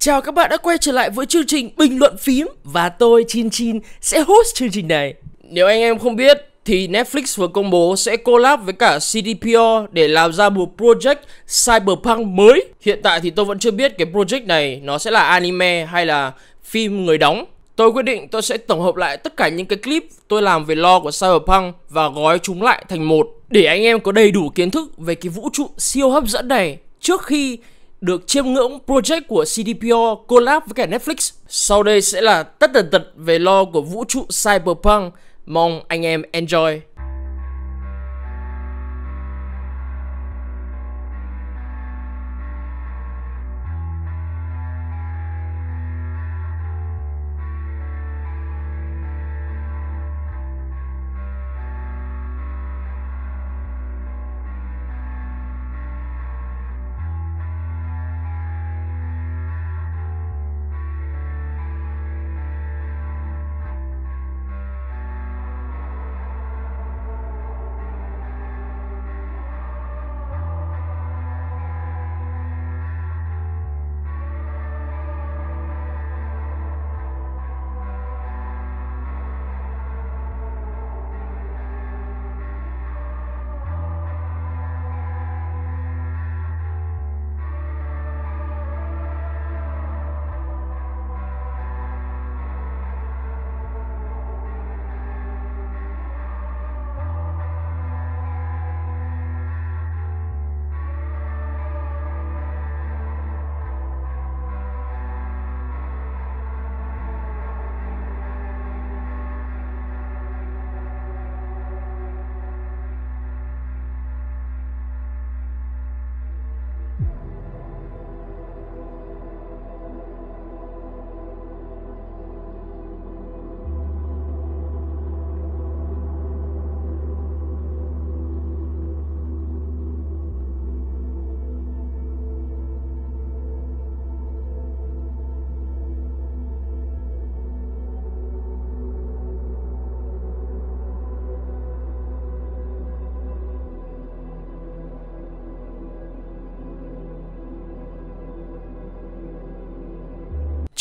Chào các bạn đã quay trở lại với chương trình Bình luận phím. Và tôi Chin Chin sẽ host chương trình này. Nếu anh em không biết thì Netflix vừa công bố sẽ collab với cả CDPR để làm ra một project Cyberpunk mới. Hiện tại thì tôi vẫn chưa biết cái project này nó sẽ là anime hay là phim người đóng. Tôi quyết định tôi sẽ tổng hợp lại tất cả những cái clip tôi làm về lore của Cyberpunk và gói chúng lại thành một, để anh em có đầy đủ kiến thức về cái vũ trụ siêu hấp dẫn này trước khi được chiêm ngưỡng project của CDPR collab với cả Netflix. Sau đây sẽ là tất tần tật về lore của vũ trụ Cyberpunk. Mong anh em enjoy.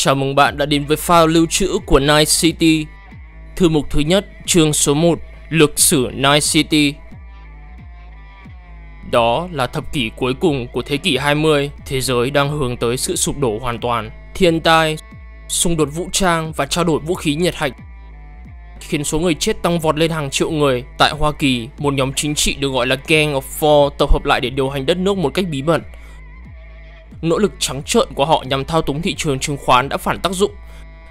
Chào mừng bạn đã đến với file lưu trữ của Night City. Thư mục thứ nhất, chương số 1, lịch sử Night City. Đó là thập kỷ cuối cùng của thế kỷ 20, thế giới đang hướng tới sự sụp đổ hoàn toàn. Thiên tai, xung đột vũ trang và trao đổi vũ khí nhiệt hạch khiến số người chết tăng vọt lên hàng triệu người. Tại Hoa Kỳ, một nhóm chính trị được gọi là Gang of Four tập hợp lại để điều hành đất nước một cách bí mật. Nỗ lực trắng trợn của họ nhằm thao túng thị trường chứng khoán đã phản tác dụng.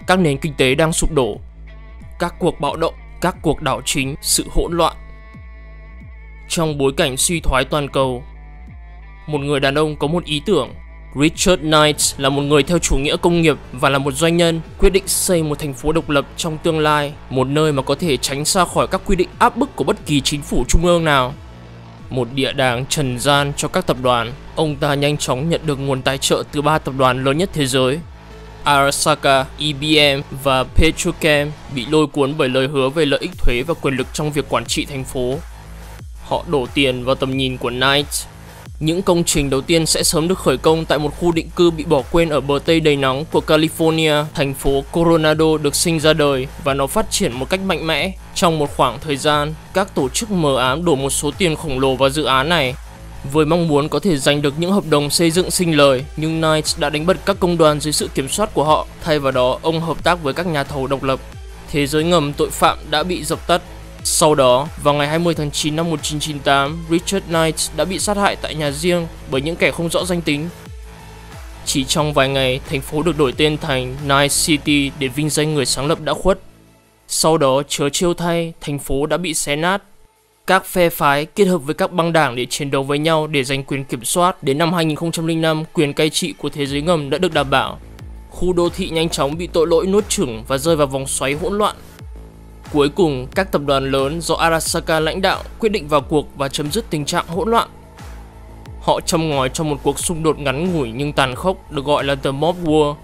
Các nền kinh tế đang sụp đổ, các cuộc bạo động, các cuộc đảo chính, sự hỗn loạn. Trong bối cảnh suy thoái toàn cầu, một người đàn ông có một ý tưởng. Richard Knight là một người theo chủ nghĩa công nghiệp và là một doanh nhân, quyết định xây một thành phố độc lập trong tương lai, một nơi mà có thể tránh xa khỏi các quy định áp bức của bất kỳ chính phủ trung ương nào. Một địa đàng trần gian cho các tập đoàn. Ông ta nhanh chóng nhận được nguồn tài trợ từ 3 tập đoàn lớn nhất thế giới. Arasaka, IBM và Petrochem bị lôi cuốn bởi lời hứa về lợi ích thuế và quyền lực trong việc quản trị thành phố. Họ đổ tiền vào tầm nhìn của Knight. Những công trình đầu tiên sẽ sớm được khởi công tại một khu định cư bị bỏ quên ở bờ Tây đầy nắng của California. Thành phố Coronado được sinh ra đời và nó phát triển một cách mạnh mẽ. Trong một khoảng thời gian, các tổ chức mờ ám đổ một số tiền khổng lồ vào dự án này với mong muốn có thể giành được những hợp đồng xây dựng sinh lời, nhưng Knight đã đánh bật các công đoàn dưới sự kiểm soát của họ. Thay vào đó, ông hợp tác với các nhà thầu độc lập. Thế giới ngầm tội phạm đã bị dập tắt. Sau đó, vào ngày 20 tháng 9 năm 1998, Richard Knight đã bị sát hại tại nhà riêng bởi những kẻ không rõ danh tính. Chỉ trong vài ngày, thành phố được đổi tên thành Night City để vinh danh người sáng lập đã khuất. Sau đó, chớ trêu thay, thành phố đã bị xé nát. Các phe phái kết hợp với các băng đảng để chiến đấu với nhau để giành quyền kiểm soát. Đến năm 2005, quyền cai trị của thế giới ngầm đã được đảm bảo. Khu đô thị nhanh chóng bị tội lỗi nuốt chửng và rơi vào vòng xoáy hỗn loạn. Cuối cùng, các tập đoàn lớn do Arasaka lãnh đạo quyết định vào cuộc và chấm dứt tình trạng hỗn loạn. Họ châm ngòi cho một cuộc xung đột ngắn ngủi nhưng tàn khốc được gọi là The Mob War.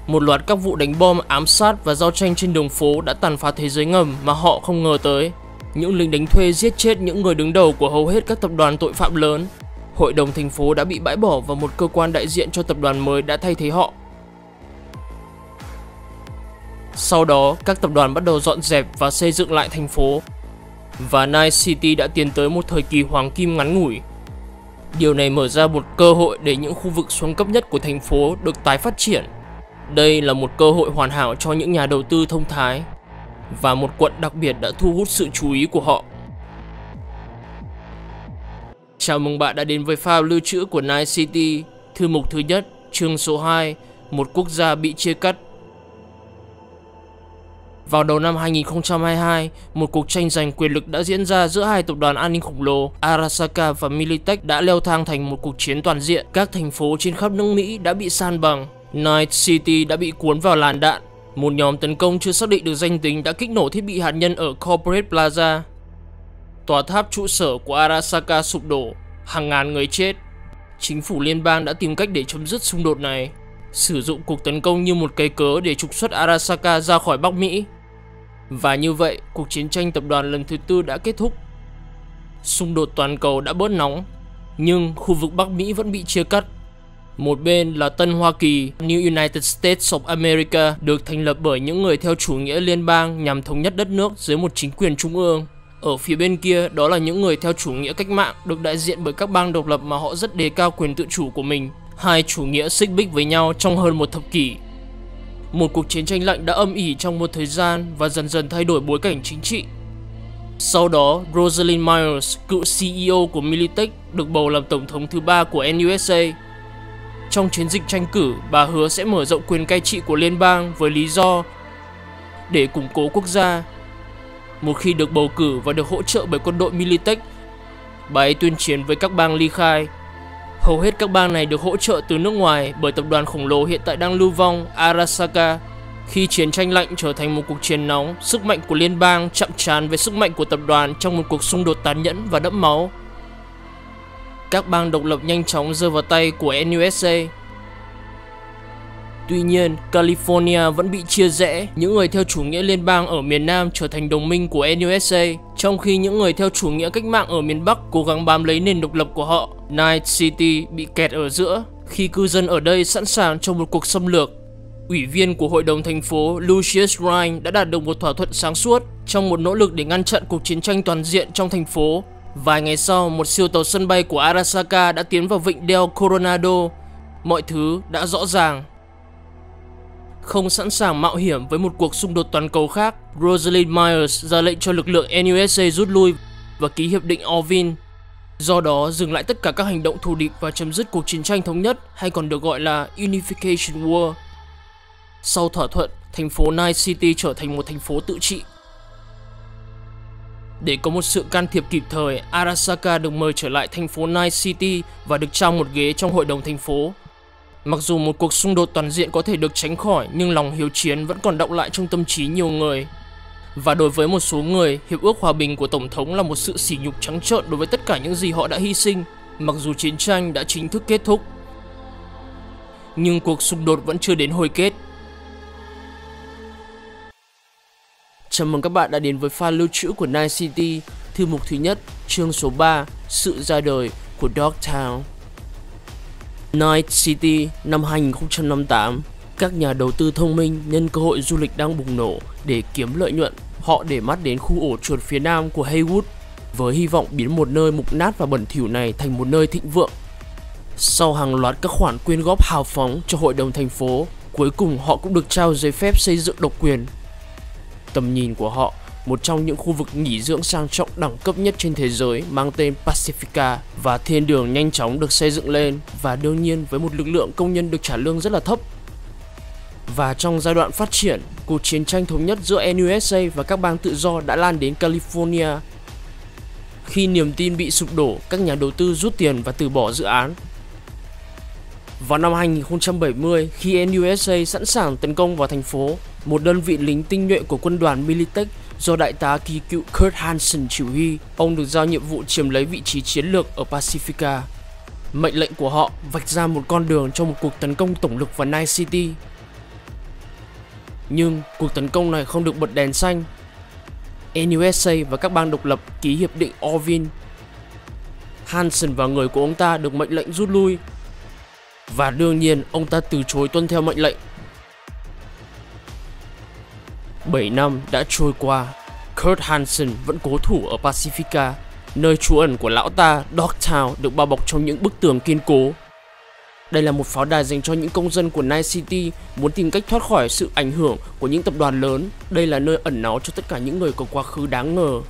Một loạt các vụ đánh bom, ám sát và giao tranh trên đường phố đã tàn phá thế giới ngầm mà họ không ngờ tới. Những lính đánh thuê giết chết những người đứng đầu của hầu hết các tập đoàn tội phạm lớn. Hội đồng thành phố đã bị bãi bỏ và một cơ quan đại diện cho tập đoàn mới đã thay thế họ. Sau đó, các tập đoàn bắt đầu dọn dẹp và xây dựng lại thành phố. Và Night City đã tiến tới một thời kỳ hoàng kim ngắn ngủi. Điều này mở ra một cơ hội để những khu vực xuống cấp nhất của thành phố được tái phát triển. Đây là một cơ hội hoàn hảo cho những nhà đầu tư thông thái. Và một quận đặc biệt đã thu hút sự chú ý của họ. Chào mừng bạn đã đến với file lưu trữ của Night City, thư mục thứ nhất, chương số 2, một quốc gia bị chia cắt. Vào đầu năm 2022, một cuộc tranh giành quyền lực đã diễn ra giữa hai tập đoàn an ninh khổng lồ Arasaka và Militech đã leo thang thành một cuộc chiến toàn diện. Các thành phố trên khắp nước Mỹ đã bị san bằng. Night City đã bị cuốn vào làn đạn. Một nhóm tấn công chưa xác định được danh tính đã kích nổ thiết bị hạt nhân ở Corporate Plaza. Tòa tháp trụ sở của Arasaka sụp đổ, hàng ngàn người chết. Chính phủ liên bang đã tìm cách để chấm dứt xung đột này, sử dụng cuộc tấn công như một cái cớ để trục xuất Arasaka ra khỏi Bắc Mỹ. Và như vậy, cuộc chiến tranh tập đoàn lần thứ tư đã kết thúc. Xung đột toàn cầu đã bớt nóng, nhưng khu vực Bắc Mỹ vẫn bị chia cắt. Một bên là Tân Hoa Kỳ, New United States of America, được thành lập bởi những người theo chủ nghĩa liên bang nhằm thống nhất đất nước dưới một chính quyền trung ương. Ở phía bên kia, đó là những người theo chủ nghĩa cách mạng, được đại diện bởi các bang độc lập mà họ rất đề cao quyền tự chủ của mình. Hai chủ nghĩa xích bích với nhau trong hơn một thập kỷ. Một cuộc chiến tranh lạnh đã âm ỉ trong một thời gian và dần dần thay đổi bối cảnh chính trị. Sau đó, Rosalind Myers, cựu CEO của Militech, được bầu làm tổng thống thứ 3 của NUSA. Trong chiến dịch tranh cử, bà hứa sẽ mở rộng quyền cai trị của liên bang với lý do để củng cố quốc gia. Một khi được bầu cử và được hỗ trợ bởi quân đội Militech, bà ấy tuyên chiến với các bang ly khai. Hầu hết các bang này được hỗ trợ từ nước ngoài bởi tập đoàn khổng lồ hiện tại đang lưu vong, Arasaka. Khi chiến tranh lạnh trở thành một cuộc chiến nóng, sức mạnh của liên bang chạm trán với sức mạnh của tập đoàn trong một cuộc xung đột tàn nhẫn và đẫm máu. Các bang độc lập nhanh chóng rơi vào tay của NUSA. Tuy nhiên, California vẫn bị chia rẽ. Những người theo chủ nghĩa liên bang ở miền Nam trở thành đồng minh của NUSA, trong khi những người theo chủ nghĩa cách mạng ở miền Bắc cố gắng bám lấy nền độc lập của họ. Night City bị kẹt ở giữa, khi cư dân ở đây sẵn sàng cho một cuộc xâm lược. Ủy viên của hội đồng thành phố Lucius Rhine đã đạt được một thỏa thuận sáng suốt trong một nỗ lực để ngăn chặn cuộc chiến tranh toàn diện trong thành phố. Vài ngày sau, một siêu tàu sân bay của Arasaka đã tiến vào vịnh Del Coronado. Mọi thứ đã rõ ràng. Không sẵn sàng mạo hiểm với một cuộc xung đột toàn cầu khác, Rosalind Myers ra lệnh cho lực lượng NUSA rút lui và ký hiệp định Orville. Do đó, dừng lại tất cả các hành động thù địch và chấm dứt cuộc chiến tranh thống nhất, hay còn được gọi là Unification War. Sau thỏa thuận, thành phố Night City trở thành một thành phố tự trị. Để có một sự can thiệp kịp thời, Arasaka được mời trở lại thành phố Night City và được trao một ghế trong hội đồng thành phố. Mặc dù một cuộc xung đột toàn diện có thể được tránh khỏi, nhưng lòng hiếu chiến vẫn còn đọng lại trong tâm trí nhiều người. Và đối với một số người, hiệp ước hòa bình của Tổng thống là một sự sỉ nhục trắng trợn đối với tất cả những gì họ đã hy sinh, mặc dù chiến tranh đã chính thức kết thúc. Nhưng cuộc xung đột vẫn chưa đến hồi kết. Chào mừng các bạn đã đến với file lưu trữ của Night City, thư mục thứ nhất, chương số 3, sự ra đời của Dogtown. Night City năm 2058, các nhà đầu tư thông minh nhân cơ hội du lịch đang bùng nổ để kiếm lợi nhuận. Họ để mắt đến khu ổ chuột phía nam của Haywood với hy vọng biến một nơi mục nát và bẩn thỉu này thành một nơi thịnh vượng. Sau hàng loạt các khoản quyên góp hào phóng cho hội đồng thành phố, cuối cùng họ cũng được trao giấy phép xây dựng độc quyền. Tầm nhìn của họ, một trong những khu vực nghỉ dưỡng sang trọng đẳng cấp nhất trên thế giới, mang tên Pacifica, và thiên đường nhanh chóng được xây dựng lên, và đương nhiên với một lực lượng công nhân được trả lương rất là thấp. Và trong giai đoạn phát triển, cuộc chiến tranh thống nhất giữa NUSA và các bang tự do đã lan đến California. Khi niềm tin bị sụp đổ, các nhà đầu tư rút tiền và từ bỏ dự án. Vào năm 2070, khi NUSA sẵn sàng tấn công vào thành phố, một đơn vị lính tinh nhuệ của quân đoàn Militech do đại tá kỳ cựu Kurt Hansen chỉ huy, ông được giao nhiệm vụ chiếm lấy vị trí chiến lược ở Pacifica. Mệnh lệnh của họ vạch ra một con đường cho một cuộc tấn công tổng lực vào Night City. Nhưng cuộc tấn công này không được bật đèn xanh. NUSA và các bang độc lập ký hiệp định Orville. Hansen và người của ông ta được mệnh lệnh rút lui. Và đương nhiên ông ta từ chối tuân theo mệnh lệnh. 7 năm đã trôi qua, Kurt Hansen vẫn cố thủ ở Pacifica, nơi trú ẩn của lão ta. Dogtown được bao bọc trong những bức tường kiên cố. Đây là một pháo đài dành cho những công dân của Night City muốn tìm cách thoát khỏi sự ảnh hưởng của những tập đoàn lớn. Đây là nơi ẩn náu cho tất cả những người có quá khứ đáng ngờ.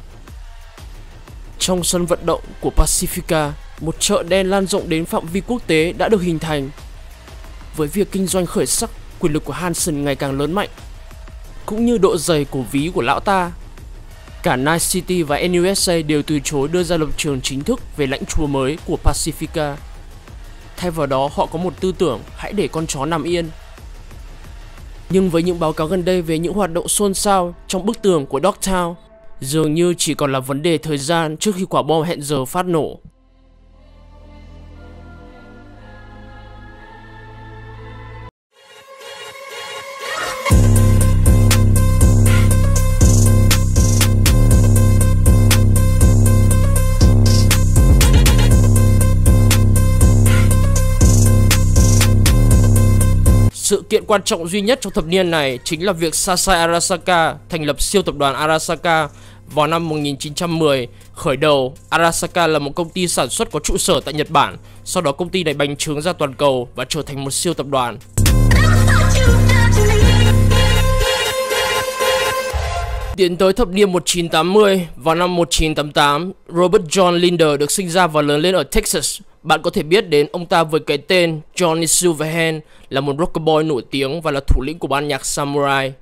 Trong sân vận động của Pacifica, một chợ đen lan rộng đến phạm vi quốc tế đã được hình thành. Với việc kinh doanh khởi sắc, quyền lực của Hansen ngày càng lớn mạnh, cũng như độ dày của ví của lão ta. Cả Night City và NUSA đều từ chối đưa ra lập trường chính thức về lãnh chúa mới của Pacifica. Thay vào đó, họ có một tư tưởng hãy để con chó nằm yên. Nhưng với những báo cáo gần đây về những hoạt động xôn xao trong bức tường của Dogtown, dường như chỉ còn là vấn đề thời gian trước khi quả bom hẹn giờ phát nổ. Sự kiện quan trọng duy nhất trong thập niên này chính là việc Sasai Arasaka thành lập siêu tập đoàn Arasaka vào năm 1910. Khởi đầu, Arasaka là một công ty sản xuất có trụ sở tại Nhật Bản, sau đó công ty này bành trướng ra toàn cầu và trở thành một siêu tập đoàn. Tiến tới thập niên 1980, vào năm 1988, Robert John Linder được sinh ra và lớn lên ở Texas. Bạn có thể biết đến ông ta với cái tên Johnny Silverhand, là một rocker boy nổi tiếng và là thủ lĩnh của ban nhạc Samurai.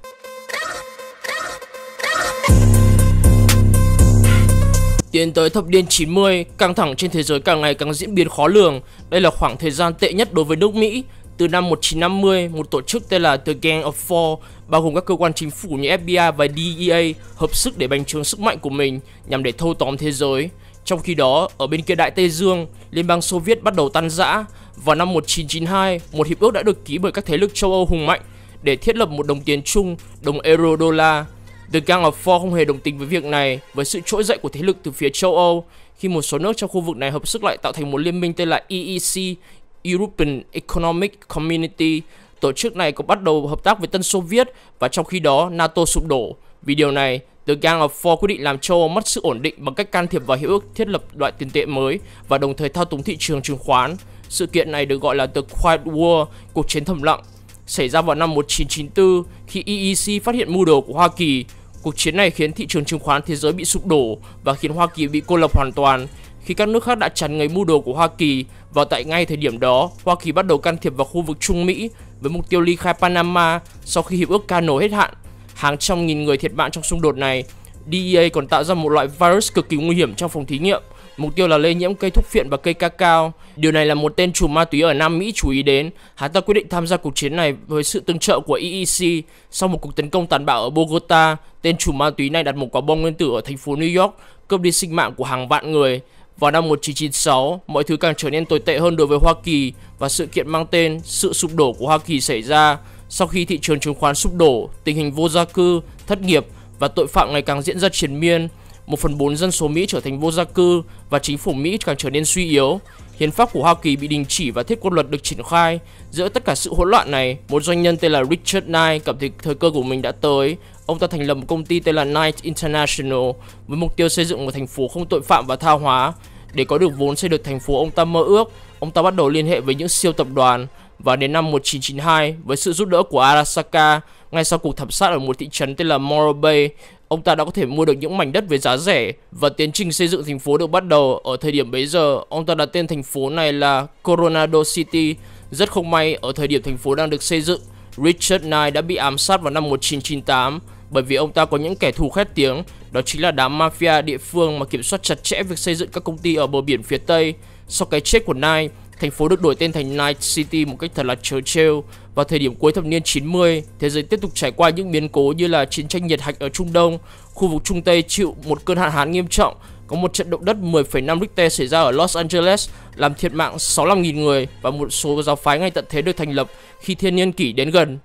Tiến tới thập niên 90, căng thẳng trên thế giới càng ngày càng diễn biến khó lường. Đây là khoảng thời gian tệ nhất đối với nước Mỹ. Từ năm 1950, một tổ chức tên là The Gang of Four, bao gồm các cơ quan chính phủ như FBI và DEA, hợp sức để bành trướng sức mạnh của mình nhằm để thâu tóm thế giới. Trong khi đó, ở bên kia Đại Tây Dương, Liên bang Xô Viết bắt đầu tan rã. Vào năm 1992, một hiệp ước đã được ký bởi các thế lực châu Âu hùng mạnh để thiết lập một đồng tiền chung, đồng euro-đô-la. The Gang of Four không hề đồng tình với việc này, với sự trỗi dậy của thế lực từ phía châu Âu, khi một số nước trong khu vực này hợp sức lại tạo thành một liên minh tên là EEC, European Economic Community. Tổ chức này cũng bắt đầu hợp tác với Tân Xô Viết, và trong khi đó NATO sụp đổ. Vì điều này, The Gang of Four quyết định làm châu Âu mất sự ổn định bằng cách can thiệp vào hiệp ước thiết lập loại tiền tệ mới và đồng thời thao túng thị trường chứng khoán. Sự kiện này được gọi là The Quiet War, cuộc chiến thầm lặng, xảy ra vào năm 1994 khi EEC phát hiện mưu đồ của Hoa Kỳ. Cuộc chiến này khiến thị trường chứng khoán thế giới bị sụp đổ và khiến Hoa Kỳ bị cô lập hoàn toàn. Khi các nước khác đã tràn ngấy mưu đồ của Hoa Kỳ, vào tại ngay thời điểm đó, Hoa Kỳ bắt đầu can thiệp vào khu vực Trung Mỹ với mục tiêu ly khai Panama sau khi hiệp ước Cano hết hạn. Hàng trăm nghìn người thiệt mạng trong xung đột này. DEA còn tạo ra một loại virus cực kỳ nguy hiểm trong phòng thí nghiệm. Mục tiêu là lây nhiễm cây thuốc phiện và cây cacao. Điều này là một tên trùm ma túy ở Nam Mỹ chú ý đến. Hắn ta quyết định tham gia cuộc chiến này với sự tương trợ của EEC. Sau một cuộc tấn công tàn bạo ở Bogota, tên trùm ma túy này đặt một quả bom nguyên tử ở thành phố New York, cướp đi sinh mạng của hàng vạn người. Vào năm 1996, mọi thứ càng trở nên tồi tệ hơn đối với Hoa Kỳ và sự kiện mang tên sự sụp đổ của Hoa Kỳ xảy ra. Sau khi thị trường chứng khoán sụp đổ, tình hình vô gia cư, thất nghiệp và tội phạm ngày càng diễn ra triền miên. 1/4 dân số Mỹ trở thành vô gia cư và chính phủ Mỹ càng trở nên suy yếu. Hiến pháp của Hoa Kỳ bị đình chỉ và thiết quân luật được triển khai. Giữa tất cả sự hỗn loạn này, một doanh nhân tên là Richard Knight cảm thấy thời cơ của mình đã tới. Ông ta thành lập một công ty tên là Knight International với mục tiêu xây dựng một thành phố không tội phạm và tha hóa. Để có được vốn xây được thành phố ông ta mơ ước, ông ta bắt đầu liên hệ với những siêu tập đoàn. Và đến năm 1992, với sự giúp đỡ của Arasaka, ngay sau cuộc thảm sát ở một thị trấn tên là Morro Bay, ông ta đã có thể mua được những mảnh đất với giá rẻ và tiến trình xây dựng thành phố được bắt đầu. Ở thời điểm bấy giờ, ông ta đặt tên thành phố này là Coronado City. Rất không may, ở thời điểm thành phố đang được xây dựng, Richard Knight đã bị ám sát vào năm 1998 bởi vì ông ta có những kẻ thù khét tiếng, đó chính là đám mafia địa phương mà kiểm soát chặt chẽ việc xây dựng các công ty ở bờ biển phía Tây. Sau cái chết của Knight, thành phố được đổi tên thành Night City một cách thật là trớ trêu. Vào thời điểm cuối thập niên 90, thế giới tiếp tục trải qua những biến cố như là chiến tranh nhiệt hạch ở Trung Đông, khu vực Trung Tây chịu một cơn hạn hán nghiêm trọng, có một trận động đất 10,5 Richter xảy ra ở Los Angeles làm thiệt mạng 65.000 người và một số giáo phái ngay tận thế được thành lập khi thiên niên kỷ đến gần.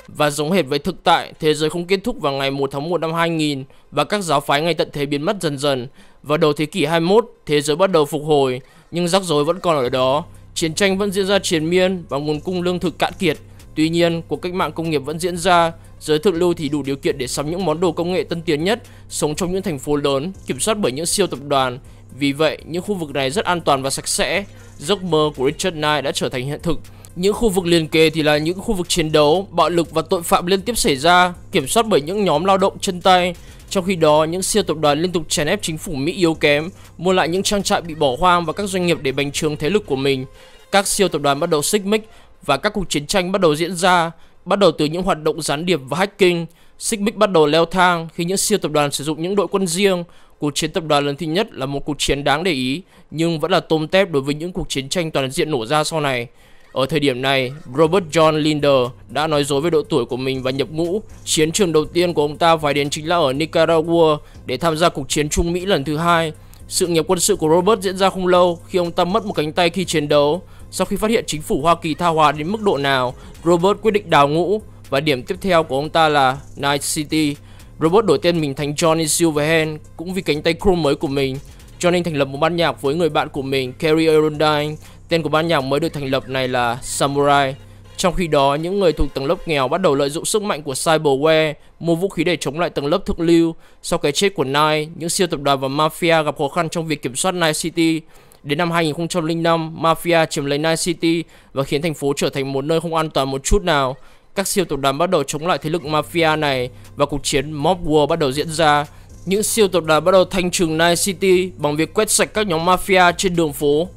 Và giống hệt với thực tại, thế giới không kết thúc vào ngày 1 tháng 1 năm 2000 và các giáo phái ngay tận thế biến mất dần dần. Vào đầu thế kỷ 21, thế giới bắt đầu phục hồi, nhưng rắc rối vẫn còn ở đó. Chiến tranh vẫn diễn ra triền miên và nguồn cung lương thực cạn kiệt. Tuy nhiên, cuộc cách mạng công nghiệp vẫn diễn ra. Giới thượng lưu thì đủ điều kiện để sắm những món đồ công nghệ tân tiến nhất, sống trong những thành phố lớn, kiểm soát bởi những siêu tập đoàn. Vì vậy, những khu vực này rất an toàn và sạch sẽ. Giấc mơ của Richard Knight đã trở thành hiện thực. Những khu vực liền kề thì là những khu vực chiến đấu, bạo lực và tội phạm liên tiếp xảy ra, kiểm soát bởi những nhóm lao động chân tay. Trong khi đó, những siêu tập đoàn liên tục chèn ép chính phủ Mỹ yếu kém, mua lại những trang trại bị bỏ hoang và các doanh nghiệp để bành trướng thế lực của mình. Các siêu tập đoàn bắt đầu xích mích và các cuộc chiến tranh bắt đầu diễn ra, bắt đầu từ những hoạt động gián điệp và hacking. Xích mích bắt đầu leo thang khi những siêu tập đoàn sử dụng những đội quân riêng. Cuộc chiến tập đoàn lần thứ nhất là một cuộc chiến đáng để ý, nhưng vẫn là tôm tép đối với những cuộc chiến tranh toàn diện nổ ra sau này. Ở thời điểm này, Robert John Linder đã nói dối về độ tuổi của mình và nhập ngũ. Chiến trường đầu tiên của ông ta phải đến chính là ở Nicaragua để tham gia cuộc chiến Trung Mỹ lần thứ hai. Sự nghiệp quân sự của Robert diễn ra không lâu khi ông ta mất một cánh tay khi chiến đấu. Sau khi phát hiện chính phủ Hoa Kỳ tha hóa đến mức độ nào, Robert quyết định đào ngũ và điểm tiếp theo của ông ta là Night City. Robert đổi tên mình thành Johnny Silverhand cũng vì cánh tay chrome mới của mình. Johnny thành lập một ban nhạc với người bạn của mình, Kerry Arundine. Tên của ban nhạc mới được thành lập này là Samurai. Trong khi đó, những người thuộc tầng lớp nghèo bắt đầu lợi dụng sức mạnh của cyberware, mua vũ khí để chống lại tầng lớp thượng lưu. Sau cái chết của Knight, những siêu tập đoàn và mafia gặp khó khăn trong việc kiểm soát Night City. Đến năm 2005, mafia chiếm lấy Night City và khiến thành phố trở thành một nơi không an toàn một chút nào. Các siêu tập đoàn bắt đầu chống lại thế lực mafia này và cuộc chiến Mob War bắt đầu diễn ra. Những siêu tập đoàn bắt đầu thanh trừng Night City bằng việc quét sạch các nhóm mafia trên đường phố.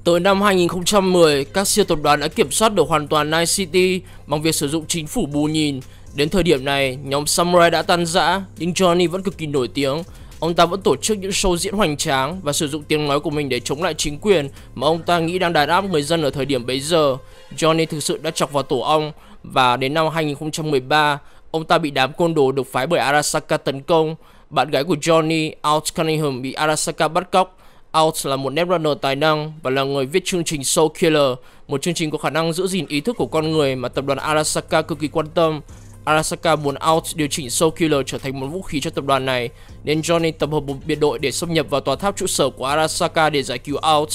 Tới năm 2010, các siêu tập đoàn đã kiểm soát được hoàn toàn Night City bằng việc sử dụng chính phủ bù nhìn. Đến thời điểm này, nhóm Samurai đã tan rã, nhưng Johnny vẫn cực kỳ nổi tiếng. Ông ta vẫn tổ chức những show diễn hoành tráng và sử dụng tiếng nói của mình để chống lại chính quyền mà ông ta nghĩ đang đàn áp người dân ở thời điểm bấy giờ. Johnny thực sự đã chọc vào tổ ong và đến năm 2013, ông ta bị đám côn đồ được phái bởi Arasaka tấn công. Bạn gái của Johnny, Out Cunningham, bị Arasaka bắt cóc. Out là một netrunner tài năng và là người viết chương trình Soul Killer, một chương trình có khả năng giữ gìn ý thức của con người mà tập đoàn Arasaka cực kỳ quan tâm. Arasaka muốn Out điều chỉnh Soul Killer trở thành một vũ khí cho tập đoàn này, nên Johnny tập hợp một biệt đội để xâm nhập vào tòa tháp trụ sở của Arasaka để giải cứu Out.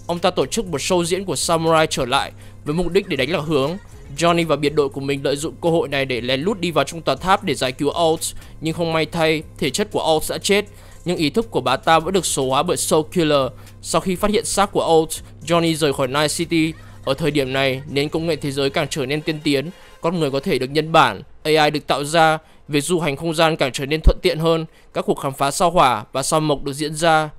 Ông ta tổ chức một show diễn của Samurai trở lại với mục đích để đánh lạc hướng. Johnny và biệt đội của mình lợi dụng cơ hội này để lén lút đi vào trong tòa tháp để giải cứu Out, nhưng không may thay, thể chất của Out đã chết, nhưng ý thức của bà ta vẫn được số hóa bởi Soul Killer. Sau khi phát hiện xác của Out, Johnny rời khỏi Night City. Ở thời điểm này, nền công nghệ thế giới càng trở nên tiên tiến, con người có thể được nhân bản, AI được tạo ra, việc du hành không gian càng trở nên thuận tiện hơn, các cuộc khám phá sao hỏa và sao mộc được diễn ra.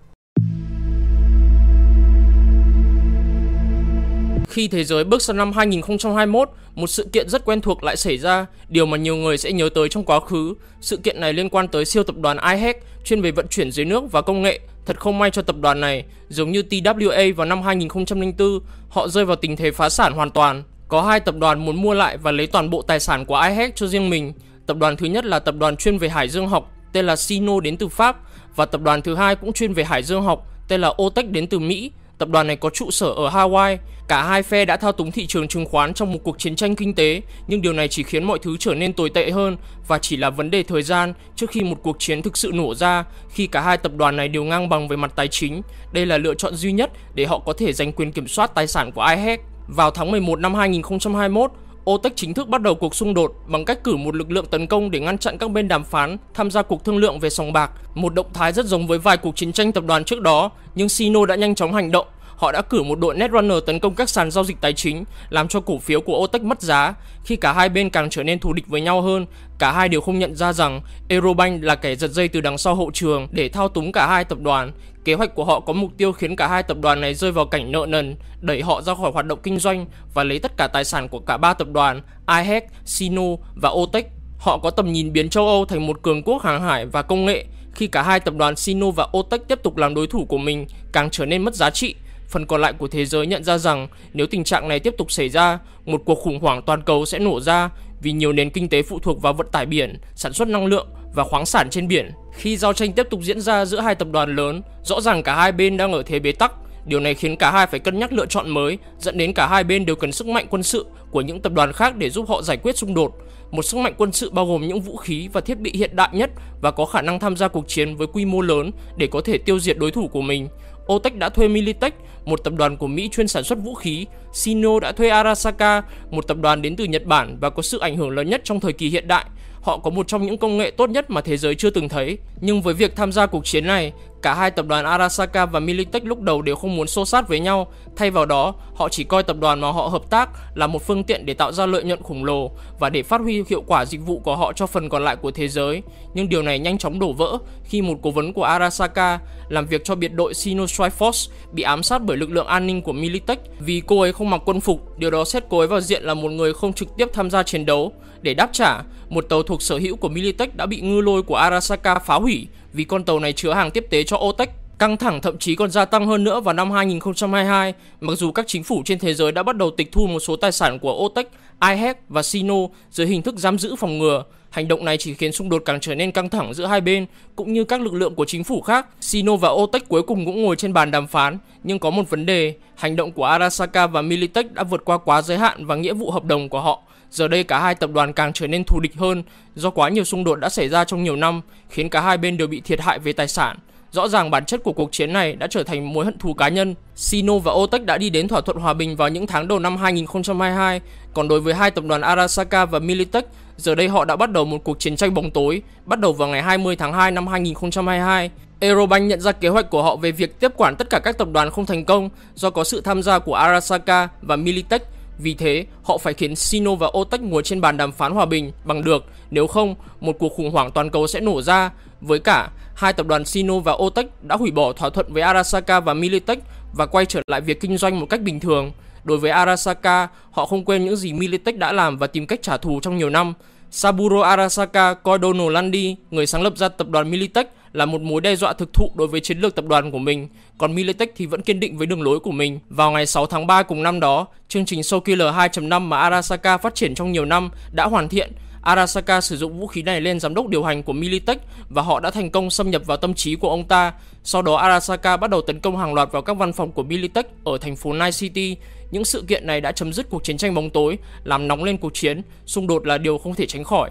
Khi thế giới bước sang năm 2021, một sự kiện rất quen thuộc lại xảy ra, điều mà nhiều người sẽ nhớ tới trong quá khứ. Sự kiện này liên quan tới siêu tập đoàn iHack, chuyên về vận chuyển dưới nước và công nghệ. Thật không may cho tập đoàn này, giống như TWA vào năm 2004, họ rơi vào tình thế phá sản hoàn toàn. Có hai tập đoàn muốn mua lại và lấy toàn bộ tài sản của iHack cho riêng mình. Tập đoàn thứ nhất là tập đoàn chuyên về hải dương học, tên là Sino đến từ Pháp, và tập đoàn thứ hai cũng chuyên về hải dương học, tên là Otech đến từ Mỹ. Tập đoàn này có trụ sở ở Hawaii. Cả hai phe đã thao túng thị trường chứng khoán trong một cuộc chiến tranh kinh tế, nhưng điều này chỉ khiến mọi thứ trở nên tồi tệ hơn và chỉ là vấn đề thời gian trước khi một cuộc chiến thực sự nổ ra. Khi cả hai tập đoàn này đều ngang bằng về mặt tài chính, đây là lựa chọn duy nhất để họ có thể giành quyền kiểm soát tài sản của iHack. Vào tháng 11 năm 2021, Otech chính thức bắt đầu cuộc xung đột bằng cách cử một lực lượng tấn công để ngăn chặn các bên đàm phán tham gia cuộc thương lượng về sòng bạc, một động thái rất giống với vài cuộc chiến tranh tập đoàn trước đó, nhưng Sino đã nhanh chóng hành động. Họ đã cử một đội Netrunner tấn công các sàn giao dịch tài chính, làm cho cổ phiếu của Otech mất giá. Khi cả hai bên càng trở nên thù địch với nhau hơn, cả hai đều không nhận ra rằng Eurobank là kẻ giật dây từ đằng sau hậu trường để thao túng cả hai tập đoàn. Kế hoạch của họ có mục tiêu khiến cả hai tập đoàn này rơi vào cảnh nợ nần, đẩy họ ra khỏi hoạt động kinh doanh và lấy tất cả tài sản của cả ba tập đoàn iHack, Sino và Otech. Họ có tầm nhìn biến châu Âu thành một cường quốc hàng hải và công nghệ. Khi cả hai tập đoàn Sino và Otech tiếp tục làm đối thủ của mình, càng trở nên mất giá trị. Phần còn lại của thế giới nhận ra rằng nếu tình trạng này tiếp tục xảy ra, một cuộc khủng hoảng toàn cầu sẽ nổ ra vì nhiều nền kinh tế phụ thuộc vào vận tải biển, sản xuất năng lượng và khoáng sản trên biển. Khi giao tranh tiếp tục diễn ra giữa hai tập đoàn lớn, rõ ràng cả hai bên đang ở thế bế tắc. Điều này khiến cả hai phải cân nhắc lựa chọn mới, dẫn đến cả hai bên đều cần sức mạnh quân sự của những tập đoàn khác để giúp họ giải quyết xung đột. một sức mạnh quân sự bao gồm những vũ khí và thiết bị hiện đại nhất và có khả năng tham gia cuộc chiến với quy mô lớn để có thể tiêu diệt đối thủ của mình. OTEC đã thuê Militech, một tập đoàn của Mỹ chuyên sản xuất vũ khí. Sino đã thuê Arasaka, một tập đoàn đến từ Nhật Bản và có sự ảnh hưởng lớn nhất trong thời kỳ hiện đại. Họ có một trong những công nghệ tốt nhất mà thế giới chưa từng thấy. Nhưng với việc tham gia cuộc chiến này, cả hai tập đoàn Arasaka và Militech lúc đầu đều không muốn xô xát với nhau. Thay vào đó, họ chỉ coi tập đoàn mà họ hợp tác là một phương tiện để tạo ra lợi nhuận khổng lồ và để phát huy hiệu quả dịch vụ của họ cho phần còn lại của thế giới. Nhưng điều này nhanh chóng đổ vỡ khi một cố vấn của Arasaka làm việc cho biệt đội Sino Strike Force bị ám sát bởi lực lượng an ninh của Militech vì cô ấy không mặc quân phục. Điều đó xét cô ấy vào diện là một người không trực tiếp tham gia chiến đấu. Để đáp trả, một tàu thuộc sở hữu của Militech đã bị ngư lôi của Arasaka phá hủy vì con tàu này chứa hàng tiếp tế cho OTEC. Căng thẳng thậm chí còn gia tăng hơn nữa vào năm 2022, mặc dù các chính phủ trên thế giới đã bắt đầu tịch thu một số tài sản của OTEC, IHEC và Sino dưới hình thức giam giữ phòng ngừa. Hành động này chỉ khiến xung đột càng trở nên căng thẳng giữa hai bên, cũng như các lực lượng của chính phủ khác. Sino và OTEC cuối cùng cũng ngồi trên bàn đàm phán, nhưng có một vấn đề, hành động của Arasaka và Militech đã vượt qua quá giới hạn và nghĩa vụ hợp đồng của họ. Giờ đây cả hai tập đoàn càng trở nên thù địch hơn do quá nhiều xung đột đã xảy ra trong nhiều năm, khiến cả hai bên đều bị thiệt hại về tài sản. Rõ ràng bản chất của cuộc chiến này đã trở thành mối hận thù cá nhân. Sino và OTEC đã đi đến thỏa thuận hòa bình vào những tháng đầu năm 2022, còn đối với hai tập đoàn Arasaka và Militech, giờ đây họ đã bắt đầu một cuộc chiến tranh bóng tối, bắt đầu vào ngày 20 tháng 2 năm 2022. Eurobank nhận ra kế hoạch của họ về việc tiếp quản tất cả các tập đoàn không thành công do có sự tham gia của Arasaka và Militech. Vì thế, họ phải khiến Sino và OTEC ngồi trên bàn đàm phán hòa bình bằng được, nếu không, một cuộc khủng hoảng toàn cầu sẽ nổ ra. Với cả, hai tập đoàn Sino và OTEC đã hủy bỏ thỏa thuận với Arasaka và Militech và quay trở lại việc kinh doanh một cách bình thường. Đối với Arasaka, họ không quên những gì Militech đã làm và tìm cách trả thù trong nhiều năm. Saburo Arasaka coi Donald Lundy, người sáng lập ra tập đoàn Militech, là một mối đe dọa thực thụ đối với chiến lược tập đoàn của mình, còn Militech thì vẫn kiên định với đường lối của mình. Vào ngày 6 tháng 3 cùng năm đó, chương trình Soulkiller 2.5 mà Arasaka phát triển trong nhiều năm đã hoàn thiện. Arasaka sử dụng vũ khí này lên giám đốc điều hành của Militech và họ đã thành công xâm nhập vào tâm trí của ông ta. Sau đó Arasaka bắt đầu tấn công hàng loạt vào các văn phòng của Militech ở thành phố Night City. Những sự kiện này đã chấm dứt cuộc chiến tranh bóng tối, làm nóng lên cuộc chiến, xung đột là điều không thể tránh khỏi.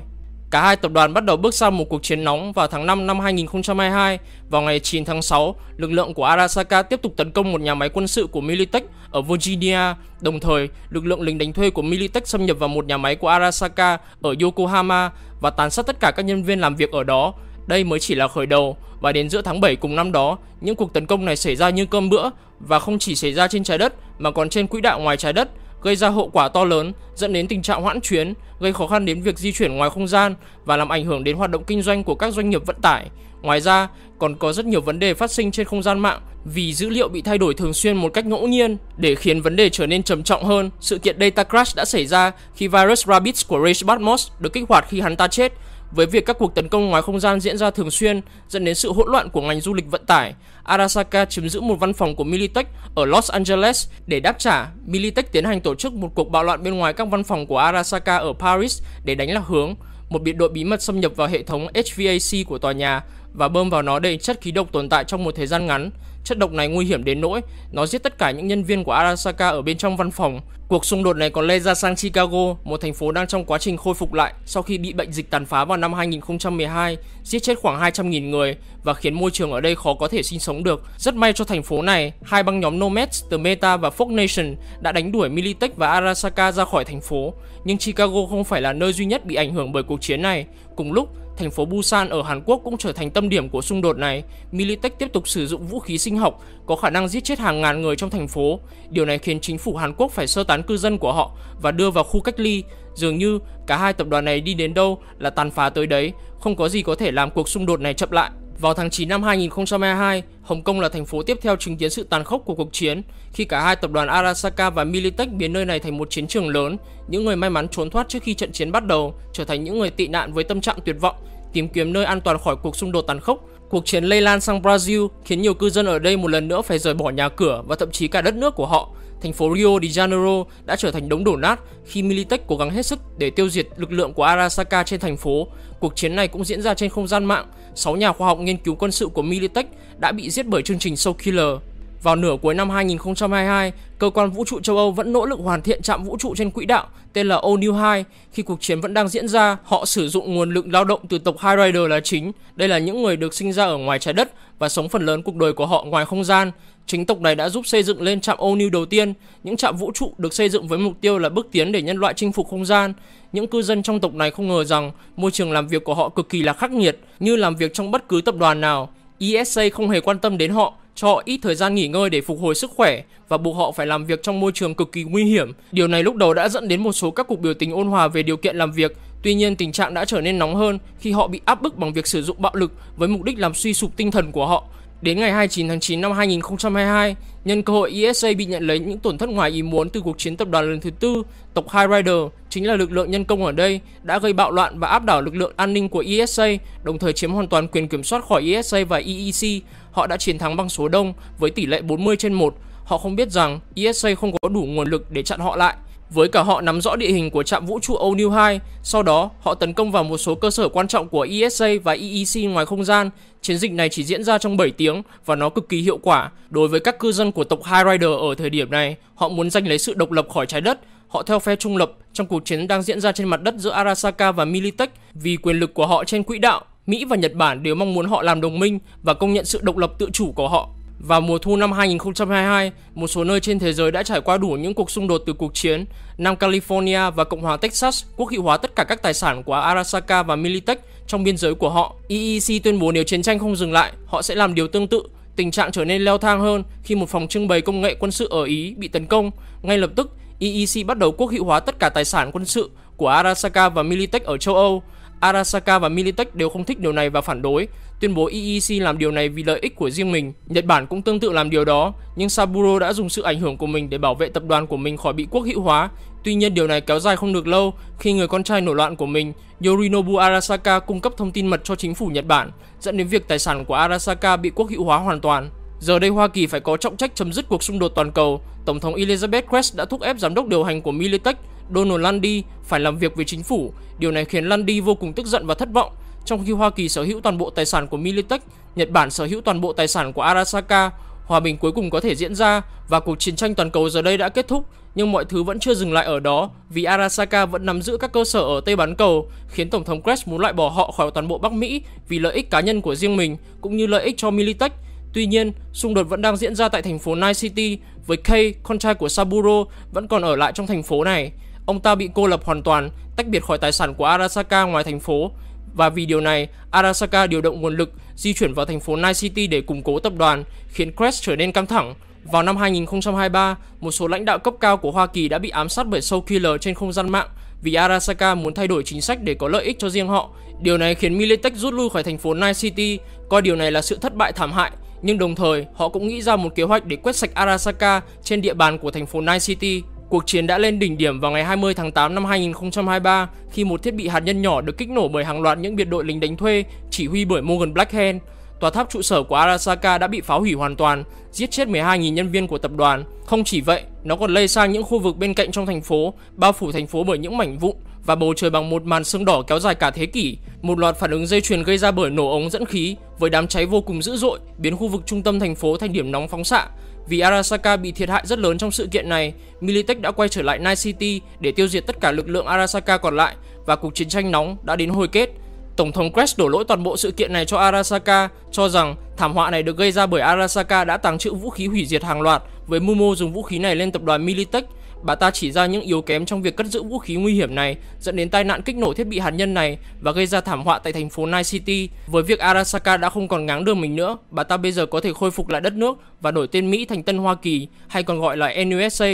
Cả hai tập đoàn bắt đầu bước sang một cuộc chiến nóng vào tháng 5 năm 2022. Vào ngày 9 tháng 6, lực lượng của Arasaka tiếp tục tấn công một nhà máy quân sự của Militech ở Virginia. Đồng thời, lực lượng lính đánh thuê của Militech xâm nhập vào một nhà máy của Arasaka ở Yokohama và tàn sát tất cả các nhân viên làm việc ở đó. Đây mới chỉ là khởi đầu, và đến giữa tháng 7 cùng năm đó, những cuộc tấn công này xảy ra như cơm bữa và không chỉ xảy ra trên trái đất mà còn trên quỹ đạo ngoài trái đất, gây ra hậu quả to lớn, dẫn đến tình trạng hoãn chuyến, gây khó khăn đến việc di chuyển ngoài không gian và làm ảnh hưởng đến hoạt động kinh doanh của các doanh nghiệp vận tải. Ngoài ra, còn có rất nhiều vấn đề phát sinh trên không gian mạng vì dữ liệu bị thay đổi thường xuyên một cách ngẫu nhiên. Để khiến vấn đề trở nên trầm trọng hơn, sự kiện Data Crash đã xảy ra khi virus Rabbids của Ray Batmos được kích hoạt khi hắn ta chết. Với việc các cuộc tấn công ngoài không gian diễn ra thường xuyên dẫn đến sự hỗn loạn của ngành du lịch vận tải, Arasaka chiếm giữ một văn phòng của Militech ở Los Angeles. Để đáp trả, Militech tiến hành tổ chức một cuộc bạo loạn bên ngoài các văn phòng của Arasaka ở Paris để đánh lạc hướng. Một biệt đội bí mật xâm nhập vào hệ thống HVAC của tòa nhà và bơm vào nó đầy chất khí độc tồn tại trong một thời gian ngắn. Chất độc này nguy hiểm đến nỗi nó giết tất cả những nhân viên của Arasaka ở bên trong văn phòng. Cuộc xung đột này còn lây ra sang Chicago, một thành phố đang trong quá trình khôi phục lại sau khi bị bệnh dịch tàn phá vào năm 2012, giết chết khoảng 200.000 người và khiến môi trường ở đây khó có thể sinh sống được. Rất may cho thành phố này, hai băng nhóm Nomads từ Meta và Fox Nation đã đánh đuổi Militech và Arasaka ra khỏi thành phố. Nhưng Chicago không phải là nơi duy nhất bị ảnh hưởng bởi cuộc chiến này. Cùng lúc, thành phố Busan ở Hàn Quốc cũng trở thành tâm điểm của xung đột này. Militech tiếp tục sử dụng vũ khí sinh học có khả năng giết chết hàng ngàn người trong thành phố. Điều này khiến chính phủ Hàn Quốc phải sơ tán cư dân của họ và đưa vào khu cách ly. Dường như cả hai tập đoàn này đi đến đâu là tàn phá tới đấy, không có gì có thể làm cuộc xung đột này chậm lại. Vào tháng 9 năm 2022, Hồng Kông là thành phố tiếp theo chứng kiến sự tàn khốc của cuộc chiến khi cả hai tập đoàn Arasaka và Militech biến nơi này thành một chiến trường lớn. Những người may mắn trốn thoát trước khi trận chiến bắt đầu trở thành những người tị nạn với tâm trạng tuyệt vọng, tìm kiếm nơi an toàn khỏi cuộc xung đột tàn khốc. Cuộc chiến lây lan sang Brazil khiến nhiều cư dân ở đây một lần nữa phải rời bỏ nhà cửa và thậm chí cả đất nước của họ. Thành phố Rio de Janeiro đã trở thành đống đổ nát khi Militech cố gắng hết sức để tiêu diệt lực lượng của Arasaka trên thành phố. Cuộc chiến này cũng diễn ra trên không gian mạng. 6 nhà khoa học nghiên cứu quân sự của Militech đã bị giết bởi chương trình Soulkiller. Vào nửa cuối năm 2022, cơ quan vũ trụ châu Âu vẫn nỗ lực hoàn thiện trạm vũ trụ trên quỹ đạo tên là O'Neill 2. Khi cuộc chiến vẫn đang diễn ra, họ sử dụng nguồn lực lao động từ tộc High Rider là chính. Đây là những người được sinh ra ở ngoài trái đất và sống phần lớn cuộc đời của họ ngoài không gian. Chính tộc này đã giúp xây dựng lên trạm O'Neill đầu tiên. Những trạm vũ trụ được xây dựng với mục tiêu là bước tiến để nhân loại chinh phục không gian. Những cư dân trong tộc này không ngờ rằng môi trường làm việc của họ cực kỳ là khắc nghiệt, như làm việc trong bất cứ tập đoàn nào. ESA không hề quan tâm đến họ, cho họ ít thời gian nghỉ ngơi để phục hồi sức khỏe và buộc họ phải làm việc trong môi trường cực kỳ nguy hiểm. Điều này lúc đầu đã dẫn đến một số các cuộc biểu tình ôn hòa về điều kiện làm việc. Tuy nhiên, tình trạng đã trở nên nóng hơn khi họ bị áp bức bằng việc sử dụng bạo lực với mục đích làm suy sụp tinh thần của họ. Đến ngày 29 tháng 9 năm 2022, nhân cơ hội ESA bị nhận lấy những tổn thất ngoài ý muốn từ cuộc chiến tập đoàn lần thứ tư, tộc High Rider, chính là lực lượng nhân công ở đây, đã gây bạo loạn và áp đảo lực lượng an ninh của ESA, đồng thời chiếm hoàn toàn quyền kiểm soát khỏi ESA và EEC. Họ đã chiến thắng bằng số đông với tỷ lệ 40/1. Họ không biết rằng ESA không có đủ nguồn lực để chặn họ lại. Với cả họ nắm rõ địa hình của trạm vũ trụ O'Neill 2, sau đó họ tấn công vào một số cơ sở quan trọng của ESA và EEC ngoài không gian. Chiến dịch này chỉ diễn ra trong 7 tiếng và nó cực kỳ hiệu quả. Đối với các cư dân của tộc High Rider ở thời điểm này, họ muốn giành lấy sự độc lập khỏi trái đất. Họ theo phe trung lập trong cuộc chiến đang diễn ra trên mặt đất giữa Arasaka và Militech. Vì quyền lực của họ trên quỹ đạo, Mỹ và Nhật Bản đều mong muốn họ làm đồng minh và công nhận sự độc lập tự chủ của họ. Vào mùa thu năm 2022, một số nơi trên thế giới đã trải qua đủ những cuộc xung đột từ cuộc chiến. Nam California và Cộng hòa Texas quốc hữu hóa tất cả các tài sản của Arasaka và Militech trong biên giới của họ. EEC tuyên bố nếu chiến tranh không dừng lại, họ sẽ làm điều tương tự. Tình trạng trở nên leo thang hơn khi một phòng trưng bày công nghệ quân sự ở Ý bị tấn công. Ngay lập tức, EEC bắt đầu quốc hữu hóa tất cả tài sản quân sự của Arasaka và Militech ở châu Âu. Arasaka và Militech đều không thích điều này và phản đối, tuyên bố EEC làm điều này vì lợi ích của riêng mình. Nhật Bản cũng tương tự làm điều đó, nhưng Saburo đã dùng sự ảnh hưởng của mình để bảo vệ tập đoàn của mình khỏi bị quốc hữu hóa. Tuy nhiên điều này kéo dài không được lâu khi người con trai nổi loạn của mình, Yorinobu Arasaka, cung cấp thông tin mật cho chính phủ Nhật Bản, dẫn đến việc tài sản của Arasaka bị quốc hữu hóa hoàn toàn. Giờ đây Hoa Kỳ phải có trọng trách chấm dứt cuộc xung đột toàn cầu. Tổng thống Elizabeth Crest đã thúc ép giám đốc điều hành của Militech, Donald Lundy, phải làm việc với chính phủ. Điều này khiến Lundy vô cùng tức giận và thất vọng. Trong khi Hoa Kỳ sở hữu toàn bộ tài sản của Militech, Nhật Bản sở hữu toàn bộ tài sản của Arasaka, hòa bình cuối cùng có thể diễn ra và cuộc chiến tranh toàn cầu giờ đây đã kết thúc. Nhưng mọi thứ vẫn chưa dừng lại ở đó, vì Arasaka vẫn nắm giữ các cơ sở ở Tây Bán Cầu, khiến Tổng thống Crest muốn loại bỏ họ khỏi toàn bộ Bắc Mỹ vì lợi ích cá nhân của riêng mình cũng như lợi ích cho Militech. Tuy nhiên, xung đột vẫn đang diễn ra tại thành phố Night City, với Kei, con trai của Saburo, vẫn còn ở lại trong thành phố này. Ông ta bị cô lập hoàn toàn, tách biệt khỏi tài sản của Arasaka ngoài thành phố. Và vì điều này, Arasaka điều động nguồn lực di chuyển vào thành phố Night City để củng cố tập đoàn, khiến Crest trở nên căng thẳng. Vào năm 2023, một số lãnh đạo cấp cao của Hoa Kỳ đã bị ám sát bởi Soul Killer trên không gian mạng vì Arasaka muốn thay đổi chính sách để có lợi ích cho riêng họ. Điều này khiến Militech rút lui khỏi thành phố Night City, coi điều này là sự thất bại thảm hại. Nhưng đồng thời, họ cũng nghĩ ra một kế hoạch để quét sạch Arasaka trên địa bàn của thành phố Night City. Cuộc chiến đã lên đỉnh điểm vào ngày 20 tháng 8 năm 2023 khi một thiết bị hạt nhân nhỏ được kích nổ bởi hàng loạt những biệt đội lính đánh thuê chỉ huy bởi Morgan Blackhand. Tòa tháp trụ sở của Arasaka đã bị phá hủy hoàn toàn, giết chết 12.000 nhân viên của tập đoàn. Không chỉ vậy, nó còn lây sang những khu vực bên cạnh trong thành phố, bao phủ thành phố bởi những mảnh vụn và bầu trời bằng một màn sương đỏ kéo dài cả thế kỷ. Một loạt phản ứng dây chuyền gây ra bởi nổ ống dẫn khí với đám cháy vô cùng dữ dội biến khu vực trung tâm thành phố thành điểm nóng phóng xạ. Vì Arasaka bị thiệt hại rất lớn trong sự kiện này, Militech đã quay trở lại Night City để tiêu diệt tất cả lực lượng Arasaka còn lại và cuộc chiến tranh nóng đã đến hồi kết. Tổng thống Crest đổ lỗi toàn bộ sự kiện này cho Arasaka, cho rằng thảm họa này được gây ra bởi Arasaka đã tàng trữ vũ khí hủy diệt hàng loạt với mưu mô dùng vũ khí này lên tập đoàn Militech. Bà ta chỉ ra những yếu kém trong việc cất giữ vũ khí nguy hiểm này, dẫn đến tai nạn kích nổ thiết bị hạt nhân này và gây ra thảm họa tại thành phố Night City. Với việc Arasaka đã không còn ngáng đường mình nữa, bà ta bây giờ có thể khôi phục lại đất nước và đổi tên Mỹ thành Tân Hoa Kỳ, hay còn gọi là NUSA.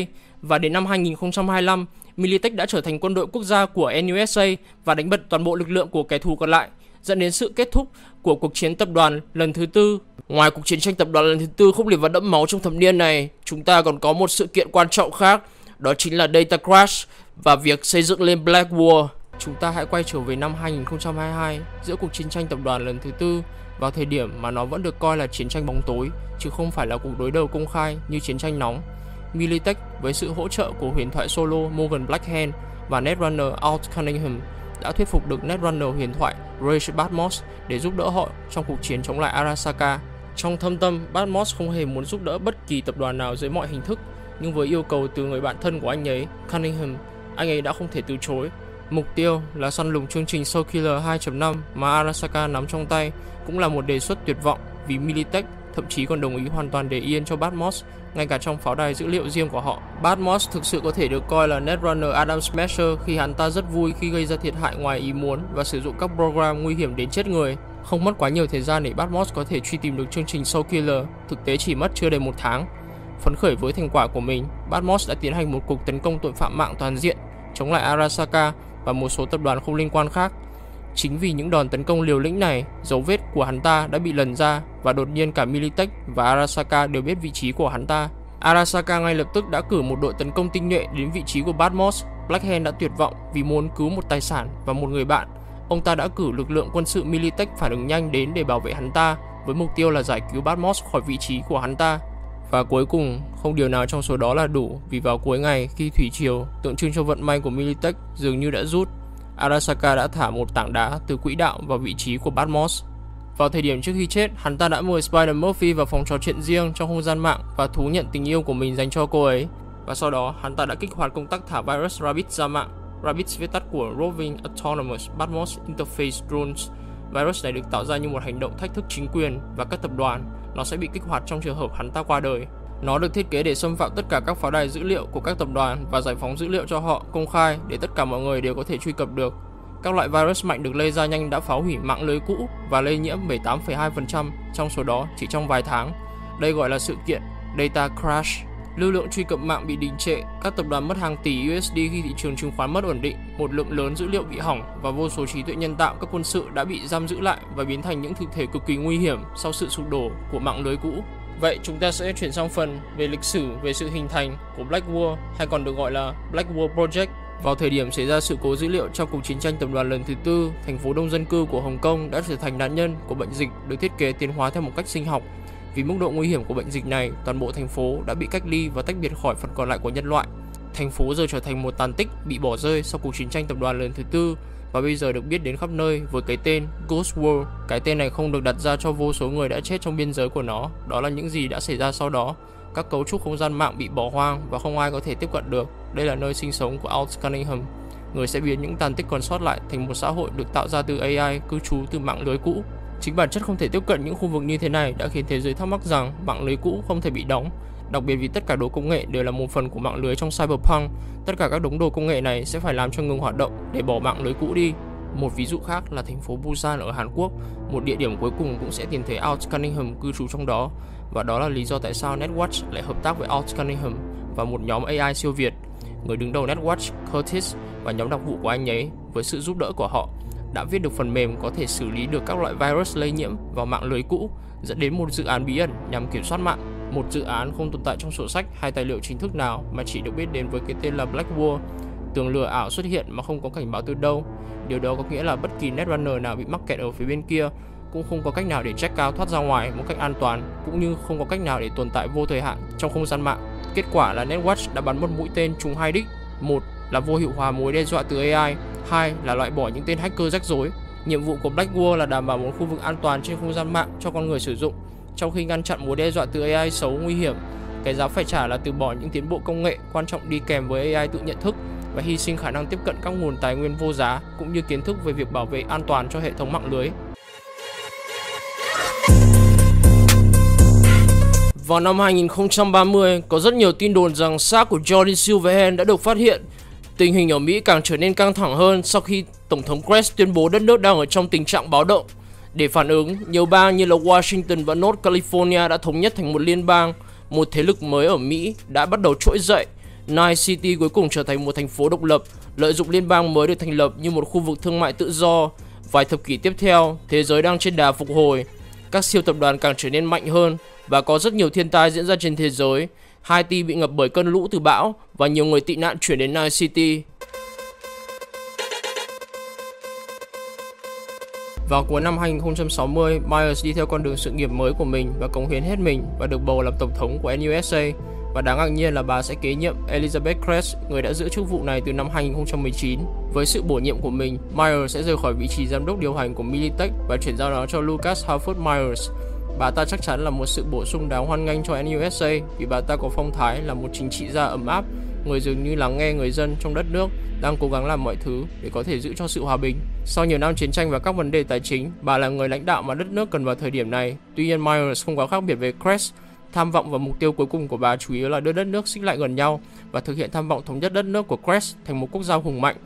Và đến năm 2025, Militech đã trở thành quân đội quốc gia của NUSA và đánh bật toàn bộ lực lượng của kẻ thù còn lại, dẫn đến sự kết thúc của cuộc chiến tập đoàn lần thứ tư. Ngoài cuộc chiến tranh tập đoàn lần thứ tư khốc liệt và đẫm máu trong thập niên này, chúng ta còn có một sự kiện quan trọng khác, đó chính là Data Crash và việc xây dựng lên Black War. Chúng ta hãy quay trở về năm 2022, giữa cuộc chiến tranh tập đoàn lần thứ tư, vào thời điểm mà nó vẫn được coi là chiến tranh bóng tối, chứ không phải là cuộc đối đầu công khai như chiến tranh nóng. Militech với sự hỗ trợ của huyền thoại solo Morgan Blackhand và Netrunner Alt Cunningham đã thuyết phục được Netrunner huyền thoại Rage Batmos để giúp đỡ họ trong cuộc chiến chống lại Arasaka. Trong thâm tâm, Badmoss không hề muốn giúp đỡ bất kỳ tập đoàn nào dưới mọi hình thức, nhưng với yêu cầu từ người bạn thân của anh ấy, Cunningham, anh ấy đã không thể từ chối. Mục tiêu là săn lùng chương trình Soul Killer 2.5 mà Arasaka nắm trong tay cũng là một đề xuất tuyệt vọng vì Militech thậm chí còn đồng ý hoàn toàn để yên cho Badmoss, ngay cả trong pháo đài dữ liệu riêng của họ. Badmoss thực sự có thể được coi là Netrunner Adam Smasher khi hắn ta rất vui khi gây ra thiệt hại ngoài ý muốn và sử dụng các program nguy hiểm đến chết người. Không mất quá nhiều thời gian để Badmoss có thể truy tìm được chương trình Soul Killer, thực tế chỉ mất chưa đầy 1 tháng. Phấn khởi với thành quả của mình, Badmoss đã tiến hành một cuộc tấn công tội phạm mạng toàn diện chống lại Arasaka và một số tập đoàn không liên quan khác. Chính vì những đòn tấn công liều lĩnh này, dấu vết của hắn ta đã bị lần ra và đột nhiên cả Militech và Arasaka đều biết vị trí của hắn ta. Arasaka ngay lập tức đã cử một đội tấn công tinh nhuệ đến vị trí của Badmoss. Blackhand đã tuyệt vọng vì muốn cứu một tài sản và một người bạn. Ông ta đã cử lực lượng quân sự Militech phản ứng nhanh đến để bảo vệ hắn ta, với mục tiêu là giải cứu Badmoss khỏi vị trí của hắn ta. Và cuối cùng, không điều nào trong số đó là đủ, vì vào cuối ngày khi thủy triều tượng trưng cho vận may của Militech dường như đã rút, Arasaka đã thả một tảng đá từ quỹ đạo vào vị trí của Badmoss. Vào thời điểm trước khi chết, hắn ta đã mời Spider Murphy vào phòng trò chuyện riêng trong không gian mạng và thú nhận tình yêu của mình dành cho cô ấy. Và sau đó, hắn ta đã kích hoạt công tắc thả virus Rabbit ra mạng. Rabbit viết tắt của Roving Autonomous Badmoss Interface Drones. Virus này được tạo ra như một hành động thách thức chính quyền và các tập đoàn. Nó sẽ bị kích hoạt trong trường hợp hắn ta qua đời. Nó được thiết kế để xâm phạm tất cả các pháo đài dữ liệu của các tập đoàn và giải phóng dữ liệu cho họ công khai để tất cả mọi người đều có thể truy cập được. Các loại virus mạnh được lây ra nhanh đã phá hủy mạng lưới cũ và lây nhiễm 78,2% trong số đó chỉ trong vài tháng. Đây gọi là sự kiện Data Crash. Lưu lượng truy cập mạng bị đình trệ, các tập đoàn mất hàng tỷ USD khi thị trường chứng khoán mất ổn định, một lượng lớn dữ liệu bị hỏng và vô số trí tuệ nhân tạo các quân sự đã bị giam giữ lại và biến thành những thực thể cực kỳ nguy hiểm sau sự sụp đổ của mạng lưới cũ. Vậy chúng ta sẽ chuyển sang phần về lịch sử về sự hình thành của Blackwater, hay còn được gọi là Blackwater Project. Vào thời điểm xảy ra sự cố dữ liệu trong cuộc chiến tranh tập đoàn lần thứ tư, thành phố đông dân cư của Hồng Kông đã trở thành nạn nhân của bệnh dịch được thiết kế tiến hóa theo một cách sinh học. Vì mức độ nguy hiểm của bệnh dịch này, toàn bộ thành phố đã bị cách ly và tách biệt khỏi phần còn lại của nhân loại. Thành phố giờ trở thành một tàn tích bị bỏ rơi sau cuộc chiến tranh tập đoàn lần thứ tư và bây giờ được biết đến khắp nơi với cái tên Ghost World. Cái tên này không được đặt ra cho vô số người đã chết trong biên giới của nó, đó là những gì đã xảy ra sau đó. Các cấu trúc không gian mạng bị bỏ hoang và không ai có thể tiếp cận được. Đây là nơi sinh sống của Alt Cunningham, người sẽ biến những tàn tích còn sót lại thành một xã hội được tạo ra từ AI cư trú từ mạng lưới cũ. Chính bản chất không thể tiếp cận những khu vực như thế này đã khiến thế giới thắc mắc rằng mạng lưới cũ không thể bị đóng, đặc biệt vì tất cả đồ công nghệ đều là một phần của mạng lưới trong Cyberpunk. Tất cả các đống đồ công nghệ này sẽ phải làm cho ngừng hoạt động để bỏ mạng lưới cũ đi. Một ví dụ khác là thành phố Busan ở Hàn Quốc, một địa điểm cuối cùng cũng sẽ tìm thấy Alt Cunningham cư trú trong đó, và đó là lý do tại sao Netwatch lại hợp tác với Alt Cunningham và một nhóm AI siêu việt. Người đứng đầu Netwatch, Curtis, và nhóm đặc vụ của anh ấy, với sự giúp đỡ của họ, đã viết được phần mềm có thể xử lý được các loại virus lây nhiễm vào mạng lưới cũ, dẫn đến một dự án bí ẩn nhằm kiểm soát mạng. Một dự án không tồn tại trong sổ sách hay tài liệu chính thức nào mà chỉ được biết đến với cái tên là Blackwater. Tường lửa ảo xuất hiện mà không có cảnh báo từ đâu. Điều đó có nghĩa là bất kỳ Netrunner nào bị mắc kẹt ở phía bên kia cũng không có cách nào để check out thoát ra ngoài một cách an toàn, cũng như không có cách nào để tồn tại vô thời hạn trong không gian mạng. Kết quả là Netwatch đã bắn một mũi tên trúng hai đích. Một là vô hiệu hóa mối đe dọa từ AI, hai là loại bỏ những tên hacker rắc rối. Nhiệm vụ của Blackwater là đảm bảo một khu vực an toàn trên không gian mạng cho con người sử dụng, trong khi ngăn chặn mối đe dọa từ AI xấu nguy hiểm. Cái giá phải trả là từ bỏ những tiến bộ công nghệ quan trọng đi kèm với AI tự nhận thức và hy sinh khả năng tiếp cận các nguồn tài nguyên vô giá cũng như kiến thức về việc bảo vệ an toàn cho hệ thống mạng lưới. Vào năm 2030, có rất nhiều tin đồn rằng xác của Jordan Silverhand đã được phát hiện. Tình hình ở Mỹ càng trở nên căng thẳng hơn sau khi Tổng thống Crest tuyên bố đất nước đang ở trong tình trạng báo động. Để phản ứng, nhiều bang như là Washington và North California đã thống nhất thành một liên bang. Một thế lực mới ở Mỹ đã bắt đầu trỗi dậy. Night City cuối cùng trở thành một thành phố độc lập, lợi dụng liên bang mới được thành lập như một khu vực thương mại tự do. Vài thập kỷ tiếp theo, thế giới đang trên đà phục hồi. Các siêu tập đoàn càng trở nên mạnh hơn và có rất nhiều thiên tai diễn ra trên thế giới. Haiti bị ngập bởi cơn lũ từ bão và nhiều người tị nạn chuyển đến Night City. Vào cuối năm 2060, Myers đi theo con đường sự nghiệp mới của mình và cống hiến hết mình và được bầu làm tổng thống của NUSA. Và đáng ngạc nhiên là bà sẽ kế nhiệm Elizabeth Crest, người đã giữ chức vụ này từ năm 2019. Với sự bổ nhiệm của mình, Myers sẽ rời khỏi vị trí giám đốc điều hành của Militech và chuyển giao nó cho Lucas Halford Myers. Bà ta chắc chắn là một sự bổ sung đáng hoan nghênh cho NUSA vì bà ta có phong thái là một chính trị gia ấm áp, người dường như lắng nghe người dân trong đất nước, đang cố gắng làm mọi thứ để có thể giữ cho sự hòa bình. Sau nhiều năm chiến tranh và các vấn đề tài chính, bà là người lãnh đạo mà đất nước cần vào thời điểm này. Tuy nhiên, Myers không quá khác biệt với Crest. Tham vọng và mục tiêu cuối cùng của bà chủ yếu là đưa đất nước xích lại gần nhau và thực hiện tham vọng thống nhất đất nước của Crest thành một quốc gia hùng mạnh.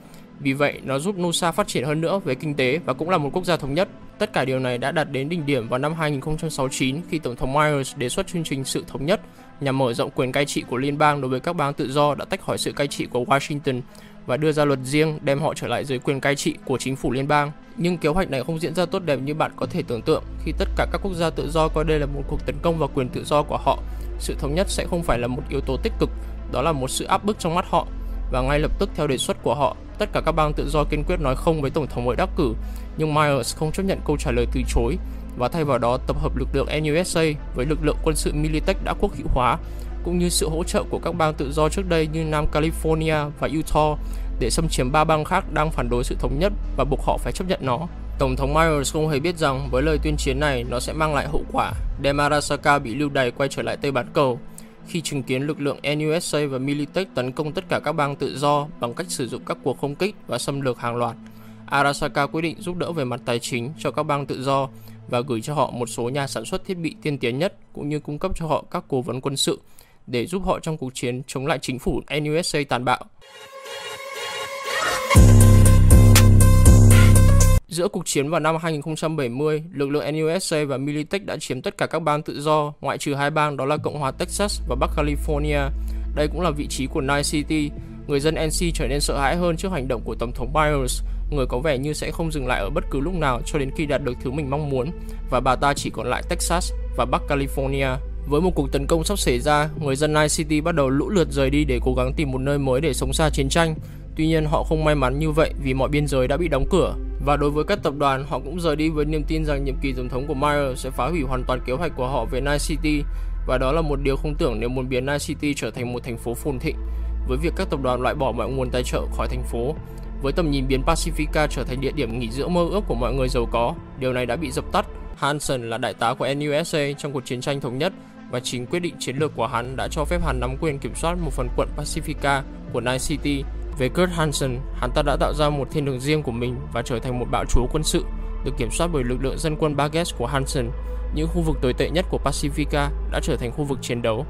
Vì vậy, nó giúp Nusa phát triển hơn nữa về kinh tế và cũng là một quốc gia thống nhất. Tất cả điều này đã đạt đến đỉnh điểm vào năm 2069 khi Tổng thống Myers đề xuất chương trình sự thống nhất nhằm mở rộng quyền cai trị của liên bang đối với các bang tự do đã tách khỏi sự cai trị của Washington và đưa ra luật riêng đem họ trở lại dưới quyền cai trị của chính phủ liên bang. Nhưng kế hoạch này không diễn ra tốt đẹp như bạn có thể tưởng tượng khi tất cả các quốc gia tự do coi đây là một cuộc tấn công vào quyền tự do của họ. Sự thống nhất sẽ không phải là một yếu tố tích cực, đó là một sự áp bức trong mắt họ. Và ngay lập tức theo đề xuất của họ, tất cả các bang tự do kiên quyết nói không với Tổng thống mới đắc cử. Nhưng Myers không chấp nhận câu trả lời từ chối và thay vào đó tập hợp lực lượng NUSA với lực lượng quân sự Militech đã quốc hữu hóa, cũng như sự hỗ trợ của các bang tự do trước đây như Nam California và Utah để xâm chiếm 3 bang khác đang phản đối sự thống nhất và buộc họ phải chấp nhận nó. Tổng thống Myers không hề biết rằng với lời tuyên chiến này nó sẽ mang lại hậu quả, đem Arasaka bị lưu đày quay trở lại Tây bán cầu. Khi chứng kiến lực lượng NUSA và Militech tấn công tất cả các bang tự do bằng cách sử dụng các cuộc không kích và xâm lược hàng loạt, Arasaka quyết định giúp đỡ về mặt tài chính cho các bang tự do và gửi cho họ một số nhà sản xuất thiết bị tiên tiến nhất cũng như cung cấp cho họ các cố vấn quân sự để giúp họ trong cuộc chiến chống lại chính phủ NUSA tàn bạo. Giữa cuộc chiến vào năm 2070, lực lượng NUSA và Militech đã chiếm tất cả các bang tự do, ngoại trừ 2 bang đó là Cộng hòa Texas và Bắc California. Đây cũng là vị trí của Night City. Người dân NC trở nên sợ hãi hơn trước hành động của Tổng thống Myers, người có vẻ như sẽ không dừng lại ở bất cứ lúc nào cho đến khi đạt được thứ mình mong muốn, và bà ta chỉ còn lại Texas và Bắc California. Với một cuộc tấn công sắp xảy ra, người dân Night City bắt đầu lũ lượt rời đi để cố gắng tìm một nơi mới để sống xa chiến tranh. Tuy nhiên họ không may mắn như vậy vì mọi biên giới đã bị đóng cửa. Và đối với các tập đoàn, họ cũng rời đi với niềm tin rằng nhiệm kỳ tổng thống của Myers sẽ phá hủy hoàn toàn kế hoạch của họ về Night City. Và đó là một điều không tưởng nếu muốn biến Night City trở thành một thành phố phồn thịnh. Với việc các tập đoàn loại bỏ mọi nguồn tài trợ khỏi thành phố, với tầm nhìn biến Pacifica trở thành địa điểm nghỉ dưỡng mơ ước của mọi người giàu có, điều này đã bị dập tắt. Hansen là đại tá của NUSA trong cuộc chiến tranh thống nhất và chính quyết định chiến lược của hắn đã cho phép hắn nắm quyền kiểm soát một phần quận Pacifica của Night City. Về Kurt Hansen, hắn ta đã tạo ra một thiên đường riêng của mình và trở thành một bạo chúa quân sự được kiểm soát bởi lực lượng dân quân Baguette của Hansen. Những khu vực tồi tệ nhất của Pacifica đã trở thành khu vực chiến đấu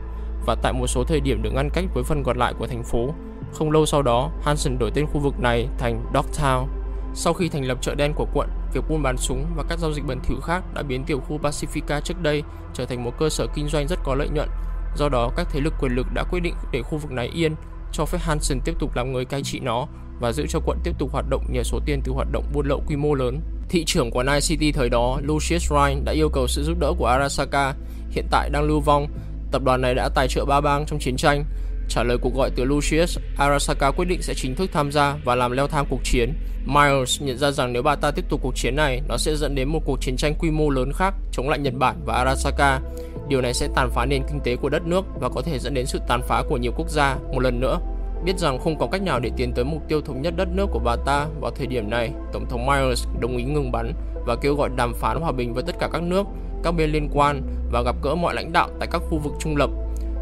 và tại một số thời điểm được ngăn cách với phần còn lại của thành phố. Không lâu sau đó, Hansen đổi tên khu vực này thành Dogtown. Sau khi thành lập chợ đen của quận, việc buôn bán súng và các giao dịch bẩn thỉu khác đã biến tiểu khu Pacifica trước đây trở thành một cơ sở kinh doanh rất có lợi nhuận. Do đó, các thế lực quyền lực đã quyết định để khu vực này yên, cho phép Hansen tiếp tục làm người cai trị nó và giữ cho quận tiếp tục hoạt động nhờ số tiền từ hoạt động buôn lậu quy mô lớn. Thị trưởng của Night City thời đó, Lucius Ryan, đã yêu cầu sự giúp đỡ của Arasaka, hiện tại đang lưu vong. Tập đoàn này đã tài trợ 3 bang trong chiến tranh. Trả lời cuộc gọi từ Lucius, Arasaka quyết định sẽ chính thức tham gia và làm leo thang cuộc chiến. Myers nhận ra rằng nếu bà ta tiếp tục cuộc chiến này, nó sẽ dẫn đến một cuộc chiến tranh quy mô lớn khác chống lại Nhật Bản và Arasaka. Điều này sẽ tàn phá nền kinh tế của đất nước và có thể dẫn đến sự tàn phá của nhiều quốc gia một lần nữa. Biết rằng không có cách nào để tiến tới mục tiêu thống nhất đất nước của bà ta vào thời điểm này, Tổng thống Myers đồng ý ngừng bắn và kêu gọi đàm phán hòa bình với tất cả các nước, các bên liên quan và gặp gỡ mọi lãnh đạo tại các khu vực trung lập.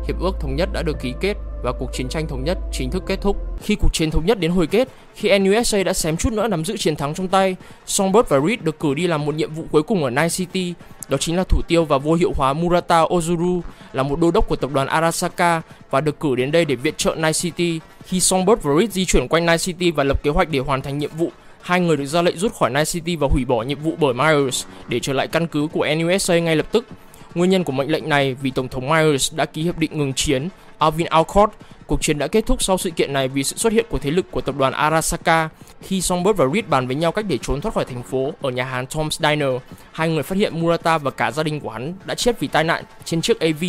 Hiệp ước thống nhất đã được ký kết và cuộc chiến tranh thống nhất chính thức kết thúc. Khi cuộc chiến thống nhất đến hồi kết, khi NUSA đã xém chút nữa nắm giữ chiến thắng trong tay, Songbird và Reed được cử đi làm một nhiệm vụ cuối cùng ở Night City, đó chính là thủ tiêu và vô hiệu hóa Murata Ozuru, là một đô đốc của tập đoàn Arasaka và được cử đến đây để viện trợ Night City. Khi Songbird và Reed di chuyển quanh Night City và lập kế hoạch để hoàn thành nhiệm vụ, hai người được ra lệnh rút khỏi Night City và hủy bỏ nhiệm vụ bởi Myers để trở lại căn cứ của NUSA ngay lập tức. Nguyên nhân của mệnh lệnh này vì Tổng thống Myers đã ký hiệp định ngừng chiến Alvin Alcott. Cuộc chiến đã kết thúc sau sự kiện này vì sự xuất hiện của thế lực của tập đoàn Arasaka. Khi Songbird và Reed bàn với nhau cách để trốn thoát khỏi thành phố ở nhà hàng Tom's Diner, hai người phát hiện Murata và cả gia đình của hắn đã chết vì tai nạn trên chiếc AV.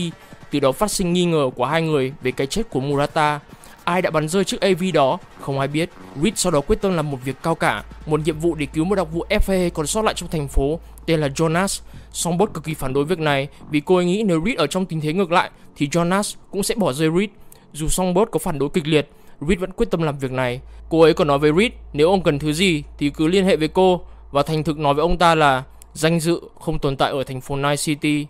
Từ đó phát sinh nghi ngờ của hai người về cái chết của Murata. Ai đã bắn rơi chiếc AV đó, không ai biết. Reed sau đó quyết tâm làm một việc cao cả, một nhiệm vụ để cứu một đặc vụ FAA còn sót lại trong thành phố tên là Jonas. Songbird cực kỳ phản đối việc này vì cô ấy nghĩ nếu Reed ở trong tình thế ngược lại thì Jonas cũng sẽ bỏ rơi Reed. Dù Songbird có phản đối kịch liệt, Reed vẫn quyết tâm làm việc này. Cô ấy còn nói với Reed nếu ông cần thứ gì thì cứ liên hệ với cô và thành thực nói với ông ta là danh dự không tồn tại ở thành phố Night City.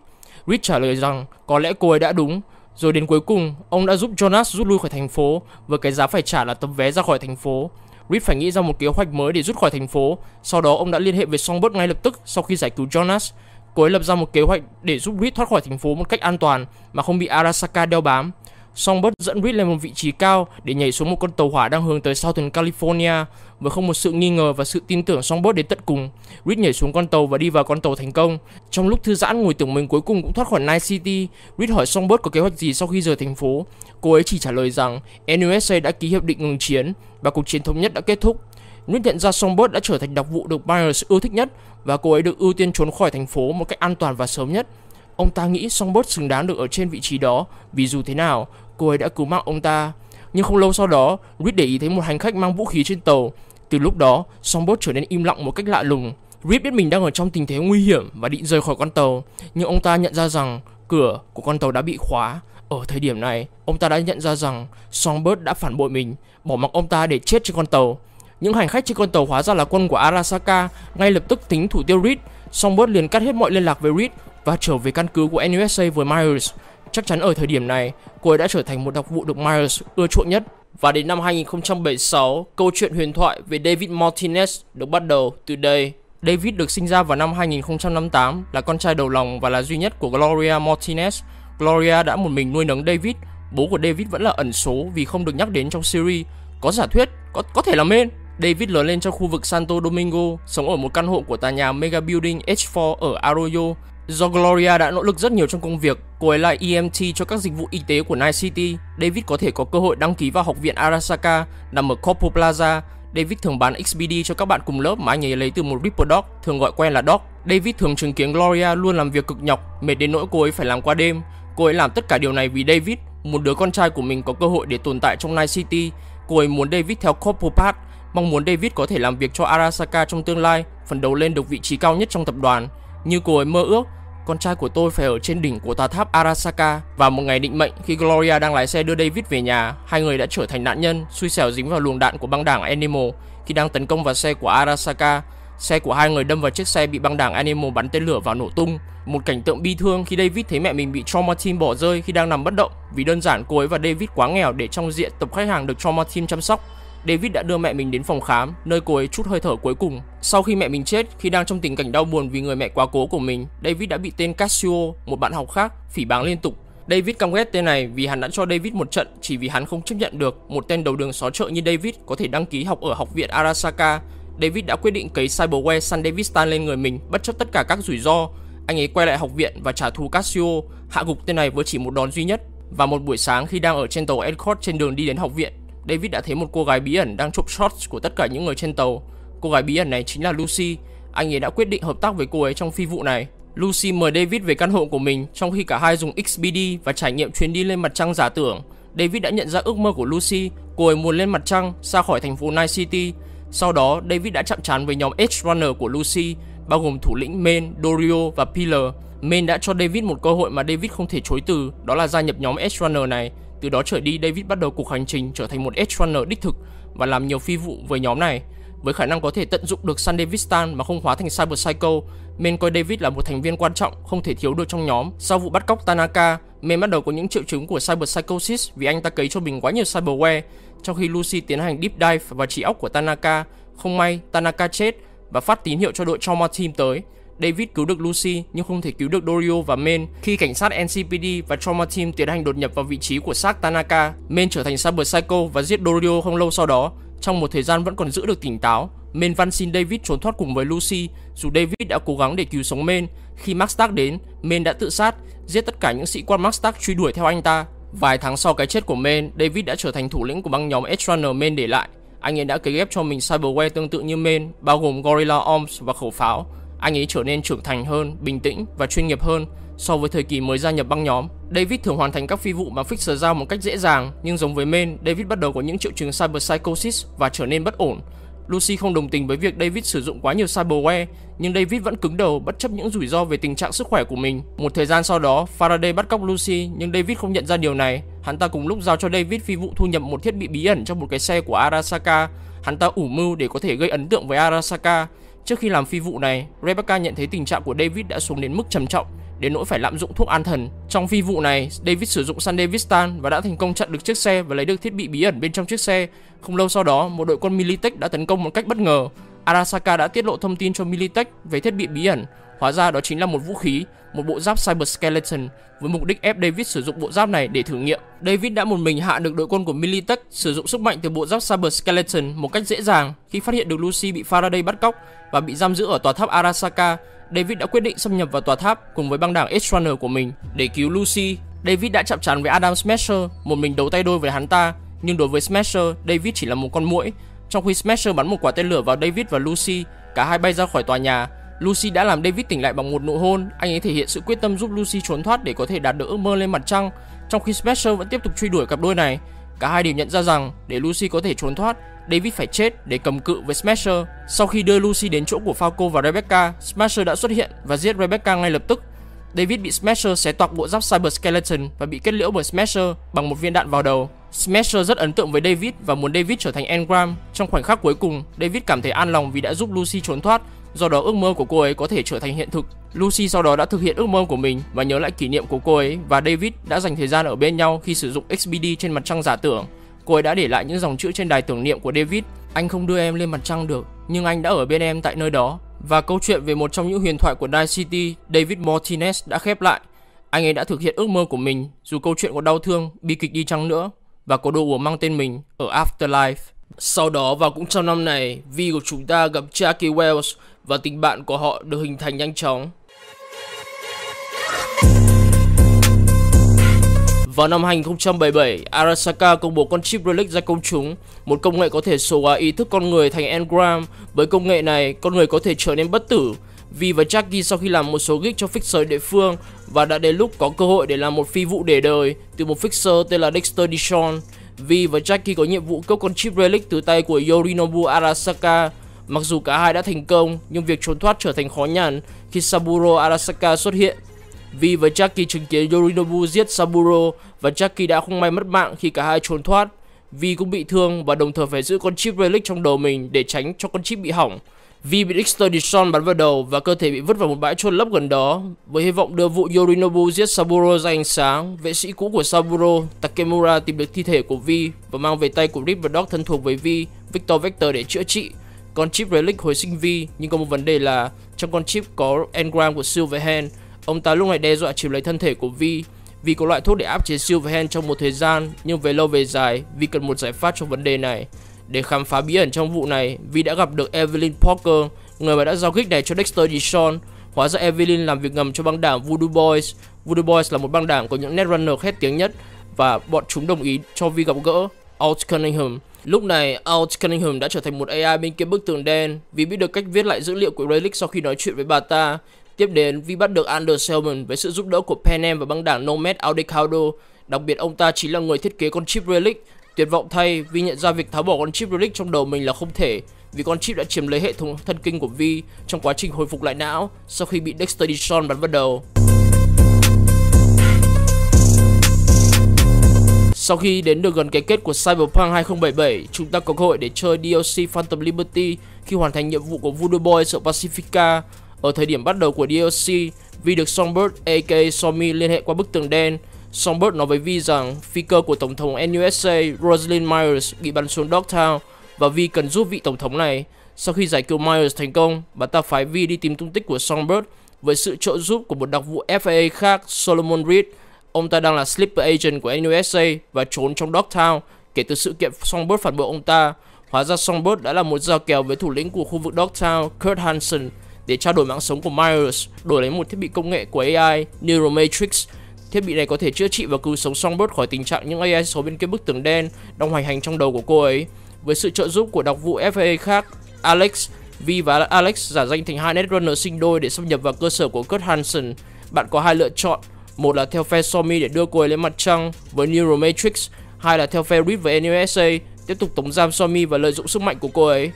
Reed trả lời rằng có lẽ cô ấy đã đúng. Rồi đến cuối cùng, ông đã giúp Jonas rút lui khỏi thành phố với cái giá phải trả là tấm vé ra khỏi thành phố. Reed phải nghĩ ra một kế hoạch mới để rút khỏi thành phố. Sau đó ông đã liên hệ với Songbird ngay lập tức sau khi giải cứu Jonas. Cô ấy lập ra một kế hoạch để giúp Reed thoát khỏi thành phố một cách an toàn mà không bị Arasaka đeo bám. Songbird dẫn Reed lên một vị trí cao để nhảy xuống một con tàu hỏa đang hướng tới Southern California. Với không một sự nghi ngờ và sự tin tưởng Songbird đến tận cùng, Reed nhảy xuống con tàu và đi vào con tàu thành công. Trong lúc thư giãn ngồi tưởng mình cuối cùng cũng thoát khỏi Night City, Reed hỏi Songbird có kế hoạch gì sau khi rời thành phố. Cô ấy chỉ trả lời rằng NUSA đã ký hiệp định ngừng chiến và cuộc chiến thống nhất đã kết thúc. Reed nhận ra Songbird đã trở thành đặc vụ được Myers ưa thích nhất và cô ấy được ưu tiên trốn khỏi thành phố một cách an toàn và sớm nhất. Ông ta nghĩ Songbird xứng đáng được ở trên vị trí đó vì dù thế nào, cô ấy đã cứu mạng ông ta. Nhưng không lâu sau đó, Reed để ý thấy một hành khách mang vũ khí trên tàu. Từ lúc đó, Songbird trở nên im lặng một cách lạ lùng. Reed biết mình đang ở trong tình thế nguy hiểm và định rời khỏi con tàu, nhưng ông ta nhận ra rằng cửa của con tàu đã bị khóa. Ở thời điểm này, ông ta đã nhận ra rằng Songbird đã phản bội mình, bỏ mặc ông ta để chết trên con tàu. Những hành khách trên con tàu hóa ra là quân của Arasaka. Ngay lập tức tính thủ tiêu Reed, Songbird liền cắt hết mọi liên lạc với Reed và trở về căn cứ của NUSA với Myers. Chắc chắn ở thời điểm này, cô ấy đã trở thành một đặc vụ được Myers ưa chuộng nhất. Và đến năm 2076, câu chuyện huyền thoại về David Martinez được bắt đầu từ đây. David được sinh ra vào năm 2058, là con trai đầu lòng và là duy nhất của Gloria Martinez. Gloria đã một mình nuôi nấng David. Bố của David vẫn là ẩn số vì không được nhắc đến trong series. Có giả thuyết có thể là Maine. David lớn lên trong khu vực Santo Domingo, sống ở một căn hộ của tòa nhà Mega Building H4 ở Arroyo. Do Gloria đã nỗ lực rất nhiều trong công việc, cô ấy là EMT cho các dịch vụ y tế của Night City. David có thể có cơ hội đăng ký vào học viện Arasaka nằm ở Corpo Plaza. David thường bán XBD cho các bạn cùng lớp mà anh ấy lấy từ một Ripper Dog, thường gọi quen là Dog. David thường chứng kiến Gloria luôn làm việc cực nhọc, mệt đến nỗi cô ấy phải làm qua đêm. Cô ấy làm tất cả điều này vì David, một đứa con trai của mình có cơ hội để tồn tại trong Night City. Cô ấy muốn David theo Corpo Path, mong muốn David có thể làm việc cho Arasaka trong tương lai, phấn đấu lên được vị trí cao nhất trong tập đoàn. Như cô ấy mơ ước, con trai của tôi phải ở trên đỉnh của tòa tháp Arasaka. Và một ngày định mệnh, khi Gloria đang lái xe đưa David về nhà, hai người đã trở thành nạn nhân, xui xẻo dính vào luồng đạn của băng đảng Animal khi đang tấn công vào xe của Arasaka. Xe của hai người đâm vào chiếc xe bị băng đảng Animal bắn tên lửa vào nổ tung. Một cảnh tượng bi thương khi David thấy mẹ mình bị Trauma Team bỏ rơi khi đang nằm bất động, vì đơn giản cô ấy và David quá nghèo để trong diện tập khách hàng được Trauma Team chăm sóc. David đã đưa mẹ mình đến phòng khám, nơi cô ấy trút hơi thở cuối cùng. Sau khi mẹ mình chết, khi đang trong tình cảnh đau buồn vì người mẹ quá cố của mình, David đã bị tên Casio, một bạn học khác, phỉ báng liên tục. David căm ghét tên này vì hắn đã cho David một trận chỉ vì hắn không chấp nhận được một tên đầu đường xó chợ như David có thể đăng ký học ở học viện Arasaka. David đã quyết định cấy cyberware San Davistan lên người mình bất chấp tất cả các rủi ro. Anh ấy quay lại học viện và trả thù Casio, hạ gục tên này với chỉ một đòn duy nhất. Và một buổi sáng khi đang ở trên tàu Escort trên đường đi đến học viện, David đã thấy một cô gái bí ẩn đang chụp shots của tất cả những người trên tàu. Cô gái bí ẩn này chính là Lucy. Anh ấy đã quyết định hợp tác với cô ấy trong phi vụ này. Lucy mời David về căn hộ của mình, trong khi cả hai dùng XBD và trải nghiệm chuyến đi lên mặt trăng giả tưởng. David đã nhận ra ước mơ của Lucy, cô ấy muốn lên mặt trăng, xa khỏi thành phố Night City. Sau đó, David đã chạm trán với nhóm Edge Runner của Lucy, bao gồm thủ lĩnh Maine, Dorio và Pillar. Maine đã cho David một cơ hội mà David không thể chối từ, đó là gia nhập nhóm Edge Runner này. Từ đó trở đi, David bắt đầu cuộc hành trình trở thành một Edge Runner đích thực và làm nhiều phi vụ với nhóm này. Với khả năng có thể tận dụng được San Davistan mà không hóa thành Cyber Psycho, Maine coi David là một thành viên quan trọng, không thể thiếu được trong nhóm. Sau vụ bắt cóc Tanaka, Maine bắt đầu có những triệu chứng của Cyber Psychosis vì anh ta cấy cho mình quá nhiều cyberware. Trong khi Lucy tiến hành deep dive vào trí óc của Tanaka, không may Tanaka chết và phát tín hiệu cho đội Trauma Team tới. David cứu được Lucy nhưng không thể cứu được Dorio và Maine. Khi cảnh sát NCPD và Trauma Team tiến hành đột nhập vào vị trí của xác Tanaka, Maine trở thành Cyber Psycho và giết Dorio không lâu sau đó. Trong một thời gian vẫn còn giữ được tỉnh táo, Maine van xin David trốn thoát cùng với Lucy, dù David đã cố gắng để cứu sống Maine. Khi Mark Stark đến, Maine đã tự sát, giết tất cả những sĩ quan Mark Stark truy đuổi theo anh ta. Vài tháng sau cái chết của Maine, David đã trở thành thủ lĩnh của băng nhóm Edge Runner Maine để lại. Anh ấy đã cấy ghép cho mình cyberware tương tự như Maine, bao gồm Gorilla Arms và khẩu pháo. Anh ấy trở nên trưởng thành hơn, bình tĩnh và chuyên nghiệp hơn so với thời kỳ mới gia nhập băng nhóm. David thường hoàn thành các phi vụ mà Fixer giao một cách dễ dàng, nhưng giống với Maine, David bắt đầu có những triệu chứng Cyber Psychosis và trở nên bất ổn. Lucy không đồng tình với việc David sử dụng quá nhiều cyberware, nhưng David vẫn cứng đầu bất chấp những rủi ro về tình trạng sức khỏe của mình. Một thời gian sau đó, Faraday bắt cóc Lucy, nhưng David không nhận ra điều này. Hắn ta cùng lúc giao cho David phi vụ thu nhập một thiết bị bí ẩn trong một cái xe của Arasaka. Hắn ta ủ mưu để có thể gây ấn tượng với Arasaka. Trước khi làm phi vụ này, Rebecca nhận thấy tình trạng của David đã xuống đến mức trầm trọng. đến nỗi phải lạm dụng thuốc an thần. Trong phi vụ này, David sử dụng Sandevistan và đã thành công chặn được chiếc xe và lấy được thiết bị bí ẩn bên trong chiếc xe. Không lâu sau đó, một đội quân Militech đã tấn công một cách bất ngờ. Arasaka đã tiết lộ thông tin cho Militech về thiết bị bí ẩn. Hóa ra đó chính là một vũ khí, một bộ giáp Cyber Skeleton, với mục đích ép David sử dụng bộ giáp này để thử nghiệm. David đã một mình hạ được đội quân của Militech, sử dụng sức mạnh từ bộ giáp Cyber Skeleton một cách dễ dàng. Khi phát hiện được Lucy bị Faraday bắt cóc và bị giam giữ ở tòa tháp Arasaka, David đã quyết định xâm nhập vào tòa tháp cùng với băng đảng Edge Runner của mình để cứu Lucy. David đã chạm trán với Adam Smasher, một mình đấu tay đôi với hắn ta, nhưng đối với Smasher, David chỉ là một con muỗi. Trong khi Smasher bắn một quả tên lửa vào David và Lucy, cả hai bay ra khỏi tòa nhà. Lucy đã làm David tỉnh lại bằng một nụ hôn. Anh ấy thể hiện sự quyết tâm giúp Lucy trốn thoát để có thể đạt được ước mơ lên mặt trăng, trong khi Smasher vẫn tiếp tục truy đuổi cặp đôi này. Cả hai đều nhận ra rằng để Lucy có thể trốn thoát, David phải chết để cầm cự với Smasher. Sau khi đưa Lucy đến chỗ của Falco và Rebecca, Smasher đã xuất hiện và giết Rebecca ngay lập tức. David bị Smasher xé toạc bộ giáp Cyber Skeleton và bị kết liễu bởi Smasher bằng một viên đạn vào đầu. Smasher rất ấn tượng với David và muốn David trở thành Engram. Trong khoảnh khắc cuối cùng, David cảm thấy an lòng vì đã giúp Lucy trốn thoát, do đó ước mơ của cô ấy có thể trở thành hiện thực. Lucy sau đó đã thực hiện ước mơ của mình và nhớ lại kỷ niệm của cô ấy, và David đã dành thời gian ở bên nhau khi sử dụng XBD trên mặt trăng giả tưởng. Cô ấy đã để lại những dòng chữ trên đài tưởng niệm của David: "Anh không đưa em lên mặt trăng được, nhưng anh đã ở bên em tại nơi đó." Và câu chuyện về một trong những huyền thoại của Night City, David Martinez, đã khép lại. Anh ấy đã thực hiện ước mơ của mình, dù câu chuyện có đau thương, bi kịch đi chăng nữa, và có đồ uống mang tên mình ở Afterlife. Sau đó, và cũng trong năm này, Vi của chúng ta gặp Jackie Wells và tình bạn của họ được hình thành nhanh chóng. Vào năm 2077, Arasaka công bố con chip Relic ra công chúng, một công nghệ có thể số hóa ý thức con người thành engram. Với công nghệ này, con người có thể trở nên bất tử. Vi và Jackie sau khi làm một số gig cho fixer địa phương và đã đến lúc có cơ hội để làm một phi vụ để đời từ một fixer tên là Dexter Dishon. Vi và Jackie có nhiệm vụ cướp con chip Relic từ tay của Yorinobu Arasaka. Mặc dù cả hai đã thành công, nhưng việc trốn thoát trở thành khó nhằn khi Saburo Arasaka xuất hiện. Vi và Jackie chứng kiến Yorinobu giết Saburo và Jackie đã không may mất mạng khi cả hai trốn thoát. Vi cũng bị thương và đồng thời phải giữ con chip Relic trong đầu mình để tránh cho con chip bị hỏng. Vi bị Dexter Dishon bắn vào đầu và cơ thể bị vứt vào một bãi chôn lấp gần đó. Với hy vọng đưa vụ Yorinobu giết Saburo ra ánh sáng, vệ sĩ cũ của Saburo, Takemura, tìm được thi thể của Vi và mang về tay của Ripper Dog thân thuộc với Vi, Victor Vector, để chữa trị. Con chip Relic hồi sinh Vi, nhưng có một vấn đề là trong con chip có engram của Silverhand. Ông ta lúc này đe dọa chiếm lấy thân thể của Vi. Vi có loại thuốc để áp chế Silverhand trong một thời gian, nhưng về lâu về dài, Vi cần một giải pháp cho vấn đề này. Để khám phá bí ẩn trong vụ này, Vi đã gặp được Evelyn Parker, người mà đã giao gig này cho Dexter Dishon. Hóa ra Evelyn làm việc ngầm cho băng đảng Voodoo Boys. Voodoo Boys là một băng đảng có những Netrunner khét tiếng nhất, và bọn chúng đồng ý cho Vi gặp gỡ Alt Cunningham. Lúc này, Alt Cunningham đã trở thành một AI bên kia bức tường đen. Vi biết được cách viết lại dữ liệu của Relic sau khi nói chuyện với bà ta. Tiếp đến, Vi bắt được Anders Selman với sự giúp đỡ của Panem và băng đảng Nomad Audicaldo. Đặc biệt, ông ta chính là người thiết kế con chip Relic. Tuyệt vọng thay, Vi nhận ra việc tháo bỏ con chip Relic trong đầu mình là không thể, vì con chip đã chiếm lấy hệ thống thần kinh của Vi trong quá trình hồi phục lại não sau khi bị Dexter Dishon bắn vào đầu. Sau khi đến được gần cái kết của Cyberpunk 2077, chúng ta có cơ hội để chơi DLC Phantom Liberty khi hoàn thành nhiệm vụ của Voodoo Boys ở Pacifica. Ở thời điểm bắt đầu của DLC, Vi được Songbird aka Somi liên hệ qua bức tường đen. Songbird nói với Vi rằng phi cơ của Tổng thống NUSA Rosalind Myers bị bắn xuống Dogtown và Vi cần giúp vị Tổng thống này. Sau khi giải cứu Myers thành công, bà ta phái Vi đi tìm tung tích của Songbird với sự trợ giúp của một đặc vụ FAA khác, Solomon Reed. Ông ta đang là sleeper agent của NUSA và trốn trong Dogtown kể từ sự kiện Songbird phản bội ông ta. Hóa ra Songbird đã là một giao kèo với thủ lĩnh của khu vực Dogtown, Kurt Hansen, để trao đổi mạng sống của Myers, đổi lấy một thiết bị công nghệ của AI, Neuromatrix. Thiết bị này có thể chữa trị và cứu sống Songbird khỏi tình trạng những AI xấu bên kia bức tường đen đang hoành hành trong đầu của cô ấy. Với sự trợ giúp của đặc vụ FAA khác, Alex, Vi và Alex giả danh thành hai Netrunner sinh đôi để xâm nhập vào cơ sở của Kurt Hansen. Bạn có hai lựa chọn, một là theo phe Somi để đưa cô ấy lên mặt trăng với Neuromatrix, hai là theo phe Reed và NUSA, tiếp tục tống giam Somi và lợi dụng sức mạnh của cô ấy.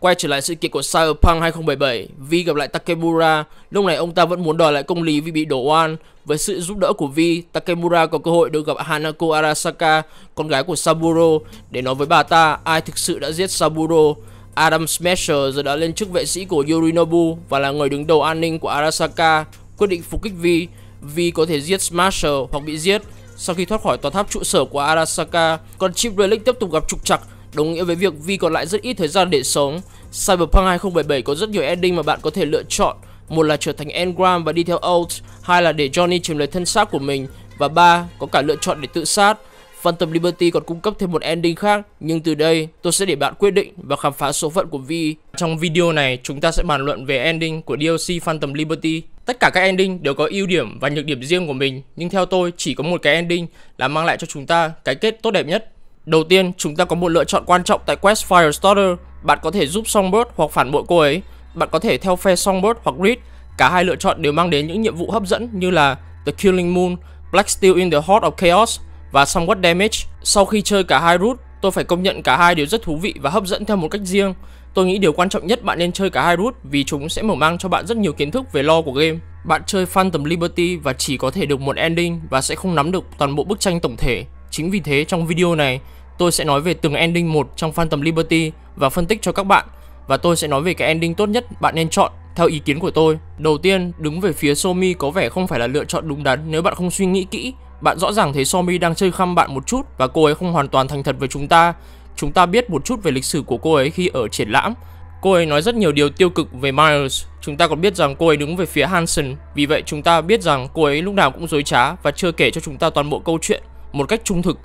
Quay trở lại sự kiện của Cyberpunk 2077, Vi gặp lại Takemura. Lúc này ông ta vẫn muốn đòi lại công lý vì bị đổ oan. Với sự giúp đỡ của Vi, Takemura có cơ hội được gặp Hanako Arasaka, con gái của Saburo, để nói với bà ta ai thực sự đã giết Saburo. Adam Smasher giờ đã lên chức vệ sĩ của Yorinobu và là người đứng đầu an ninh của Arasaka, quyết định phục kích Vi. Vi có thể giết Smasher hoặc bị giết. Sau khi thoát khỏi tòa tháp trụ sở của Arasaka, con chip Relic tiếp tục gặp trục trặc, đồng nghĩa với việc Vi còn lại rất ít thời gian để sống. Cyberpunk 2077 có rất nhiều ending mà bạn có thể lựa chọn. Một là trở thành Engram và đi theo Ult, hai là để Johnny chiếm lấy thân xác của mình, và ba có cả lựa chọn để tự sát. Phantom Liberty còn cung cấp thêm một ending khác, nhưng từ đây tôi sẽ để bạn quyết định và khám phá số phận của Vi. Trong video này chúng ta sẽ bàn luận về ending của DLC Phantom Liberty. Tất cả các ending đều có ưu điểm và nhược điểm riêng của mình, nhưng theo tôi chỉ có một cái ending là mang lại cho chúng ta cái kết tốt đẹp nhất. Đầu tiên, chúng ta có một lựa chọn quan trọng tại quest Firestarter. Bạn có thể giúp Songbird hoặc phản bội cô ấy. Bạn có thể theo phe Songbird hoặc Reed. Cả hai lựa chọn đều mang đến những nhiệm vụ hấp dẫn như là The Killing Moon, Black Steel in the Heart of Chaos và Somewhat Damage. Sau khi chơi cả hai route, tôi phải công nhận cả hai đều rất thú vị và hấp dẫn theo một cách riêng. Tôi nghĩ điều quan trọng nhất bạn nên chơi cả hai route vì chúng sẽ mở mang cho bạn rất nhiều kiến thức về lore của game. Bạn chơi Phantom Liberty và chỉ có thể được một ending và sẽ không nắm được toàn bộ bức tranh tổng thể. Chính vì thế trong video này, tôi sẽ nói về từng ending một trong Phantom Liberty và phân tích cho các bạn. Và tôi sẽ nói về cái ending tốt nhất bạn nên chọn theo ý kiến của tôi. Đầu tiên, đứng về phía Somi có vẻ không phải là lựa chọn đúng đắn nếu bạn không suy nghĩ kỹ. Bạn rõ ràng thấy Somi đang chơi khăm bạn một chút và cô ấy không hoàn toàn thành thật với chúng ta. Chúng ta biết một chút về lịch sử của cô ấy khi ở triển lãm. Cô ấy nói rất nhiều điều tiêu cực về Miles. Chúng ta còn biết rằng cô ấy đứng về phía Hansen. Vì vậy chúng ta biết rằng cô ấy lúc nào cũng dối trá và chưa kể cho chúng ta toàn bộ câu chuyện một cách trung thực.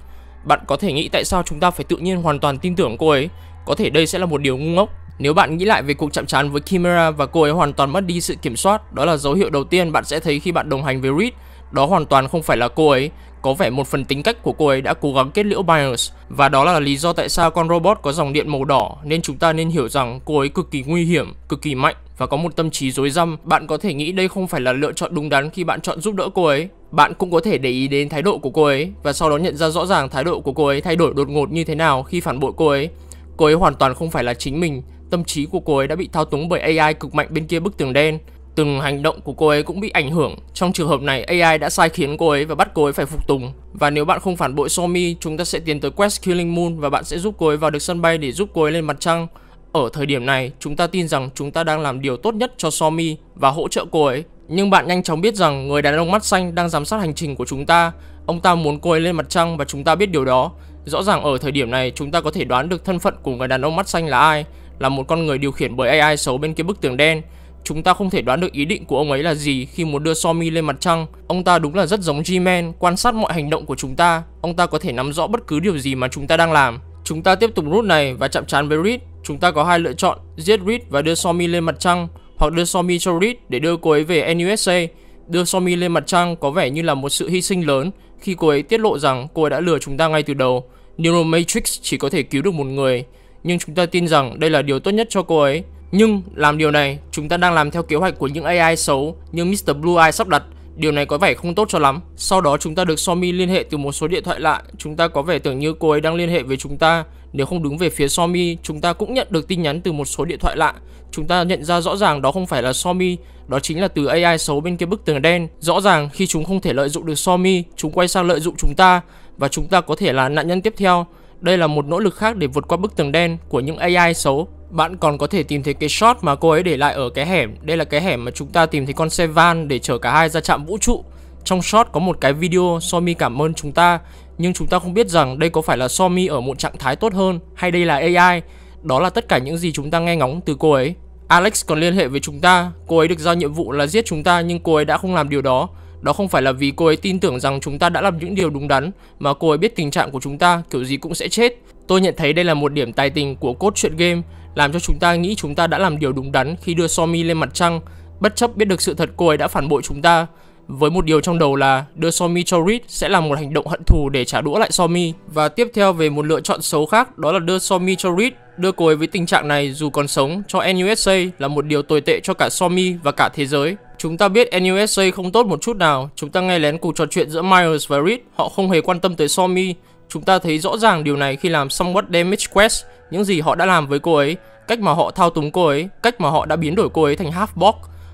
Bạn có thể nghĩ tại sao chúng ta phải tự nhiên hoàn toàn tin tưởng cô ấy. Có thể đây sẽ là một điều ngu ngốc. Nếu bạn nghĩ lại về cuộc chạm trán với Chimera và cô ấy hoàn toàn mất đi sự kiểm soát, đó là dấu hiệu đầu tiên bạn sẽ thấy khi bạn đồng hành với Reed. Đó hoàn toàn không phải là cô ấy. Có vẻ một phần tính cách của cô ấy đã cố gắng kết liễu Miles. Và đó là lý do tại sao con robot có dòng điện màu đỏ. Nên chúng ta nên hiểu rằng cô ấy cực kỳ nguy hiểm, cực kỳ mạnh và có một tâm trí rối răm. Bạn có thể nghĩ đây không phải là lựa chọn đúng đắn khi bạn chọn giúp đỡ cô ấy. Bạn cũng có thể để ý đến thái độ của cô ấy và sau đó nhận ra rõ ràng thái độ của cô ấy thay đổi đột ngột như thế nào khi phản bội cô ấy. Cô ấy hoàn toàn không phải là chính mình. Tâm trí của cô ấy đã bị thao túng bởi AI cực mạnh bên kia bức tường đen. Từng hành động của cô ấy cũng bị ảnh hưởng. Trong trường hợp này, AI đã sai khiến cô ấy và bắt cô ấy phải phục tùng. Và nếu bạn không phản bội Somi, chúng ta sẽ tiến tới quest Killing Moon và bạn sẽ giúp cô ấy vào được sân bay để giúp cô ấy lên mặt trăng. Ở thời điểm này, chúng ta tin rằng chúng ta đang làm điều tốt nhất cho Somi và hỗ trợ cô ấy. Nhưng bạn nhanh chóng biết rằng người đàn ông mắt xanh đang giám sát hành trình của chúng ta. Ông ta muốn cô ấy lên mặt trăng và chúng ta biết điều đó. Rõ ràng ở thời điểm này, chúng ta có thể đoán được thân phận của người đàn ông mắt xanh là ai. Là một con người điều khiển bởi AI xấu bên kia bức tường đen. Chúng ta không thể đoán được ý định của ông ấy là gì khi muốn đưa Somi lên mặt trăng. Ông ta đúng là rất giống G-Man, quan sát mọi hành động của chúng ta. Ông ta có thể nắm rõ bất cứ điều gì mà chúng ta đang làm. Chúng ta tiếp tục route này và chạm trán với Reed. Chúng ta có hai lựa chọn, giết Reed và đưa Somi lên mặt trăng, hoặc đưa Somi cho Reed để đưa cô ấy về NUSA. Đưa Somi lên mặt trăng có vẻ như là một sự hy sinh lớn khi cô ấy tiết lộ rằng cô ấy đã lừa chúng ta ngay từ đầu. Neuromatrix chỉ có thể cứu được một người, nhưng chúng ta tin rằng đây là điều tốt nhất cho cô ấy. Nhưng làm điều này, chúng ta đang làm theo kế hoạch của những AI xấu như Mr. Blue Eye sắp đặt. Điều này có vẻ không tốt cho lắm. Sau đó chúng ta được Somi liên hệ từ một số điện thoại lạ. Chúng ta có vẻ tưởng như cô ấy đang liên hệ với chúng ta. Nếu không đứng về phía Somi, chúng ta cũng nhận được tin nhắn từ một số điện thoại lạ. Chúng ta nhận ra rõ ràng đó không phải là Somi, đó chính là từ AI xấu bên kia bức tường đen. Rõ ràng khi chúng không thể lợi dụng được Somi, chúng quay sang lợi dụng chúng ta và chúng ta có thể là nạn nhân tiếp theo. Đây là một nỗ lực khác để vượt qua bức tường đen của những AI xấu. Bạn còn có thể tìm thấy cái shot mà cô ấy để lại ở cái hẻm. Đây là cái hẻm mà chúng ta tìm thấy con xe van để chở cả hai ra trạm vũ trụ. Trong shot có một cái video Somi cảm ơn chúng ta, nhưng chúng ta không biết rằng đây có phải là Somi ở một trạng thái tốt hơn hay đây là AI. Đó là tất cả những gì chúng ta nghe ngóng từ cô ấy. Alex còn liên hệ với chúng ta. Cô ấy được giao nhiệm vụ là giết chúng ta, nhưng cô ấy đã không làm điều đó. Đó không phải là vì cô ấy tin tưởng rằng chúng ta đã làm những điều đúng đắn, mà cô ấy biết tình trạng của chúng ta kiểu gì cũng sẽ chết. Tôi nhận thấy đây là một điểm tài tình của cốt truyện game, làm cho chúng ta nghĩ chúng ta đã làm điều đúng đắn khi đưa Somi lên mặt trăng, bất chấp biết được sự thật cô ấy đã phản bội chúng ta. Với một điều trong đầu là đưa Somi cho Reed sẽ là một hành động hận thù để trả đũa lại Somi. Và tiếp theo về một lựa chọn xấu khác, đó là đưa Somi cho Reed. Đưa cô ấy với tình trạng này dù còn sống cho NUSA là một điều tồi tệ cho cả Somi và cả thế giới. Chúng ta biết NUSA không tốt một chút nào. Chúng ta nghe lén cuộc trò chuyện giữa Miles và Reed. Họ không hề quan tâm tới Somi. Chúng ta thấy rõ ràng điều này khi làm Somewhat Damage Quest. Những gì họ đã làm với cô ấy, cách mà họ thao túng cô ấy, cách mà họ đã biến đổi cô ấy thành half-bot.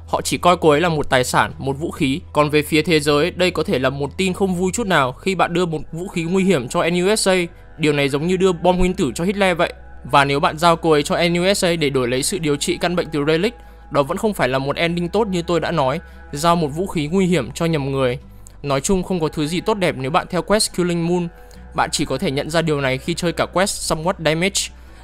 Họ chỉ coi cô ấy là một tài sản, một vũ khí. Còn về phía thế giới, đây có thể là một tin không vui chút nào khi bạn đưa một vũ khí nguy hiểm cho NUSA. Điều này giống như đưa bom nguyên tử cho Hitler vậy. Và nếu bạn giao cô ấy cho NUSA để đổi lấy sự điều trị căn bệnh từ Relic, đó vẫn không phải là một ending tốt như tôi đã nói, giao một vũ khí nguy hiểm cho nhầm người. Nói chung không có thứ gì tốt đẹp nếu bạn theo quest Killing Moon. Bạn chỉ có thể nhận ra điều này khi chơi cả quest Somewhat Damage.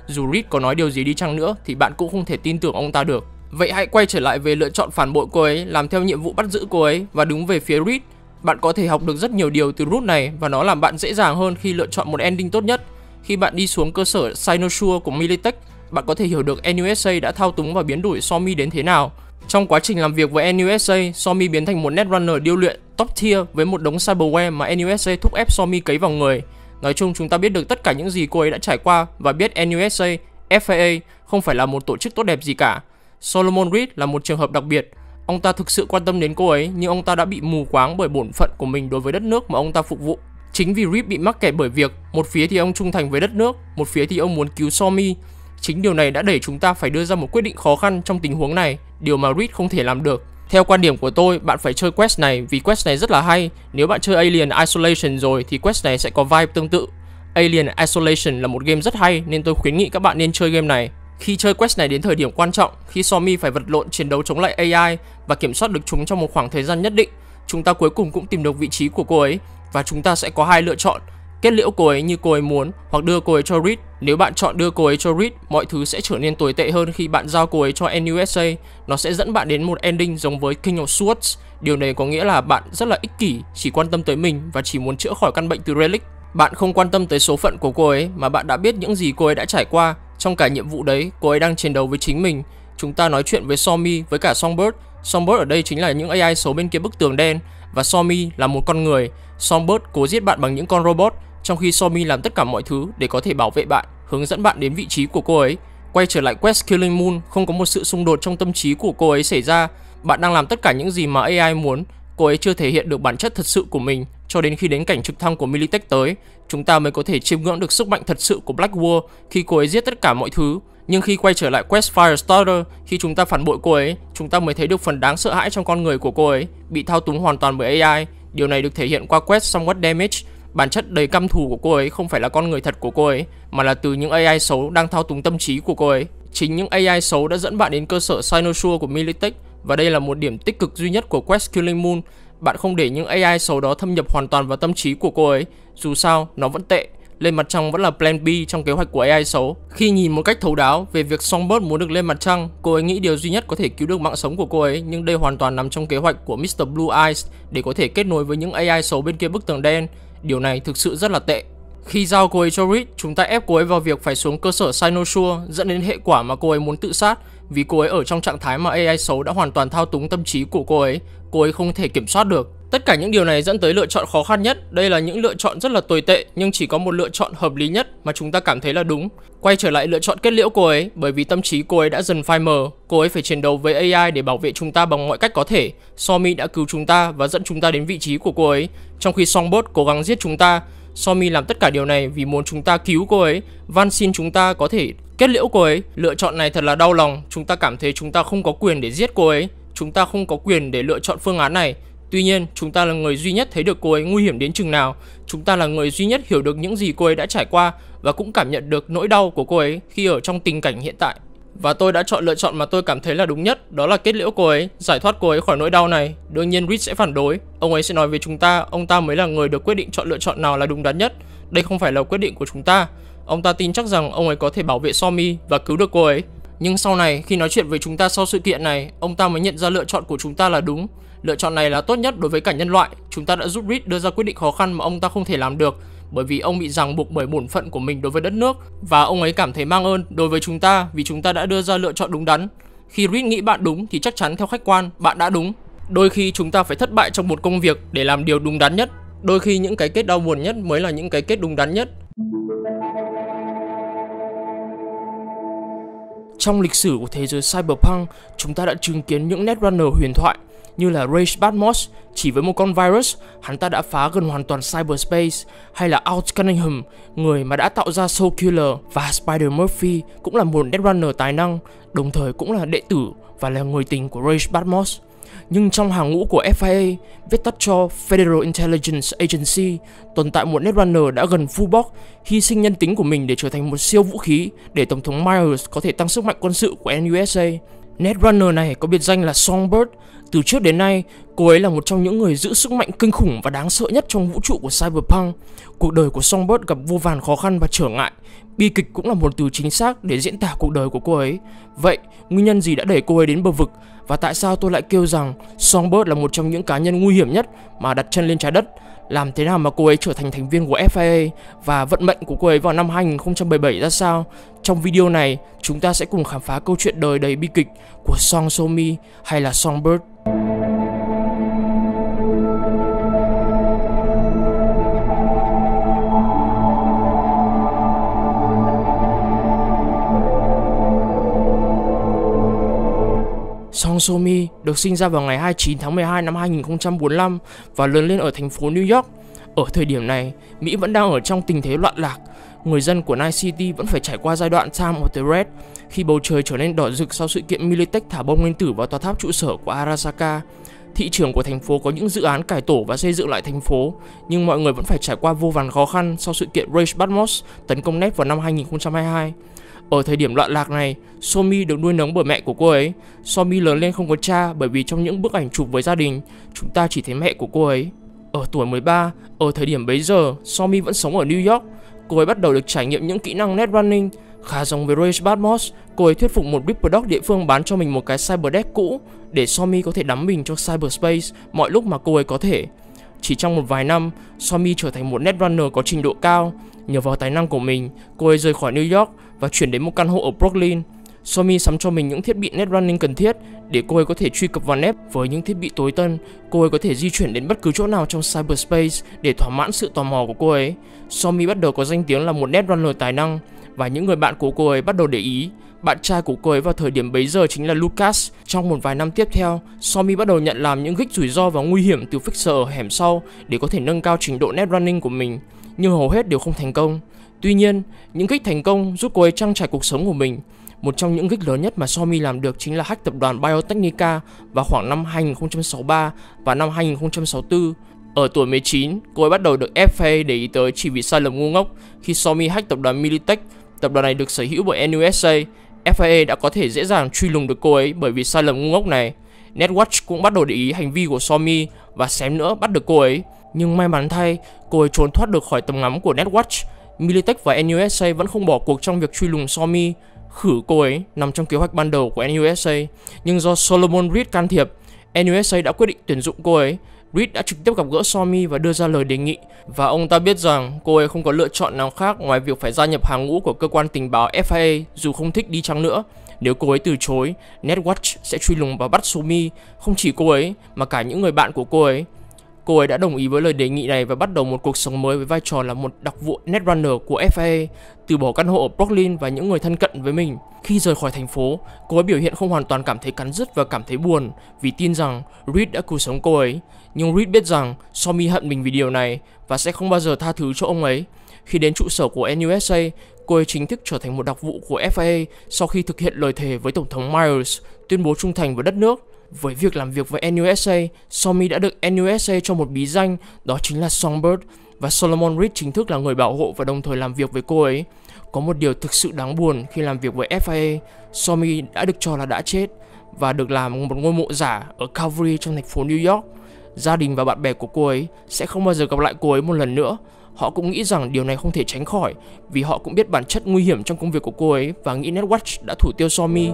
Dù Reed có nói điều gì đi chăng nữa thì bạn cũng không thể tin tưởng ông ta được. Vậy hãy quay trở lại về lựa chọn phản bội cô ấy, làm theo nhiệm vụ bắt giữ cô ấy và đứng về phía Reed. Bạn có thể học được rất nhiều điều từ route này và nó làm bạn dễ dàng hơn khi lựa chọn một ending tốt nhất. Khi bạn đi xuống cơ sở Sinosure của Militech, bạn có thể hiểu được NUSA đã thao túng và biến đổi Somi đến thế nào. Trong quá trình làm việc với NUSA, Somi biến thành một Netrunner điêu luyện top tier với một đống cyberware mà NUSA thúc ép Somi cấy vào người. Nói chung chúng ta biết được tất cả những gì cô ấy đã trải qua và biết NUSA, FAA không phải là một tổ chức tốt đẹp gì cả. Solomon Reed là một trường hợp đặc biệt. Ông ta thực sự quan tâm đến cô ấy, nhưng ông ta đã bị mù quáng bởi bổn phận của mình đối với đất nước mà ông ta phục vụ. Chính vì Reed bị mắc kẹt bởi việc một phía thì ông trung thành với đất nước, một phía thì ông muốn cứu Somi. Chính điều này đã đẩy chúng ta phải đưa ra một quyết định khó khăn trong tình huống này, điều mà Reed không thể làm được. Theo quan điểm của tôi, bạn phải chơi quest này vì quest này rất là hay. Nếu bạn chơi Alien Isolation rồi thì quest này sẽ có vibe tương tự. Alien Isolation là một game rất hay nên tôi khuyến nghị các bạn nên chơi game này. Khi chơi quest này đến thời điểm quan trọng, khi Somi phải vật lộn chiến đấu chống lại AI và kiểm soát được chúng trong một khoảng thời gian nhất định, chúng ta cuối cùng cũng tìm được vị trí của cô ấy và chúng ta sẽ có hai lựa chọn: kết liễu cô ấy như cô ấy muốn hoặc đưa cô ấy cho Reed. Nếu bạn chọn đưa cô ấy cho Reed, mọi thứ sẽ trở nên tồi tệ hơn khi bạn giao cô ấy cho NUSA. Nó sẽ dẫn bạn đến một ending giống với King of Swords. Điều này có nghĩa là bạn rất là ích kỷ, chỉ quan tâm tới mình và chỉ muốn chữa khỏi căn bệnh từ Relic. Bạn không quan tâm tới số phận của cô ấy mà bạn đã biết những gì cô ấy đã trải qua. Trong cả nhiệm vụ đấy, cô ấy đang chiến đấu với chính mình. Chúng ta nói chuyện với Somi với cả Songbird. Songbird ở đây chính là những AI xấu bên kia bức tường đen và Somi là một con người. Songbird cố giết bạn bằng những con robot, trong khi Somi làm tất cả mọi thứ để có thể bảo vệ bạn, hướng dẫn bạn đến vị trí của cô ấy. Quay trở lại quest Killing Moon, không có một sự xung đột trong tâm trí của cô ấy xảy ra. Bạn đang làm tất cả những gì mà AI muốn. Cô ấy chưa thể hiện được bản chất thật sự của mình cho đến khi đến cảnh trực thăng của Militech tới. Chúng ta mới có thể chiêm ngưỡng được sức mạnh thật sự của Black War khi cô ấy giết tất cả mọi thứ. Nhưng khi quay trở lại quest Firestarter, khi chúng ta phản bội cô ấy, chúng ta mới thấy được phần đáng sợ hãi trong con người của cô ấy, bị thao túng hoàn toàn bởi AI. Điều này được thể hiện qua quest Somewhat Damage. Bản chất đầy căm thù của cô ấy không phải là con người thật của cô ấy, mà là từ những AI xấu đang thao túng tâm trí của cô ấy. Chính những AI xấu đã dẫn bạn đến cơ sở Sinosure của Militech, và đây là một điểm tích cực duy nhất của quest Killing Moon. Bạn không để những AI xấu đó thâm nhập hoàn toàn vào tâm trí của cô ấy. Dù sao, nó vẫn tệ. Lên mặt trăng vẫn là plan B trong kế hoạch của AI xấu. Khi nhìn một cách thấu đáo về việc Songbird muốn được lên mặt trăng, cô ấy nghĩ điều duy nhất có thể cứu được mạng sống của cô ấy, nhưng đây hoàn toàn nằm trong kế hoạch của Mr. Blue Eyes để có thể kết nối với những AI xấu bên kia bức tường đen. Điều này thực sự rất là tệ. Khi giao cô ấy cho Reed, chúng ta ép cô ấy vào việc phải xuống cơ sở Sinosure, dẫn đến hệ quả mà cô ấy muốn tự sát vì cô ấy ở trong trạng thái mà AI xấu đã hoàn toàn thao túng tâm trí của cô ấy không thể kiểm soát được. Tất cả những điều này dẫn tới lựa chọn khó khăn nhất. Đây là những lựa chọn rất là tồi tệ, nhưng chỉ có một lựa chọn hợp lý nhất mà chúng ta cảm thấy là đúng. Quay trở lại lựa chọn kết liễu cô ấy, bởi vì tâm trí cô ấy đã dần phai mờ. Cô ấy phải chiến đấu với AI để bảo vệ chúng ta bằng mọi cách có thể. Somi đã cứu chúng ta và dẫn chúng ta đến vị trí của cô ấy, trong khi Songbird cố gắng giết chúng ta. Somi làm tất cả điều này vì muốn chúng ta cứu cô ấy, van xin chúng ta có thể kết liễu cô ấy. Lựa chọn này thật là đau lòng. Chúng ta cảm thấy chúng ta không có quyền để giết cô ấy, chúng ta không có quyền để lựa chọn phương án này. Tuy nhiên, chúng ta là người duy nhất thấy được cô ấy nguy hiểm đến chừng nào. Chúng ta là người duy nhất hiểu được những gì cô ấy đã trải qua và cũng cảm nhận được nỗi đau của cô ấy khi ở trong tình cảnh hiện tại. Và tôi đã chọn lựa chọn mà tôi cảm thấy là đúng nhất, đó là kết liễu cô ấy, giải thoát cô ấy khỏi nỗi đau này. Đương nhiên Reed sẽ phản đối. Ông ấy sẽ nói với chúng ta, ông ta mới là người được quyết định chọn lựa chọn nào là đúng đắn nhất. Đây không phải là quyết định của chúng ta. Ông ta tin chắc rằng ông ấy có thể bảo vệ Somi và cứu được cô ấy. Nhưng sau này, khi nói chuyện với chúng ta sau sự kiện này, ông ta mới nhận ra lựa chọn của chúng ta là đúng. Lựa chọn này là tốt nhất đối với cả nhân loại. Chúng ta đã giúp Reed đưa ra quyết định khó khăn mà ông ta không thể làm được, bởi vì ông bị ràng buộc bởi bổn phận của mình đối với đất nước, và ông ấy cảm thấy mang ơn đối với chúng ta vì chúng ta đã đưa ra lựa chọn đúng đắn. Khi Reed nghĩ bạn đúng thì chắc chắn theo khách quan bạn đã đúng. Đôi khi chúng ta phải thất bại trong một công việc để làm điều đúng đắn nhất. Đôi khi những cái kết đau buồn nhất mới là những cái kết đúng đắn nhất. Trong lịch sử của thế giới Cyberpunk, chúng ta đã chứng kiến những Netrunner huyền thoại như là Rage Badmos, chỉ với một con virus, hắn ta đã phá gần hoàn toàn cyberspace, hay là Alt Cunningham, người mà đã tạo ra Soul Killer, và Spider Murphy cũng là một Netrunner tài năng, đồng thời cũng là đệ tử và là người tình của Rage Badmos. Nhưng trong hàng ngũ của FIA, viết tắt cho Federal Intelligence Agency, tồn tại một Netrunner đã gần full box, hy sinh nhân tính của mình để trở thành một siêu vũ khí để Tổng thống Myers có thể tăng sức mạnh quân sự của NUSA. Netrunner này có biệt danh là Songbird. Từ trước đến nay, cô ấy là một trong những người giữ sức mạnh kinh khủng và đáng sợ nhất trong vũ trụ của Cyberpunk. Cuộc đời của Songbird gặp vô vàn khó khăn và trở ngại. Bi kịch cũng là một từ chính xác để diễn tả cuộc đời của cô ấy. Vậy, nguyên nhân gì đã đẩy cô ấy đến bờ vực? Và tại sao tôi lại kêu rằng Songbird là một trong những cá nhân nguy hiểm nhất mà đặt chân lên trái đất? Làm thế nào mà cô ấy trở thành thành viên của FIA? Và vận mệnh của cô ấy vào năm 2077 ra sao? Trong video này, chúng ta sẽ cùng khám phá câu chuyện đời đầy bi kịch của Song So-mi hay là Songbird. Song So-mi được sinh ra vào ngày 29 tháng 12 năm 2045 và lớn lên ở thành phố New York. Ở thời điểm này, Mỹ vẫn đang ở trong tình thế loạn lạc. Người dân của Night City vẫn phải trải qua giai đoạn Time of the Red khi bầu trời trở nên đỏ rực sau sự kiện Militech thả bom nguyên tử vào tòa tháp trụ sở của Arasaka. Thị trưởng của thành phố có những dự án cải tổ và xây dựng lại thành phố, nhưng mọi người vẫn phải trải qua vô vàn khó khăn sau sự kiện Rage Batmos tấn công Net vào năm 2022. Ở thời điểm loạn lạc này, So-mi được nuôi nấng bởi mẹ của cô ấy. So-mi lớn lên không có cha bởi vì trong những bức ảnh chụp với gia đình, chúng ta chỉ thấy mẹ của cô ấy. Ở tuổi 13, ở thời điểm bấy giờ, So-mi vẫn sống ở New York. Cô ấy bắt đầu được trải nghiệm những kỹ năng netrunning. Khá giống với Rage Batmos, cô ấy thuyết phục một Ripperdoc địa phương bán cho mình một cái cyberdeck cũ để So-mi có thể đắm mình trong cyberspace mọi lúc mà cô ấy có thể. Chỉ trong một vài năm, So-mi trở thành một netrunner có trình độ cao. Nhờ vào tài năng của mình, cô ấy rời khỏi New York và chuyển đến một căn hộ ở Brooklyn. So-mi sắm cho mình những thiết bị netrunning cần thiết để cô ấy có thể truy cập vào net với những thiết bị tối tân. Cô ấy có thể di chuyển đến bất cứ chỗ nào trong cyberspace để thỏa mãn sự tò mò của cô ấy. So-mi bắt đầu có danh tiếng là một netrunner tài năng và những người bạn của cô ấy bắt đầu để ý. Bạn trai của cô ấy vào thời điểm bấy giờ chính là Lucas. Trong một vài năm tiếp theo, So-mi bắt đầu nhận làm những gig rủi ro và nguy hiểm từ fixer ở hẻm sau để có thể nâng cao trình độ netrunning của mình, nhưng hầu hết đều không thành công. Tuy nhiên, những gig thành công giúp cô ấy trang trải cuộc sống của mình. Một trong những gig lớn nhất mà So-mi làm được chính là hack tập đoàn Biotechnica vào khoảng năm 2063 và năm 2064. Ở tuổi 19, cô ấy bắt đầu được FIA để ý tới chỉ vì sai lầm ngu ngốc khi So-mi hack tập đoàn Militech. Tập đoàn này được sở hữu bởi NUSA. FIA đã có thể dễ dàng truy lùng được cô ấy bởi vì sai lầm ngu ngốc này. Netwatch cũng bắt đầu để ý hành vi của So-mi và xém nữa bắt được cô ấy. Nhưng may mắn thay, cô ấy trốn thoát được khỏi tầm ngắm của Netwatch. Militech và NUSA vẫn không bỏ cuộc trong việc truy lùng So-mi. Khử cô ấy nằm trong kế hoạch ban đầu của NUSA, nhưng do Solomon Reed can thiệp, NUSA đã quyết định tuyển dụng cô ấy. Reed đã trực tiếp gặp gỡ So-mi và đưa ra lời đề nghị, và ông ta biết rằng cô ấy không có lựa chọn nào khác ngoài việc phải gia nhập hàng ngũ của cơ quan tình báo FIA dù không thích đi chăng nữa. Nếu cô ấy từ chối, Netwatch sẽ truy lùng và bắt So-mi, không chỉ cô ấy mà cả những người bạn của cô ấy. Cô ấy đã đồng ý với lời đề nghị này và bắt đầu một cuộc sống mới với vai trò là một đặc vụ netrunner của FIA, từ bỏ căn hộ ở Brooklyn và những người thân cận với mình. Khi rời khỏi thành phố, cô ấy biểu hiện không hoàn toàn cảm thấy cắn rứt và cảm thấy buồn vì tin rằng Reed đã cứu sống cô ấy. Nhưng Reed biết rằng So-mi hận mình vì điều này và sẽ không bao giờ tha thứ cho ông ấy. Khi đến trụ sở của NUSA, cô ấy chính thức trở thành một đặc vụ của FIA sau khi thực hiện lời thề với Tổng thống Myers, tuyên bố trung thành với đất nước. Với việc làm việc với NUSA, So-mi đã được NUSA cho một bí danh, đó chính là Songbird, và Solomon Reed chính thức là người bảo hộ và đồng thời làm việc với cô ấy. Có một điều thực sự đáng buồn khi làm việc với FIA, So-mi đã được cho là đã chết và được làm một ngôi mộ giả ở Calvary trong thành phố New York. Gia đình và bạn bè của cô ấy sẽ không bao giờ gặp lại cô ấy một lần nữa. Họ cũng nghĩ rằng điều này không thể tránh khỏi vì họ cũng biết bản chất nguy hiểm trong công việc của cô ấy và nghĩ Netwatch đã thủ tiêu So-mi.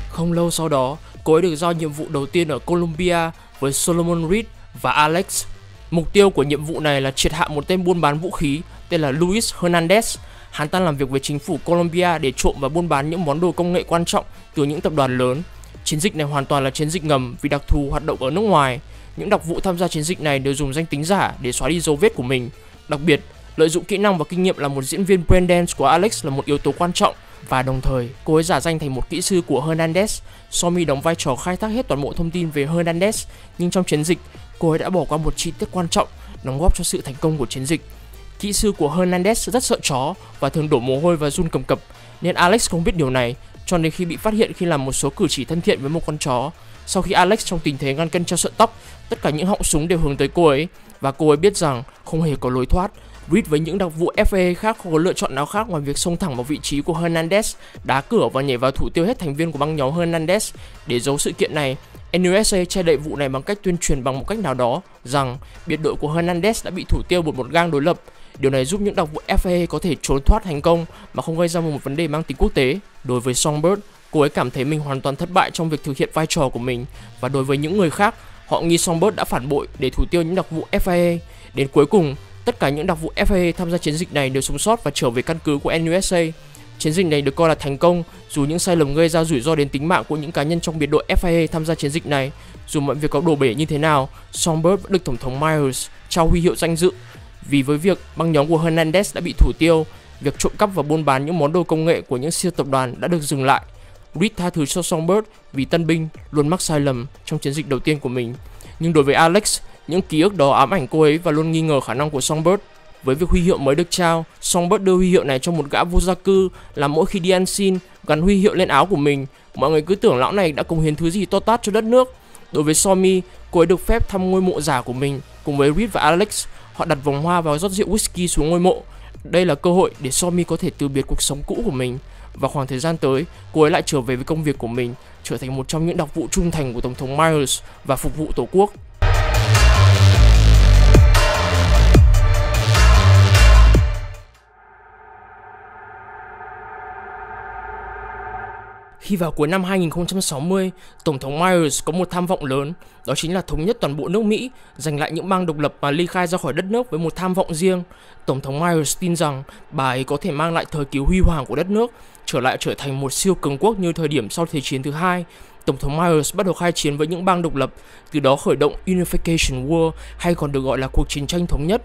Không lâu sau đó, cô ấy được giao nhiệm vụ đầu tiên ở Colombia với Solomon Reed và Alex. Mục tiêu của nhiệm vụ này là triệt hạ một tên buôn bán vũ khí tên là Luis Hernandez. Hắn ta làm việc với chính phủ Colombia để trộm và buôn bán những món đồ công nghệ quan trọng từ những tập đoàn lớn. Chiến dịch này hoàn toàn là chiến dịch ngầm vì đặc thù hoạt động ở nước ngoài. Những đặc vụ tham gia chiến dịch này đều dùng danh tính giả để xóa đi dấu vết của mình. Đặc biệt, lợi dụng kỹ năng và kinh nghiệm là một diễn viên braindance của Alex là một yếu tố quan trọng. Và đồng thời, cô ấy giả danh thành một kỹ sư của Hernandez. So-mi đóng vai trò khai thác hết toàn bộ thông tin về Hernandez, nhưng trong chiến dịch, cô ấy đã bỏ qua một chi tiết quan trọng, đóng góp cho sự thành công của chiến dịch. Kỹ sư của Hernandez rất sợ chó và thường đổ mồ hôi và run cầm cập, nên Alex không biết điều này, cho đến khi bị phát hiện khi làm một số cử chỉ thân thiện với một con chó. Sau khi Alex trong tình thế ngăn cân treo sợi tóc, tất cả những họng súng đều hướng tới cô ấy, và cô ấy biết rằng không hề có lối thoát. Reed với những đặc vụ FAA khác không có lựa chọn nào khác ngoài việc xông thẳng vào vị trí của Hernandez, đá cửa và nhảy vào thủ tiêu hết thành viên của băng nhóm Hernandez. Để giấu sự kiện này, NUSA che đậy vụ này bằng cách tuyên truyền bằng một cách nào đó rằng biệt đội của Hernandez đã bị thủ tiêu bởi một gang đối lập. Điều này giúp những đặc vụ FAA có thể trốn thoát thành công mà không gây ra một vấn đề mang tính quốc tế. Đối với Songbird, cô ấy cảm thấy mình hoàn toàn thất bại trong việc thực hiện vai trò của mình, và đối với những người khác, họ nghi Songbird đã phản bội để thủ tiêu những đặc vụ FAA. Đến cuối cùng, tất cả những đặc vụ FAA tham gia chiến dịch này đều sống sót và trở về căn cứ của NUSA. Chiến dịch này được coi là thành công dù những sai lầm gây ra rủi ro đến tính mạng của những cá nhân trong biệt đội FAA tham gia chiến dịch này. Dù mọi việc có đổ bể như thế nào, Songbird vẫn được Tổng thống Myers trao huy hiệu danh dự. Vì với việc băng nhóm của Hernandez đã bị thủ tiêu, việc trộm cắp và buôn bán những món đồ công nghệ của những siêu tập đoàn đã được dừng lại. Reed tha thứ cho Songbird vì tân binh luôn mắc sai lầm trong chiến dịch đầu tiên của mình. Nhưng đối với Alex, những ký ức đó ám ảnh cô ấy và luôn nghi ngờ khả năng của Songbird. Với việc huy hiệu mới được trao, Songbird đưa huy hiệu này cho một gã vô gia cư, làm mỗi khi đi ăn xin gắn huy hiệu lên áo của mình. Mọi người cứ tưởng lão này đã cống hiến thứ gì to tát cho đất nước. Đối với Somi, cô ấy được phép thăm ngôi mộ giả của mình cùng với Reed và Alex. Họ đặt vòng hoa và rót rượu whisky xuống ngôi mộ. Đây là cơ hội để Somi có thể từ biệt cuộc sống cũ của mình. Và khoảng thời gian tới, cô ấy lại trở về với công việc của mình, trở thành một trong những đặc vụ trung thành của Tổng thống Myers và phục vụ Tổ quốc. Khi vào cuối năm 2060, Tổng thống Myers có một tham vọng lớn, đó chính là thống nhất toàn bộ nước Mỹ, giành lại những bang độc lập và ly khai ra khỏi đất nước với một tham vọng riêng. Tổng thống Myers tin rằng bà ấy có thể mang lại thời kỳ huy hoàng của đất nước, trở thành một siêu cường quốc như thời điểm sau Thế chiến thứ hai. Tổng thống Myers bắt đầu khai chiến với những bang độc lập, từ đó khởi động Unification War, hay còn được gọi là cuộc chiến tranh thống nhất.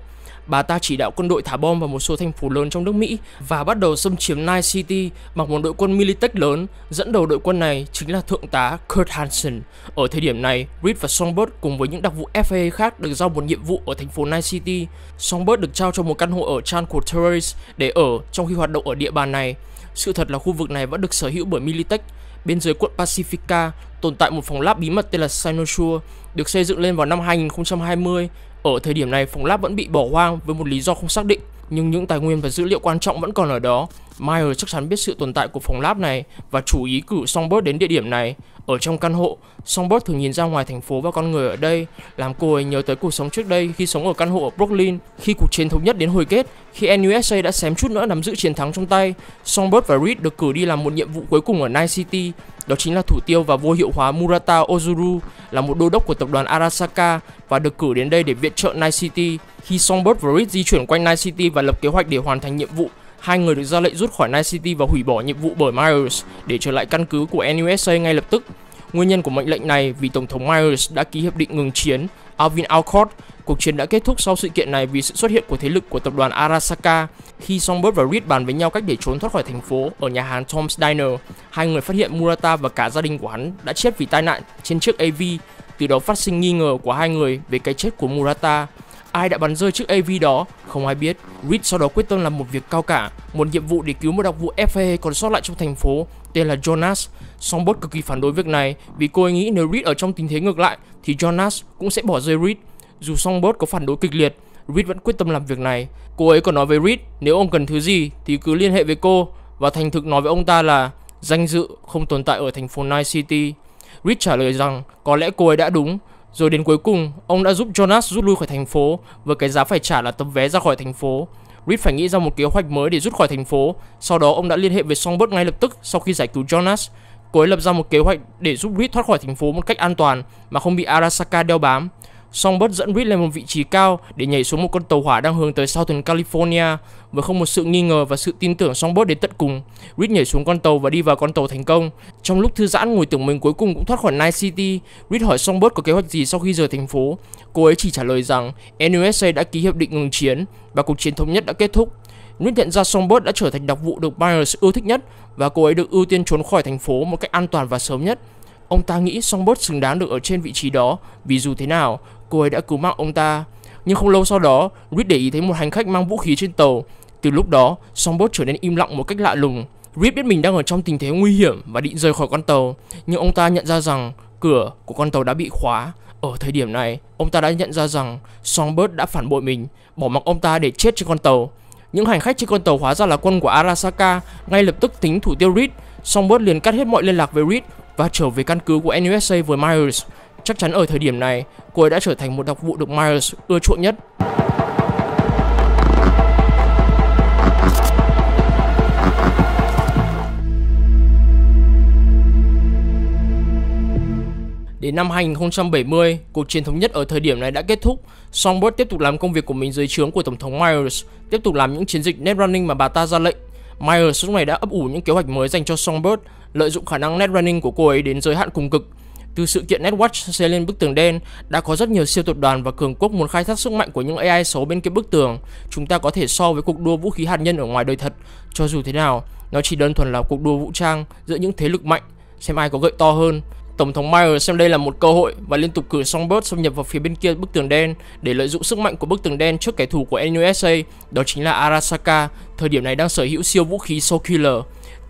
Bà ta chỉ đạo quân đội thả bom vào một số thành phố lớn trong nước Mỹ và bắt đầu xâm chiếm Night City bằng một đội quân Militech lớn. Dẫn đầu đội quân này chính là Thượng tá Kurt Hansen. Ở thời điểm này, Reed và Songbird cùng với những đặc vụ FAA khác được giao một nhiệm vụ ở thành phố Night City. Songbird được trao cho một căn hộ ở Tranquil Terrace để ở trong khi hoạt động ở địa bàn này. Sự thật là khu vực này vẫn được sở hữu bởi Militech. Bên dưới quận Pacifica tồn tại một phòng lab bí mật tên là Cynosure, được xây dựng lên vào năm 2020. Ở thời điểm này, phòng lab vẫn bị bỏ hoang với một lý do không xác định, nhưng những tài nguyên và dữ liệu quan trọng vẫn còn ở đó. Myers chắc chắn biết sự tồn tại của phòng lab này và chủ ý cử Songbird đến địa điểm này. Ở trong căn hộ, Songbird thường nhìn ra ngoài thành phố và con người ở đây, làm cô ấy nhớ tới cuộc sống trước đây khi sống ở căn hộ ở Brooklyn. Khi cuộc chiến thống nhất đến hồi kết, khi NUSA đã xém chút nữa nắm giữ chiến thắng trong tay, Songbird và Reed được cử đi làm một nhiệm vụ cuối cùng ở Night City, đó chính là thủ tiêu và vô hiệu hóa Murata Ozuru, là một đô đốc của tập đoàn Arasaka và được cử đến đây để viện trợ Night City. Khi Songbird và Reed di chuyển quanh Night City và lập kế hoạch để hoàn thành nhiệm vụ, hai người được ra lệnh rút khỏi Night City và hủy bỏ nhiệm vụ bởi Myers để trở lại căn cứ của NUSA ngay lập tức. Nguyên nhân của mệnh lệnh này vì Tổng thống Myers đã ký hiệp định ngừng chiến Alvin Accord. Cuộc chiến đã kết thúc sau sự kiện này vì sự xuất hiện của thế lực của tập đoàn Arasaka. Khi Songbird và Reed bàn với nhau cách để trốn thoát khỏi thành phố ở nhà hàng Tom's Diner, hai người phát hiện Murata và cả gia đình của hắn đã chết vì tai nạn trên chiếc AV. Từ đó phát sinh nghi ngờ của hai người về cái chết của Murata. Ai đã bắn rơi chiếc AV đó, không ai biết. Reed sau đó quyết tâm làm một việc cao cả, một nhiệm vụ để cứu một đặc vụ FAA còn sót lại trong thành phố tên là Jonas. Songbird cực kỳ phản đối việc này vì cô ấy nghĩ nếu Reed ở trong tình thế ngược lại thì Jonas cũng sẽ bỏ rơi Reed. Dù Songbird có phản đối kịch liệt, Reed vẫn quyết tâm làm việc này. Cô ấy còn nói với Reed nếu ông cần thứ gì thì cứ liên hệ với cô, và thành thực nói với ông ta là danh dự không tồn tại ở thành phố Night City. Reed trả lời rằng có lẽ cô ấy đã đúng. Rồi đến cuối cùng, ông đã giúp Jonas rút lui khỏi thành phố với cái giá phải trả là tấm vé ra khỏi thành phố. Reed phải nghĩ ra một kế hoạch mới để rút khỏi thành phố. Sau đó ông đã liên hệ với Songbird ngay lập tức sau khi giải cứu Jonas. Cô ấy lập ra một kế hoạch để giúp Reed thoát khỏi thành phố một cách an toàn mà không bị Arasaka đeo bám. Songbird dẫn Reed lên một vị trí cao để nhảy xuống một con tàu hỏa đang hướng tới Southern California. Với không một sự nghi ngờ và sự tin tưởng Songbird đến tận cùng, Reed nhảy xuống con tàu và đi vào con tàu thành công. Trong lúc thư giãn ngồi tưởng mình cuối cùng cũng thoát khỏi Night City, Reed hỏi Songbird có kế hoạch gì sau khi rời thành phố. Cô ấy chỉ trả lời rằng NUSA đã ký hiệp định ngừng chiến và cuộc chiến thống nhất đã kết thúc. Reed nhận ra Songbird đã trở thành đặc vụ được Myers ưa thích nhất và cô ấy được ưu tiên trốn khỏi thành phố một cách an toàn và sớm nhất. Ông ta nghĩ Songbird xứng đáng được ở trên vị trí đó vì dù thế nào, cô ấy đã cứu mạng ông ta. Nhưng không lâu sau đó, Reed để ý thấy một hành khách mang vũ khí trên tàu. Từ lúc đó, Songbird trở nên im lặng một cách lạ lùng. Reed biết mình đang ở trong tình thế nguy hiểm và định rời khỏi con tàu, nhưng ông ta nhận ra rằng cửa của con tàu đã bị khóa. Ở thời điểm này, ông ta đã nhận ra rằng Songbird đã phản bội mình, bỏ mặc ông ta để chết trên con tàu. Những hành khách trên con tàu hóa ra là quân của Arasaka. Ngay lập tức tính thủ tiêu Reed, Songbird liền cắt hết mọi liên lạc với Reed và trở về căn cứ của NUSA với Myers. Chắc chắn ở thời điểm này, cô ấy đã trở thành một đặc vụ được Myers ưa chuộng nhất. Đến năm 2070, cuộc chiến thống nhất ở thời điểm này đã kết thúc. Songbird tiếp tục làm công việc của mình dưới trướng của Tổng thống Myers, tiếp tục làm những chiến dịch netrunning mà bà ta ra lệnh. Myers lúc này đã ấp ủ những kế hoạch mới dành cho Songbird, lợi dụng khả năng netrunning của cô ấy đến giới hạn cùng cực. Từ sự kiện Netwatch xây lên bức tường đen, đã có rất nhiều siêu tập đoàn và cường quốc muốn khai thác sức mạnh của những AI xấu bên kia bức tường. Chúng ta có thể so với cuộc đua vũ khí hạt nhân ở ngoài đời thật. Cho dù thế nào, nó chỉ đơn thuần là cuộc đua vũ trang giữa những thế lực mạnh, xem ai có gậy to hơn. Tổng thống Myers xem đây là một cơ hội và liên tục cử Songbird xâm nhập vào phía bên kia bức tường đen để lợi dụng sức mạnh của bức tường đen trước kẻ thù của NUSA, đó chính là Arasaka, thời điểm này đang sở hữu siêu vũ khí Soul Killer.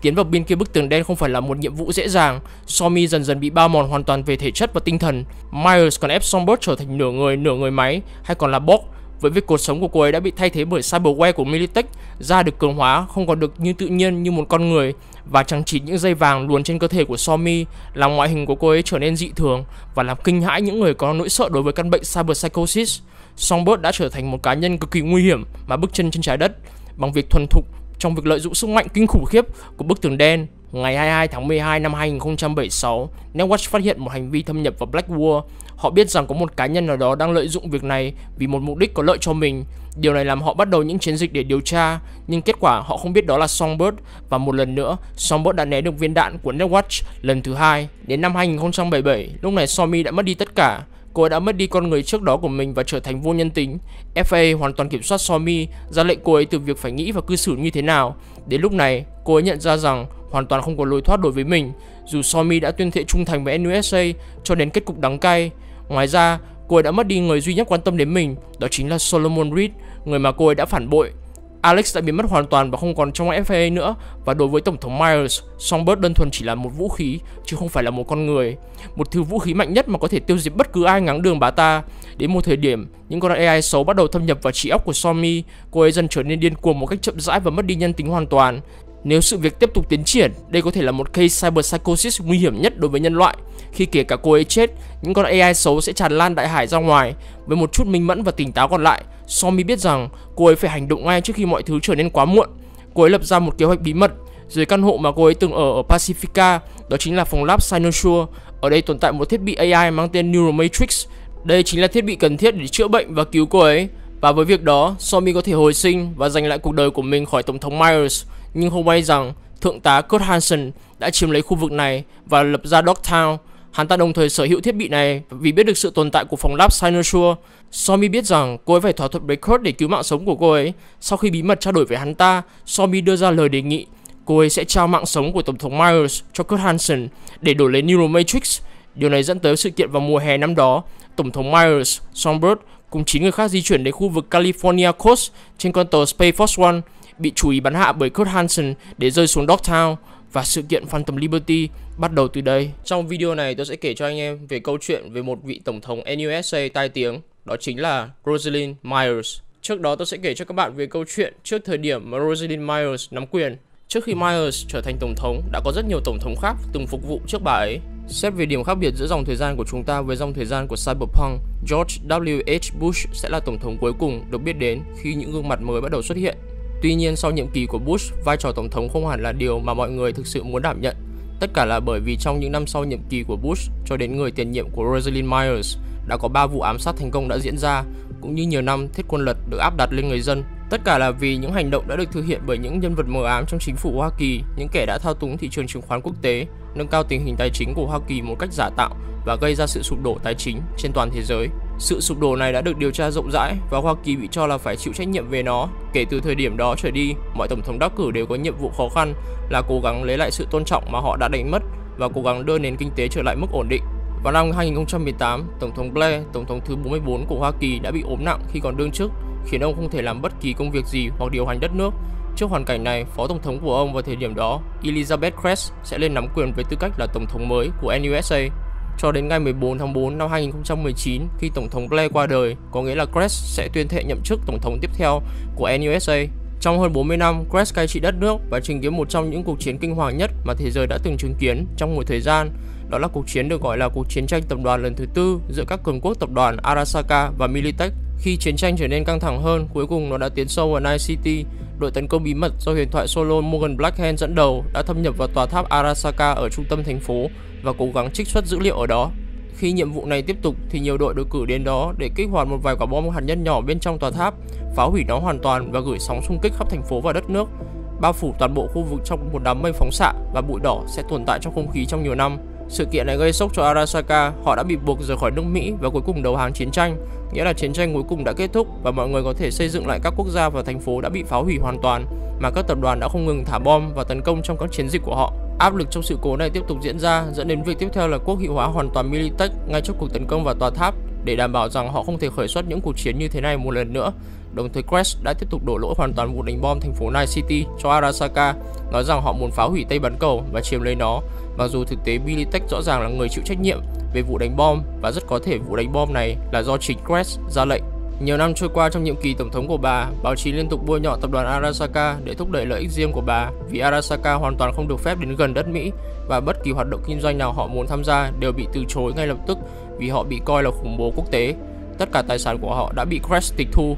Tiến vào bên kia bức tường đen không phải là một nhiệm vụ dễ dàng. Somi dần dần bị bao mòn hoàn toàn về thể chất và tinh thần. Myers còn ép Songbird trở thành nửa người máy, hay còn là Borg. Với việc cột sống của cô ấy đã bị thay thế bởi cyberware của Militech, da được cường hóa, không còn được như tự nhiên như một con người, và chẳng chỉ những dây vàng luồn trên cơ thể của Somi làm ngoại hình của cô ấy trở nên dị thường và làm kinh hãi những người có nỗi sợ đối với căn bệnh cyberpsychosis. Songbird đã trở thành một cá nhân cực kỳ nguy hiểm mà bước chân trên trái đất bằng việc thuần thục trong việc lợi dụng sức mạnh kinh khủng khiếp của bức tường đen. Ngày 22 tháng 12 năm 2076, Netwatch phát hiện một hành vi thâm nhập vào Blackwater. Họ biết rằng có một cá nhân nào đó đang lợi dụng việc này vì một mục đích có lợi cho mình. Điều này làm họ bắt đầu những chiến dịch để điều tra, nhưng kết quả họ không biết đó là Songbird. Và một lần nữa, Songbird đã né được viên đạn của Netwatch lần thứ hai. Đến năm 2077, lúc này Somi đã mất đi tất cả. Cô ấy đã mất đi con người trước đó của mình và trở thành vô nhân tính. FA hoàn toàn kiểm soát Somi, ra lệnh cô ấy từ việc phải nghĩ và cư xử như thế nào. Đến lúc này, cô ấy nhận ra rằng hoàn toàn không có lối thoát đối với mình, dù Somi đã tuyên thệ trung thành với NUSA cho đến kết cục đắng cay. Ngoài ra, cô ấy đã mất đi người duy nhất quan tâm đến mình, đó chính là Solomon Reed, người mà cô ấy đã phản bội. Alex đã biến mất hoàn toàn và không còn trong FA nữa, và đối với Tổng thống Myers, Songbird đơn thuần chỉ là một vũ khí chứ không phải là một con người, một thứ vũ khí mạnh nhất mà có thể tiêu diệt bất cứ ai ngáng đường bà ta. Đến một thời điểm, những con AI xấu bắt đầu thâm nhập vào trí óc của Somi, cô ấy dần trở nên điên cuồng một cách chậm rãi và mất đi nhân tính hoàn toàn. Nếu sự việc tiếp tục tiến triển, đây có thể là một case cyberpsychosis nguy hiểm nhất đối với nhân loại. Khi kể cả cô ấy chết, những con AI xấu sẽ tràn lan đại hải ra ngoài. Với một chút minh mẫn và tỉnh táo còn lại, Somi biết rằng cô ấy phải hành động ngay trước khi mọi thứ trở nên quá muộn. Cô ấy lập ra một kế hoạch bí mật dưới căn hộ mà cô ấy từng ở Pacifica, đó chính là phòng lab Cynosure. Ở đây tồn tại một thiết bị AI mang tên Neuromatrix. Đây chính là thiết bị cần thiết để chữa bệnh và cứu cô ấy. Và với việc đó, Somi có thể hồi sinh và giành lại cuộc đời của mình khỏi Tổng thống Myers. Nhưng không may rằng Thượng tá Kurt Hansen đã chiếm lấy khu vực này và lập ra Dogtown. Hắn ta đồng thời sở hữu thiết bị này vì biết được sự tồn tại của phòng lab Cynosure. Somi biết rằng cô ấy phải thỏa thuận với Kurt để cứu mạng sống của cô ấy. Sau khi bí mật trao đổi với hắn ta, Somi đưa ra lời đề nghị cô ấy sẽ trao mạng sống của Tổng thống Myers cho Kurt Hansen để đổi lấy Neuromatrix. Điều này dẫn tới sự kiện vào mùa hè năm đó. Tổng thống Myers, Songbird cùng 9 người khác di chuyển đến khu vực California Coast trên con tàu Space Force One, bị chú ý bắn hạ bởi Kurt Hansen để rơi xuống Dogtown, và sự kiện Phantom Liberty bắt đầu từ đây. Trong video này tôi sẽ kể cho anh em về câu chuyện về một vị tổng thống NUSA tai tiếng, đó chính là Rosalind Myers. Trước đó tôi sẽ kể cho các bạn về câu chuyện trước thời điểm mà Rosalind Myers nắm quyền. Trước khi Myers trở thành tổng thống, đã có rất nhiều tổng thống khác từng phục vụ trước bà ấy. Xét về điểm khác biệt giữa dòng thời gian của chúng ta với dòng thời gian của Cyberpunk, George W.H. Bush sẽ là tổng thống cuối cùng được biết đến khi những gương mặt mới bắt đầu xuất hiện. Tuy nhiên, sau nhiệm kỳ của Bush, vai trò tổng thống không hẳn là điều mà mọi người thực sự muốn đảm nhận. Tất cả là bởi vì trong những năm sau nhiệm kỳ của Bush cho đến người tiền nhiệm của Rosalind Myers, đã có 3 vụ ám sát thành công đã diễn ra, cũng như nhiều năm thiết quân luật được áp đặt lên người dân. Tất cả là vì những hành động đã được thực hiện bởi những nhân vật mờ ám trong chính phủ Hoa Kỳ, những kẻ đã thao túng thị trường chứng khoán quốc tế, nâng cao tình hình tài chính của Hoa Kỳ một cách giả tạo và gây ra sự sụp đổ tài chính trên toàn thế giới. Sự sụp đổ này đã được điều tra rộng rãi và Hoa Kỳ bị cho là phải chịu trách nhiệm về nó. Kể từ thời điểm đó trở đi, mọi tổng thống đắc cử đều có nhiệm vụ khó khăn là cố gắng lấy lại sự tôn trọng mà họ đã đánh mất và cố gắng đưa nền kinh tế trở lại mức ổn định. Vào năm 2018, Tổng thống Blair, Tổng thống thứ 44 của Hoa Kỳ đã bị ốm nặng khi còn đương chức, khiến ông không thể làm bất kỳ công việc gì hoặc điều hành đất nước. Trước hoàn cảnh này, Phó Tổng thống của ông vào thời điểm đó, Elizabeth Crest, sẽ lên nắm quyền với tư cách là Tổng thống mới của NUSA. Cho đến ngày 14 tháng 4 năm 2019, khi Tổng thống Blair qua đời, có nghĩa là Crest sẽ tuyên thệ nhậm chức Tổng thống tiếp theo của NUSA. Trong hơn 40 năm, Crest cai trị đất nước và chứng kiến một trong những cuộc chiến kinh hoàng nhất mà thế giới đã từng chứng kiến trong một thời gian. Đó là cuộc chiến được gọi là cuộc chiến tranh tập đoàn lần thứ tư giữa các cường quốc tập đoàn Arasaka và Militech. Khi chiến tranh trở nên căng thẳng hơn, cuối cùng nó đã tiến sâu vào Night City. Đội tấn công bí mật do huyền thoại solo Morgan Blackhand dẫn đầu đã thâm nhập vào tòa tháp Arasaka ở trung tâm thành phố và cố gắng trích xuất dữ liệu ở đó. Khi nhiệm vụ này tiếp tục thì nhiều đội được cử đến đó để kích hoạt một vài quả bom hạt nhân nhỏ bên trong tòa tháp, phá hủy nó hoàn toàn và gửi sóng xung kích khắp thành phố và đất nước, bao phủ toàn bộ khu vực trong một đám mây phóng xạ và bụi đỏ sẽ tồn tại trong không khí trong nhiều năm. Sự kiện này gây sốc cho Arasaka, họ đã bị buộc rời khỏi nước Mỹ và cuối cùng đầu hàng chiến tranh, nghĩa là chiến tranh cuối cùng đã kết thúc và mọi người có thể xây dựng lại các quốc gia và thành phố đã bị phá hủy hoàn toàn, mà các tập đoàn đã không ngừng thả bom và tấn công trong các chiến dịch của họ. Áp lực trong sự cố này tiếp tục diễn ra, dẫn đến việc tiếp theo là quốc hữu hóa hoàn toàn Militech ngay trước cuộc tấn công vào tòa tháp để đảm bảo rằng họ không thể khởi xuất những cuộc chiến như thế này một lần nữa. Đồng thời Crest đã tiếp tục đổ lỗi hoàn toàn vụ đánh bom thành phố Night City cho Arasaka, nói rằng họ muốn phá hủy Tây bán cầu và chiếm lấy nó, mặc dù thực tế Militech rõ ràng là người chịu trách nhiệm về vụ đánh bom và rất có thể vụ đánh bom này là do chính Crest ra lệnh. Nhiều năm trôi qua trong nhiệm kỳ tổng thống của bà, báo chí liên tục bôi nhọ tập đoàn Arasaka để thúc đẩy lợi ích riêng của bà, vì Arasaka hoàn toàn không được phép đến gần đất Mỹ và bất kỳ hoạt động kinh doanh nào họ muốn tham gia đều bị từ chối ngay lập tức vì họ bị coi là khủng bố quốc tế. Tất cả tài sản của họ đã bị Crest tịch thu.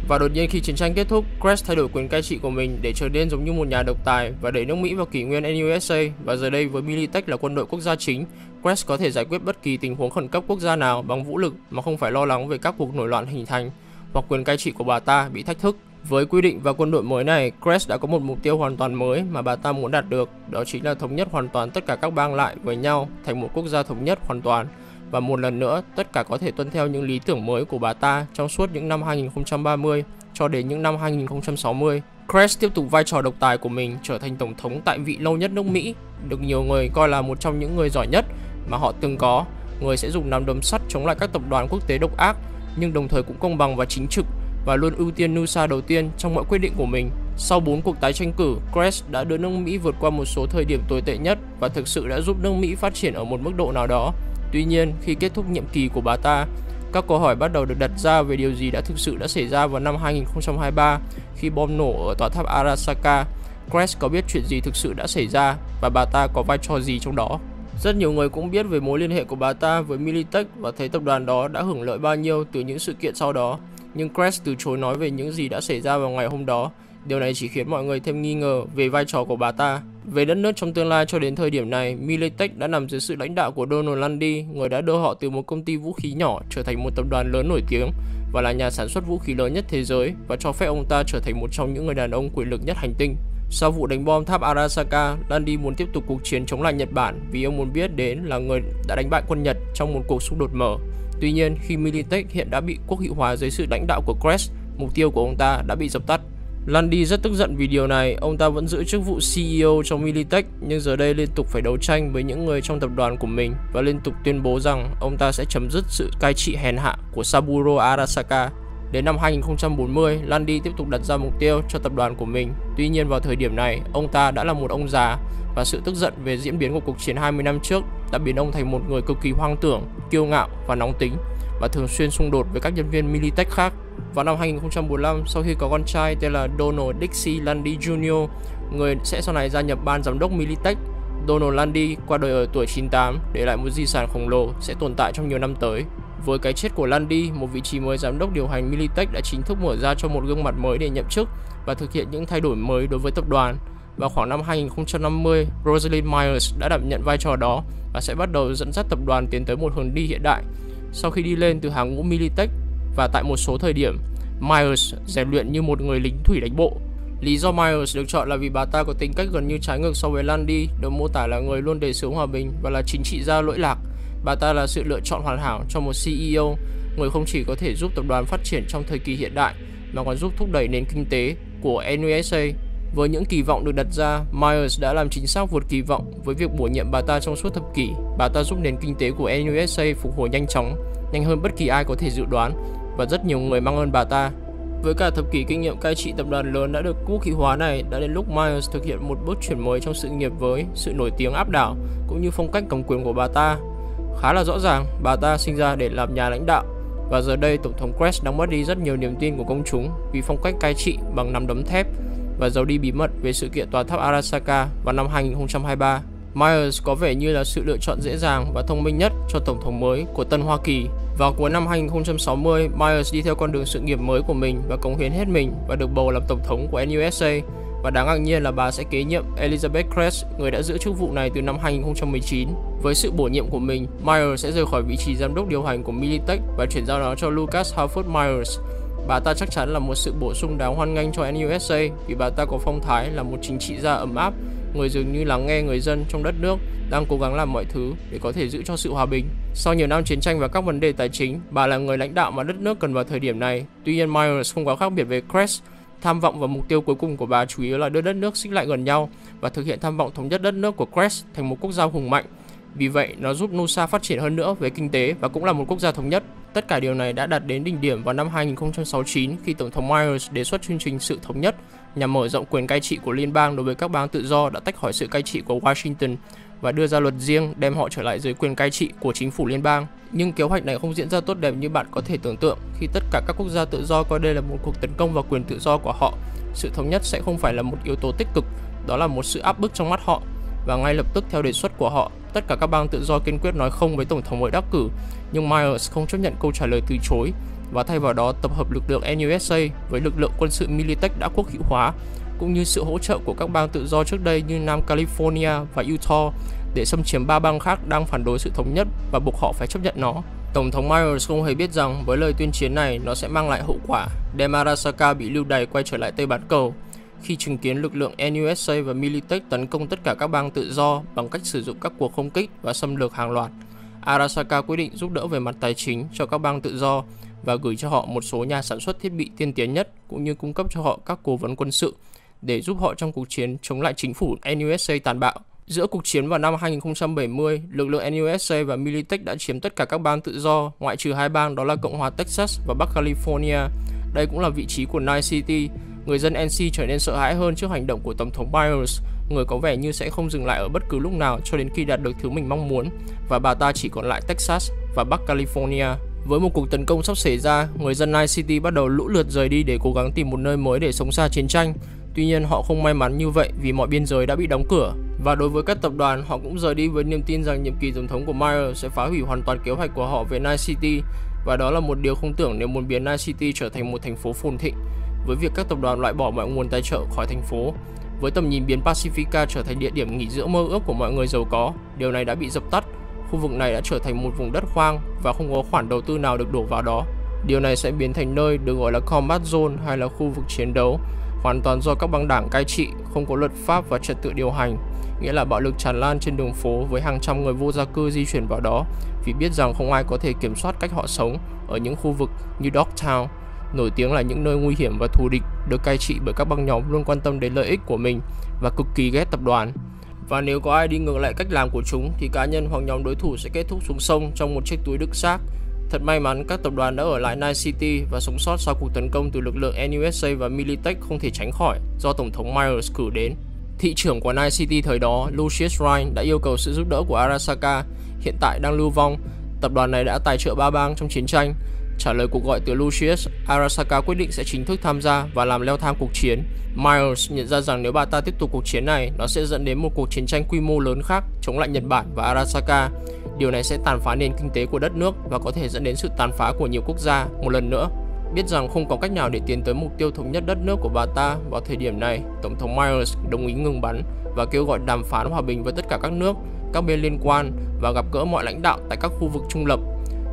Và đột nhiên khi chiến tranh kết thúc, Crest thay đổi quyền cai trị của mình để trở nên giống như một nhà độc tài và đẩy nước Mỹ vào kỷ nguyên NUSA, và giờ đây với Militech là quân đội quốc gia chính, Crest có thể giải quyết bất kỳ tình huống khẩn cấp quốc gia nào bằng vũ lực mà không phải lo lắng về các cuộc nổi loạn hình thành hoặc quyền cai trị của bà ta bị thách thức. Với quy định và quân đội mới này, Crest đã có một mục tiêu hoàn toàn mới mà bà ta muốn đạt được, đó chính là thống nhất hoàn toàn tất cả các bang lại với nhau thành một quốc gia thống nhất hoàn toàn. Và một lần nữa, tất cả có thể tuân theo những lý tưởng mới của bà ta trong suốt những năm 2030 cho đến những năm 2060. Crest tiếp tục vai trò độc tài của mình, trở thành tổng thống tại vị lâu nhất nước Mỹ, được nhiều người coi là một trong những người giỏi nhất mà họ từng có. Người sẽ dùng nắm đấm sắt chống lại các tập đoàn quốc tế độc ác, nhưng đồng thời cũng công bằng và chính trực, và luôn ưu tiên NUSA đầu tiên trong mọi quyết định của mình. Sau 4 cuộc tái tranh cử, Crest đã đưa nước Mỹ vượt qua một số thời điểm tồi tệ nhất và thực sự đã giúp nước Mỹ phát triển ở một mức độ nào đó. Tuy nhiên, khi kết thúc nhiệm kỳ của bà ta, các câu hỏi bắt đầu được đặt ra về điều gì đã thực sự đã xảy ra vào năm 2023 khi bom nổ ở tòa tháp Arasaka. Crest có biết chuyện gì thực sự đã xảy ra và bà ta có vai trò gì trong đó? Rất nhiều người cũng biết về mối liên hệ của bà ta với Militech và thấy tập đoàn đó đã hưởng lợi bao nhiêu từ những sự kiện sau đó. Nhưng Crest từ chối nói về những gì đã xảy ra vào ngày hôm đó. Điều này chỉ khiến mọi người thêm nghi ngờ về vai trò của bà ta. Về đất nước trong tương lai cho đến thời điểm này, Militech đã nằm dưới sự lãnh đạo của Donald Lundy, người đã đưa họ từ một công ty vũ khí nhỏ trở thành một tập đoàn lớn nổi tiếng và là nhà sản xuất vũ khí lớn nhất thế giới, và cho phép ông ta trở thành một trong những người đàn ông quyền lực nhất hành tinh. Sau vụ đánh bom tháp Arasaka, Lundy muốn tiếp tục cuộc chiến chống lại Nhật Bản vì ông muốn biết đến là người đã đánh bại quân Nhật trong một cuộc xung đột mở. Tuy nhiên, khi Militech hiện đã bị quốc hữu hóa dưới sự lãnh đạo của Crest, mục tiêu của ông ta đã bị dập tắt. Lundy rất tức giận vì điều này, ông ta vẫn giữ chức vụ CEO trong Militech nhưng giờ đây liên tục phải đấu tranh với những người trong tập đoàn của mình và liên tục tuyên bố rằng ông ta sẽ chấm dứt sự cai trị hèn hạ của Saburo Arasaka. Đến năm 2040, Lundy tiếp tục đặt ra mục tiêu cho tập đoàn của mình. Tuy nhiên vào thời điểm này, ông ta đã là một ông già và sự tức giận về diễn biến của cuộc chiến 20 năm trước đã biến ông thành một người cực kỳ hoang tưởng, kiêu ngạo và nóng tính và thường xuyên xung đột với các nhân viên Militech khác. Vào năm 2045, sau khi có con trai tên là Donald Dixie Lundy Jr., người sẽ sau này gia nhập ban giám đốc Militech, Donald Lundy qua đời ở tuổi 98, để lại một di sản khổng lồ sẽ tồn tại trong nhiều năm tới. Với cái chết của Lundy, một vị trí mới giám đốc điều hành Militech đã chính thức mở ra cho một gương mặt mới để nhậm chức và thực hiện những thay đổi mới đối với tập đoàn. Vào khoảng năm 2050, Rosalind Myers đã đảm nhận vai trò đó và sẽ bắt đầu dẫn dắt tập đoàn tiến tới một hướng đi hiện đại. Sau khi đi lên từ hàng ngũ Militech, và tại một số thời điểm, Myers rèn luyện như một người lính thủy đánh bộ. Lý do Myers được chọn là vì bà ta có tính cách gần như trái ngược so với Lundy, được mô tả là người luôn đề xướng hòa bình và là chính trị gia lỗi lạc. Bà ta là sự lựa chọn hoàn hảo cho một CEO, người không chỉ có thể giúp tập đoàn phát triển trong thời kỳ hiện đại mà còn giúp thúc đẩy nền kinh tế của NUSA. Với những kỳ vọng được đặt ra, Myers đã làm chính xác vượt kỳ vọng. Với việc bổ nhiệm bà ta trong suốt thập kỷ, bà ta giúp nền kinh tế của NUSA phục hồi nhanh chóng, nhanh hơn bất kỳ ai có thể dự đoán, và rất nhiều người mang ơn bà ta. Với cả thập kỷ kinh nghiệm cai trị tập đoàn lớn đã được quốc hữu hóa này, đã đến lúc Myers thực hiện một bước chuyển mới trong sự nghiệp với sự nổi tiếng áp đảo cũng như phong cách cầm quyền của bà ta. Khá là rõ ràng, bà ta sinh ra để làm nhà lãnh đạo, và giờ đây Tổng thống Crest đang mất đi rất nhiều niềm tin của công chúng vì phong cách cai trị bằng nắm đấm thép và giấu đi bí mật về sự kiện tòa tháp Arasaka vào năm 2023. Myers có vẻ như là sự lựa chọn dễ dàng và thông minh nhất cho Tổng thống mới của Tân Hoa Kỳ. Vào cuối năm 2060, Myers đi theo con đường sự nghiệp mới của mình và cống hiến hết mình và được bầu làm Tổng thống của NUSA. Và đáng ngạc nhiên là bà sẽ kế nhiệm Elizabeth Crest, người đã giữ chức vụ này từ năm 2019. Với sự bổ nhiệm của mình, Myers sẽ rời khỏi vị trí giám đốc điều hành của Militech và chuyển giao nó cho Lucas Halford Myers. Bà ta chắc chắn là một sự bổ sung đáng hoan nghênh cho NUSA vì bà ta có phong thái là một chính trị gia ấm áp, người dường như lắng nghe người dân trong đất nước, đang cố gắng làm mọi thứ để có thể giữ cho sự hòa bình. Sau nhiều năm chiến tranh và các vấn đề tài chính, bà là người lãnh đạo mà đất nước cần vào thời điểm này. Tuy nhiên, Myers không quá khác biệt với Crest. Tham vọng và mục tiêu cuối cùng của bà chủ yếu là đưa đất nước xích lại gần nhau và thực hiện tham vọng thống nhất đất nước của Crest thành một quốc gia hùng mạnh. Vì vậy, nó giúp Nusa phát triển hơn nữa về kinh tế và cũng là một quốc gia thống nhất. Tất cả điều này đã đạt đến đỉnh điểm vào năm 2069 khi Tổng thống Myers đề xuất chương trình sự thống nhất nhằm mở rộng quyền cai trị của liên bang đối với các bang tự do đã tách khỏi sự cai trị của Washington và đưa ra luật riêng đem họ trở lại dưới quyền cai trị của chính phủ liên bang. Nhưng kế hoạch này không diễn ra tốt đẹp như bạn có thể tưởng tượng khi tất cả các quốc gia tự do coi đây là một cuộc tấn công vào quyền tự do của họ. Sự thống nhất sẽ không phải là một yếu tố tích cực, đó là một sự áp bức trong mắt họ. Và ngay lập tức theo đề xuất của họ, tất cả các bang tự do kiên quyết nói không với Tổng thống mới đắc cử. Nhưng Myers không chấp nhận câu trả lời từ chối và thay vào đó tập hợp lực lượng NUSA với lực lượng quân sự Militech đã quốc hữu hóa, cũng như sự hỗ trợ của các bang tự do trước đây như Nam California và Utah để xâm chiếm 3 bang khác đang phản đối sự thống nhất và buộc họ phải chấp nhận nó. Tổng thống Myers không hề biết rằng với lời tuyên chiến này nó sẽ mang lại hậu quả, đem Arasaka bị lưu đày quay trở lại Tây bán cầu. Khi chứng kiến lực lượng NUSA và Militech tấn công tất cả các bang tự do bằng cách sử dụng các cuộc không kích và xâm lược hàng loạt, Arasaka quyết định giúp đỡ về mặt tài chính cho các bang tự do và gửi cho họ một số nhà sản xuất thiết bị tiên tiến nhất cũng như cung cấp cho họ các cố vấn quân sự để giúp họ trong cuộc chiến chống lại chính phủ NUSA tàn bạo. Giữa cuộc chiến vào năm 2070, lực lượng NUSA và Militech đã chiếm tất cả các bang tự do, ngoại trừ 2 bang đó là Cộng hòa Texas và Bắc California. Đây cũng là vị trí của Night City. Người dân NC trở nên sợ hãi hơn trước hành động của Tổng thống Myers, người có vẻ như sẽ không dừng lại ở bất cứ lúc nào cho đến khi đạt được thứ mình mong muốn, và bà ta chỉ còn lại Texas và Bắc California. Với một cuộc tấn công sắp xảy ra, người dân Night City bắt đầu lũ lượt rời đi để cố gắng tìm một nơi mới để sống xa chiến tranh. Tuy nhiên họ không may mắn như vậy vì mọi biên giới đã bị đóng cửa. Và đối với các tập đoàn, họ cũng rời đi với niềm tin rằng nhiệm kỳ tổng thống của Myers sẽ phá hủy hoàn toàn kế hoạch của họ về Night City. Và đó là một điều không tưởng nếu muốn biến Night City trở thành một thành phố phồn thịnh. Với việc các tập đoàn loại bỏ mọi nguồn tài trợ khỏi thành phố, với tầm nhìn biến Pacifica trở thành địa điểm nghỉ dưỡng mơ ước của mọi người giàu có, điều này đã bị dập tắt. Khu vực này đã trở thành một vùng đất hoang và không có khoản đầu tư nào được đổ vào đó. Điều này sẽ biến thành nơi được gọi là Combat Zone hay là khu vực chiến đấu, hoàn toàn do các băng đảng cai trị, không có luật pháp và trật tự điều hành, nghĩa là bạo lực tràn lan trên đường phố với hàng trăm người vô gia cư di chuyển vào đó vì biết rằng không ai có thể kiểm soát cách họ sống ở những khu vực như Dogtown, nổi tiếng là những nơi nguy hiểm và thù địch, được cai trị bởi các băng nhóm luôn quan tâm đến lợi ích của mình và cực kỳ ghét tập đoàn. Và nếu có ai đi ngược lại cách làm của chúng thì cá nhân hoặc nhóm đối thủ sẽ kết thúc xuống sông trong một chiếc túi đựng xác. Thật may mắn các tập đoàn đã ở lại Night City và sống sót sau cuộc tấn công từ lực lượng NUSA và Militech không thể tránh khỏi do Tổng thống Myers cử đến. Thị trưởng của Night City thời đó, Lucius Ryan, đã yêu cầu sự giúp đỡ của Arasaka, hiện tại đang lưu vong. Tập đoàn này đã tài trợ 3 bang trong chiến tranh. Trả lời cuộc gọi từ Lucius, Arasaka quyết định sẽ chính thức tham gia và làm leo thang cuộc chiến. Myers nhận ra rằng nếu bà ta tiếp tục cuộc chiến này, nó sẽ dẫn đến một cuộc chiến tranh quy mô lớn khác chống lại Nhật Bản và Arasaka. Điều này sẽ tàn phá nền kinh tế của đất nước và có thể dẫn đến sự tàn phá của nhiều quốc gia một lần nữa. Biết rằng không có cách nào để tiến tới mục tiêu thống nhất đất nước của bà ta vào thời điểm này, Tổng thống Myers đồng ý ngừng bắn và kêu gọi đàm phán hòa bình với tất cả các nước, các bên liên quan và gặp gỡ mọi lãnh đạo tại các khu vực trung lập.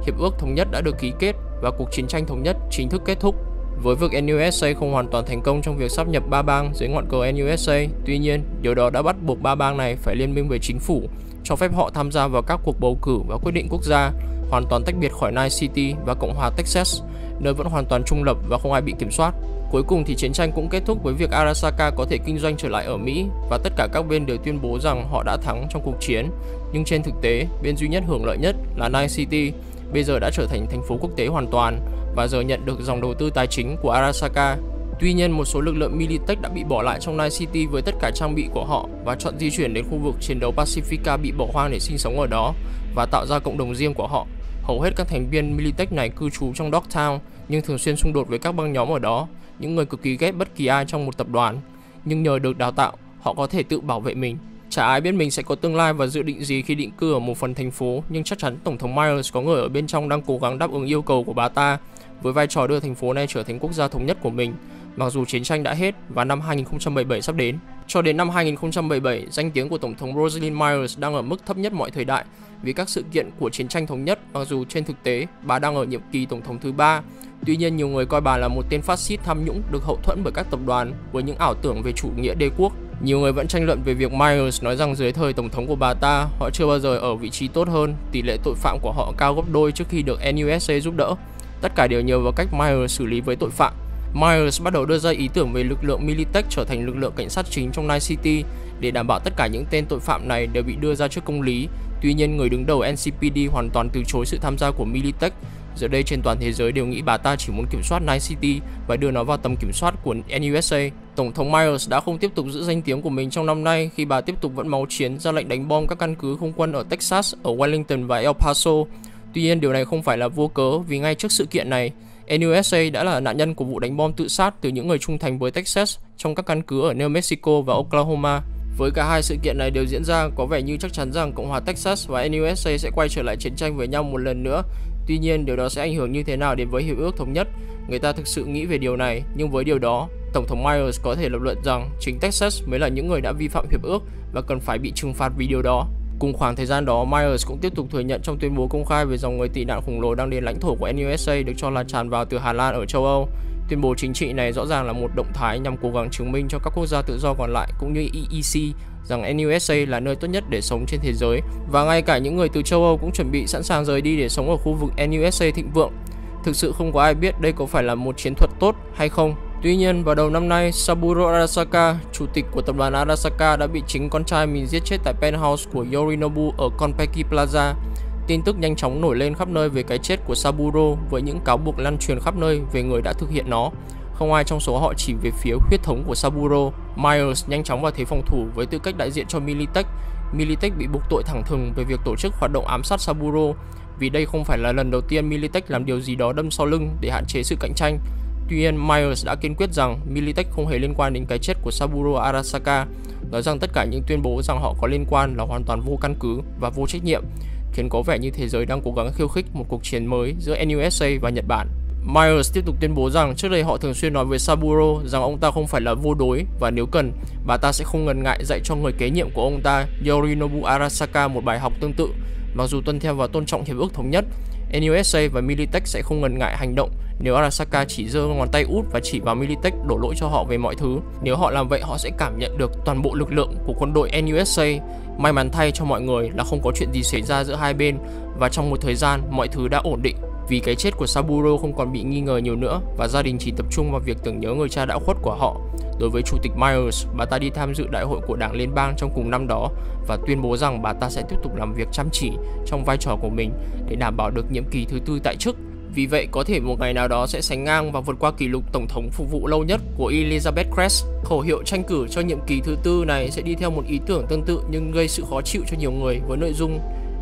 Hiệp ước thống nhất đã được ký kết và cuộc chiến tranh thống nhất chính thức kết thúc. Với việc NUSA không hoàn toàn thành công trong việc sáp nhập 3 bang dưới ngọn cờ NUSA, tuy nhiên, điều đó đã bắt buộc 3 bang này phải liên minh với chính phủ, cho phép họ tham gia vào các cuộc bầu cử và quyết định quốc gia, hoàn toàn tách biệt khỏi Night City và Cộng hòa Texas, nơi vẫn hoàn toàn trung lập và không ai bị kiểm soát. Cuối cùng thì chiến tranh cũng kết thúc với việc Arasaka có thể kinh doanh trở lại ở Mỹ và tất cả các bên đều tuyên bố rằng họ đã thắng trong cuộc chiến. Nhưng trên thực tế, bên duy nhất hưởng lợi nhất là Night City bây giờ đã trở thành thành phố quốc tế hoàn toàn và giờ nhận được dòng đầu tư tài chính của Arasaka. Tuy nhiên, một số lực lượng Militech đã bị bỏ lại trong Night City với tất cả trang bị của họ và chọn di chuyển đến khu vực chiến đấu Pacifica bị bỏ hoang để sinh sống ở đó và tạo ra cộng đồng riêng của họ. Hầu hết các thành viên Militech này cư trú trong Dogtown nhưng thường xuyên xung đột với các băng nhóm ở đó, những người cực kỳ ghét bất kỳ ai trong một tập đoàn. Nhưng nhờ được đào tạo, họ có thể tự bảo vệ mình. Chả ai biết mình sẽ có tương lai và dự định gì khi định cư ở một phần thành phố, nhưng chắc chắn Tổng thống Myers có người ở bên trong đang cố gắng đáp ứng yêu cầu của bà ta với vai trò đưa thành phố này trở thành quốc gia thống nhất của mình, mặc dù chiến tranh đã hết và năm 2077 sắp đến. Cho đến năm 2077, danh tiếng của Tổng thống Rosalind Myers đang ở mức thấp nhất mọi thời đại vì các sự kiện của chiến tranh thống nhất, mặc dù trên thực tế bà đang ở nhiệm kỳ Tổng thống thứ 3. Tuy nhiên, nhiều người coi bà là một tên phát xít tham nhũng được hậu thuẫn bởi các tập đoàn với những ảo tưởng về chủ nghĩa đế quốc. Nhiều người vẫn tranh luận về việc Myers nói rằng dưới thời tổng thống của bà ta, họ chưa bao giờ ở vị trí tốt hơn, tỷ lệ tội phạm của họ cao gấp đôi trước khi được NUSA giúp đỡ. Tất cả đều nhờ vào cách Myers xử lý với tội phạm. Myers bắt đầu đưa ra ý tưởng về lực lượng Militech trở thành lực lượng cảnh sát chính trong Night City để đảm bảo tất cả những tên tội phạm này đều bị đưa ra trước công lý. Tuy nhiên, người đứng đầu NCPD hoàn toàn từ chối sự tham gia của Militech. Giờ đây trên toàn thế giới đều nghĩ bà ta chỉ muốn kiểm soát Night City và đưa nó vào tầm kiểm soát của NUSA. Tổng thống Myers đã không tiếp tục giữ danh tiếng của mình trong năm nay khi bà tiếp tục vẫn máu chiến ra lệnh đánh bom các căn cứ không quân ở Texas, ở Wellington và El Paso. Tuy nhiên, điều này không phải là vô cớ vì ngay trước sự kiện này, NUSA đã là nạn nhân của vụ đánh bom tự sát từ những người trung thành với Texas trong các căn cứ ở New Mexico và Oklahoma. Với cả hai sự kiện này đều diễn ra, có vẻ như chắc chắn rằng Cộng hòa Texas và NUSA sẽ quay trở lại chiến tranh với nhau một lần nữa. Tuy nhiên, điều đó sẽ ảnh hưởng như thế nào đến với Hiệp ước Thống nhất? Người ta thực sự nghĩ về điều này, nhưng với điều đó, Tổng thống Myers có thể lập luận rằng chính Texas mới là những người đã vi phạm hiệp ước và cần phải bị trừng phạt vì điều đó. Cùng khoảng thời gian đó, Myers cũng tiếp tục thừa nhận trong tuyên bố công khai về dòng người tị nạn khổng lồ đang đến lãnh thổ của NUSA được cho là tràn vào từ Hà Lan ở châu Âu. Tuyên bố chính trị này rõ ràng là một động thái nhằm cố gắng chứng minh cho các quốc gia tự do còn lại cũng như EEC rằng NUSA là nơi tốt nhất để sống trên thế giới, và ngay cả những người từ châu Âu cũng chuẩn bị sẵn sàng rời đi để sống ở khu vực NUSA thịnh vượng. Thực sự không có ai biết đây có phải là một chiến thuật tốt hay không. Tuy nhiên, vào đầu năm nay, Saburo Arasaka, chủ tịch của tập đoàn Arasaka, đã bị chính con trai mình giết chết tại penthouse của Yorinobu ở Konpeki Plaza. Tin tức nhanh chóng nổi lên khắp nơi về cái chết của Saburo với những cáo buộc lan truyền khắp nơi về người đã thực hiện nó. Không ai trong số họ chỉ về phía huyết thống của Saburo. Myers nhanh chóng vào thế phòng thủ với tư cách đại diện cho Militech. Militech bị buộc tội thẳng thừng về việc tổ chức hoạt động ám sát Saburo, vì đây không phải là lần đầu tiên Militech làm điều gì đó đâm sau lưng để hạn chế sự cạnh tranh. Tuy nhiên, Myers đã kiên quyết rằng Militech không hề liên quan đến cái chết của Saburo Arasaka, nói rằng tất cả những tuyên bố rằng họ có liên quan là hoàn toàn vô căn cứ và vô trách nhiệm, khiến có vẻ như thế giới đang cố gắng khiêu khích một cuộc chiến mới giữa NUSA và Nhật Bản. Myers tiếp tục tuyên bố rằng trước đây họ thường xuyên nói với Saburo rằng ông ta không phải là vô đối và nếu cần, bà ta sẽ không ngần ngại dạy cho người kế nhiệm của ông ta, Yorinobu Arasaka, một bài học tương tự. Mặc dù tuân theo và tôn trọng hiệp ước thống nhất, NUSA và Militech sẽ không ngần ngại hành động nếu Arasaka chỉ giơ ngón tay út và chỉ vào Militech đổ lỗi cho họ về mọi thứ. Nếu họ làm vậy, họ sẽ cảm nhận được toàn bộ lực lượng của quân đội NUSA. May mắn thay cho mọi người là không có chuyện gì xảy ra giữa hai bên và trong một thời gian mọi thứ đã ổn định. Vì cái chết của Saburo không còn bị nghi ngờ nhiều nữa và gia đình chỉ tập trung vào việc tưởng nhớ người cha đã khuất của họ. Đối với Chủ tịch Myers, bà ta đi tham dự đại hội của Đảng Liên bang trong cùng năm đó và tuyên bố rằng bà ta sẽ tiếp tục làm việc chăm chỉ trong vai trò của mình để đảm bảo được nhiệm kỳ thứ 4 tại chức. Vì vậy, có thể một ngày nào đó sẽ sánh ngang và vượt qua kỷ lục tổng thống phục vụ lâu nhất của Elizabeth Crest. Khẩu hiệu tranh cử cho nhiệm kỳ thứ 4 này sẽ đi theo một ý tưởng tương tự nhưng gây sự khó chịu cho nhiều người, với nội dung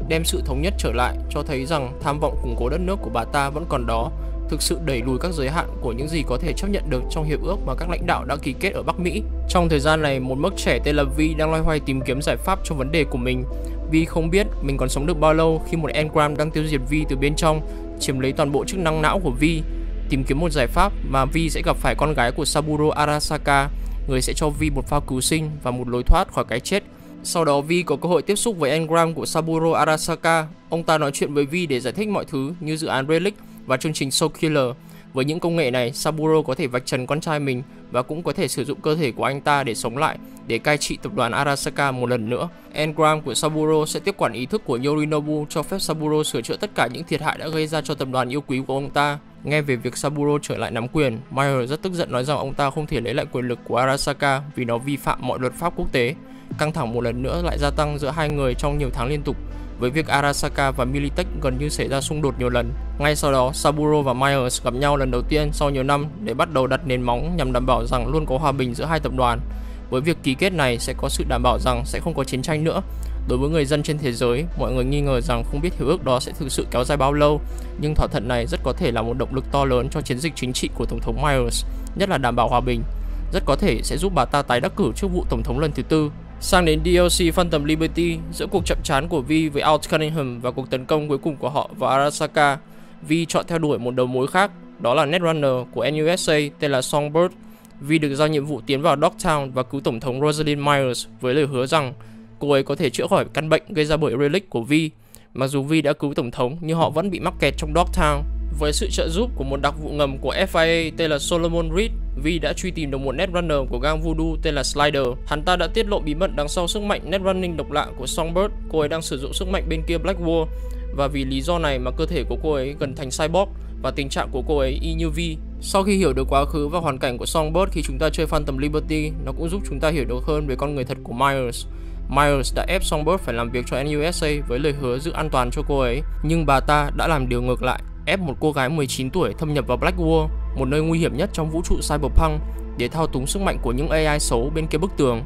đem sự thống nhất trở lại, cho thấy rằng tham vọng củng cố đất nước của bà ta vẫn còn đó, thực sự đẩy lùi các giới hạn của những gì có thể chấp nhận được trong hiệp ước mà các lãnh đạo đã ký kết ở Bắc Mỹ. Trong thời gian này, một mức trẻ tên là Vi đang loay hoay tìm kiếm giải pháp cho vấn đề của mình. Vi không biết mình còn sống được bao lâu khi một engram đang tiêu diệt Vi từ bên trong, chiếm lấy toàn bộ chức năng não của Vi. Tìm kiếm một giải pháp mà Vi sẽ gặp phải con gái của Saburo Arasaka, người sẽ cho Vi một phao cứu sinh và một lối thoát khỏi cái chết. Sau đó, Vi có cơ hội tiếp xúc với engram của Saburo Arasaka. Ông ta nói chuyện với Vi để giải thích mọi thứ như dự án Relic và chương trình Soul Killer. Với những công nghệ này, Saburo có thể vạch trần con trai mình và cũng có thể sử dụng cơ thể của anh ta để sống lại, để cai trị tập đoàn Arasaka một lần nữa. Engram của Saburo sẽ tiếp quản ý thức của Yorinobu, cho phép Saburo sửa chữa tất cả những thiệt hại đã gây ra cho tập đoàn yêu quý của ông ta. Nghe về việc Saburo trở lại nắm quyền, Myers rất tức giận nói rằng ông ta không thể lấy lại quyền lực của Arasaka vì nó vi phạm mọi luật pháp quốc tế. Căng thẳng một lần nữa lại gia tăng giữa hai người trong nhiều tháng liên tục, với việc Arasaka và Militech gần như xảy ra xung đột nhiều lần. Ngay sau đó, Saburo và Myers gặp nhau lần đầu tiên sau nhiều năm để bắt đầu đặt nền móng nhằm đảm bảo rằng luôn có hòa bình giữa hai tập đoàn. Với việc ký kết này sẽ có sự đảm bảo rằng sẽ không có chiến tranh nữa. Đối với người dân trên thế giới, mọi người nghi ngờ rằng không biết hiệp ước đó sẽ thực sự kéo dài bao lâu, nhưng thỏa thuận này rất có thể là một động lực to lớn cho chiến dịch chính trị của Tổng thống Myers, nhất là đảm bảo hòa bình. Rất có thể sẽ giúp bà ta tái đắc cử trước vụ Tổng thống lần thứ tư. Sang đến DLC Phantom Liberty, giữa cuộc chậm trán của Vi với Alt Cunningham và cuộc tấn công cuối cùng của họ vào Arasaka, Vi chọn theo đuổi một đầu mối khác, đó là Netrunner của NUSA tên là Songbird. Vi được giao nhiệm vụ tiến vào Dogtown và cứu Tổng thống Rosalind Myers với lời hứa rằng cô ấy có thể chữa khỏi căn bệnh gây ra bởi relic của Vi. Mặc dù Vi đã cứu Tổng thống nhưng họ vẫn bị mắc kẹt trong Dogtown. Với sự trợ giúp của một đặc vụ ngầm của FIA tên là Solomon Reed, Vi đã truy tìm được một Netrunner của gang Voodoo tên là Slider. Hắn ta đã tiết lộ bí mật đằng sau sức mạnh Netrunning độc lạ của Songbird. Cô ấy đang sử dụng sức mạnh bên kia Black Wall, và vì lý do này mà cơ thể của cô ấy gần thành cyborg và tình trạng của cô ấy y như Vi. Sau khi hiểu được quá khứ và hoàn cảnh của Songbird khi chúng ta chơi Phantom Liberty, nó cũng giúp chúng ta hiểu được hơn về con người thật của Myers. Myers đã ép Songbird phải làm việc cho NUSA với lời hứa giữ an toàn cho cô ấy, nhưng bà ta đã làm điều ngược lại, ép một cô gái 19 tuổi thâm nhập vào Black Wall, một nơi nguy hiểm nhất trong vũ trụ Cyberpunk, để thao túng sức mạnh của những AI xấu bên kia bức tường.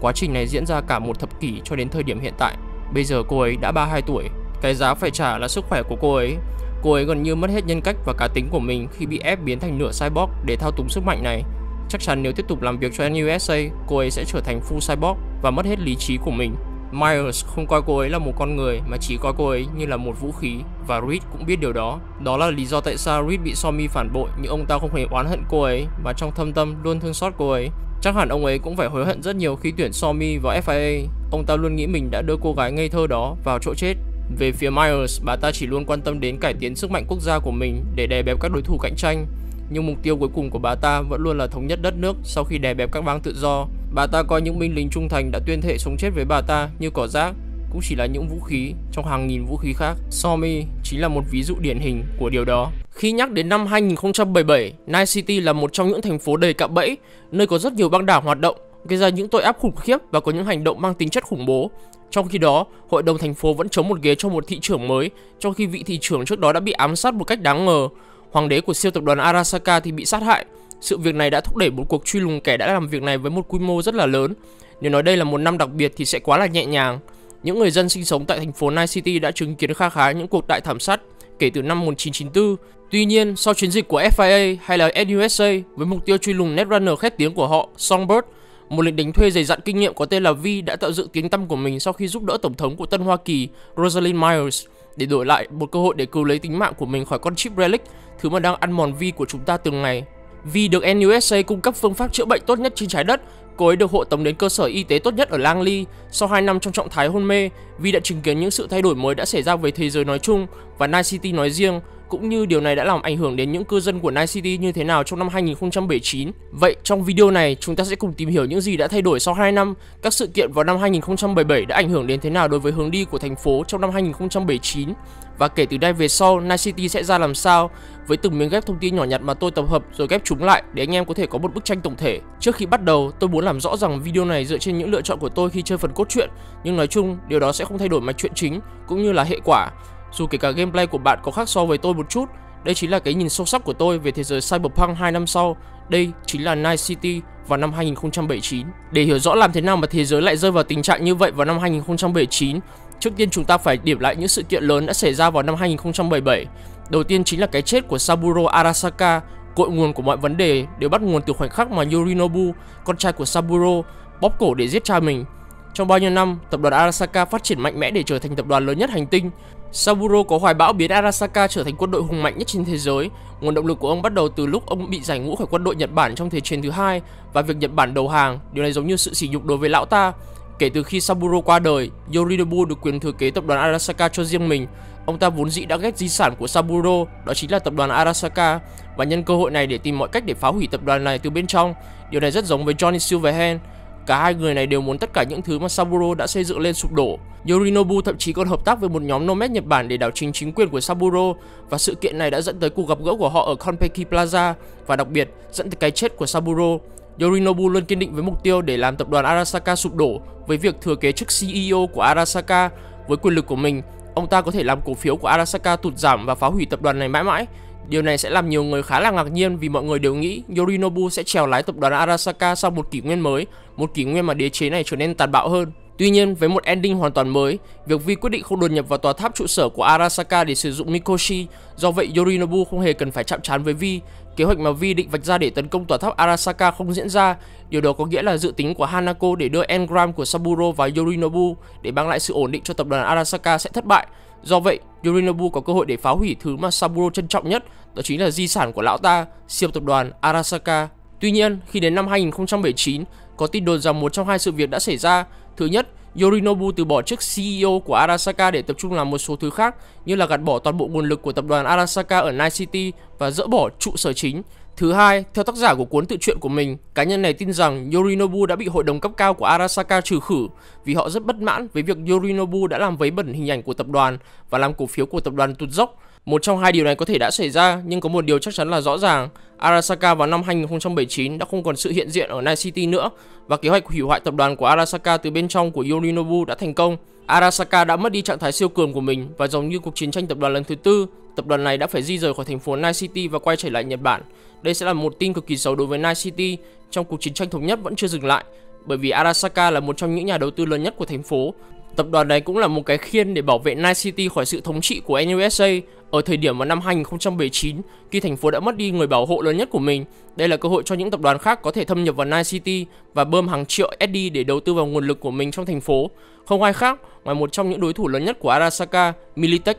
Quá trình này diễn ra cả một thập kỷ cho đến thời điểm hiện tại. Bây giờ cô ấy đã 32 tuổi. Cái giá phải trả là sức khỏe của cô ấy. Cô ấy gần như mất hết nhân cách và cá tính của mình khi bị ép biến thành nửa cyborg để thao túng sức mạnh này. Chắc chắn nếu tiếp tục làm việc cho NUSA, cô ấy sẽ trở thành full cyborg và mất hết lý trí của mình. Myers không coi cô ấy là một con người mà chỉ coi cô ấy như là một vũ khí, và Reed cũng biết điều đó. Đó là lý do tại sao Reed bị Somi phản bội, nhưng ông ta không hề oán hận cô ấy mà trong thâm tâm luôn thương xót cô ấy. Chắc hẳn ông ấy cũng phải hối hận rất nhiều khi tuyển Somi vào FIA. Ông ta luôn nghĩ mình đã đưa cô gái ngây thơ đó vào chỗ chết. Về phía Myers, bà ta chỉ luôn quan tâm đến cải tiến sức mạnh quốc gia của mình để đè bẹp các đối thủ cạnh tranh. Nhưng mục tiêu cuối cùng của bà ta vẫn luôn là thống nhất đất nước sau khi đè bẹp các bang tự do. Bà ta coi những binh lính trung thành đã tuyên thệ sống chết với bà ta như cỏ rác, cũng chỉ là những vũ khí trong hàng nghìn vũ khí khác. Somi chính là một ví dụ điển hình của điều đó. Khi nhắc đến năm 2077, Night City là một trong những thành phố đầy cạm bẫy, nơi có rất nhiều băng đảng hoạt động, gây ra những tội ác khủng khiếp và có những hành động mang tính chất khủng bố. Trong khi đó, hội đồng thành phố vẫn chống một ghế cho một thị trưởng mới, trong khi vị thị trưởng trước đó đã bị ám sát một cách đáng ngờ. Hoàng đế của siêu tập đoàn Arasaka thì bị sát hại. Sự việc này đã thúc đẩy một cuộc truy lùng kẻ đã làm việc này với một quy mô rất là lớn. Nếu nói đây là một năm đặc biệt thì sẽ quá là nhẹ nhàng. Những người dân sinh sống tại thành phố Night City đã chứng kiến kha khá những cuộc đại thảm sát kể từ năm 1994. Tuy nhiên, sau chiến dịch của FIA hay là NUSA với mục tiêu truy lùng Netrunner khét tiếng của họ, Songbird, một lính đánh thuê dày dặn kinh nghiệm có tên là Vi, đã tạo dựng tiếng tăm của mình sau khi giúp đỡ tổng thống của Tân Hoa Kỳ Rosalind Myers để đổi lại một cơ hội để cứu lấy tính mạng của mình khỏi con chip relic, thứ mà đang ăn mòn Vi của chúng ta từng ngày. Vi được NUSA cung cấp phương pháp chữa bệnh tốt nhất trên trái đất. Cô ấy được hộ tống đến cơ sở y tế tốt nhất ở Langley. Sau 2 năm trong trạng thái hôn mê, Vi đã chứng kiến những sự thay đổi mới đã xảy ra với thế giới nói chung và Night City nói riêng, cũng như điều này đã làm ảnh hưởng đến những cư dân của Night City như thế nào trong năm 2079. Vậy trong video này, chúng ta sẽ cùng tìm hiểu những gì đã thay đổi sau 2 năm, các sự kiện vào năm 2077 đã ảnh hưởng đến thế nào đối với hướng đi của thành phố trong năm 2079. Và kể từ đây về sau, Night City sẽ ra làm sao, với từng miếng ghép thông tin nhỏ nhặt mà tôi tập hợp rồi ghép chúng lại để anh em có thể có một bức tranh tổng thể. Trước khi bắt đầu, tôi muốn làm rõ rằng video này dựa trên những lựa chọn của tôi khi chơi phần cốt truyện, nhưng nói chung, điều đó sẽ không thay đổi mạch truyện chính cũng như là hệ quả. Dù kể cả gameplay của bạn có khác so với tôi một chút, đây chính là cái nhìn sâu sắc của tôi về thế giới Cyberpunk 2 năm sau. Đây chính là Night City vào năm 2079. Để hiểu rõ làm thế nào mà thế giới lại rơi vào tình trạng như vậy vào năm 2079, trước tiên chúng ta phải điểm lại những sự kiện lớn đã xảy ra vào năm 2077. Đầu tiên chính là cái chết của Saburo Arasaka. Cội nguồn của mọi vấn đề đều bắt nguồn từ khoảnh khắc mà Yorinobu, con trai của Saburo, bóp cổ để giết cha mình. Trong bao nhiêu năm, tập đoàn Arasaka phát triển mạnh mẽ để trở thành tập đoàn lớn nhất hành tinh. Saburo có hoài bão biến Arasaka trở thành quân đội hùng mạnh nhất trên thế giới. Nguồn động lực của ông bắt đầu từ lúc ông bị giải ngũ khỏi quân đội Nhật Bản trong Thế chiến thứ hai và việc Nhật Bản đầu hàng. Điều này giống như sự sỉ nhục đối với lão ta. Kể từ khi Saburo qua đời, Yorinobu được quyền thừa kế tập đoàn Arasaka cho riêng mình. Ông ta vốn dĩ đã ghét di sản của Saburo, đó chính là tập đoàn Arasaka, và nhân cơ hội này để tìm mọi cách để phá hủy tập đoàn này từ bên trong. Điều này rất giống với Johnny Silverhand. Cả hai người này đều muốn tất cả những thứ mà Saburo đã xây dựng lên sụp đổ. Yorinobu thậm chí còn hợp tác với một nhóm nomad Nhật Bản để đảo chính chính quyền của Saburo, và sự kiện này đã dẫn tới cuộc gặp gỡ của họ ở Konpeki Plaza và đặc biệt dẫn tới cái chết của Saburo. Yorinobu luôn kiên định với mục tiêu để làm tập đoàn Arasaka sụp đổ với việc thừa kế chức CEO của Arasaka. Với quyền lực của mình, ông ta có thể làm cổ phiếu của Arasaka tụt giảm và phá hủy tập đoàn này mãi mãi. Điều này sẽ làm nhiều người khá là ngạc nhiên vì mọi người đều nghĩ Yorinobu sẽ chèo lái tập đoàn Arasaka sang một kỷ nguyên mới, một kỷ nguyên mà đế chế này trở nên tàn bạo hơn. Tuy nhiên, với một ending hoàn toàn mới, việc Vi quyết định không đột nhập vào tòa tháp trụ sở của Arasaka để sử dụng Mikoshi, do vậy Yorinobu không hề cần phải chạm trán với Vi. Kế hoạch mà Vi định vạch ra để tấn công tòa tháp Arasaka không diễn ra. Điều đó có nghĩa là dự tính của Hanako để đưa engram của Saburo vào Yorinobu để mang lại sự ổn định cho tập đoàn Arasaka sẽ thất bại. Do vậy, Yorinobu có cơ hội để phá hủy thứ mà Saburo trân trọng nhất, đó chính là di sản của lão ta, siêu tập đoàn Arasaka. Tuy nhiên, khi đến năm 2079, có tin đồn rằng một trong hai sự việc đã xảy ra. Thứ nhất, Yorinobu từ bỏ chức CEO của Arasaka để tập trung làm một số thứ khác, như là gạt bỏ toàn bộ nguồn lực của tập đoàn Arasaka ở Night City và dỡ bỏ trụ sở chính. Thứ hai, theo tác giả của cuốn tự truyện của mình, cá nhân này tin rằng Yorinobu đã bị hội đồng cấp cao của Arasaka trừ khử vì họ rất bất mãn với việc Yorinobu đã làm vấy bẩn hình ảnh của tập đoàn và làm cổ phiếu của tập đoàn tụt dốc. Một trong hai điều này có thể đã xảy ra, nhưng có một điều chắc chắn là rõ ràng, Arasaka vào năm 2079 đã không còn sự hiện diện ở Night City nữa, và kế hoạch hủy hoại tập đoàn của Arasaka từ bên trong của Yorinobu đã thành công. Arasaka đã mất đi trạng thái siêu cường của mình, và giống như cuộc chiến tranh tập đoàn lần thứ tư, tập đoàn này đã phải di rời khỏi thành phố Night City và quay trở lại Nhật Bản. Đây sẽ là một tin cực kỳ xấu đối với Night City trong cuộc chiến tranh thống nhất vẫn chưa dừng lại, bởi vì Arasaka là một trong những nhà đầu tư lớn nhất của thành phố. Tập đoàn này cũng là một cái khiên để bảo vệ Night City khỏi sự thống trị của NUSA ở thời điểm vào năm 2079, khi thành phố đã mất đi người bảo hộ lớn nhất của mình. Đây là cơ hội cho những tập đoàn khác có thể thâm nhập vào Night City và bơm hàng triệu USD để đầu tư vào nguồn lực của mình trong thành phố. Không ai khác ngoài một trong những đối thủ lớn nhất của Arasaka, Militech.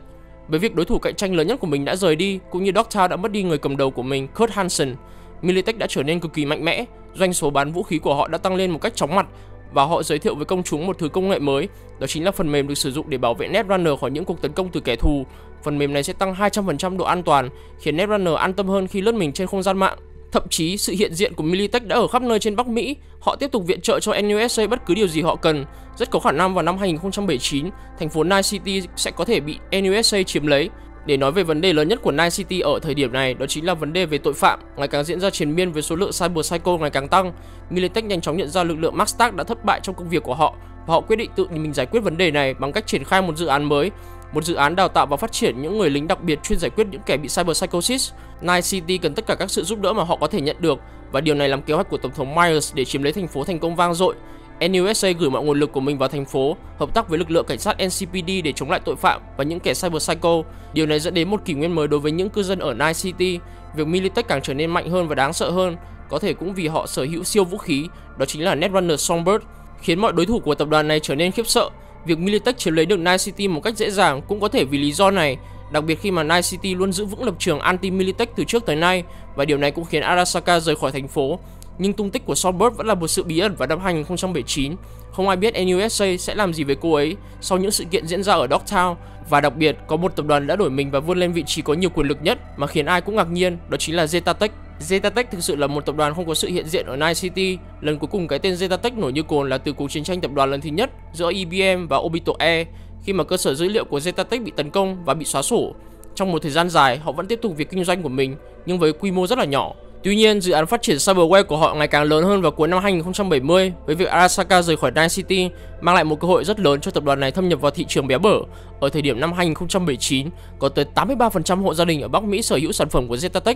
Với việc đối thủ cạnh tranh lớn nhất của mình đã rời đi, cũng như Dogtown đã mất đi người cầm đầu của mình, Kurt Hansen, Militech đã trở nên cực kỳ mạnh mẽ. Doanh số bán vũ khí của họ đã tăng lên một cách chóng mặt, và họ giới thiệu với công chúng một thứ công nghệ mới, đó chính là phần mềm được sử dụng để bảo vệ Netrunner khỏi những cuộc tấn công từ kẻ thù. Phần mềm này sẽ tăng 200% độ an toàn, khiến Netrunner an tâm hơn khi lướt mình trên không gian mạng. Thậm chí, sự hiện diện của Militech đã ở khắp nơi trên Bắc Mỹ. Họ tiếp tục viện trợ cho NUSA bất cứ điều gì họ cần. Rất có khả năng vào năm 2079, thành phố Night City sẽ có thể bị NUSA chiếm lấy. Để nói về vấn đề lớn nhất của Night City ở thời điểm này, đó chính là vấn đề về tội phạm ngày càng diễn ra triền miên với số lượng Cyber Psycho ngày càng tăng. Militech nhanh chóng nhận ra lực lượng Maxtag đã thất bại trong công việc của họ, và họ quyết định tự mình giải quyết vấn đề này bằng cách triển khai một dự án mới, một dự án đào tạo và phát triển những người lính đặc biệt chuyên giải quyết những kẻ bị Cyber Psychosis. Night City cần tất cả các sự giúp đỡ mà họ có thể nhận được, và điều này làm kế hoạch của Tổng thống Myers để chiếm lấy thành phố thành công vang dội. NUSA gửi mọi nguồn lực của mình vào thành phố, hợp tác với lực lượng cảnh sát NCPD để chống lại tội phạm và những kẻ Cyber Psycho. Điều này dẫn đến một kỷ nguyên mới đối với những cư dân ở Night City. Việc Militech càng trở nên mạnh hơn và đáng sợ hơn, có thể cũng vì họ sở hữu siêu vũ khí, đó chính là Netrunner Songbird, khiến mọi đối thủ của tập đoàn này trở nên khiếp sợ. Việc Militech chiếm lấy được Night City một cách dễ dàng cũng có thể vì lý do này, đặc biệt khi mà Night City luôn giữ vững lập trường anti-Militech từ trước tới nay, và điều này cũng khiến Arasaka rời khỏi thành phố. Nhưng tung tích của Songbird vẫn là một sự bí ẩn vào năm 2079. Không ai biết NUSA sẽ làm gì với cô ấy sau những sự kiện diễn ra ở Dogtown. Và đặc biệt, có một tập đoàn đã đổi mình và vươn lên vị trí có nhiều quyền lực nhất mà khiến ai cũng ngạc nhiên, đó chính là Zetatech. Zetatech thực sự là một tập đoàn không có sự hiện diện ở Night City. Lần cuối cùng cái tên Zetatech nổi như cồn là từ cuộc chiến tranh tập đoàn lần thứ nhất giữa IBM và Orbital Air, khi mà cơ sở dữ liệu của Zetatech bị tấn công và bị xóa sổ. Trong một thời gian dài, họ vẫn tiếp tục việc kinh doanh của mình, nhưng với quy mô rất là nhỏ. Tuy nhiên, dự án phát triển cyberware của họ ngày càng lớn hơn vào cuối năm 2070, với việc Arasaka rời khỏi Night City mang lại một cơ hội rất lớn cho tập đoàn này thâm nhập vào thị trường béo bở. Ở thời điểm năm 2019, có tới 83% hộ gia đình ở Bắc Mỹ sở hữu sản phẩm của Zetatech.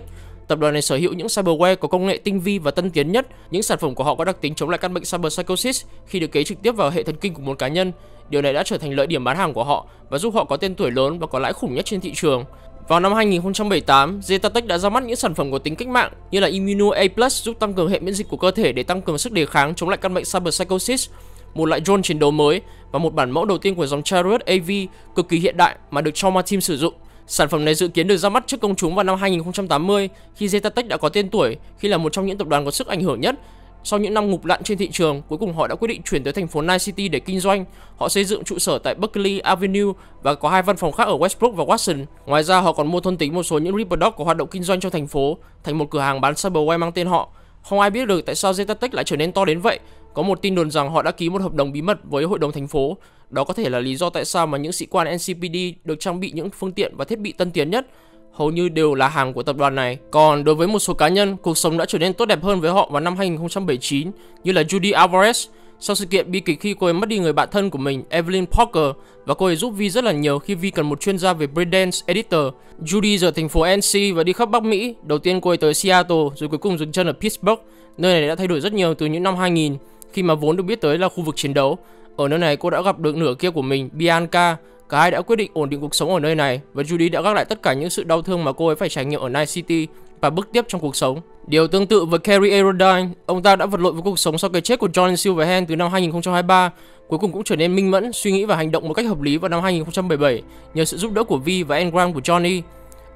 Tập đoàn này sở hữu những cyberware có công nghệ tinh vi và tân tiến nhất. Những sản phẩm của họ có đặc tính chống lại căn bệnh Cyber Psychosis khi được cấy trực tiếp vào hệ thần kinh của một cá nhân. Điều này đã trở thành lợi điểm bán hàng của họ và giúp họ có tên tuổi lớn và có lãi khủng nhất trên thị trường. Vào năm 2018, Zetatech đã ra mắt những sản phẩm có tính cách mạng như là Immuno A+ giúp tăng cường hệ miễn dịch của cơ thể để tăng cường sức đề kháng chống lại căn bệnh Cyber Psychosis, một loại drone chiến đấu mới và một bản mẫu đầu tiên của dòng Chariot AV cực kỳ hiện đại mà được Trauma Team sử dụng. Sản phẩm này dự kiến được ra mắt trước công chúng vào năm 2080 khi Zetatech đã có tên tuổi khi là một trong những tập đoàn có sức ảnh hưởng nhất. Sau những năm ngục lặn trên thị trường, cuối cùng họ đã quyết định chuyển tới thành phố Night City để kinh doanh. Họ xây dựng trụ sở tại Berkeley Avenue và có 2 văn phòng khác ở Westbrook và Watson. Ngoài ra, họ còn mua thôn tính một số những Ripper Dog có hoạt động kinh doanh trong thành phố thành một cửa hàng bán cyberware mang tên họ. Không ai biết được tại sao Zetatech lại trở nên to đến vậy. Có một tin đồn rằng họ đã ký một hợp đồng bí mật với hội đồng thành phố. Đó có thể là lý do tại sao mà những sĩ quan NCPD được trang bị những phương tiện và thiết bị tân tiến nhất hầu như đều là hàng của tập đoàn này. Còn đối với một số cá nhân, cuộc sống đã trở nên tốt đẹp hơn với họ vào năm 2019, như là Judy Alvarez. Sau sự kiện bi kịch khi cô ấy mất đi người bạn thân của mình, Evelyn Parker, và cô ấy giúp Vi rất là nhiều khi Vi cần một chuyên gia về breakdance editor. Judy rời thành phố NC và đi khắp Bắc Mỹ. Đầu tiên cô ấy tới Seattle, rồi cuối cùng dừng chân ở Pittsburgh. Nơi này đã thay đổi rất nhiều từ những năm 2000, khi mà vốn được biết tới là khu vực chiến đấu. Ở nơi này cô đã gặp được nửa kia của mình, Bianca. Cả hai đã quyết định ổn định cuộc sống ở nơi này, và Judy đã gác lại tất cả những sự đau thương mà cô ấy phải trải nghiệm ở Night City và bước tiếp trong cuộc sống. Điều tương tự với Kerry Aerodine, ông ta đã vật lộn với cuộc sống sau cái chết của Johnny Silverhand từ năm 2023, cuối cùng cũng trở nên minh mẫn, suy nghĩ và hành động một cách hợp lý vào năm 2017 nhờ sự giúp đỡ của Vi và engram của Johnny.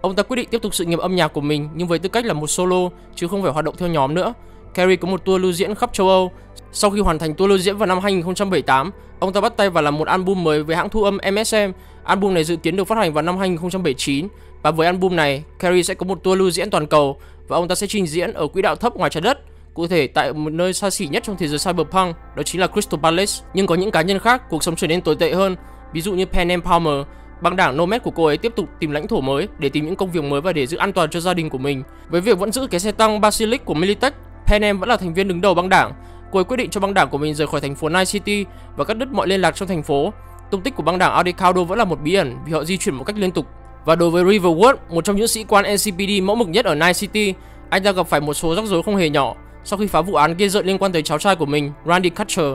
Ông ta quyết định tiếp tục sự nghiệp âm nhạc của mình, nhưng với tư cách là một solo chứ không phải hoạt động theo nhóm nữa. Kerry có một tour lưu diễn khắp châu Âu. Sau khi hoàn thành tour lưu diễn vào năm 2018, ông ta bắt tay vào làm một album mới với hãng thu âm MSM. Album này dự kiến được phát hành vào năm 2019, và với album này, Kerry sẽ có một tour lưu diễn toàn cầu và ông ta sẽ trình diễn ở quỹ đạo thấp ngoài trái đất, cụ thể tại một nơi xa xỉ nhất trong thế giới cyberpunk, đó chính là Crystal Palace. Nhưng có những cá nhân khác cuộc sống trở nên tồi tệ hơn, ví dụ như Pen Palmer. Băng đảng Nomad của cô ấy tiếp tục tìm lãnh thổ mới để tìm những công việc mới và để giữ an toàn cho gia đình của mình. Với việc vẫn giữ cái xe tăng Basilisk của Militech, Pen vẫn là thành viên đứng đầu băng đảng. Cô ấy quyết định cho băng đảng của mình rời khỏi thành phố Night City và cắt đứt mọi liên lạc trong thành phố. Tung tích của băng đảng Audicado vẫn là một bí ẩn vì họ di chuyển một cách liên tục. Và đối với Riverwood, một trong những sĩ quan NCPD mẫu mực nhất ở Night City, anh ta gặp phải một số rắc rối không hề nhỏ. Sau khi phá vụ án ghê rợn liên quan tới cháu trai của mình, Randy Kutcher,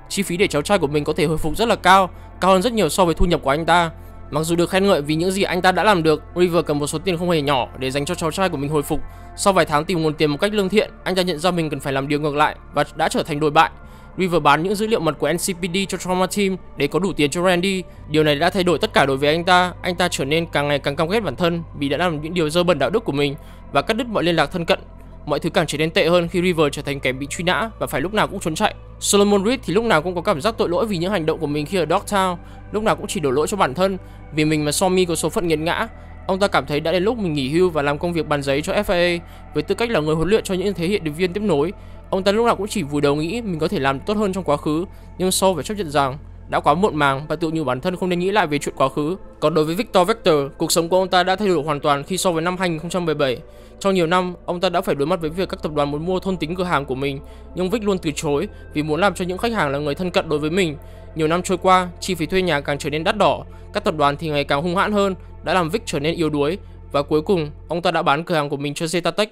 chi phí để cháu trai của mình có thể hồi phục rất là cao hơn rất nhiều so với thu nhập của anh ta. Mặc dù được khen ngợi vì những gì anh ta đã làm được, River cần một số tiền không hề nhỏ để dành cho cháu trai của mình hồi phục. Sau vài tháng tìm nguồn tiền một cách lương thiện, anh ta nhận ra mình cần phải làm điều ngược lại và đã trở thành đồi bại. River bán những dữ liệu mật của NCPD cho Trauma Team để có đủ tiền cho Randy. Điều này đã thay đổi tất cả đối với anh ta. Anh ta trở nên càng ngày càng căm ghét bản thân vì đã làm những điều dơ bẩn đạo đức của mình và cắt đứt mọi liên lạc thân cận. Mọi thứ càng trở nên tệ hơn khi River trở thành kẻ bị truy nã và phải lúc nào cũng trốn chạy. Solomon Reed thì lúc nào cũng có cảm giác tội lỗi vì những hành động của mình khi ở Dogtown, lúc nào cũng chỉ đổ lỗi cho bản thân vì mình mà Somi có số phận nghiệt ngã. Ông ta cảm thấy đã đến lúc mình nghỉ hưu và làm công việc bàn giấy cho FIA với tư cách là người huấn luyện cho những thế hệ điệp viên tiếp nối. Ông ta lúc nào cũng chỉ vùi đầu nghĩ mình có thể làm tốt hơn trong quá khứ, nhưng Saul phải chấp nhận rằng đã quá muộn màng và tự nhủ bản thân không nên nghĩ lại về chuyện quá khứ. Còn đối với Victor Vector, cuộc sống của ông ta đã thay đổi hoàn toàn khi so với năm 2017. Trong nhiều năm, ông ta đã phải đối mặt với việc các tập đoàn muốn mua thôn tính cửa hàng của mình, nhưng Vic luôn từ chối vì muốn làm cho những khách hàng là người thân cận đối với mình. Nhiều năm trôi qua, chi phí thuê nhà càng trở nên đắt đỏ, các tập đoàn thì ngày càng hung hãn hơn, đã làm Vic trở nên yếu đuối và cuối cùng ông ta đã bán cửa hàng của mình cho Zetatech.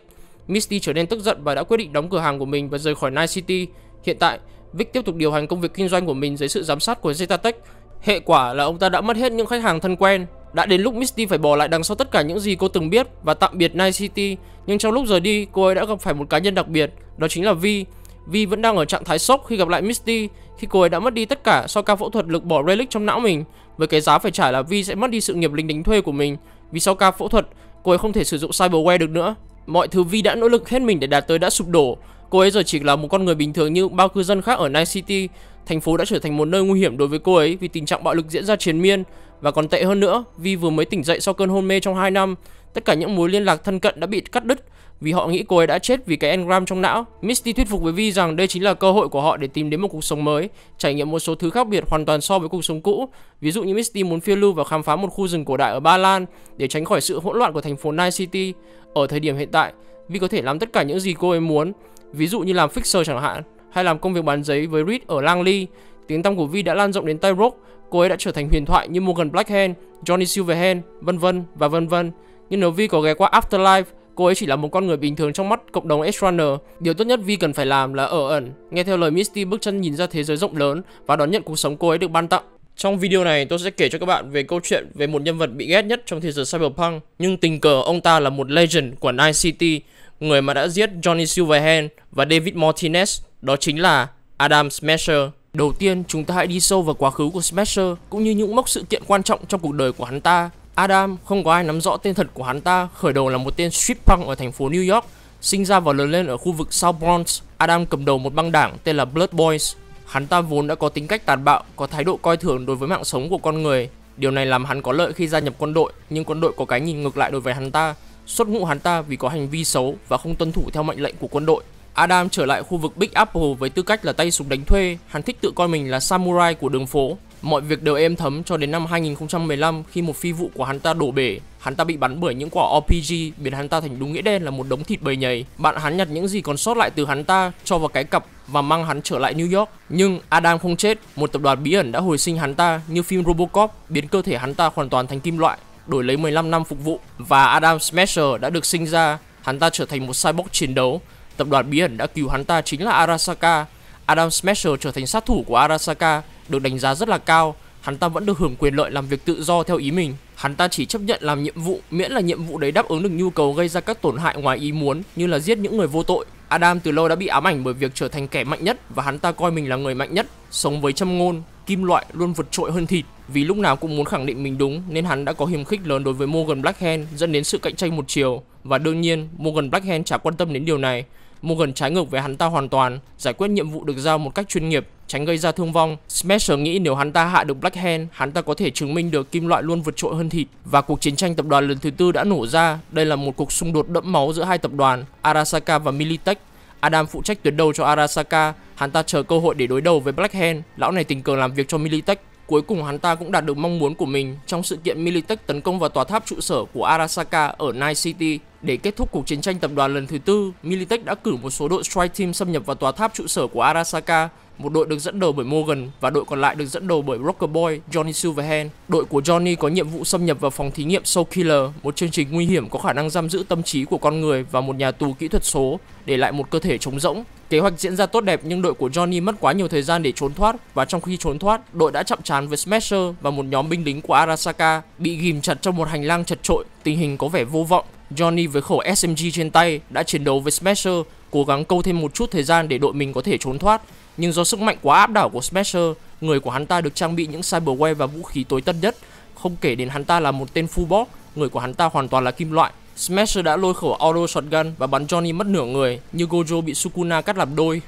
Misty trở nên tức giận và đã quyết định đóng cửa hàng của mình và rời khỏi Night City. Hiện tại, Vic tiếp tục điều hành công việc kinh doanh của mình dưới sự giám sát của Zetatech. Hệ quả là ông ta đã mất hết những khách hàng thân quen. Đã đến lúc Misty phải bỏ lại đằng sau tất cả những gì cô từng biết và tạm biệt Night City. Nhưng trong lúc rời đi, cô ấy đã gặp phải một cá nhân đặc biệt, đó chính là Vi. Vi vẫn đang ở trạng thái sốc khi gặp lại Misty, khi cô ấy đã mất đi tất cả sau ca phẫu thuật lược bỏ relic trong não mình. Với cái giá phải trả là Vi sẽ mất đi sự nghiệp lính đánh thuê của mình, vì sau ca phẫu thuật, cô ấy không thể sử dụng cyberware được nữa. Mọi thứ Vi đã nỗ lực hết mình để đạt tới đã sụp đổ. Cô ấy giờ chỉ là một con người bình thường như bao cư dân khác ở Night City. Thành phố đã trở thành một nơi nguy hiểm đối với cô ấy vì tình trạng bạo lực diễn ra triền miên. Và còn tệ hơn nữa, Vi vừa mới tỉnh dậy sau cơn hôn mê trong 2 năm. Tất cả những mối liên lạc thân cận đã bị cắt đứt vì họ nghĩ cô ấy đã chết vì cái engram trong não. Misty thuyết phục với Vi rằng đây chính là cơ hội của họ để tìm đến một cuộc sống mới, trải nghiệm một số thứ khác biệt hoàn toàn so với cuộc sống cũ. Ví dụ như Misty muốn phiêu lưu và khám phá một khu rừng cổ đại ở Ba Lan để tránh khỏi sự hỗn loạn của thành phố Night City. Ở thời điểm hiện tại, Vi có thể làm tất cả những gì cô ấy muốn, ví dụ như làm fixer chẳng hạn, hay làm công việc bán giấy với Reed ở Langley. Tiếng tăm của Vi đã lan rộng đến tay rock, cô ấy đã trở thành huyền thoại như Morgan Blackhand, Johnny Silverhand, vân vân và vân vân. Nhưng nếu Vi có ghé qua Afterlife, cô ấy chỉ là một con người bình thường trong mắt cộng đồng Edge Runner. Điều tốt nhất Vi cần phải làm là ở ẩn, nghe theo lời Misty bước chân nhìn ra thế giới rộng lớn và đón nhận cuộc sống cô ấy được ban tặng. Trong video này tôi sẽ kể cho các bạn về câu chuyện về một nhân vật bị ghét nhất trong thế giới cyberpunk, nhưng tình cờ ông ta là một legend của Night City, người mà đã giết Johnny Silverhand và David Martinez, đó chính là Adam Smasher. Đầu tiên, chúng ta hãy đi sâu vào quá khứ của Smasher cũng như những mốc sự kiện quan trọng trong cuộc đời của hắn ta. Adam, không có ai nắm rõ tên thật của hắn ta, khởi đầu là một tên street punk ở thành phố New York, sinh ra và lớn lên ở khu vực South Bronx. Adam cầm đầu một băng đảng tên là Blood Boys. Hắn ta vốn đã có tính cách tàn bạo, có thái độ coi thường đối với mạng sống của con người. Điều này làm hắn có lợi khi gia nhập quân đội, nhưng quân đội có cái nhìn ngược lại đối với hắn ta, xuất ngũ hắn ta vì có hành vi xấu và không tuân thủ theo mệnh lệnh của quân đội. Adam trở lại khu vực Big Apple với tư cách là tay súng đánh thuê. Hắn thích tự coi mình là samurai của đường phố. Mọi việc đều êm thấm cho đến năm 2015 khi một phi vụ của hắn ta đổ bể. Hắn ta bị bắn bởi những quả RPG, biến hắn ta thành đúng nghĩa đen là một đống thịt bầy nhầy. Bạn hắn nhặt những gì còn sót lại từ hắn ta, cho vào cái cặp và mang hắn trở lại New York. Nhưng Adam không chết, một tập đoàn bí ẩn đã hồi sinh hắn ta như phim Robocop, biến cơ thể hắn ta hoàn toàn thành kim loại, đổi lấy 15 năm phục vụ. Và Adam Smasher đã được sinh ra, hắn ta trở thành một cyborg chiến đấu. Tập đoàn bí ẩn đã cứu hắn ta chính là Arasaka. Adam Smasher trở thành sát thủ của Arasaka, được đánh giá rất là cao. Hắn ta vẫn được hưởng quyền lợi làm việc tự do theo ý mình. Hắn ta chỉ chấp nhận làm nhiệm vụ miễn là nhiệm vụ đấy đáp ứng được nhu cầu gây ra các tổn hại ngoài ý muốn, như là giết những người vô tội. Adam từ lâu đã bị ám ảnh bởi việc trở thành kẻ mạnh nhất, và hắn ta coi mình là người mạnh nhất, sống với châm ngôn kim loại luôn vượt trội hơn thịt. Vì lúc nào cũng muốn khẳng định mình đúng nên hắn đã có hiềm khích lớn đối với Morgan Blackhand, dẫn đến sự cạnh tranh một chiều. Và đương nhiên Morgan Blackhand chả quan tâm đến điều này. Morgan trái ngược với hắn ta hoàn toàn, giải quyết nhiệm vụ được giao một cách chuyên nghiệp, tránh gây ra thương vong. Smasher nghĩ nếu hắn ta hạ được Blackhand, hắn ta có thể chứng minh được kim loại luôn vượt trội hơn thịt. Và cuộc chiến tranh tập đoàn lần thứ tư đã nổ ra. Đây là một cuộc xung đột đẫm máu giữa hai tập đoàn, Arasaka và Militech. Adam phụ trách tuyến đầu cho Arasaka, hắn ta chờ cơ hội để đối đầu với Blackhand. Lão này tình cờ làm việc cho Militech. Cuối cùng hắn ta cũng đạt được mong muốn của mình trong sự kiện Militech tấn công vào tòa tháp trụ sở của Arasaka ở Night City. Để kết thúc cuộc chiến tranh tập đoàn lần thứ tư, Militech đã cử một số đội strike team xâm nhập vào tòa tháp trụ sở của Arasaka. Một đội được dẫn đầu bởi Morgan và đội còn lại được dẫn đầu bởi Rocker Boy Johnny Silverhand. Đội của Johnny có nhiệm vụ xâm nhập vào phòng thí nghiệm Soul Killer, một chương trình nguy hiểm có khả năng giam giữ tâm trí của con người và một nhà tù kỹ thuật số, để lại một cơ thể trống rỗng. Kế hoạch diễn ra tốt đẹp nhưng đội của Johnny mất quá nhiều thời gian để trốn thoát, và trong khi trốn thoát, đội đã chạm trán với Smasher và một nhóm binh lính của Arasaka, bị ghìm chặt trong một hành lang chật chội, tình hình có vẻ vô vọng. Johnny với khẩu SMG trên tay đã chiến đấu với Smasher, cố gắng câu thêm một chút thời gian để đội mình có thể trốn thoát. Nhưng do sức mạnh quá áp đảo của Smasher, người của hắn ta được trang bị những cyberware và vũ khí tối tân nhất. Không kể đến hắn ta là một tên full box, người của hắn ta hoàn toàn là kim loại. Smasher đã lôi khẩu auto shotgun và bắn Johnny mất nửa người, như Gojo bị Sukuna cắt làm đôi.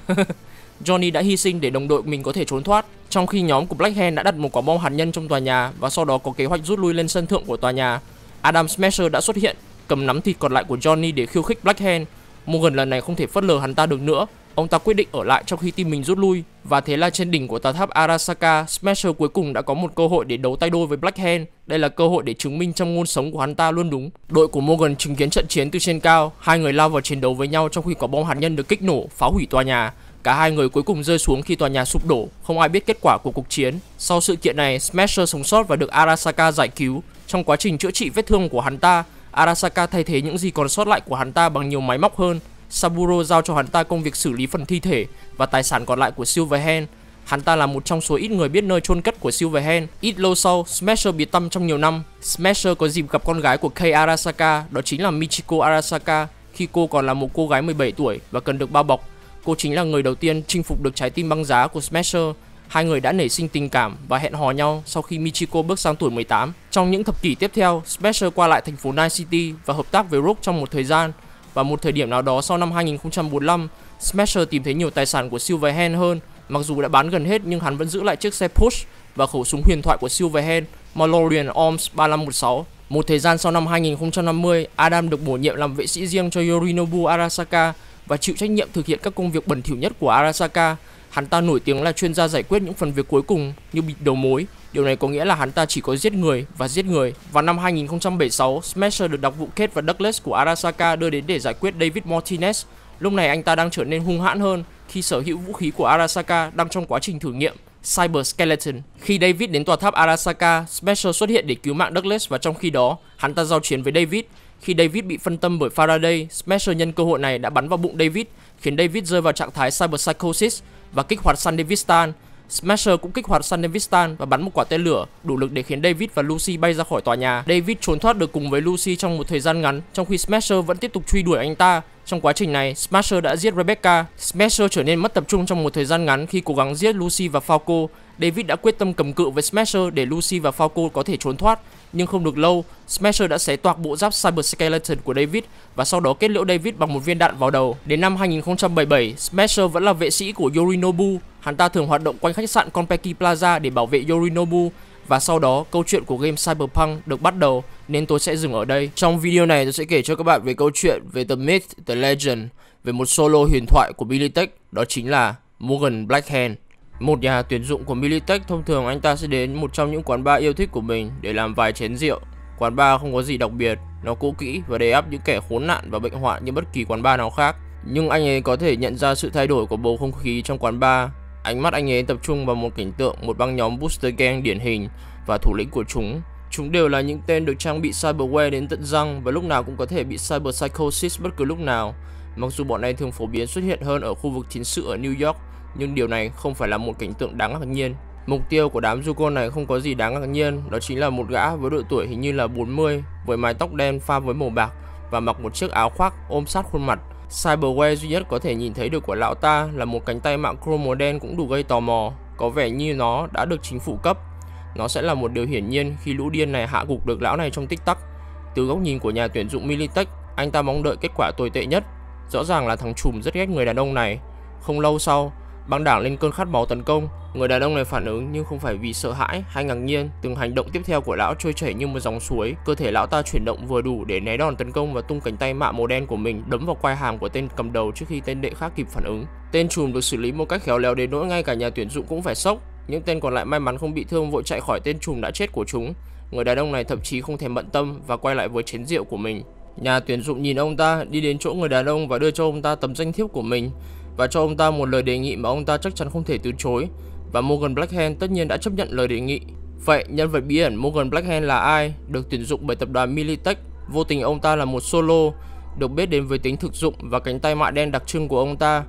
Johnny đã hy sinh để đồng đội mình có thể trốn thoát, trong khi nhóm của Blackhand đã đặt một quả bom hạt nhân trong tòa nhà và sau đó có kế hoạch rút lui lên sân thượng của tòa nhà. Adam Smasher đã xuất hiện, cầm nắm thịt còn lại của Johnny để khiêu khích Blackhand. Morgan lần này không thể phớt lờ hắn ta được nữa. Ông ta quyết định ở lại trong khi team mình rút lui. Và thế là trên đỉnh của tòa tháp Arasaka, Smasher cuối cùng đã có một cơ hội để đấu tay đôi với Blackhand. Đây là cơ hội để chứng minh châm ngôn sống của hắn ta luôn đúng. Đội của Morgan chứng kiến trận chiến từ trên cao. Hai người lao vào chiến đấu với nhau trong khi quả bom hạt nhân được kích nổ, phá hủy tòa nhà. Cả hai người cuối cùng rơi xuống khi tòa nhà sụp đổ. Không ai biết kết quả của cuộc chiến. Sau sự kiện này, Smasher sống sót và được Arasaka giải cứu. Trong quá trình chữa trị vết thương của hắn ta, Arasaka thay thế những gì còn sót lại của hắn ta bằng nhiều máy móc hơn. Saburo giao cho hắn ta công việc xử lý phần thi thể và tài sản còn lại của Silverhand. Hắn ta là một trong số ít người biết nơi chôn cất của Silverhand. Ít lâu sau, Smasher biệt tâm trong nhiều năm. Smasher có dịp gặp con gái của Kei Arasaka, đó chính là Michiko Arasaka, khi cô còn là một cô gái 17 tuổi và cần được bao bọc. Cô chính là người đầu tiên chinh phục được trái tim băng giá của Smasher. Hai người đã nảy sinh tình cảm và hẹn hò nhau sau khi Michiko bước sang tuổi 18. Trong những thập kỷ tiếp theo, Smasher qua lại thành phố Night City và hợp tác với Rock trong một thời gian. Và một thời điểm nào đó sau năm 2045, Smasher tìm thấy nhiều tài sản của Silverhand hơn. Mặc dù đã bán gần hết nhưng hắn vẫn giữ lại chiếc xe Push và khẩu súng huyền thoại của Silverhand, Malorian Arms 3516. Một thời gian sau năm 2050, Adam được bổ nhiệm làm vệ sĩ riêng cho Yorinobu Arasaka và chịu trách nhiệm thực hiện các công việc bẩn thỉu nhất của Arasaka. Hắn ta nổi tiếng là chuyên gia giải quyết những phần việc cuối cùng như bịt đầu mối. Điều này có nghĩa là hắn ta chỉ có giết người và giết người. Vào năm 2076, Smasher được đặc vụ Kate và Douglas của Arasaka đưa đến để giải quyết David Martinez. Lúc này anh ta đang trở nên hung hãn hơn khi sở hữu vũ khí của Arasaka đang trong quá trình thử nghiệm, Cyber Skeleton. Khi David đến tòa tháp Arasaka, Smasher xuất hiện để cứu mạng Douglas và trong khi đó, hắn ta giao chiến với David. Khi David bị phân tâm bởi Faraday, Smasher nhân cơ hội này đã bắn vào bụng David, khiến David rơi vào trạng thái Cyber Psychosis và kích hoạt Sandevistan. Smasher cũng kích hoạt Sandevistan và bắn một quả tên lửa đủ lực để khiến David và Lucy bay ra khỏi tòa nhà. David trốn thoát được cùng với Lucy trong một thời gian ngắn, trong khi Smasher vẫn tiếp tục truy đuổi anh ta. Trong quá trình này, Smasher đã giết Rebecca. Smasher trở nên mất tập trung trong một thời gian ngắn khi cố gắng giết Lucy và Falco. David đã quyết tâm cầm cự với Smasher để Lucy và Falco có thể trốn thoát. Nhưng không được lâu, Smasher đã xé toạc bộ giáp Cyber Skeleton của David và sau đó kết liễu David bằng một viên đạn vào đầu. Đến năm 2077, Smasher vẫn là vệ sĩ của Yorinobu. Hắn ta thường hoạt động quanh khách sạn Konpeki Plaza để bảo vệ Yorinobu. Và sau đó, câu chuyện của game Cyberpunk được bắt đầu, nên tôi sẽ dừng ở đây. Trong video này tôi sẽ kể cho các bạn về câu chuyện về The Myth, The Legend, về một solo huyền thoại của Militech, đó chính là Morgan Blackhand. Một nhà tuyển dụng của Militech, thông thường anh ta sẽ đến một trong những quán bar yêu thích của mình để làm vài chén rượu. Quán bar không có gì đặc biệt, nó cũ kỹ và đầy ắp những kẻ khốn nạn và bệnh hoạn như bất kỳ quán bar nào khác. Nhưng anh ấy có thể nhận ra sự thay đổi của bầu không khí trong quán bar. Ánh mắt anh ấy tập trung vào một cảnh tượng một băng nhóm booster gang điển hình, và thủ lĩnh của chúng đều là những tên được trang bị cyberware đến tận răng và lúc nào cũng có thể bị cyber psychosis bất cứ lúc nào. Mặc dù bọn này thường phổ biến xuất hiện hơn ở khu vực chiến sự ở New York, nhưng điều này không phải là một cảnh tượng đáng ngạc nhiên. Mục tiêu của đám du côn này không có gì đáng ngạc nhiên, đó chính là một gã với độ tuổi hình như là 40, với mái tóc đen pha với màu bạc và mặc một chiếc áo khoác ôm sát khuôn mặt. Cyberware duy nhất có thể nhìn thấy được của lão ta là một cánh tay mạng chrome màu đen cũng đủ gây tò mò, có vẻ như nó đã được chính phủ cấp. Nó sẽ là một điều hiển nhiên khi lũ điên này hạ gục được lão này trong tích tắc. Từ góc nhìn của nhà tuyển dụng Militech, anh ta mong đợi kết quả tồi tệ nhất. Rõ ràng là thằng trùm rất ghét người đàn ông này. Không lâu sau, băng đảng lên cơn khát máu tấn công. Người đàn ông này phản ứng nhưng không phải vì sợ hãi hay ngạc nhiên. Từng hành động tiếp theo của lão trôi chảy như một dòng suối. Cơ thể lão ta chuyển động vừa đủ để né đòn tấn công và tung cánh tay mạ màu đen của mình đấm vào quai hàm của tên cầm đầu trước khi tên đệ khác kịp phản ứng. Tên trùm được xử lý một cách khéo léo đến nỗi ngay cả nhà tuyển dụng cũng phải sốc. Những tên còn lại may mắn không bị thương vội chạy khỏi tên trùm đã chết của chúng. Người đàn ông này thậm chí không thèm bận tâm và quay lại với chén rượu của mình. Nhà tuyển dụng nhìn ông ta đi đến chỗ người đàn ông và đưa cho ông ta tấm danh thiếp của mình và cho ông ta một lời đề nghị mà ông ta chắc chắn không thể từ chối. Và Morgan Blackhand tất nhiên đã chấp nhận lời đề nghị. Vậy nhân vật bí ẩn Morgan Blackhand là ai? Được tuyển dụng bởi tập đoàn Militech. Vô tình ông ta là một solo, được biết đến với tính thực dụng và cánh tay mạ đen đặc trưng của ông ta.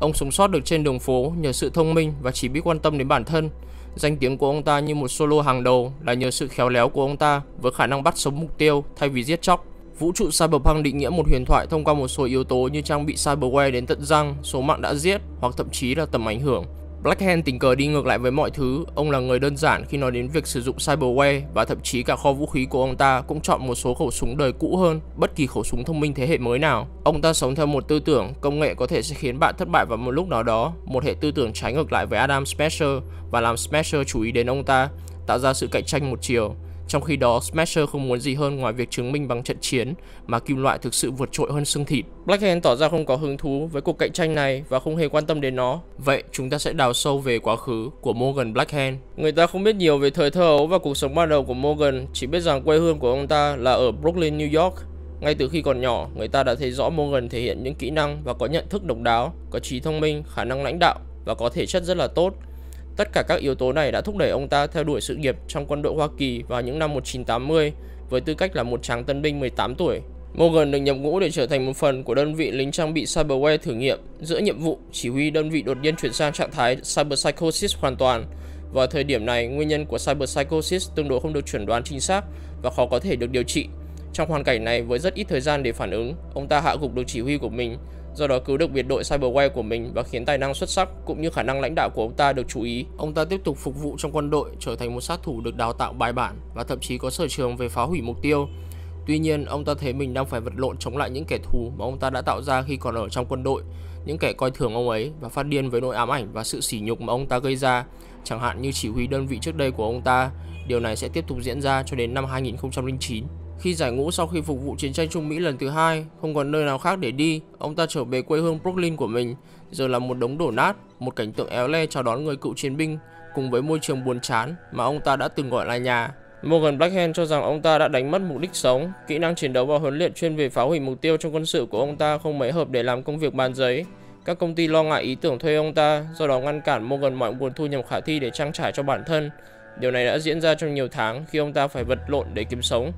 Ông sống sót được trên đường phố nhờ sự thông minh và chỉ biết quan tâm đến bản thân. Danh tiếng của ông ta như một solo hàng đầu là nhờ sự khéo léo của ông ta với khả năng bắt sống mục tiêu thay vì giết chóc. Vũ trụ Cyberpunk định nghĩa một huyền thoại thông qua một số yếu tố như trang bị cyberware đến tận răng, số mạng đã giết hoặc thậm chí là tầm ảnh hưởng. Blackhand tình cờ đi ngược lại với mọi thứ. Ông là người đơn giản khi nói đến việc sử dụng cyberware và thậm chí cả kho vũ khí của ông ta cũng chọn một số khẩu súng đời cũ hơn bất kỳ khẩu súng thông minh thế hệ mới nào. Ông ta sống theo một tư tưởng công nghệ có thể sẽ khiến bạn thất bại vào một lúc nào đó, một hệ tư tưởng trái ngược lại với Adam Smasher và làm Smasher chú ý đến ông ta, tạo ra sự cạnh tranh một chiều. Trong khi đó, Smasher không muốn gì hơn ngoài việc chứng minh bằng trận chiến mà kim loại thực sự vượt trội hơn xương thịt. Blackhand tỏ ra không có hứng thú với cuộc cạnh tranh này và không hề quan tâm đến nó. Vậy chúng ta sẽ đào sâu về quá khứ của Morgan Blackhand. Người ta không biết nhiều về thời thơ ấu và cuộc sống ban đầu của Morgan, chỉ biết rằng quê hương của ông ta là ở Brooklyn, New York. Ngay từ khi còn nhỏ, người ta đã thấy rõ Morgan thể hiện những kỹ năng và có nhận thức độc đáo, có trí thông minh, khả năng lãnh đạo và có thể chất rất là tốt. Tất cả các yếu tố này đã thúc đẩy ông ta theo đuổi sự nghiệp trong quân đội Hoa Kỳ vào những năm 1980 với tư cách là một tráng tân binh 18 tuổi. Morgan được nhập ngũ để trở thành một phần của đơn vị lính trang bị cyberware thử nghiệm. Giữa nhiệm vụ, chỉ huy đơn vị đột nhiên chuyển sang trạng thái cyber psychosis hoàn toàn. Vào thời điểm này, nguyên nhân của cyber psychosis tương đối không được chẩn đoán chính xác và khó có thể được điều trị. Trong hoàn cảnh này, với rất ít thời gian để phản ứng, ông ta hạ gục được chỉ huy của mình, do đó cứu được biệt đội cyberware của mình và khiến tài năng xuất sắc cũng như khả năng lãnh đạo của ông ta được chú ý. Ông ta tiếp tục phục vụ trong quân đội, trở thành một sát thủ được đào tạo bài bản và thậm chí có sở trường về phá hủy mục tiêu. Tuy nhiên, ông ta thấy mình đang phải vật lộn chống lại những kẻ thù mà ông ta đã tạo ra khi còn ở trong quân đội, những kẻ coi thường ông ấy và phát điên với nỗi ám ảnh và sự sỉ nhục mà ông ta gây ra, chẳng hạn như chỉ huy đơn vị trước đây của ông ta. Điều này sẽ tiếp tục diễn ra cho đến năm 2009. Khi giải ngũ sau khi phục vụ chiến tranh Trung Mỹ lần thứ hai, không còn nơi nào khác để đi, ông ta trở về quê hương Brooklyn của mình, giờ là một đống đổ nát, một cảnh tượng éo le chào đón người cựu chiến binh cùng với môi trường buồn chán mà ông ta đã từng gọi là nhà. Morgan Blackhand cho rằng ông ta đã đánh mất mục đích sống, kỹ năng chiến đấu và huấn luyện chuyên về phá hủy mục tiêu trong quân sự của ông ta không mấy hợp để làm công việc bàn giấy. Các công ty lo ngại ý tưởng thuê ông ta, do đó ngăn cản Morgan mọi nguồn thu nhập khả thi để trang trải cho bản thân. Điều này đã diễn ra trong nhiều tháng khi ông ta phải vật lộn để kiếm sống.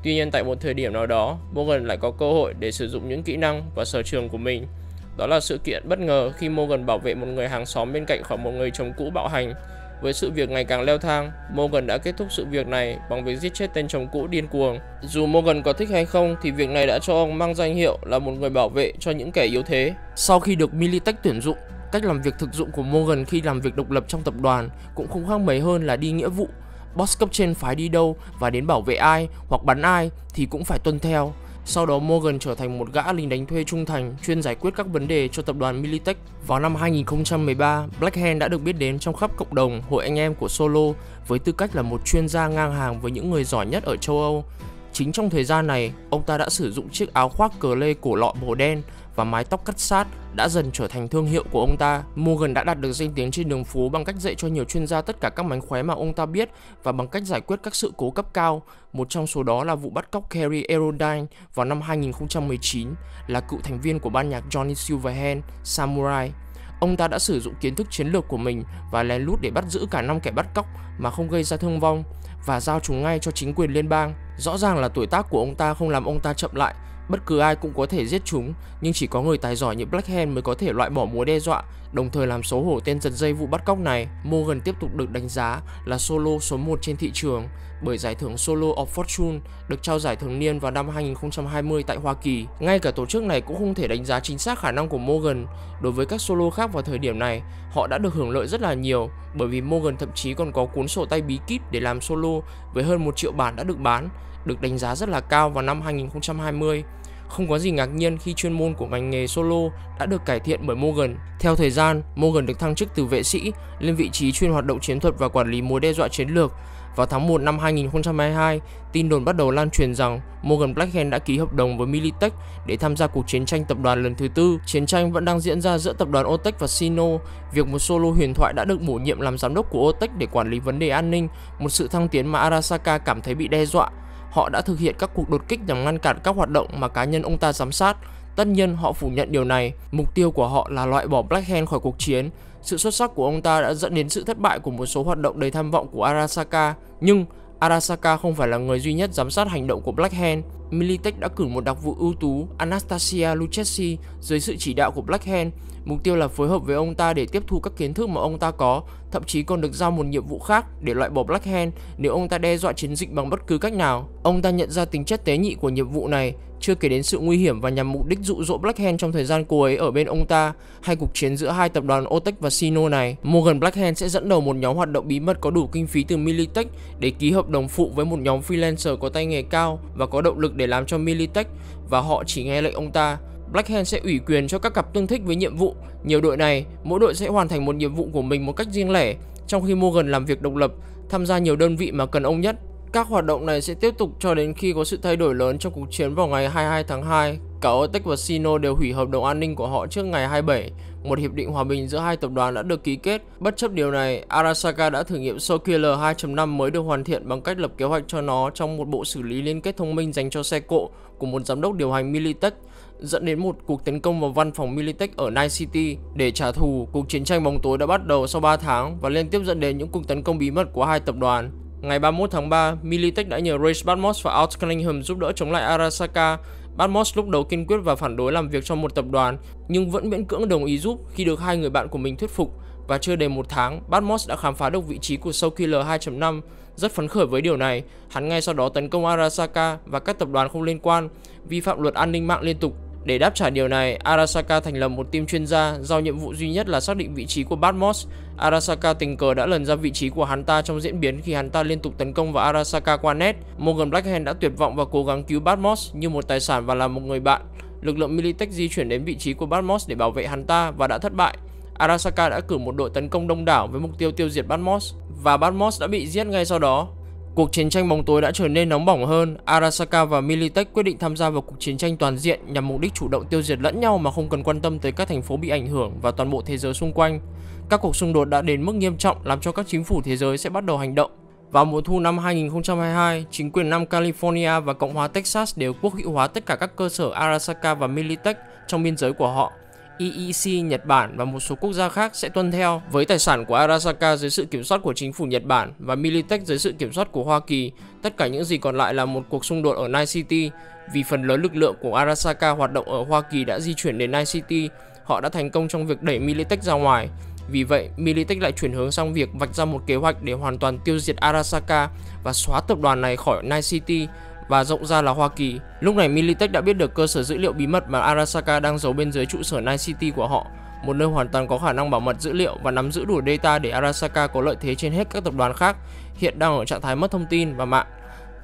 Tuy nhiên tại một thời điểm nào đó, Morgan lại có cơ hội để sử dụng những kỹ năng và sở trường của mình. Đó là sự kiện bất ngờ khi Morgan bảo vệ một người hàng xóm bên cạnh khỏi một người chồng cũ bạo hành. Với sự việc ngày càng leo thang, Morgan đã kết thúc sự việc này bằng việc giết chết tên chồng cũ điên cuồng. Dù Morgan có thích hay không thì việc này đã cho ông mang danh hiệu là một người bảo vệ cho những kẻ yếu thế. Sau khi được Militech tuyển dụng, cách làm việc thực dụng của Morgan khi làm việc độc lập trong tập đoàn cũng không khác mấy hơn là đi nghĩa vụ. Boss cấp trên phái đi đâu và đến bảo vệ ai hoặc bắn ai thì cũng phải tuân theo. Sau đó Morgan trở thành một gã lính đánh thuê trung thành chuyên giải quyết các vấn đề cho tập đoàn Militech. Vào năm 2013, Blackhand đã được biết đến trong khắp cộng đồng hội anh em của Solo với tư cách là một chuyên gia ngang hàng với những người giỏi nhất ở châu Âu. Chính trong thời gian này, ông ta đã sử dụng chiếc áo khoác cờ lê cổ lọ màu đen và mái tóc cắt sát đã dần trở thành thương hiệu của ông ta. Morgan đã đạt được danh tiếng trên đường phố bằng cách dạy cho nhiều chuyên gia tất cả các mánh khóe mà ông ta biết và bằng cách giải quyết các sự cố cấp cao. Một trong số đó là vụ bắt cóc Kerry Aerodine vào năm 2019, là cựu thành viên của ban nhạc Johnny Silverhand, Samurai. Ông ta đã sử dụng kiến thức chiến lược của mình và lén lút để bắt giữ cả 5 kẻ bắt cóc mà không gây ra thương vong và giao chúng ngay cho chính quyền liên bang. Rõ ràng là tuổi tác của ông ta không làm ông ta chậm lại. Bất cứ ai cũng có thể giết chúng, nhưng chỉ có người tài giỏi như Blackhand mới có thể loại bỏ mối đe dọa, đồng thời làm xấu hổ tên giật dây vụ bắt cóc này. Morgan tiếp tục được đánh giá là solo số 1 trên thị trường bởi giải thưởng Solo of Fortune được trao giải thường niên vào năm 2020 tại Hoa Kỳ. Ngay cả tổ chức này cũng không thể đánh giá chính xác khả năng của Morgan. Đối với các solo khác vào thời điểm này, họ đã được hưởng lợi rất là nhiều, bởi vì Morgan thậm chí còn có cuốn sổ tay bí kíp để làm solo với hơn 1 triệu bản đã được bán, được đánh giá rất là cao vào năm 2020. Không có gì ngạc nhiên khi chuyên môn của ngành nghề solo đã được cải thiện bởi Morgan. Theo thời gian, Morgan được thăng chức từ vệ sĩ lên vị trí chuyên hoạt động chiến thuật và quản lý mối đe dọa chiến lược. Vào tháng 1 năm 2022, tin đồn bắt đầu lan truyền rằng Morgan Blackhand đã ký hợp đồng với Militech để tham gia cuộc chiến tranh tập đoàn lần thứ tư. Chiến tranh vẫn đang diễn ra giữa tập đoàn Otech và Sino. Việc một solo huyền thoại đã được bổ nhiệm làm giám đốc của Otech để quản lý vấn đề an ninh, một sự thăng tiến mà Arasaka cảm thấy bị đe dọa. Họ đã thực hiện các cuộc đột kích nhằm ngăn cản các hoạt động mà cá nhân ông ta giám sát. Tất nhiên họ phủ nhận điều này. Mục tiêu của họ là loại bỏ Blackhand khỏi cuộc chiến. Sự xuất sắc của ông ta đã dẫn đến sự thất bại của một số hoạt động đầy tham vọng của Arasaka. Nhưng Arasaka không phải là người duy nhất giám sát hành động của Blackhand. Militech đã cử một đặc vụ ưu tú Anastasia Lucchesi dưới sự chỉ đạo của Blackhand. Mục tiêu là phối hợp với ông ta để tiếp thu các kiến thức mà ông ta có, thậm chí còn được giao một nhiệm vụ khác để loại bỏ Blackhand nếu ông ta đe dọa chiến dịch bằng bất cứ cách nào. Ông ta nhận ra tính chất tế nhị của nhiệm vụ này, chưa kể đến sự nguy hiểm và nhằm mục đích dụ dỗ Blackhand trong thời gian cô ấy ở bên ông ta, hay cuộc chiến giữa hai tập đoàn Otech và Sino này. Morgan Blackhand sẽ dẫn đầu một nhóm hoạt động bí mật có đủ kinh phí từ Militech để ký hợp đồng phụ với một nhóm freelancer có tay nghề cao và có động lực để làm cho Militech, và họ chỉ nghe lệnh ông ta. Blackhand sẽ ủy quyền cho các cặp tương thích với nhiệm vụ. Nhiều đội này, mỗi đội sẽ hoàn thành một nhiệm vụ của mình một cách riêng lẻ, trong khi Morgan làm việc độc lập, tham gia nhiều đơn vị mà cần ông nhất. Các hoạt động này sẽ tiếp tục cho đến khi có sự thay đổi lớn trong cuộc chiến vào ngày 22 tháng 2. Cả Otech và Sino đều hủy hợp đồng an ninh của họ trước ngày 27. Một hiệp định hòa bình giữa hai tập đoàn đã được ký kết. Bất chấp điều này, Arasaka đã thử nghiệm Soulkiller 2.5 mới được hoàn thiện bằng cách lập kế hoạch cho nó trong một bộ xử lý liên kết thông minh dành cho xe cộ của một giám đốc điều hành Militech, dẫn đến một cuộc tấn công vào văn phòng Militech ở Night City. Để trả thù, cuộc chiến tranh bóng tối đã bắt đầu sau 3 tháng và liên tiếp dẫn đến những cuộc tấn công bí mật của hai tập đoàn. Ngày 31 tháng 3, Militech đã nhờ Race Batmos và Alt Cunningham giúp đỡ chống lại Arasaka. Batmos lúc đầu kiên quyết và phản đối làm việc cho một tập đoàn, nhưng vẫn miễn cưỡng đồng ý giúp khi được hai người bạn của mình thuyết phục. Và chưa đầy 1 tháng, Batmos đã khám phá được vị trí của Soulkiller 2.5. Rất phấn khởi với điều này, hắn ngay sau đó tấn công Arasaka và các tập đoàn không liên quan, vi phạm luật an ninh mạng liên tục. Để đáp trả điều này, Arasaka thành lập một team chuyên gia, giao nhiệm vụ duy nhất là xác định vị trí của Batmos. Arasaka tình cờ đã lần ra vị trí của hắn ta trong diễn biến khi hắn ta liên tục tấn công vào Arasaka qua net. Morgan Blackhand đã tuyệt vọng và cố gắng cứu Batmos như một tài sản và là một người bạn. Lực lượng Militech di chuyển đến vị trí của Batmos để bảo vệ hắn ta và đã thất bại. Arasaka đã cử một đội tấn công đông đảo với mục tiêu tiêu diệt Batmos, và Batmos đã bị giết ngay sau đó. Cuộc chiến tranh bóng tối đã trở nên nóng bỏng hơn. Arasaka và Militech quyết định tham gia vào cuộc chiến tranh toàn diện nhằm mục đích chủ động tiêu diệt lẫn nhau mà không cần quan tâm tới các thành phố bị ảnh hưởng và toàn bộ thế giới xung quanh. Các cuộc xung đột đã đến mức nghiêm trọng làm cho các chính phủ thế giới sẽ bắt đầu hành động. Vào mùa thu năm 2022, chính quyền Nam California và Cộng hòa Texas đều quốc hữu hóa tất cả các cơ sở Arasaka và Militech trong biên giới của họ. EEC, Nhật Bản và một số quốc gia khác sẽ tuân theo, với tài sản của Arasaka dưới sự kiểm soát của chính phủ Nhật Bản và Militech dưới sự kiểm soát của Hoa Kỳ. Tất cả những gì còn lại là một cuộc xung đột ở Night City. Vì phần lớn lực lượng của Arasaka hoạt động ở Hoa Kỳ đã di chuyển đến Night City, họ đã thành công trong việc đẩy Militech ra ngoài. Vì vậy, Militech lại chuyển hướng sang việc vạch ra một kế hoạch để hoàn toàn tiêu diệt Arasaka và xóa tập đoàn này khỏi Night City và rộng ra là Hoa Kỳ. Lúc này Militech đã biết được cơ sở dữ liệu bí mật mà Arasaka đang giấu bên dưới trụ sở Night City của họ, một nơi hoàn toàn có khả năng bảo mật dữ liệu và nắm giữ đủ data để Arasaka có lợi thế trên hết các tập đoàn khác hiện đang ở trạng thái mất thông tin và mạng.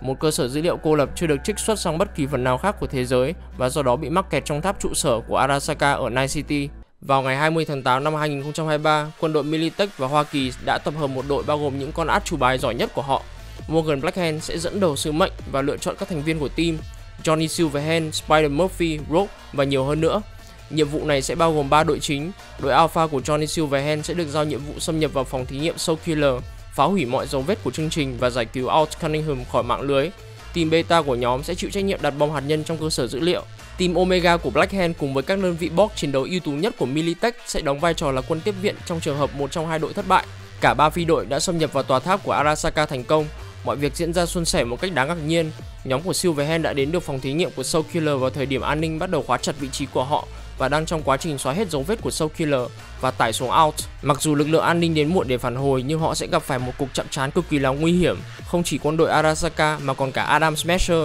Một cơ sở dữ liệu cô lập chưa được trích xuất sang bất kỳ phần nào khác của thế giới và do đó bị mắc kẹt trong tháp trụ sở của Arasaka ở Night City. Vào ngày 20 tháng 8 năm 2023, quân đội Militech và Hoa Kỳ đã tập hợp một đội bao gồm những con át chủ bài giỏi nhất của họ. Morgan Blackhand sẽ dẫn đầu sứ mệnh và lựa chọn các thành viên của team: Johnny Silverhand, Spider Murphy, Rogue và nhiều hơn nữa. Nhiệm vụ này sẽ bao gồm 3 đội chính. Đội Alpha của Johnny Silverhand sẽ được giao nhiệm vụ xâm nhập vào phòng thí nghiệm Soul Killer, phá hủy mọi dấu vết của chương trình và giải cứu Alt Cunningham khỏi mạng lưới. Team Beta của nhóm sẽ chịu trách nhiệm đặt bom hạt nhân trong cơ sở dữ liệu. Team Omega của Blackhand cùng với các đơn vị Borg chiến đấu ưu tú nhất của Militech sẽ đóng vai trò là quân tiếp viện trong trường hợp một trong hai đội thất bại. Cả 3 phi đội đã xâm nhập vào tòa tháp của Arasaka thành công. Mọi việc diễn ra suôn sẻ một cách đáng ngạc nhiên. Nhóm của Silverhand đã đến được phòng thí nghiệm của Soul Killer vào thời điểm an ninh bắt đầu khóa chặt vị trí của họ và đang trong quá trình xóa hết dấu vết của Soul Killer và tải xuống Alt. Mặc dù lực lượng an ninh đến muộn để phản hồi, nhưng họ sẽ gặp phải một cuộc chạm trán cực kỳ là nguy hiểm. Không chỉ quân đội Arasaka mà còn cả Adam Smasher.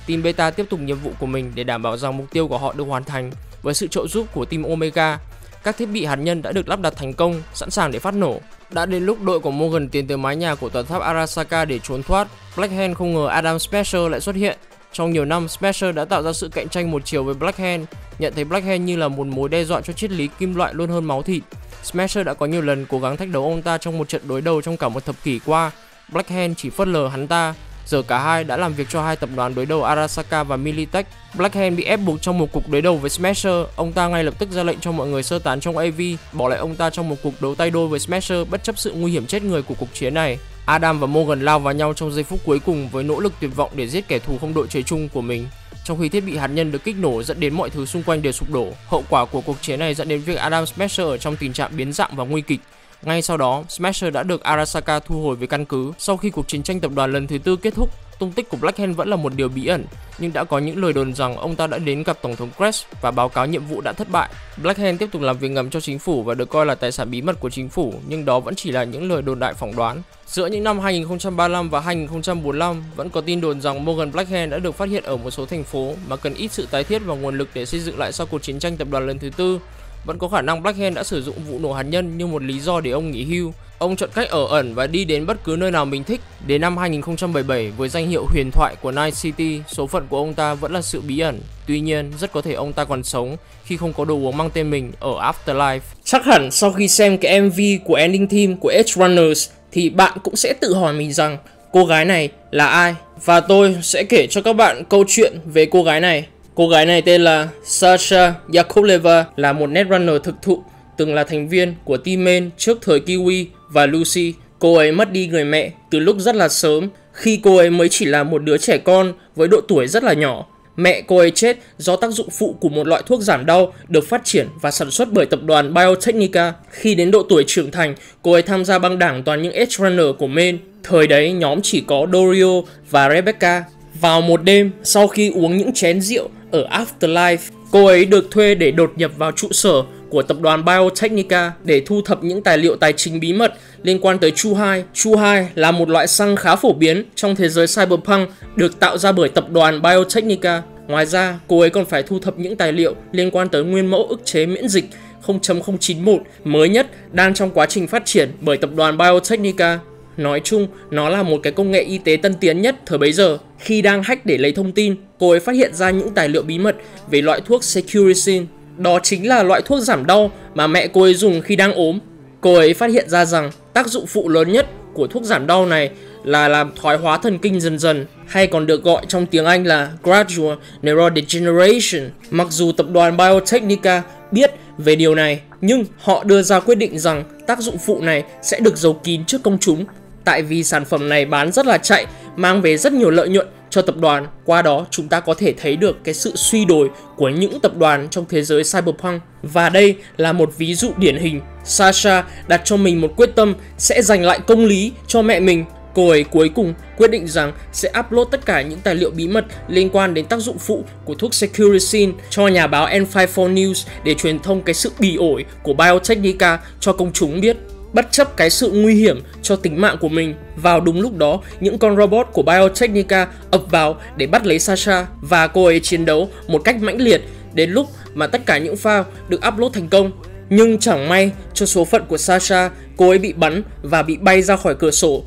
Team Beta tiếp tục nhiệm vụ của mình để đảm bảo rằng mục tiêu của họ được hoàn thành. Với sự trợ giúp của Team Omega, các thiết bị hạt nhân đã được lắp đặt thành công, sẵn sàng để phát nổ. Đã đến lúc đội của Morgan tiến tới mái nhà của tòa tháp Arasaka để trốn thoát. Blackhand không ngờ Adam Smasher lại xuất hiện. Trong nhiều năm, Smasher đã tạo ra sự cạnh tranh một chiều với Blackhand, nhận thấy Blackhand như là một mối đe dọa cho triết lý kim loại luôn hơn máu thịt. Smasher đã có nhiều lần cố gắng thách đấu ông ta trong một trận đối đầu trong cả một thập kỷ qua. Blackhand chỉ phớt lờ hắn ta. Giờ cả hai đã làm việc cho hai tập đoàn đối đầu Arasaka và Militech. Blackhand bị ép buộc trong một cuộc đối đầu với Smasher. Ông ta ngay lập tức ra lệnh cho mọi người sơ tán trong AV, bỏ lại ông ta trong một cuộc đấu tay đôi với Smasher bất chấp sự nguy hiểm chết người của cuộc chiến này. Adam và Morgan lao vào nhau trong giây phút cuối cùng với nỗ lực tuyệt vọng để giết kẻ thù không đội trời chung của mình. Trong khi thiết bị hạt nhân được kích nổ dẫn đến mọi thứ xung quanh đều sụp đổ, hậu quả của cuộc chiến này dẫn đến việc Adam Smasher ở trong tình trạng biến dạng và nguy kịch. Ngay sau đó, Smasher đã được Arasaka thu hồi về căn cứ. Sau khi cuộc chiến tranh tập đoàn lần thứ tư kết thúc, tung tích của Blackhand vẫn là một điều bí ẩn, nhưng đã có những lời đồn rằng ông ta đã đến gặp Tổng thống Crash và báo cáo nhiệm vụ đã thất bại. Blackhand tiếp tục làm việc ngầm cho chính phủ và được coi là tài sản bí mật của chính phủ, nhưng đó vẫn chỉ là những lời đồn đại phỏng đoán. Giữa những năm 2035 và 2045, vẫn có tin đồn rằng Morgan Blackhand đã được phát hiện ở một số thành phố mà cần ít sự tái thiết và nguồn lực để xây dựng lại sau cuộc chiến tranh tập đoàn lần thứ tư. Vẫn có khả năng Blackhand đã sử dụng vụ nổ hạt nhân như một lý do để ông nghỉ hưu. Ông chọn cách ở ẩn và đi đến bất cứ nơi nào mình thích. Đến năm 2077, với danh hiệu huyền thoại của Night City, số phận của ông ta vẫn là sự bí ẩn. Tuy nhiên, rất có thể ông ta còn sống khi không có đồ uống mang tên mình ở Afterlife. Chắc hẳn sau khi xem cái MV của ending theme của Edge Runners thì bạn cũng sẽ tự hỏi mình rằng cô gái này là ai? Và tôi sẽ kể cho các bạn câu chuyện về cô gái này. Cô gái này tên là Sasha Yakovleva, là một Netrunner thực thụ, từng là thành viên của team main trước thời Kiwi và Lucy. Cô ấy mất đi người mẹ từ lúc rất là sớm, khi cô ấy mới chỉ là một đứa trẻ con với độ tuổi rất là nhỏ. Mẹ cô ấy chết do tác dụng phụ của một loại thuốc giảm đau được phát triển và sản xuất bởi tập đoàn Biotechnica. Khi đến độ tuổi trưởng thành, cô ấy tham gia băng đảng toàn những Edge Runner của main. Thời đấy nhóm chỉ có Dorio và Rebecca. Vào một đêm, sau khi uống những chén rượu ở Afterlife, cô ấy được thuê để đột nhập vào trụ sở của tập đoàn Biotechnica để thu thập những tài liệu tài chính bí mật liên quan tới Chu 2. Chu 2 là một loại xăng khá phổ biến trong thế giới cyberpunk được tạo ra bởi tập đoàn Biotechnica. Ngoài ra, cô ấy còn phải thu thập những tài liệu liên quan tới nguyên mẫu ức chế miễn dịch 0.091 mới nhất đang trong quá trình phát triển bởi tập đoàn Biotechnica. Nói chung, nó là một cái công nghệ y tế tân tiến nhất thời bấy giờ. Khi đang hack để lấy thông tin, cô ấy phát hiện ra những tài liệu bí mật về loại thuốc Securicin. Đó chính là loại thuốc giảm đau mà mẹ cô ấy dùng khi đang ốm. Cô ấy phát hiện ra rằng tác dụng phụ lớn nhất của thuốc giảm đau này là làm thoái hóa thần kinh dần dần, hay còn được gọi trong tiếng Anh là Gradual Neurodegeneration. Mặc dù tập đoàn Biotechnica biết về điều này, nhưng họ đưa ra quyết định rằng tác dụng phụ này sẽ được giấu kín trước công chúng, tại vì sản phẩm này bán rất là chạy, mang về rất nhiều lợi nhuận cho tập đoàn. Qua đó chúng ta có thể thấy được cái sự suy đồi của những tập đoàn trong thế giới cyberpunk. Và đây là một ví dụ điển hình. Sasha đặt cho mình một quyết tâm sẽ giành lại công lý cho mẹ mình. Cô ấy cuối cùng quyết định rằng sẽ upload tất cả những tài liệu bí mật liên quan đến tác dụng phụ của thuốc Securicin cho nhà báo N54 News để truyền thông cái sự bỉ ổi của Biotechnica cho công chúng biết. Bất chấp cái sự nguy hiểm cho tính mạng của mình, vào đúng lúc đó, những con robot của Biotechnica ập vào để bắt lấy Sasha và cô ấy chiến đấu một cách mãnh liệt đến lúc mà tất cả những file được upload thành công. Nhưng chẳng may cho số phận của Sasha, cô ấy bị bắn và bị bay ra khỏi cửa sổ.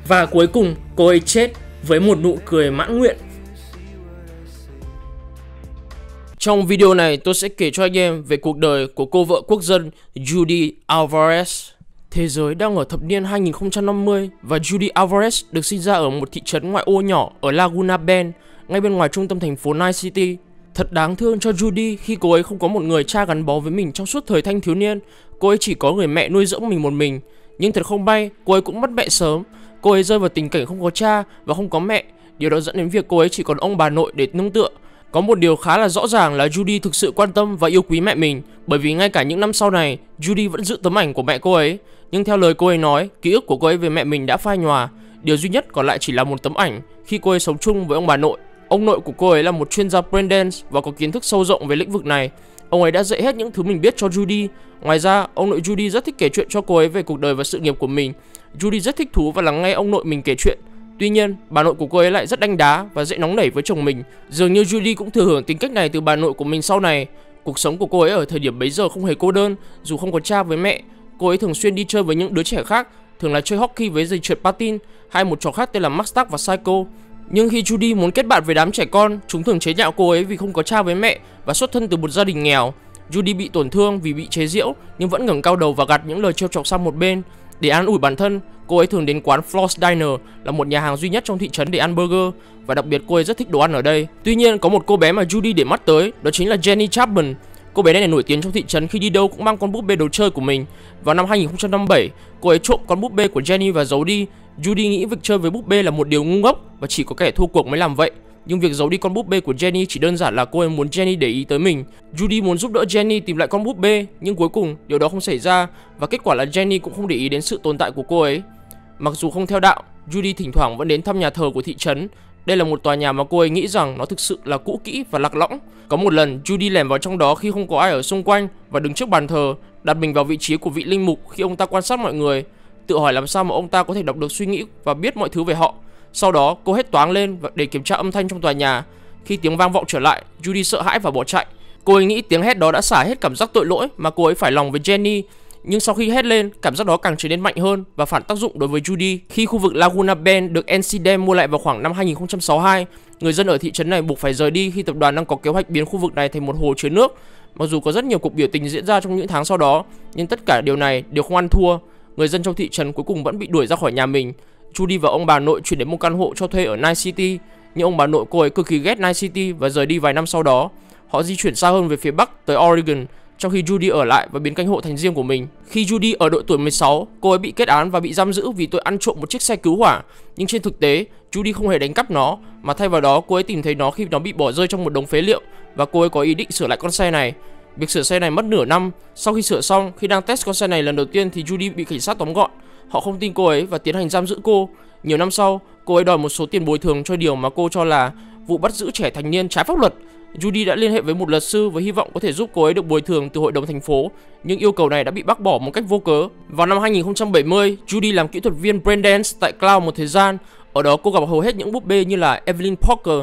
Và cuối cùng cô ấy chết với một nụ cười mãn nguyện. Trong video này tôi sẽ kể cho anh em về cuộc đời của cô vợ quốc dân Judy Alvarez. Thế giới đang ở thập niên 2050 và Judy Alvarez được sinh ra ở một thị trấn ngoại ô nhỏ ở Laguna Bend, ngay bên ngoài trung tâm thành phố Night City. Thật đáng thương cho Judy khi cô ấy không có một người cha gắn bó với mình trong suốt thời thanh thiếu niên. Cô ấy chỉ có người mẹ nuôi dưỡng mình một mình. Nhưng thật không may, cô ấy cũng mất mẹ sớm. Cô ấy rơi vào tình cảnh không có cha và không có mẹ. Điều đó dẫn đến việc cô ấy chỉ còn ông bà nội để nương tựa. Có một điều khá là rõ ràng là Judy thực sự quan tâm và yêu quý mẹ mình, bởi vì ngay cả những năm sau này, Judy vẫn giữ tấm ảnh của mẹ cô ấy. Nhưng theo lời cô ấy nói, ký ức của cô ấy về mẹ mình đã phai nhòa. Điều duy nhất còn lại chỉ là một tấm ảnh khi cô ấy sống chung với ông bà nội. Ông nội của cô ấy là một chuyên gia breakdance và có kiến thức sâu rộng về lĩnh vực này. Ông ấy đã dạy hết những thứ mình biết cho Judy. Ngoài ra, ông nội Judy rất thích kể chuyện cho cô ấy về cuộc đời và sự nghiệp của mình. Judy rất thích thú và lắng nghe ông nội mình kể chuyện. Tuy nhiên, bà nội của cô ấy lại rất đanh đá và dễ nóng nảy với chồng mình. Dường như Judy cũng thừa hưởng tính cách này từ bà nội của mình sau này. Cuộc sống của cô ấy ở thời điểm bấy giờ không hề cô đơn. Dù không có cha với mẹ, cô ấy thường xuyên đi chơi với những đứa trẻ khác, thường là chơi hockey với giày trượt patin hay một trò khác tên là Mustang và Psycho. Nhưng khi Judy muốn kết bạn với đám trẻ con, chúng thường chế nhạo cô ấy vì không có cha với mẹ và xuất thân từ một gia đình nghèo. Judy bị tổn thương vì bị chế giễu nhưng vẫn ngẩng cao đầu và gạt những lời trêu chọc sang một bên. Để an ủi bản thân, cô ấy thường đến quán Floss Diner, là một nhà hàng duy nhất trong thị trấn để ăn burger, và đặc biệt cô ấy rất thích đồ ăn ở đây. Tuy nhiên, có một cô bé mà Judy để mắt tới, đó chính là Jenny Chapman. Cô bé này nổi tiếng trong thị trấn khi đi đâu cũng mang con búp bê đồ chơi của mình. Vào năm 2007, cô ấy trộm con búp bê của Jenny và giấu đi. Judy nghĩ việc chơi với búp bê là một điều ngu ngốc và chỉ có kẻ thua cuộc mới làm vậy. Nhưng việc giấu đi con búp bê của Jenny chỉ đơn giản là cô ấy muốn Jenny để ý tới mình. Judy muốn giúp đỡ Jenny tìm lại con búp bê, nhưng cuối cùng điều đó không xảy ra và kết quả là Jenny cũng không để ý đến sự tồn tại của cô ấy. Mặc dù không theo đạo, Judy thỉnh thoảng vẫn đến thăm nhà thờ của thị trấn. Đây là một tòa nhà mà cô ấy nghĩ rằng nó thực sự là cũ kỹ và lạc lõng. Có một lần, Judy lẻn vào trong đó khi không có ai ở xung quanh và đứng trước bàn thờ, đặt mình vào vị trí của vị linh mục khi ông ta quan sát mọi người, tự hỏi làm sao mà ông ta có thể đọc được suy nghĩ và biết mọi thứ về họ. Sau đó, cô hét toáng lên để kiểm tra âm thanh trong tòa nhà. Khi tiếng vang vọng trở lại, Judy sợ hãi và bỏ chạy. Cô ấy nghĩ tiếng hét đó đã xả hết cảm giác tội lỗi mà cô ấy phải lòng với Jenny. Nhưng sau khi hét lên, cảm giác đó càng trở nên mạnh hơn và phản tác dụng đối với Judy. Khi khu vực Laguna Bend được NC Dam mua lại vào khoảng năm 2062, người dân ở thị trấn này buộc phải rời đi khi tập đoàn đang có kế hoạch biến khu vực này thành một hồ chứa nước. Mặc dù có rất nhiều cuộc biểu tình diễn ra trong những tháng sau đó, nhưng tất cả điều này đều không ăn thua. Người dân trong thị trấn cuối cùng vẫn bị đuổi ra khỏi nhà mình. Judy và ông bà nội chuyển đến một căn hộ cho thuê ở Night City, nhưng ông bà nội cô ấy cực kỳ ghét Night City và rời đi vài năm sau đó. Họ di chuyển xa hơn về phía bắc tới Oregon, trong khi Judy ở lại và biến căn hộ thành riêng của mình. Khi Judy ở độ tuổi 16, cô ấy bị kết án và bị giam giữ vì tội ăn trộm một chiếc xe cứu hỏa. Nhưng trên thực tế, Judy không hề đánh cắp nó, mà thay vào đó cô ấy tìm thấy nó khi nó bị bỏ rơi trong một đống phế liệu và cô ấy có ý định sửa lại con xe này. Việc sửa xe này mất nửa năm. Sau khi sửa xong, khi đang test con xe này lần đầu tiên thì Judy bị cảnh sát tóm gọn. Họ không tin cô ấy và tiến hành giam giữ cô. Nhiều năm sau, cô ấy đòi một số tiền bồi thường cho điều mà cô cho là vụ bắt giữ trẻ thành niên trái pháp luật. Judy đã liên hệ với một luật sư với hy vọng có thể giúp cô ấy được bồi thường từ hội đồng thành phố, nhưng yêu cầu này đã bị bác bỏ một cách vô cớ. Vào năm 2070, Judy làm kỹ thuật viên breakdance tại Cloud một thời gian. Ở đó cô gặp hầu hết những búp bê như là Evelyn Parker,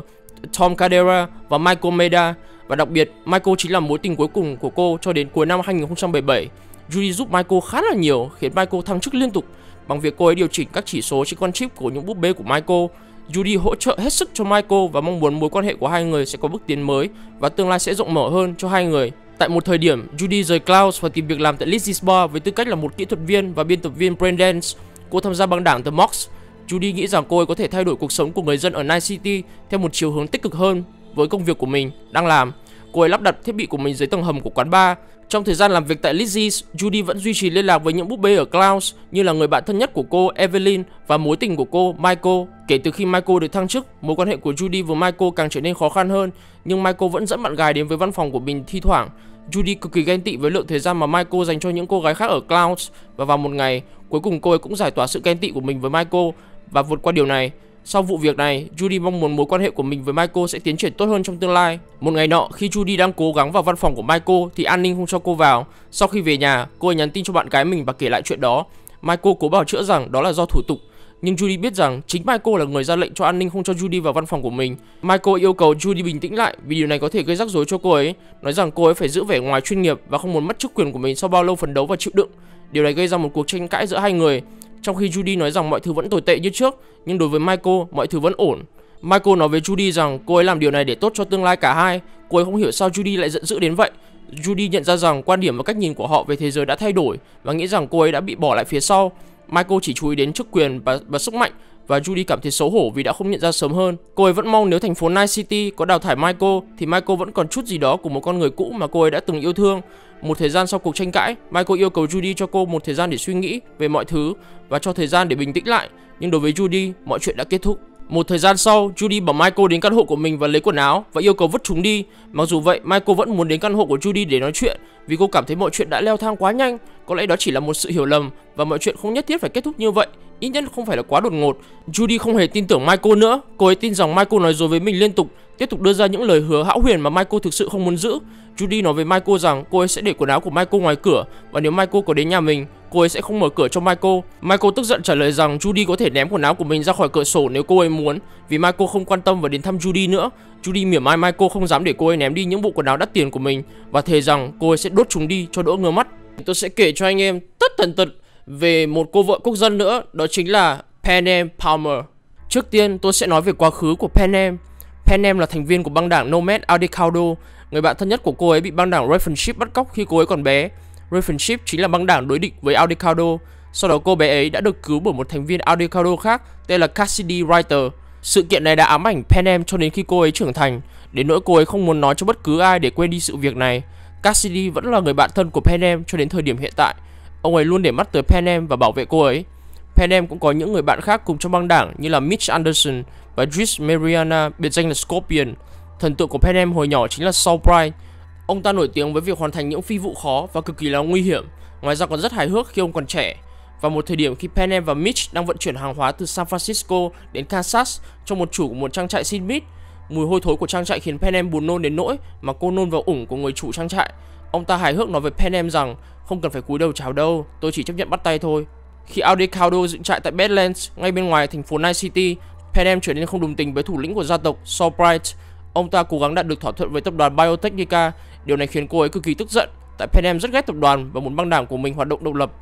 Tom Caldera và Michael Maida, và đặc biệt Michael chính là mối tình cuối cùng của cô cho đến cuối năm 2017. Judy giúp Michael khá là nhiều, khiến Michael thăng chức liên tục bằng việc cô ấy điều chỉnh các chỉ số trên con chip của những búp bê của Michael. Judy hỗ trợ hết sức cho Michael và mong muốn mối quan hệ của hai người sẽ có bước tiến mới và tương lai sẽ rộng mở hơn cho hai người. Tại một thời điểm, Judy rời Clouds và tìm việc làm tại Lizzie's Bar với tư cách là một kỹ thuật viên và biên tập viên breakdance. Cô tham gia băng đảng The Mox. Judy nghĩ rằng cô ấy có thể thay đổi cuộc sống của người dân ở Night City theo một chiều hướng tích cực hơn với công việc của mình đang làm. Cô ấy lắp đặt thiết bị của mình dưới tầng hầm của quán bar. Trong thời gian làm việc tại Lizzie's, Judy vẫn duy trì liên lạc với những búp bê ở Clouds như là người bạn thân nhất của cô Evelyn và mối tình của cô Michael. Kể từ khi Michael được thăng chức, mối quan hệ của Judy với Michael càng trở nên khó khăn hơn, nhưng Michael vẫn dẫn bạn gái đến với văn phòng của mình thi thoảng. Judy cực kỳ ghen tị với lượng thời gian mà Michael dành cho những cô gái khác ở Clouds, và vào một ngày, cuối cùng cô ấy cũng giải tỏa sự ghen tị của mình với Michael và vượt qua điều này. Sau vụ việc này, Judy mong muốn mối quan hệ của mình với Michael sẽ tiến triển tốt hơn trong tương lai. Một ngày nọ, khi Judy đang cố gắng vào văn phòng của Michael thì an ninh không cho cô vào. Sau khi về nhà, cô ấy nhắn tin cho bạn gái mình và kể lại chuyện đó. Michael cố bào chữa rằng đó là do thủ tục, nhưng Judy biết rằng chính Michael là người ra lệnh cho an ninh không cho Judy vào văn phòng của mình. Michael yêu cầu Judy bình tĩnh lại vì điều này có thể gây rắc rối cho cô ấy, nói rằng cô ấy phải giữ vẻ ngoài chuyên nghiệp và không muốn mất chức quyền của mình sau bao lâu phấn đấu và chịu đựng. Điều này gây ra một cuộc tranh cãi giữa hai người. Trong khi Judy nói rằng mọi thứ vẫn tồi tệ như trước, nhưng đối với Michael, mọi thứ vẫn ổn. Michael nói với Judy rằng cô ấy làm điều này để tốt cho tương lai cả hai. Cô ấy không hiểu sao Judy lại giận dữ đến vậy. Judy nhận ra rằng quan điểm và cách nhìn của họ về thế giới đã thay đổi và nghĩ rằng cô ấy đã bị bỏ lại phía sau. Michael chỉ chú ý đến chức quyền và sức mạnh, và Judy cảm thấy xấu hổ vì đã không nhận ra sớm hơn. Cô ấy vẫn mong nếu thành phố Night City có đào thải Michael thì Michael vẫn còn chút gì đó của một con người cũ mà cô ấy đã từng yêu thương. Một thời gian sau cuộc tranh cãi, Michael yêu cầu Judy cho cô một thời gian để suy nghĩ về mọi thứ và cho thời gian để bình tĩnh lại. Nhưng đối với Judy, mọi chuyện đã kết thúc. Một thời gian sau, Judy bảo Michael đến căn hộ của mình và lấy quần áo và yêu cầu vứt chúng đi. Mặc dù vậy, Michael vẫn muốn đến căn hộ của Judy để nói chuyện vì cô cảm thấy mọi chuyện đã leo thang quá nhanh. Có lẽ đó chỉ là một sự hiểu lầm và mọi chuyện không nhất thiết phải kết thúc như vậy, ít nhất không phải là quá đột ngột. Judy không hề tin tưởng Michael nữa. Cô ấy tin rằng Michael nói dối với mình liên tục, tiếp tục đưa ra những lời hứa hão huyền mà Michael thực sự không muốn giữ. Judy nói với Michael rằng cô ấy sẽ để quần áo của Michael ngoài cửa và nếu Michael có đến nhà mình, cô ấy sẽ không mở cửa cho Michael. Michael tức giận trả lời rằng Judy có thể ném quần áo của mình ra khỏi cửa sổ nếu cô ấy muốn, vì Michael không quan tâm và đến thăm Judy nữa. Judy mỉa mai Michael không dám để cô ấy ném đi những bộ quần áo đắt tiền của mình và thề rằng cô ấy sẽ đốt chúng đi cho đỡ ngơ mắt. Tôi sẽ kể cho anh em tất tần tật về một cô vợ quốc dân nữa, đó chính là Pan Am Palmer. Trước tiên tôi sẽ nói về quá khứ của Pan Am. Pan Am là thành viên của băng đảng Nomad Aldecaldo. Người bạn thân nhất của cô ấy bị băng đảng Ravenship bắt cóc khi cô ấy còn bé. Ravenship chính là băng đảng đối địch với Aldecaldo. Sau đó cô bé ấy đã được cứu bởi một thành viên Aldecaldo khác tên là Cassidy Writer. Sự kiện này đã ám ảnh Pan Am cho đến khi cô ấy trưởng thành, đến nỗi cô ấy không muốn nói cho bất cứ ai để quên đi sự việc này. Cassidy vẫn là người bạn thân của Pan Am cho đến thời điểm hiện tại. Ông ấy luôn để mắt tới Pan Am và bảo vệ cô ấy. Pan Am cũng có những người bạn khác cùng trong băng đảng như là Mitch Anderson và Driss Mariana, biệt danh là Scorpion. Thần tượng của Pan Am hồi nhỏ chính là Saul Bright. Ông ta nổi tiếng với việc hoàn thành những phi vụ khó và cực kỳ là nguy hiểm. Ngoài ra còn rất hài hước khi ông còn trẻ. Vào một thời điểm khi Pan Am và Mitch đang vận chuyển hàng hóa từ San Francisco đến Kansas cho một chủ của một trang trại xin mít, mùi hôi thối của trang trại khiến Pan Am buồn nôn đến nỗi mà cô nôn vào ủng của người chủ trang trại. Ông ta hài hước nói với Pan Am rằng không cần phải cúi đầu chào đâu, tôi chỉ chấp nhận bắt tay thôi. Khi Aldecaldo dựng trại tại Badlands ngay bên ngoài thành phố Night City, Pan Am trở nên không đồng tình với thủ lĩnh của gia tộc Saul Bright. Ông ta cố gắng đạt được thỏa thuận với tập đoàn Biotechnica. Điều này khiến cô ấy cực kỳ tức giận, tại Pan Am rất ghét tập đoàn và muốn băng đảng của mình hoạt động độc lập.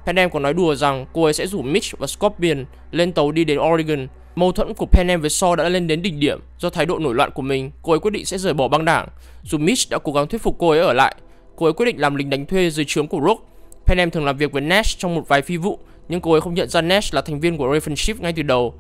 Pan Am còn nói đùa rằng cô ấy sẽ rủ Mitch và Scorpion lên tàu đi đến Oregon. Mâu thuẫn của Pan Am với Saul đã lên đến đỉnh điểm. Do thái độ nổi loạn của mình, cô ấy quyết định sẽ rời bỏ băng đảng. Dù Mitch đã cố gắng thuyết phục cô ấy ở lại, cô ấy quyết định làm lính đánh thuê dưới trướng của Rock. Pan Am thường làm việc với Nash trong một vài phi vụ, nhưng cô ấy không nhận ra Nash là thành viên của Ravenship ngay từ đầu.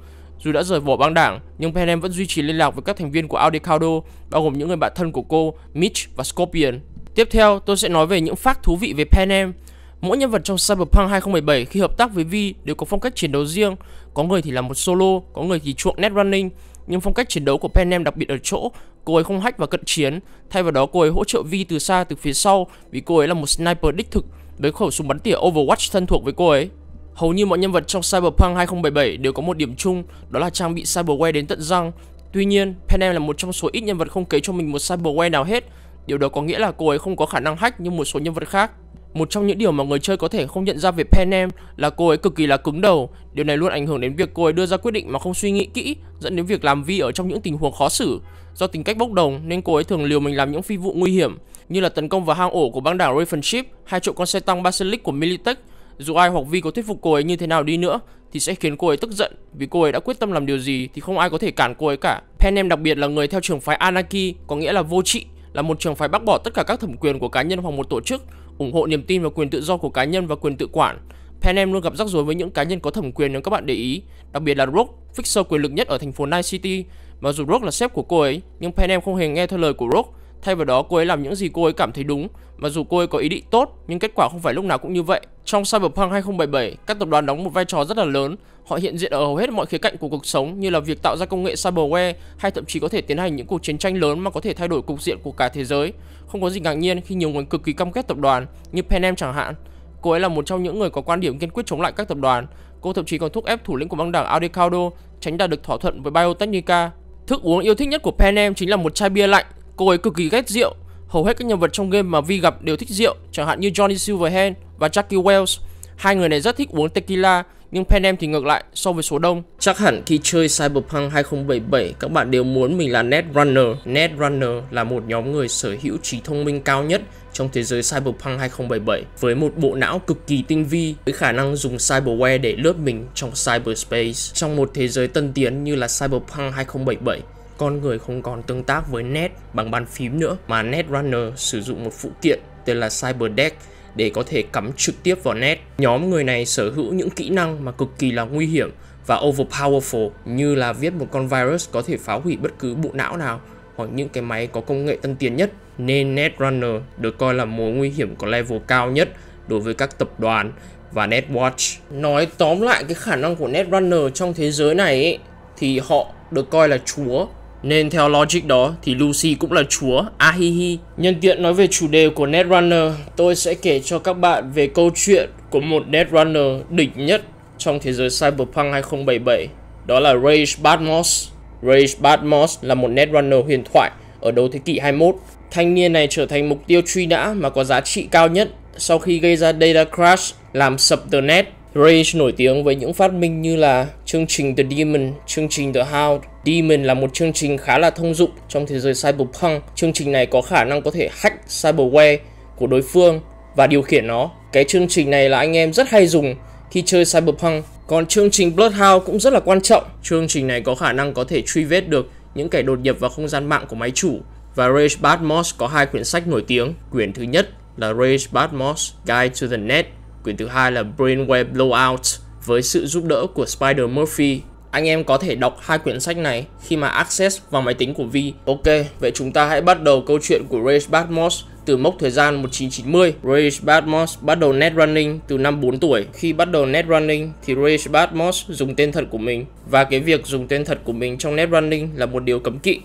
Dù đã rời bỏ băng đảng, nhưng Pan Am vẫn duy trì liên lạc với các thành viên của Aldecaldo, bao gồm những người bạn thân của cô, Mitch và Scorpion. Tiếp theo, tôi sẽ nói về những fact thú vị về Pan Am. Mỗi nhân vật trong Cyberpunk 2077 khi hợp tác với Vi đều có phong cách chiến đấu riêng. Có người thì làm một solo, có người thì chuộng netrunning. Nhưng phong cách chiến đấu của Pan Am đặc biệt ở chỗ cô ấy không hack và cận chiến. Thay vào đó cô ấy hỗ trợ Vi từ xa, từ phía sau, vì cô ấy là một sniper đích thực với khẩu súng bắn tỉa Overwatch thân thuộc với cô ấy. Hầu như mọi nhân vật trong Cyberpunk 2077 đều có một điểm chung, đó là trang bị cyberware đến tận răng. Tuy nhiên, Pan Am là một trong số ít nhân vật không cấy cho mình một cyberware nào hết. Điều đó có nghĩa là cô ấy không có khả năng hack như một số nhân vật khác. Một trong những điều mà người chơi có thể không nhận ra về Pan Am là cô ấy cực kỳ là cứng đầu. Điều này luôn ảnh hưởng đến việc cô ấy đưa ra quyết định mà không suy nghĩ kỹ, dẫn đến việc làm Vi ở trong những tình huống khó xử. Do tính cách bốc đồng nên cô ấy thường liều mình làm những phi vụ nguy hiểm, như là tấn công vào hang ổ của băng đảng Ravenship hay trộm con xe tăng Basilisk của Militech. Dù ai hoặc Vi có thuyết phục cô ấy như thế nào đi nữa thì sẽ khiến cô ấy tức giận, vì cô ấy đã quyết tâm làm điều gì thì không ai có thể cản cô ấy cả. Pan Am đặc biệt là người theo trường phái Anarchy, có nghĩa là vô trị, là một trường phái bác bỏ tất cả các thẩm quyền của cá nhân hoặc một tổ chức, ủng hộ niềm tin và quyền tự do của cá nhân và quyền tự quản. Pan Am luôn gặp rắc rối với những cá nhân có thẩm quyền nếu các bạn để ý, đặc biệt là Rogue, fixer quyền lực nhất ở thành phố Night City. Mặc dù Rogue là sếp của cô ấy, nhưng Pan Am không hề nghe theo lời của Rogue. Thay vào đó cô ấy làm những gì cô ấy cảm thấy đúng. Mặc dù cô ấy có ý định tốt, nhưng kết quả không phải lúc nào cũng như vậy. Trong Cyberpunk 2077, các tập đoàn đóng một vai trò rất là lớn. Họ hiện diện ở hầu hết mọi khía cạnh của cuộc sống, như là việc tạo ra công nghệ cyberware, hay thậm chí có thể tiến hành những cuộc chiến tranh lớn mà có thể thay đổi cục diện của cả thế giới. Không có gì ngạc nhiên khi nhiều người cực kỳ căm ghét tập đoàn, như Pan Am chẳng hạn. Cô ấy là một trong những người có quan điểm kiên quyết chống lại các tập đoàn. Cô thậm chí còn thúc ép thủ lĩnh của băng đảng Aldecaldo tránh đạt được thỏa thuận với Biotechnica. Thức uống yêu thích nhất của Pan Am chính là một chai bia lạnh. Cô ấy cực kỳ ghét rượu. Hầu hết các nhân vật trong game mà Vi gặp đều thích rượu, chẳng hạn như Johnny Silverhand và Jackie Wells. Hai người này rất thích uống tequila, nhưng Pan Am thì ngược lại so với số đông. Chắc hẳn khi chơi Cyberpunk 2077, các bạn đều muốn mình là Netrunner. Netrunner là một nhóm người sở hữu trí thông minh cao nhất trong thế giới Cyberpunk 2077, với một bộ não cực kỳ tinh vi, với khả năng dùng cyberware để lướt mình trong cyberspace. Trong một thế giới tân tiến như là Cyberpunk 2077, con người không còn tương tác với net bằng bàn phím nữa, mà Netrunner sử dụng một phụ kiện tên là Cyberdeck để có thể cắm trực tiếp vào net. Nhóm người này sở hữu những kỹ năng mà cực kỳ là nguy hiểm và overpowerful, như là viết một con virus có thể phá hủy bất cứ bộ não nào hoặc những cái máy có công nghệ tân tiến nhất, nên Netrunner được coi là mối nguy hiểm có level cao nhất đối với các tập đoàn và Netwatch. Nói tóm lại cái khả năng của Netrunner trong thế giới này ấy, thì họ được coi là chúa, nên theo logic đó thì Lucy cũng là chúa. Ahihi. Nhân tiện nói về chủ đề của Netrunner, tôi sẽ kể cho các bạn về câu chuyện của một Netrunner đỉnh nhất trong thế giới Cyberpunk 2077, đó là Rage Badmos. Rage Badmos là một Netrunner huyền thoại ở đầu thế kỷ 21. Thanh niên này trở thành mục tiêu truy nã mà có giá trị cao nhất sau khi gây ra data crash làm sập The Net. Rage nổi tiếng với những phát minh như là chương trình The Demon, chương trình The Hound. Demon là một chương trình khá là thông dụng trong thế giới Cyberpunk. Chương trình này có khả năng có thể hack cyberware của đối phương và điều khiển nó. Cái chương trình này là anh em rất hay dùng khi chơi Cyberpunk. Còn chương trình Bloodhound cũng rất là quan trọng. Chương trình này có khả năng có thể truy vết được những kẻ đột nhập vào không gian mạng của máy chủ. Và Rage Badmos có 2 quyển sách nổi tiếng. Quyển thứ nhất là Rage Badmos Guide to the Net. Quyển thứ hai là Brainwave Blowout với sự giúp đỡ của Spider Murphy. Anh em có thể đọc 2 quyển sách này khi mà access vào máy tính của Vi. Ok, vậy chúng ta hãy bắt đầu câu chuyện của Rage Badmos từ mốc thời gian 1990. Rage Badmos bắt đầu netrunning từ năm 4 tuổi. Khi bắt đầu netrunning thì Rage Badmos dùng tên thật của mình. Và cái việc dùng tên thật của mình trong netrunning là một điều cấm kỵ.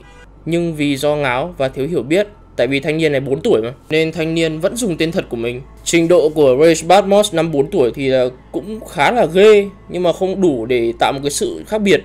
Nhưng vì do ngáo và thiếu hiểu biết, tại vì thanh niên này 4 tuổi mà, nên thanh niên vẫn dùng tên thật của mình. Trình độ của Rage Badmos năm 4 tuổi thì cũng khá là ghê, nhưng mà không đủ để tạo một cái sự khác biệt.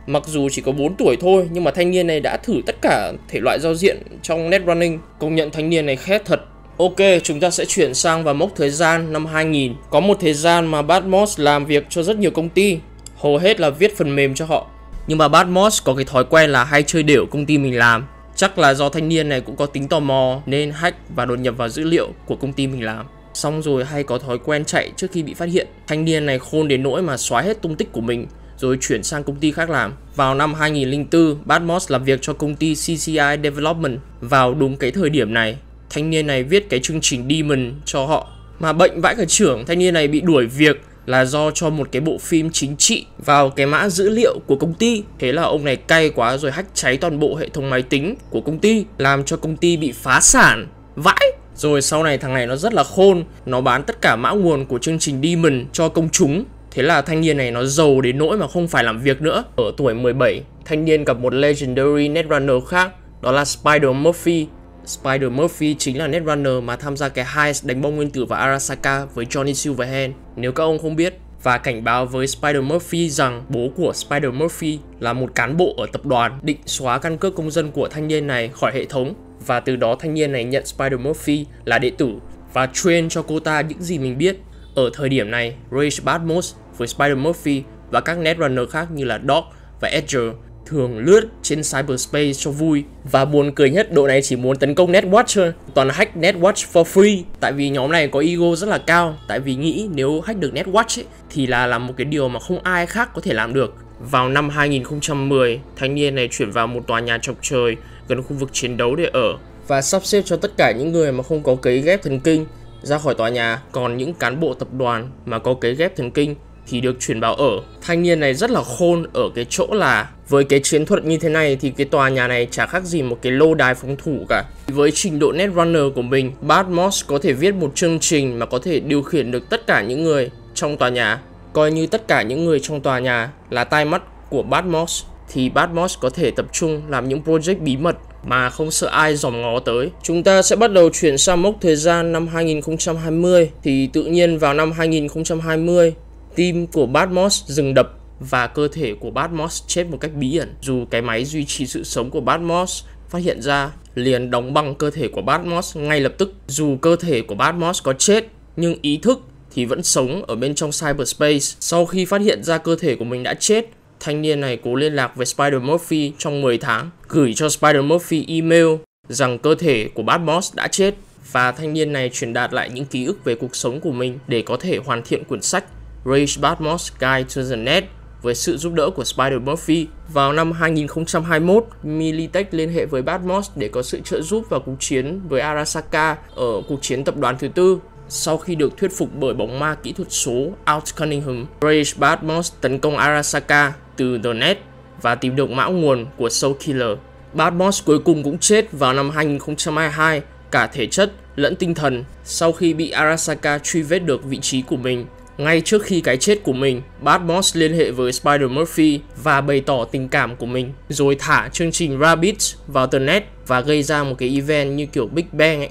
Mặc dù chỉ có 4 tuổi thôi, nhưng mà thanh niên này đã thử tất cả thể loại giao diện trong netrunning. Công nhận thanh niên này khét thật. Ok, chúng ta sẽ chuyển sang vào mốc thời gian năm 2000. Có một thời gian mà Badmos làm việc cho rất nhiều công ty, hầu hết là viết phần mềm cho họ. Nhưng mà Badmos có cái thói quen là hay chơi đểu công ty mình làm. Chắc là do thanh niên này cũng có tính tò mò nên hack và đột nhập vào dữ liệu của công ty mình làm. Xong rồi hay có thói quen chạy trước khi bị phát hiện. Thanh niên này khôn đến nỗi mà xóa hết tung tích của mình rồi chuyển sang công ty khác làm. Vào năm 2004, Badmos làm việc cho công ty CCI Development. Vào đúng cái thời điểm này, thanh niên này viết cái chương trình Demon cho họ. Mà bệnh vãi cả trưởng, thanh niên này bị đuổi việc là do cho một cái bộ phim chính trị vào cái mã dữ liệu của công ty. Thế là ông này cay quá rồi hack cháy toàn bộ hệ thống máy tính của công ty, làm cho công ty bị phá sản. Vãi! Rồi sau này thằng này nó rất là khôn, nó bán tất cả mã nguồn của chương trình Demon cho công chúng. Thế là thanh niên này nó giàu đến nỗi mà không phải làm việc nữa. Ở tuổi 17, thanh niên gặp một legendary netrunner khác, đó là Spider Murphy. Spider Murphy chính là netrunner mà tham gia cái heist đánh bom nguyên tử vào Arasaka với Johnny Silverhand, nếu các ông không biết. Và cảnh báo với Spider Murphy rằng bố của Spider Murphy là một cán bộ ở tập đoàn, định xóa căn cước công dân của thanh niên này khỏi hệ thống. Và từ đó thanh niên này nhận Spider Murphy là đệ tử và train cho cô ta những gì mình biết. Ở thời điểm này, Rage Badmos với Spider Murphy và các netrunner khác như là Doc và Edger thường lướt trên cyberspace cho vui. Và buồn cười nhất, đội này chỉ muốn tấn công Netwatch thôi, toàn hack Netwatch for free. Tại vì nhóm này có ego rất là cao, tại vì nghĩ nếu hack được Netwatch ấy, thì là làm một cái điều mà không ai khác có thể làm được. Vào năm 2010, thanh niên này chuyển vào một tòa nhà chọc trời gần khu vực chiến đấu để ở và sắp xếp cho tất cả những người mà không có cấy ghép thần kinh ra khỏi tòa nhà. Còn những cán bộ tập đoàn mà có cấy ghép thần kinh thì được chuyển vào ở. Thanh niên này rất là khôn ở cái chỗ là với cái chiến thuật như thế này thì cái tòa nhà này chả khác gì một cái lâu đài phòng thủ cả. Với trình độ netrunner của mình, Badmos có thể viết một chương trình mà có thể điều khiển được tất cả những người trong tòa nhà. Coi như tất cả những người trong tòa nhà là tai mắt của Badmos, thì Badmos có thể tập trung làm những project bí mật mà không sợ ai dòm ngó tới. Chúng ta sẽ bắt đầu chuyển sang mốc thời gian năm 2020. Thì tự nhiên vào năm 2020, tim của Badmos dừng đập và cơ thể của Badmos chết một cách bí ẩn. Dù cái máy duy trì sự sống của Badmos phát hiện ra, liền đóng băng cơ thể của Badmos ngay lập tức. Dù cơ thể của Badmos có chết, nhưng ý thức thì vẫn sống ở bên trong cyberspace. Sau khi phát hiện ra cơ thể của mình đã chết, thanh niên này cố liên lạc với Spider Murphy trong 10 tháng, gửi cho Spider Murphy email rằng cơ thể của Badmos đã chết. Và thanh niên này truyền đạt lại những ký ức về cuộc sống của mình để có thể hoàn thiện quyển sách Rage Badmos Guide to the Net với sự giúp đỡ của Spider-Murphy. Vào năm 2021, Militech liên hệ với Badmos để có sự trợ giúp vào cuộc chiến với Arasaka ở cuộc chiến tập đoàn thứ tư. Sau khi được thuyết phục bởi bóng ma kỹ thuật số Alt Cunningham, Rage Badmos tấn công Arasaka từ The Net và tìm được mã nguồn của Soul Killer. Badmos cuối cùng cũng chết vào năm 2022, cả thể chất lẫn tinh thần, sau khi bị Arasaka truy vết được vị trí của mình. Ngay trước khi cái chết của mình, Badmos liên hệ với Spider-Murphy và bày tỏ tình cảm của mình, rồi thả chương trình Rabbids vào The Net và gây ra một cái event như kiểu Big Bang ấy.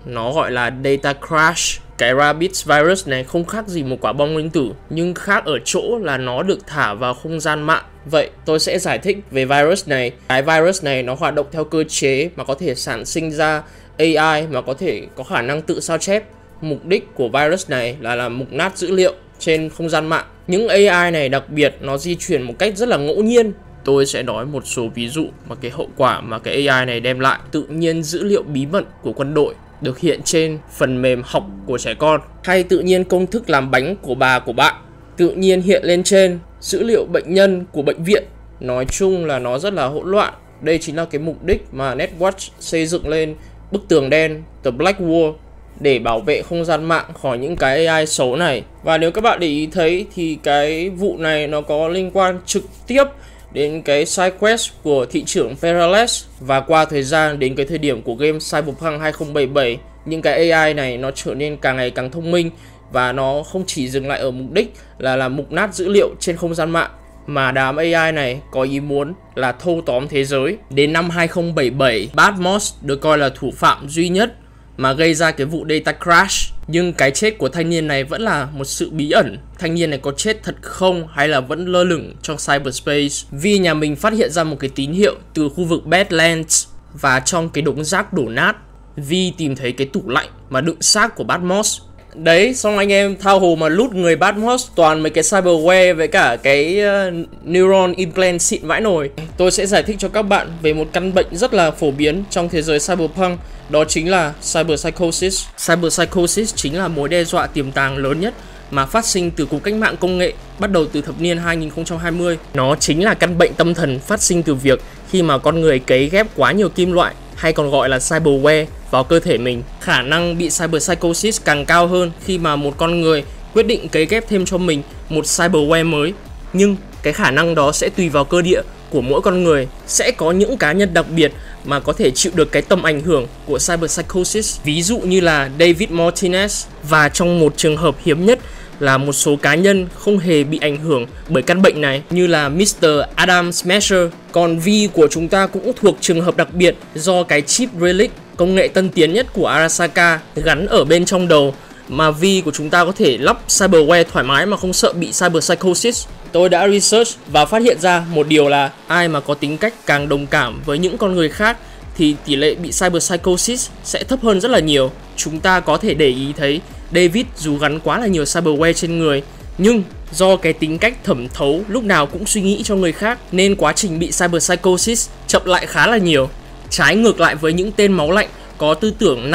Nó gọi là Data Crash. Cái Rabbids virus này không khác gì một quả bom nguyên tử, nhưng khác ở chỗ là nó được thả vào không gian mạng. Vậy tôi sẽ giải thích về virus này. Cái virus này nó hoạt động theo cơ chế mà có thể sản sinh ra AI mà có thể có khả năng tự sao chép. Mục đích của virus này là làm mục nát dữ liệu trên không gian mạng. Những AI này đặc biệt nó di chuyển một cách rất là ngẫu nhiên. Tôi sẽ nói một số ví dụ mà cái hậu quả mà cái AI này đem lại. Tự nhiên dữ liệu bí mật của quân đội được hiện trên phần mềm học của trẻ con, hay tự nhiên công thức làm bánh của bà của bạn tự nhiên hiện lên trên dữ liệu bệnh nhân của bệnh viện. Nói chung là nó rất là hỗn loạn. Đây chính là cái mục đích mà Netwatch xây dựng lên bức tường đen, The Black Wall, để bảo vệ không gian mạng khỏi những cái AI xấu này. Và nếu các bạn để ý thấy thì cái vụ này nó có liên quan trực tiếp đến cái side quest của thị trưởng Perales, và qua thời gian đến cái thời điểm của game Cyberpunk 2077, những cái AI này nó trở nên càng ngày càng thông minh, và nó không chỉ dừng lại ở mục đích là làm mục nát dữ liệu trên không gian mạng, mà đám AI này có ý muốn là thâu tóm thế giới. Đến năm 2077, Badmos được coi là thủ phạm duy nhất mà gây ra cái vụ Data Crash. Nhưng cái chết của thanh niên này vẫn là một sự bí ẩn. Thanh niên này có chết thật không hay là vẫn lơ lửng trong cyberspace? Vi nhà mình phát hiện ra một cái tín hiệu từ khu vực Badlands, và trong cái đống rác đổ nát, Vi tìm thấy cái tủ lạnh mà đựng xác của Badmos. Đấy, xong anh em thao hồ mà lút người Badmos toàn mấy cái cyberware với cả cái neuron implant xịn vãi nồi. Tôi sẽ giải thích cho các bạn về một căn bệnh rất là phổ biến trong thế giới cyberpunk, đó chính là cyberpsychosis. Cyberpsychosis chính là mối đe dọa tiềm tàng lớn nhất mà phát sinh từ cuộc cách mạng công nghệ bắt đầu từ thập niên 2020. Nó chính là căn bệnh tâm thần phát sinh từ việc khi mà con người cấy ghép quá nhiều kim loại, hay còn gọi là cyberware, vào cơ thể mình. Khả năng bị cyberpsychosis càng cao hơn khi mà một con người quyết định cấy ghép thêm cho mình một cyberware mới. Nhưng cái khả năng đó sẽ tùy vào cơ địa của mỗi con người. Sẽ có những cá nhân đặc biệt mà có thể chịu được cái tầm ảnh hưởng của cyberpsychosis, ví dụ như là David Martinez, và trong một trường hợp hiếm nhất là một số cá nhân không hề bị ảnh hưởng bởi căn bệnh này, như là Mr. Adam Smasher. Còn Vi của chúng ta cũng thuộc trường hợp đặc biệt do cái chip Relic, công nghệ tân tiến nhất của Arasaka, gắn ở bên trong đầu, mà Vi của chúng ta có thể lắp cyberware thoải mái mà không sợ bị cyberpsychosis. Tôi đã research và phát hiện ra một điều là ai mà có tính cách càng đồng cảm với những con người khác thì tỷ lệ bị cyberpsychosis sẽ thấp hơn rất là nhiều. Chúng ta có thể để ý thấy David dù gắn quá là nhiều cyberware trên người, nhưng do cái tính cách thẩm thấu lúc nào cũng suy nghĩ cho người khác, nên quá trình bị cyberpsychosis chậm lại khá là nhiều. Trái ngược lại với những tên máu lạnh có tư tưởng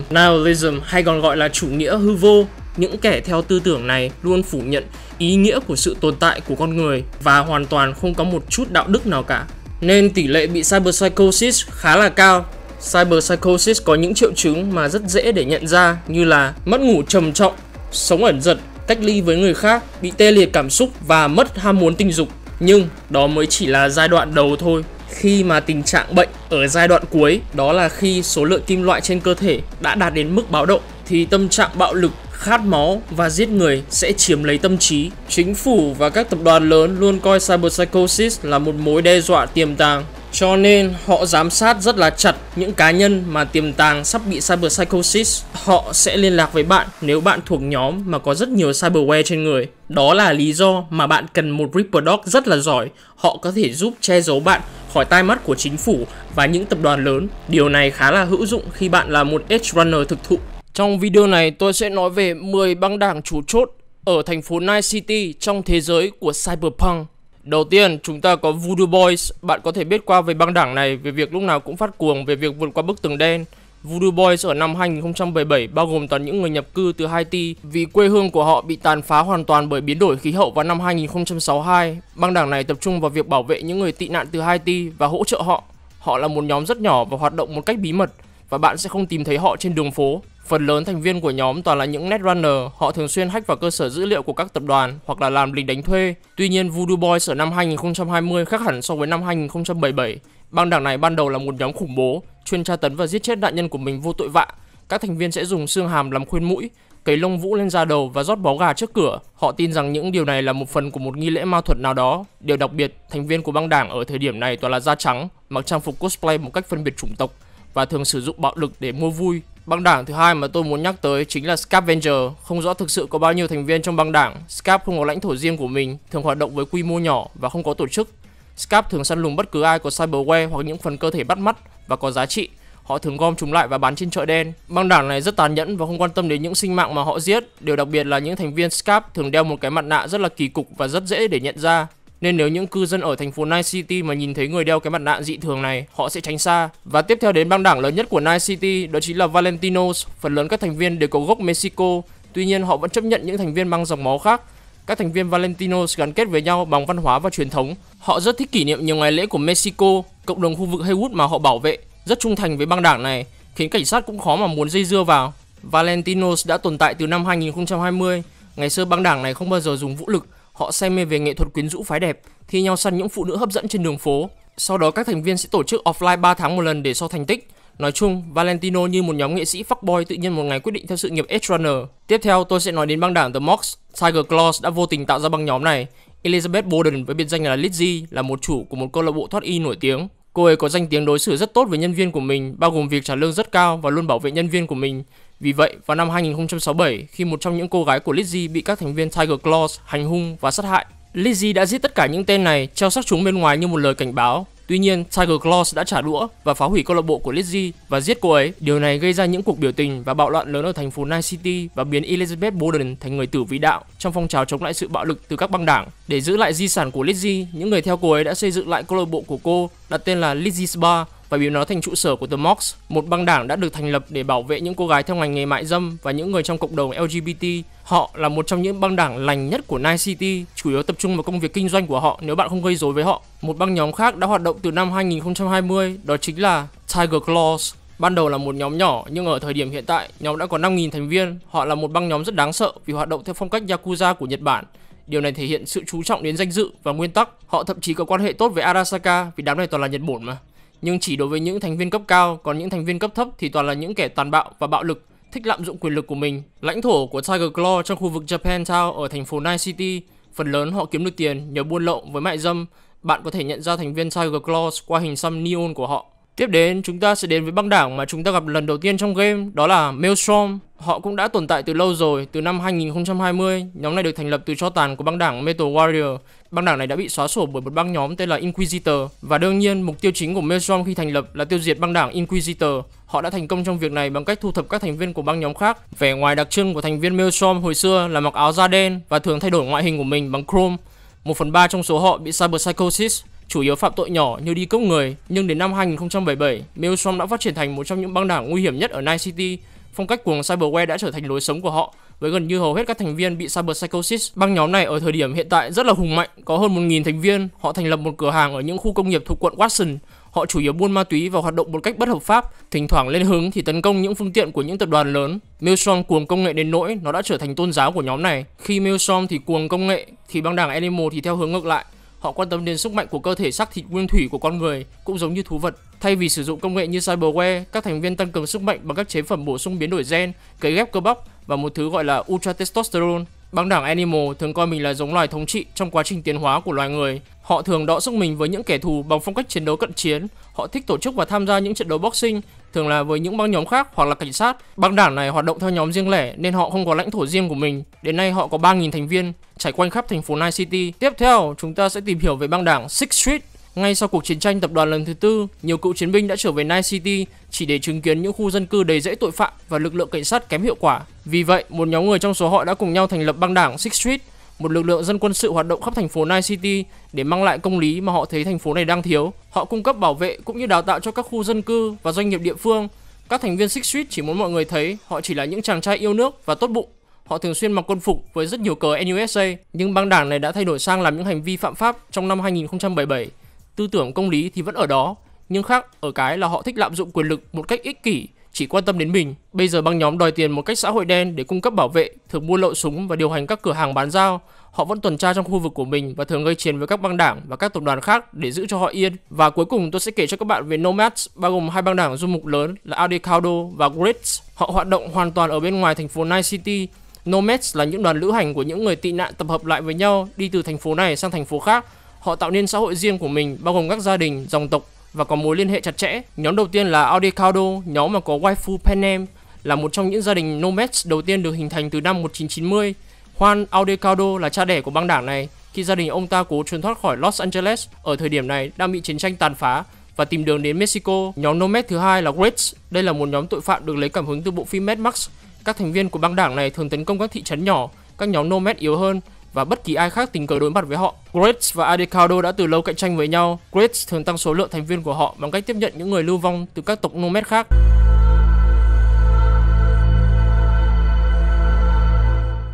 nihilism hay còn gọi là chủ nghĩa hư vô, những kẻ theo tư tưởng này luôn phủ nhận ý nghĩa của sự tồn tại của con người và hoàn toàn không có một chút đạo đức nào cả, nên tỷ lệ bị cyberpsychosis khá là cao. Cyberpsychosis có những triệu chứng mà rất dễ để nhận ra, như là mất ngủ trầm trọng, sống ẩn dật, cách ly với người khác, bị tê liệt cảm xúc và mất ham muốn tình dục. Nhưng đó mới chỉ là giai đoạn đầu thôi. Khi mà tình trạng bệnh ở giai đoạn cuối, đó là khi số lượng kim loại trên cơ thể đã đạt đến mức báo động, thì tâm trạng bạo lực, khát máu và giết người sẽ chiếm lấy tâm trí. Chính phủ và các tập đoàn lớn luôn coi cyberpsychosis là một mối đe dọa tiềm tàng, cho nên họ giám sát rất là chặt những cá nhân mà tiềm tàng sắp bị cyberpsychosis. Họ sẽ liên lạc với bạn nếu bạn thuộc nhóm mà có rất nhiều cyberware trên người. Đó là lý do mà bạn cần một Ripper Dog rất là giỏi. Họ có thể giúp che giấu bạn khỏi tai mắt của chính phủ và những tập đoàn lớn. Điều này khá là hữu dụng khi bạn là một Edge Runner thực thụ. Trong video này tôi sẽ nói về 10 băng đảng chủ chốt ở thành phố Night City trong thế giới của Cyberpunk. Đầu tiên, chúng ta có Voodoo Boys. Bạn có thể biết qua về băng đảng này về việc lúc nào cũng phát cuồng về việc vượt qua bức tường đen. Voodoo Boys ở năm 2017 bao gồm toàn những người nhập cư từ Haiti vì quê hương của họ bị tàn phá hoàn toàn bởi biến đổi khí hậu vào năm 2062. Băng đảng này tập trung vào việc bảo vệ những người tị nạn từ Haiti và hỗ trợ họ. Họ là một nhóm rất nhỏ và hoạt động một cách bí mật và bạn sẽ không tìm thấy họ trên đường phố. Phần lớn thành viên của nhóm toàn là những Netrunner, họ thường xuyên hack vào cơ sở dữ liệu của các tập đoàn hoặc là làm lính đánh thuê. Tuy nhiên, Voodoo Boys ở năm 2020 khác hẳn so với năm 2017. Băng đảng này ban đầu là một nhóm khủng bố, chuyên tra tấn và giết chết nạn nhân của mình vô tội vạ. Các thành viên sẽ dùng xương hàm làm khuyên mũi, cấy lông vũ lên da đầu và rót máu gà trước cửa. Họ tin rằng những điều này là một phần của một nghi lễ ma thuật nào đó. Điều đặc biệt, thành viên của băng đảng ở thời điểm này toàn là da trắng, mặc trang phục cosplay một cách phân biệt chủng tộc và thường sử dụng bạo lực để mua vui. Băng đảng thứ hai mà tôi muốn nhắc tới chính là Scavenger. Không rõ thực sự có bao nhiêu thành viên trong băng đảng. Scap không có lãnh thổ riêng của mình, thường hoạt động với quy mô nhỏ và không có tổ chức. Scap thường săn lùng bất cứ ai có cyberware hoặc những phần cơ thể bắt mắt và có giá trị. Họ thường gom chúng lại và bán trên chợ đen. Băng đảng này rất tàn nhẫn và không quan tâm đến những sinh mạng mà họ giết. Điều đặc biệt là những thành viên Scap thường đeo một cái mặt nạ rất là kỳ cục và rất dễ để nhận ra. Nên nếu những cư dân ở thành phố Night City mà nhìn thấy người đeo cái mặt nạ dị thường này, họ sẽ tránh xa. Và tiếp theo đến băng đảng lớn nhất của Night City, đó chính là Valentinos. Phần lớn các thành viên đều có gốc Mexico, tuy nhiên họ vẫn chấp nhận những thành viên mang dòng máu khác. Các thành viên Valentinos gắn kết với nhau bằng văn hóa và truyền thống. Họ rất thích kỷ niệm nhiều ngày lễ của Mexico. Cộng đồng khu vực Haywood mà họ bảo vệ rất trung thành với băng đảng này, khiến cảnh sát cũng khó mà muốn dây dưa vào. Valentinos đã tồn tại từ năm 2020. Ngày xưa băng đảng này không bao giờ dùng vũ lực. Họ say mê về nghệ thuật quyến rũ phái đẹp, thi nhau săn những phụ nữ hấp dẫn trên đường phố. Sau đó các thành viên sẽ tổ chức offline 3 tháng một lần để so thành tích. Nói chung, Valentino như một nhóm nghệ sĩ fuckboy tự nhiên một ngày quyết định theo sự nghiệp Edge Runner. Tiếp theo tôi sẽ nói đến băng đảng The Mox. Tiger Claws đã vô tình tạo ra băng nhóm này. Elizabeth Borden với biệt danh là Lizzie là một chủ của một câu lạc bộ thoát y nổi tiếng. Cô ấy có danh tiếng đối xử rất tốt với nhân viên của mình, bao gồm việc trả lương rất cao và luôn bảo vệ nhân viên của mình. Vì vậy, vào năm 2067, khi một trong những cô gái của Lizzie bị các thành viên Tiger Claws hành hung và sát hại, Lizzie đã giết tất cả những tên này, treo xác chúng bên ngoài như một lời cảnh báo. Tuy nhiên, Tiger Claws đã trả đũa và phá hủy câu lạc bộ của Lizzie và giết cô ấy. Điều này gây ra những cuộc biểu tình và bạo loạn lớn ở thành phố Night City và biến Elizabeth Borden thành người tử vĩ đạo trong phong trào chống lại sự bạo lực từ các băng đảng. Để giữ lại di sản của Lizzie, những người theo cô ấy đã xây dựng lại câu lạc bộ của cô, đặt tên là Lizzie's Bar và biến nó thành trụ sở của The Mox, một băng đảng đã được thành lập để bảo vệ những cô gái theo ngành nghề mại dâm và những người trong cộng đồng LGBT. Họ là một trong những băng đảng lành nhất của Night City, chủ yếu tập trung vào công việc kinh doanh của họ nếu bạn không gây rối với họ. Một băng nhóm khác đã hoạt động từ năm 2020, đó chính là Tiger Claws. Ban đầu là một nhóm nhỏ nhưng ở thời điểm hiện tại, nhóm đã có 5.000 thành viên. Họ là một băng nhóm rất đáng sợ vì hoạt động theo phong cách Yakuza của Nhật Bản. Điều này thể hiện sự chú trọng đến danh dự và nguyên tắc. Họ thậm chí có quan hệ tốt với Arasaka vì đám này toàn là Nhật Bổn mà. Nhưng chỉ đối với những thành viên cấp cao, còn những thành viên cấp thấp thì toàn là những kẻ tàn bạo và bạo lực, thích lạm dụng quyền lực của mình. Lãnh thổ của Tiger Claw trong khu vực Japantown ở thành phố Night City, phần lớn họ kiếm được tiền nhờ buôn lậu với mại dâm. Bạn có thể nhận ra thành viên Tiger Claws qua hình xăm neon của họ. Tiếp đến, chúng ta sẽ đến với băng đảng mà chúng ta gặp lần đầu tiên trong game, đó là Maelstrom. Họ cũng đã tồn tại từ lâu rồi, từ năm 2020. Nhóm này được thành lập từ tro tàn của băng đảng Metal Warrior. Băng đảng này đã bị xóa sổ bởi một băng nhóm tên là Inquisitor. Và đương nhiên, mục tiêu chính của Maelstrom khi thành lập là tiêu diệt băng đảng Inquisitor. Họ đã thành công trong việc này bằng cách thu thập các thành viên của băng nhóm khác. Vẻ ngoài đặc trưng của thành viên Maelstrom hồi xưa là mặc áo da đen và thường thay đổi ngoại hình của mình bằng chrome. 1/3 trong số họ bị cyberpsychosis, chủ yếu phạm tội nhỏ như đi cướp người. Nhưng đến năm 2077, Maelstrom đã phát triển thành một trong những băng đảng nguy hiểm nhất ở Night City. Phong cách cuồng cyberware đã trở thành lối sống của họ, với gần như hầu hết các thành viên bị cyberpsychosis. Băng nhóm này ở thời điểm hiện tại rất là hùng mạnh, có hơn 1.000 thành viên. Họ thành lập một cửa hàng ở những khu công nghiệp thuộc quận Watson. Họ chủ yếu buôn ma túy và hoạt động một cách bất hợp pháp, thỉnh thoảng lên hứng thì tấn công những phương tiện của những tập đoàn lớn. Maelstrom cuồng công nghệ đến nỗi nó đã trở thành tôn giáo của nhóm này. Khi Maelstrom thì cuồng công nghệ thì băng đảng Animal thì theo hướng ngược lại. Họ quan tâm đến sức mạnh của cơ thể xác thịt nguyên thủy của con người, cũng giống như thú vật. Thay vì sử dụng công nghệ như cyberware, các thành viên tăng cường sức mạnh bằng các chế phẩm bổ sung biến đổi gen, cấy ghép cơ bắp và một thứ gọi là ultra testosterone. Băng đảng Animal thường coi mình là giống loài thống trị trong quá trình tiến hóa của loài người. Họ thường đọ sức mình với những kẻ thù bằng phong cách chiến đấu cận chiến. Họ thích tổ chức và tham gia những trận đấu boxing, thường là với những băng nhóm khác hoặc là cảnh sát. Băng đảng này hoạt động theo nhóm riêng lẻ nên họ không có lãnh thổ riêng của mình. Đến nay họ có 3.000 thành viên, trải quanh khắp thành phố Night City. Tiếp theo, chúng ta sẽ tìm hiểu về băng đảng Sixth Street. Ngay sau cuộc chiến tranh tập đoàn lần thứ tư, nhiều cựu chiến binh đã trở về Night City chỉ để chứng kiến những khu dân cư đầy rẫy tội phạm và lực lượng cảnh sát kém hiệu quả. Vì vậy, một nhóm người trong số họ đã cùng nhau thành lập băng đảng Sixth Street, một lực lượng dân quân sự hoạt động khắp thành phố Night City để mang lại công lý mà họ thấy thành phố này đang thiếu. Họ cung cấp bảo vệ cũng như đào tạo cho các khu dân cư và doanh nghiệp địa phương. Các thành viên Sixth Street chỉ muốn mọi người thấy họ chỉ là những chàng trai yêu nước và tốt bụng. Họ thường xuyên mặc quân phục với rất nhiều cờ NUSA, nhưng băng đảng này đã thay đổi sang làm những hành vi phạm pháp trong năm 2077. Tư tưởng công lý thì vẫn ở đó, nhưng khác ở cái là họ thích lạm dụng quyền lực một cách ích kỷ, chỉ quan tâm đến mình. Bây giờ băng nhóm đòi tiền một cách xã hội đen để cung cấp bảo vệ, thường buôn lậu súng và điều hành các cửa hàng bán dao. Họ vẫn tuần tra trong khu vực của mình và thường gây chiến với các băng đảng và các tập đoàn khác để giữ cho họ yên. Và cuối cùng tôi sẽ kể cho các bạn về Nomads, bao gồm hai băng đảng du mục lớn là Al Decaudo và Grids. Họ hoạt động hoàn toàn ở bên ngoài thành phố Night City. Nomads là những đoàn lữ hành của những người tị nạn tập hợp lại với nhau, đi từ thành phố này sang thành phố khác. Họ tạo nên xã hội riêng của mình, bao gồm các gia đình, dòng tộc và có mối liên hệ chặt chẽ. Nhóm đầu tiên là Al Decaudo, nhóm mà có waifu Panem, là một trong những gia đình Nomads đầu tiên được hình thành từ năm 1990. Juan Al Decaudo là cha đẻ của băng đảng này, khi gia đình ông ta cố trốn thoát khỏi Los Angeles ở thời điểm này đang bị chiến tranh tàn phá và tìm đường đến Mexico. Nhóm Nomad thứ hai là Grids. Đây là một nhóm tội phạm được lấy cảm hứng từ bộ phim Mad Max. Các thành viên của băng đảng này thường tấn công các thị trấn nhỏ, các nhóm Nomad yếu hơn và bất kỳ ai khác tình cờ đối mặt với họ. Grids và Al Decaudo đã từ lâu cạnh tranh với nhau. Grids thường tăng số lượng thành viên của họ bằng cách tiếp nhận những người lưu vong từ các tộc Nomad khác.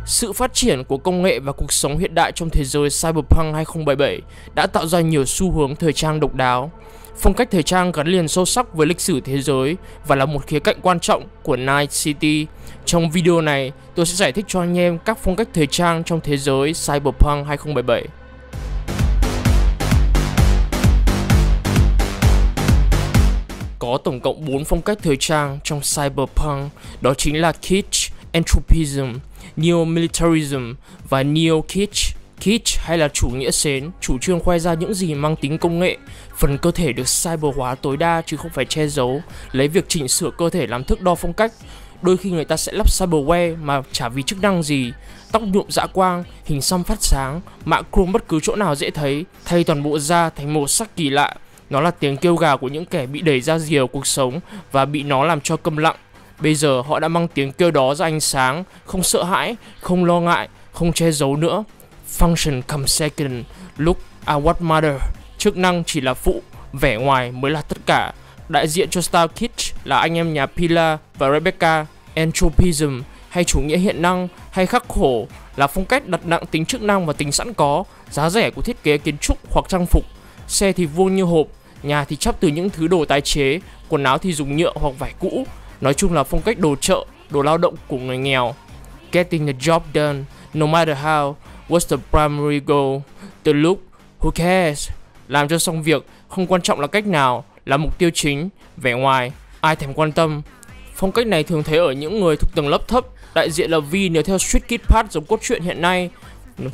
Sự phát triển của công nghệ và cuộc sống hiện đại trong thế giới Cyberpunk 2077 đã tạo ra nhiều xu hướng thời trang độc đáo. Phong cách thời trang gắn liền sâu sắc với lịch sử thế giới và là một khía cạnh quan trọng của Night City. Trong video này, tôi sẽ giải thích cho anh em các phong cách thời trang trong thế giới Cyberpunk 2077. Có tổng cộng 4 phong cách thời trang trong Cyberpunk, đó chính là Kitsch, Entropism, Neo-Militarism và Neo-Kitsch. Kitsch hay là chủ nghĩa xến, chủ trương khoe ra những gì mang tính công nghệ, phần cơ thể được cyber hóa tối đa chứ không phải che giấu, lấy việc chỉnh sửa cơ thể làm thước đo phong cách. Đôi khi người ta sẽ lắp cyberwear mà chả vì chức năng gì, tóc nhuộm dã quang, hình xăm phát sáng, mạ chrome bất cứ chỗ nào dễ thấy, thay toàn bộ da thành màu sắc kỳ lạ. Nó là tiếng kêu gào của những kẻ bị đẩy ra rìa cuộc sống và bị nó làm cho câm lặng. Bây giờ họ đã mang tiếng kêu đó ra ánh sáng, không sợ hãi, không lo ngại, không che giấu nữa. Function comes second, look are what matter. Chức năng chỉ là phụ, vẻ ngoài mới là tất cả. Đại diện cho style kitsch là anh em nhà Pilar và Rebecca. Entropism hay chủ nghĩa hiện năng hay khắc khổ là phong cách đặt nặng tính chức năng và tính sẵn có, giá rẻ của thiết kế kiến trúc hoặc trang phục. Xe thì vuông như hộp, nhà thì chắp từ những thứ đồ tái chế, quần áo thì dùng nhựa hoặc vải cũ. Nói chung là phong cách đồ chợ, đồ lao động của người nghèo. Getting the job done, no matter how, what's the primary goal? The look, who cares? Làm cho xong việc, không quan trọng là cách nào, là mục tiêu chính. Vẻ ngoài, ai thèm quan tâm. Phong cách này thường thấy ở những người thuộc tầng lớp thấp, đại diện là V nếu theo Street Kid Path giống cốt truyện hiện nay,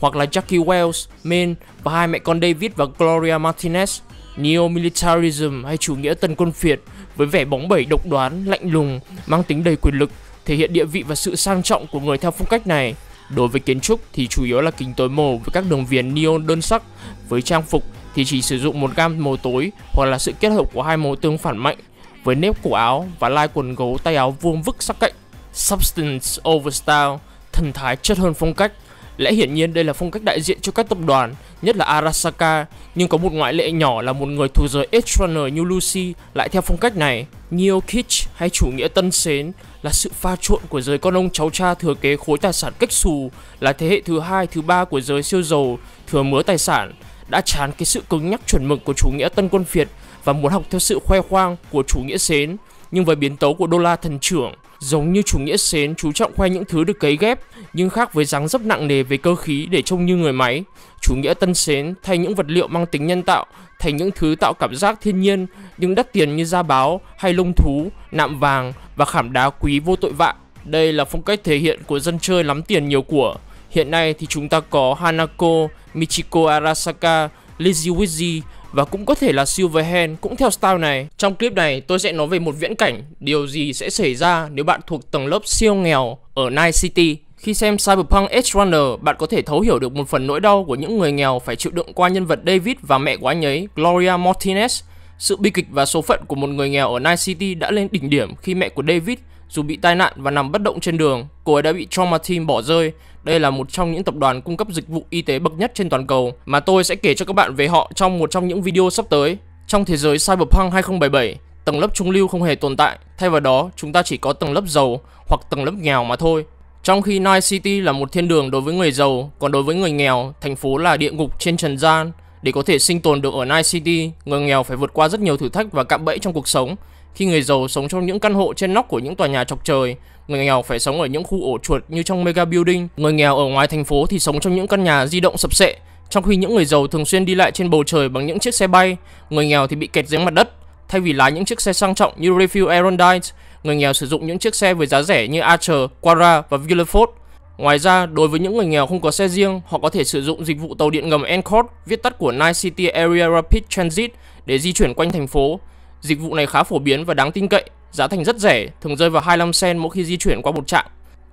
hoặc là Jackie Wells, Min và hai mẹ con David và Gloria Martinez. Neo-Militarism hay chủ nghĩa tân quân phiệt với vẻ bóng bẩy độc đoán, lạnh lùng, mang tính đầy quyền lực, thể hiện địa vị và sự sang trọng của người theo phong cách này. Đối với kiến trúc thì chủ yếu là kính tối màu với các đường viền neon đơn sắc. Với trang phục thì chỉ sử dụng một gam màu tối hoặc là sự kết hợp của hai màu tương phản mạnh, với nếp cổ áo và lai quần gấu tay áo vuông vức sắc cạnh. Substance over style, thần thái chất hơn phong cách. Lẽ hiển nhiên đây là phong cách đại diện cho các tập đoàn, nhất là Arasaka, nhưng có một ngoại lệ nhỏ là một người thuộc giới Edge Runner như Lucy lại theo phong cách này. Neo-Kitsch hay chủ nghĩa tân xến là sự pha trộn của giới con ông cháu cha thừa kế khối tài sản cách xù, là thế hệ thứ hai, thứ ba của giới siêu giàu thừa mứa tài sản, đã chán cái sự cứng nhắc chuẩn mực của chủ nghĩa tân quân phiệt và muốn học theo sự khoe khoang của chủ nghĩa xến, nhưng với biến tấu của đô la thần trưởng. Giống như chủ nghĩa xến chú trọng khoe những thứ được cấy ghép, nhưng khác với dáng dấp nặng nề về cơ khí để trông như người máy. Chủ nghĩa tân xến thay những vật liệu mang tính nhân tạo thành những thứ tạo cảm giác thiên nhiên nhưng đắt tiền như da báo hay lông thú, nạm vàng và khảm đá quý vô tội vạ. Đây là phong cách thể hiện của dân chơi lắm tiền nhiều của. Hiện nay thì chúng ta có Hanako, Michiko Arasaka, Lizzie Wizzy và cũng có thể là Silverhand cũng theo style này. Trong clip này tôi sẽ nói về một viễn cảnh, điều gì sẽ xảy ra nếu bạn thuộc tầng lớp siêu nghèo ở Night City. Khi xem Cyberpunk Edge Runner, bạn có thể thấu hiểu được một phần nỗi đau của những người nghèo phải chịu đựng qua nhân vật David và mẹ của anh ấy, Gloria Martinez. Sự bi kịch và số phận của một người nghèo ở Night City đã lên đỉnh điểm khi mẹ của David dù bị tai nạn và nằm bất động trên đường, cô ấy đã bị Trauma Team bỏ rơi. Đây là một trong những tập đoàn cung cấp dịch vụ y tế bậc nhất trên toàn cầu mà tôi sẽ kể cho các bạn về họ trong một trong những video sắp tới. Trong thế giới Cyberpunk 2077, tầng lớp trung lưu không hề tồn tại, thay vào đó chúng ta chỉ có tầng lớp giàu hoặc tầng lớp nghèo mà thôi. Trong khi Night City là một thiên đường đối với người giàu, còn đối với người nghèo, thành phố là địa ngục trên trần gian. Để có thể sinh tồn được ở Night City, người nghèo phải vượt qua rất nhiều thử thách và cạm bẫy trong cuộc sống. Khi người giàu sống trong những căn hộ trên nóc của những tòa nhà chọc trời, người nghèo phải sống ở những khu ổ chuột như trong mega building. Người nghèo ở ngoài thành phố thì sống trong những căn nhà di động sập sệ, trong khi những người giàu thường xuyên đi lại trên bầu trời bằng những chiếc xe bay. Người nghèo thì bị kẹt dưới mặt đất. Thay vì lái những chiếc xe sang trọng như Refuel Aerodite, người nghèo sử dụng những chiếc xe với giá rẻ như Archer, Quadra và Villefort. Ngoài ra, đối với những người nghèo không có xe riêng, họ có thể sử dụng dịch vụ tàu điện ngầm Encore, viết tắt của Night City Area Rapid Transit, để di chuyển quanh thành phố. Dịch vụ này khá phổ biến và đáng tin cậy, giá thành rất rẻ, thường rơi vào 25 cent mỗi khi di chuyển qua một trạm.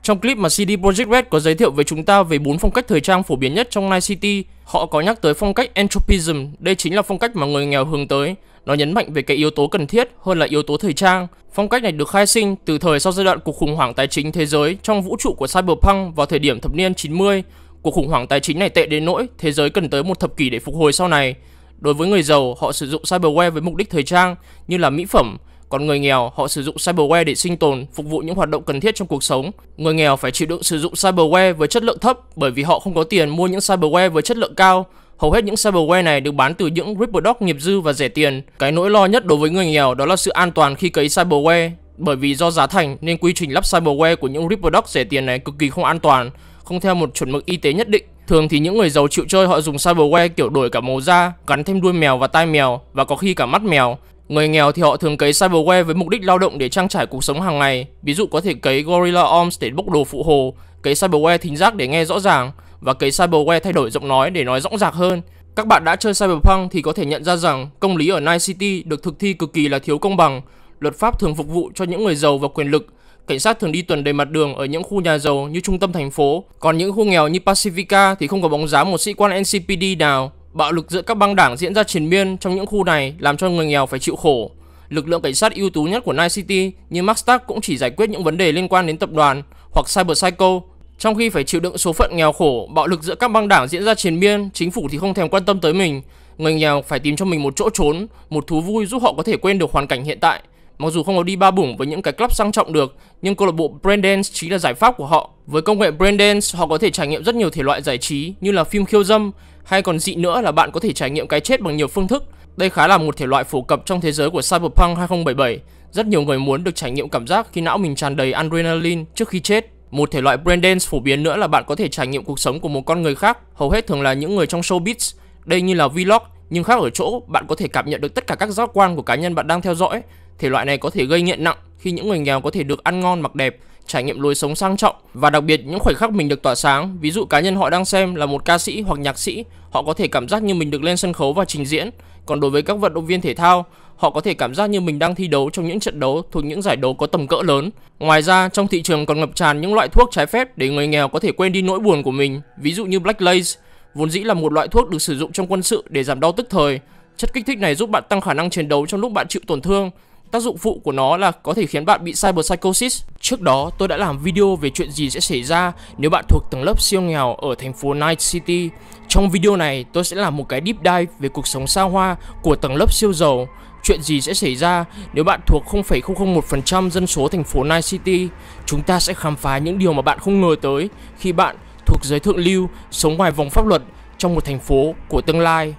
Trong clip mà CD Projekt Red có giới thiệu với chúng ta về 4 phong cách thời trang phổ biến nhất trong Night City, họ có nhắc tới phong cách Entropism. Đây chính là phong cách mà người nghèo hướng tới. Nó nhấn mạnh về cái yếu tố cần thiết hơn là yếu tố thời trang. Phong cách này được khai sinh từ thời sau giai đoạn cuộc khủng hoảng tài chính thế giới trong vũ trụ của Cyberpunk vào thời điểm thập niên 90. Cuộc khủng hoảng tài chính này tệ đến nỗi thế giới cần tới một thập kỷ để phục hồi sau này. Đối với người giàu, họ sử dụng cyberware với mục đích thời trang như là mỹ phẩm. Còn người nghèo, họ sử dụng cyberware để sinh tồn, phục vụ những hoạt động cần thiết trong cuộc sống. Người nghèo phải chịu đựng sử dụng cyberware với chất lượng thấp bởi vì họ không có tiền mua những cyberware với chất lượng cao. Hầu hết những cyberware này được bán từ những Ripple nghiệp dư và rẻ tiền. Cái nỗi lo nhất đối với người nghèo đó là sự an toàn khi cấy cyberware. Bởi vì do giá thành nên quy trình lắp cyberware của những Ripple rẻ tiền này cực kỳ không an toàn, không theo một chuẩn mực y tế nhất định. Thường thì những người giàu chịu chơi họ dùng cyberware kiểu đổi cả màu da, gắn thêm đuôi mèo và tai mèo, và có khi cả mắt mèo. Người nghèo thì họ thường cấy cyberware với mục đích lao động để trang trải cuộc sống hàng ngày. Ví dụ có thể cấy Gorilla Arms để bốc đồ phụ hồ, cấy cyberware thính giác để nghe rõ ràng, và cấy cyberware thay đổi giọng nói để nói dõng dạc hơn. Các bạn đã chơi Cyberpunk thì có thể nhận ra rằng công lý ở Night City được thực thi cực kỳ là thiếu công bằng. Luật pháp thường phục vụ cho những người giàu và quyền lực. Cảnh sát thường đi tuần đầy mặt đường ở những khu nhà giàu như trung tâm thành phố. Còn những khu nghèo như Pacifica thì không có bóng dáng một sĩ quan NCPD nào. Bạo lực giữa các băng đảng diễn ra triền miên trong những khu này làm cho người nghèo phải chịu khổ. Lực lượng cảnh sát ưu tú nhất của Night City như Mark Stark cũng chỉ giải quyết những vấn đề liên quan đến tập đoàn hoặc Cyber Psycho. Trong khi phải chịu đựng số phận nghèo khổ, bạo lực giữa các băng đảng diễn ra triền miên, chính phủ thì không thèm quan tâm tới mình. Người nghèo phải tìm cho mình một chỗ trốn, một thú vui giúp họ có thể quên được hoàn cảnh hiện tại. Mặc dù không có đi ba bủng với những cái club sang trọng được, nhưng câu lạc bộ Braindance chính là giải pháp của họ. Với công nghệ Braindance, họ có thể trải nghiệm rất nhiều thể loại giải trí như là phim khiêu dâm, hay còn dị nữa là bạn có thể trải nghiệm cái chết bằng nhiều phương thức. Đây khá là một thể loại phổ cập trong thế giới của Cyberpunk 2077. Rất nhiều người muốn được trải nghiệm cảm giác khi não mình tràn đầy adrenaline trước khi chết. Một thể loại Braindance phổ biến nữa là bạn có thể trải nghiệm cuộc sống của một con người khác, hầu hết thường là những người trong showbiz. Đây như là vlog, nhưng khác ở chỗ bạn có thể cảm nhận được tất cả các giác quan của cá nhân bạn đang theo dõi. Thể loại này có thể gây nghiện nặng khi những người nghèo có thể được ăn ngon mặc đẹp, trải nghiệm lối sống sang trọng, và đặc biệt những khoảnh khắc mình được tỏa sáng. Ví dụ cá nhân họ đang xem là một ca sĩ hoặc nhạc sĩ, họ có thể cảm giác như mình được lên sân khấu và trình diễn. Còn đối với các vận động viên thể thao, họ có thể cảm giác như mình đang thi đấu trong những trận đấu thuộc những giải đấu có tầm cỡ lớn. Ngoài ra, trong thị trường còn ngập tràn những loại thuốc trái phép để người nghèo có thể quên đi nỗi buồn của mình. Ví dụ như Black Lace, vốn dĩ là một loại thuốc được sử dụng trong quân sự để giảm đau tức thời. Chất kích thích này giúp bạn tăng khả năng chiến đấu trong lúc bạn chịu tổn thương. Tác dụng phụ của nó là có thể khiến bạn bị cyber psychosis. Trước đó tôi đã làm video về chuyện gì sẽ xảy ra nếu bạn thuộc tầng lớp siêu nghèo ở thành phố Night City. Trong video này tôi sẽ làm một cái deep dive về cuộc sống xa hoa của tầng lớp siêu giàu. Chuyện gì sẽ xảy ra nếu bạn thuộc 0,001% dân số thành phố Night City. Chúng ta sẽ khám phá những điều mà bạn không ngờ tới khi bạn thuộc giới thượng lưu, sống ngoài vòng pháp luật trong một thành phố của tương lai.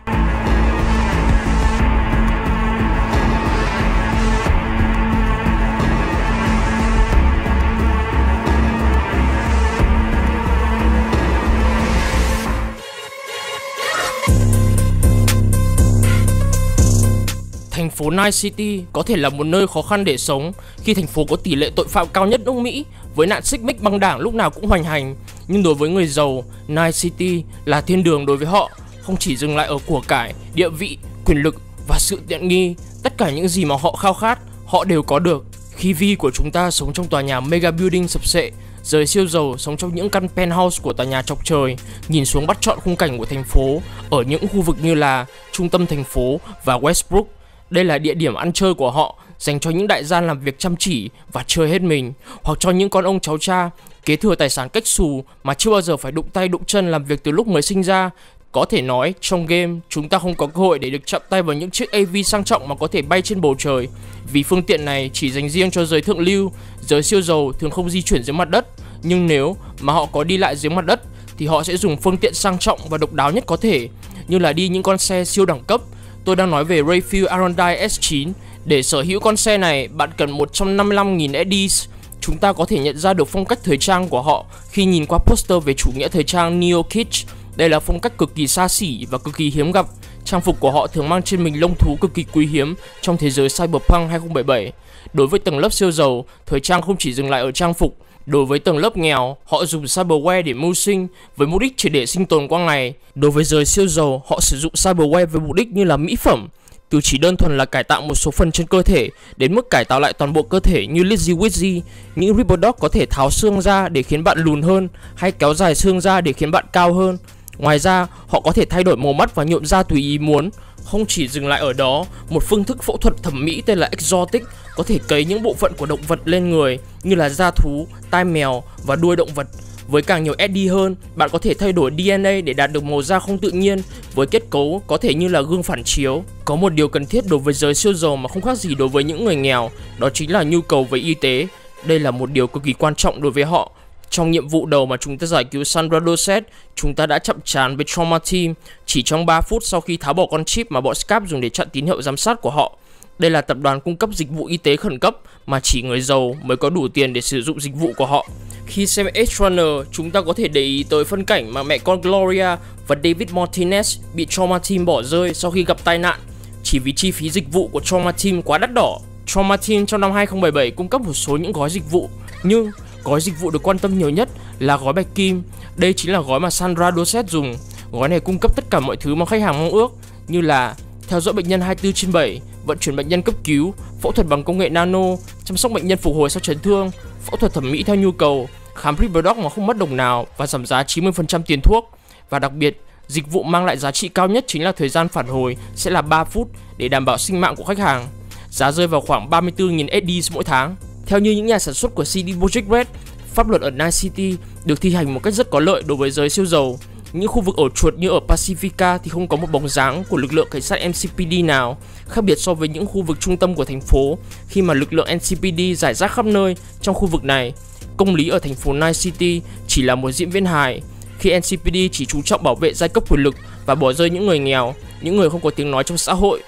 Thành phố Night City có thể là một nơi khó khăn để sống khi thành phố có tỷ lệ tội phạm cao nhất nước Mỹ, với nạn xích mích băng đảng lúc nào cũng hoành hành. Nhưng đối với người giàu, Night City là thiên đường đối với họ, không chỉ dừng lại ở của cải, địa vị, quyền lực và sự tiện nghi. Tất cả những gì mà họ khao khát, họ đều có được. Khi Vi của chúng ta sống trong tòa nhà mega building sập sệ, giới siêu giàu sống trong những căn penthouse của tòa nhà chọc trời, nhìn xuống bắt trọn khung cảnh của thành phố ở những khu vực như là trung tâm thành phố và Westbrook. Đây là địa điểm ăn chơi của họ, dành cho những đại gia làm việc chăm chỉ và chơi hết mình, hoặc cho những con ông cháu cha kế thừa tài sản cách xù mà chưa bao giờ phải đụng tay đụng chân làm việc từ lúc mới sinh ra. Có thể nói, trong game, chúng ta không có cơ hội để được chạm tay vào những chiếc AV sang trọng mà có thể bay trên bầu trời, vì phương tiện này chỉ dành riêng cho giới thượng lưu. Giới siêu giàu thường không di chuyển dưới mặt đất, nhưng nếu mà họ có đi lại dưới mặt đất thì họ sẽ dùng phương tiện sang trọng và độc đáo nhất có thể, như là đi những con xe siêu đẳng cấp. Tôi đang nói về Rayfield Arondite S9. Để sở hữu con xe này, bạn cần 155.000 eddies. Chúng ta có thể nhận ra được phong cách thời trang của họ khi nhìn qua poster về chủ nghĩa thời trang Neo Kitsch. Đây là phong cách cực kỳ xa xỉ và cực kỳ hiếm gặp. Trang phục của họ thường mang trên mình lông thú cực kỳ quý hiếm trong thế giới Cyberpunk 2077. Đối với tầng lớp siêu giàu, thời trang không chỉ dừng lại ở trang phục. Đối với tầng lớp nghèo, họ dùng cyberware để mưu sinh với mục đích chỉ để sinh tồn qua ngày. Đối với giới siêu giàu, họ sử dụng cyberware với mục đích như là mỹ phẩm, từ chỉ đơn thuần là cải tạo một số phần trên cơ thể đến mức cải tạo lại toàn bộ cơ thể như Lizzie Wizzy. Những Ripodog có thể tháo xương ra để khiến bạn lùn hơn hay kéo dài xương ra để khiến bạn cao hơn. Ngoài ra, họ có thể thay đổi màu mắt và nhuộm da tùy ý muốn. Không chỉ dừng lại ở đó, một phương thức phẫu thuật thẩm mỹ tên là Exotic có thể cấy những bộ phận của động vật lên người như là da thú, tai mèo và đuôi động vật. Với càng nhiều SD hơn, bạn có thể thay đổi DNA để đạt được màu da không tự nhiên với kết cấu có thể như là gương phản chiếu. Có một điều cần thiết đối với giới siêu giàu mà không khác gì đối với những người nghèo, đó chính là nhu cầu về y tế. Đây là một điều cực kỳ quan trọng đối với họ. Trong nhiệm vụ đầu mà chúng ta giải cứu Sandra Dossett, chúng ta đã chạm trán với Trauma Team chỉ trong 3 phút sau khi tháo bỏ con chip mà bọn Scap dùng để chặn tín hiệu giám sát của họ. Đây là tập đoàn cung cấp dịch vụ y tế khẩn cấp mà chỉ người giàu mới có đủ tiền để sử dụng dịch vụ của họ. Khi xem Edge Runner, chúng ta có thể để ý tới phân cảnh mà mẹ con Gloria và David Martinez bị Trauma Team bỏ rơi sau khi gặp tai nạn, chỉ vì chi phí dịch vụ của Trauma Team quá đắt đỏ. Trauma Team trong năm 2077 cung cấp một số những gói dịch vụ, nhưng gói dịch vụ được quan tâm nhiều nhất là gói bạch kim. Đây chính là gói mà Sandra Dossett dùng. Gói này cung cấp tất cả mọi thứ mà khách hàng mong ước, như là theo dõi bệnh nhân 24/7, vận chuyển bệnh nhân cấp cứu, phẫu thuật bằng công nghệ nano, chăm sóc bệnh nhân phục hồi sau chấn thương, phẫu thuật thẩm mỹ theo nhu cầu, khám Ripodog mà không mất đồng nào và giảm giá 90% tiền thuốc. Và đặc biệt, dịch vụ mang lại giá trị cao nhất chính là thời gian phản hồi sẽ là 3 phút để đảm bảo sinh mạng của khách hàng. Giá rơi vào khoảng 34.000 SD mỗi tháng. Theo như những nhà sản xuất của CD Projekt Red, pháp luật ở Night City được thi hành một cách rất có lợi đối với giới siêu giàu. Những khu vực ổ chuột như ở Pacifica thì không có một bóng dáng của lực lượng cảnh sát NCPD nào, khác biệt so với những khu vực trung tâm của thành phố khi mà lực lượng NCPD rải rác khắp nơi. Trong khu vực này, công lý ở thành phố Night City chỉ là một diễn viên hài, khi NCPD chỉ chú trọng bảo vệ giai cấp quyền lực và bỏ rơi những người nghèo, những người không có tiếng nói trong xã hội.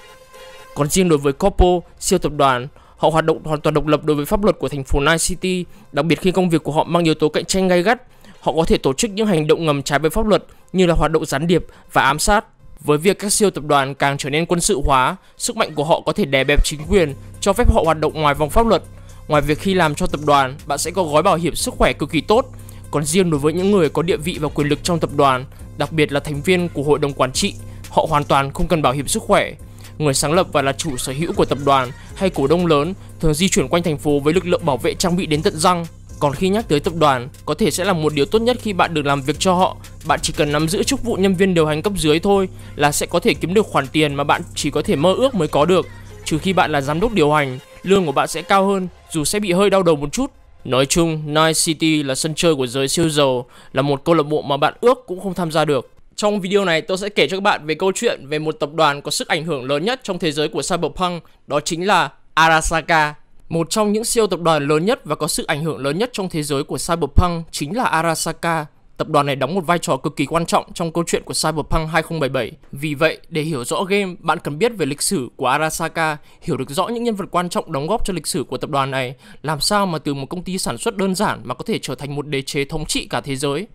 Còn riêng đối với Corpo, siêu tập đoàn, họ hoạt động hoàn toàn độc lập đối với pháp luật của thành phố Night City, đặc biệt khi công việc của họ mang yếu tố cạnh tranh gay gắt. Họ có thể tổ chức những hành động ngầm trái với pháp luật như là hoạt động gián điệp và ám sát. Với việc các siêu tập đoàn càng trở nên quân sự hóa, sức mạnh của họ có thể đè bẹp chính quyền, cho phép họ hoạt động ngoài vòng pháp luật. Ngoài việc khi làm cho tập đoàn, bạn sẽ có gói bảo hiểm sức khỏe cực kỳ tốt. Còn riêng đối với những người có địa vị và quyền lực trong tập đoàn, đặc biệt là thành viên của hội đồng quản trị, họ hoàn toàn không cần bảo hiểm sức khỏe. Người sáng lập và là chủ sở hữu của tập đoàn hay cổ đông lớn thường di chuyển quanh thành phố với lực lượng bảo vệ trang bị đến tận răng. Còn khi nhắc tới tập đoàn, có thể sẽ là một điều tốt nhất khi bạn được làm việc cho họ. Bạn chỉ cần nắm giữ chức vụ nhân viên điều hành cấp dưới thôi là sẽ có thể kiếm được khoản tiền mà bạn chỉ có thể mơ ước mới có được. Trừ khi bạn là giám đốc điều hành, lương của bạn sẽ cao hơn, dù sẽ bị hơi đau đầu một chút. Nói chung, Night City là sân chơi của giới siêu giàu, là một câu lạc bộ mà bạn ước cũng không tham gia được. Trong video này tôi sẽ kể cho các bạn về câu chuyện về một tập đoàn có sức ảnh hưởng lớn nhất trong thế giới của Cyberpunk, đó chính là Arasaka. Một trong những siêu tập đoàn lớn nhất và có sức ảnh hưởng lớn nhất trong thế giới của Cyberpunk chính là Arasaka. Tập đoàn này đóng một vai trò cực kỳ quan trọng trong câu chuyện của Cyberpunk 2077. Vì vậy, để hiểu rõ game, bạn cần biết về lịch sử của Arasaka, hiểu được rõ những nhân vật quan trọng đóng góp cho lịch sử của tập đoàn này, làm sao mà từ một công ty sản xuất đơn giản mà có thể trở thành một đế chế thống trị cả thế giới.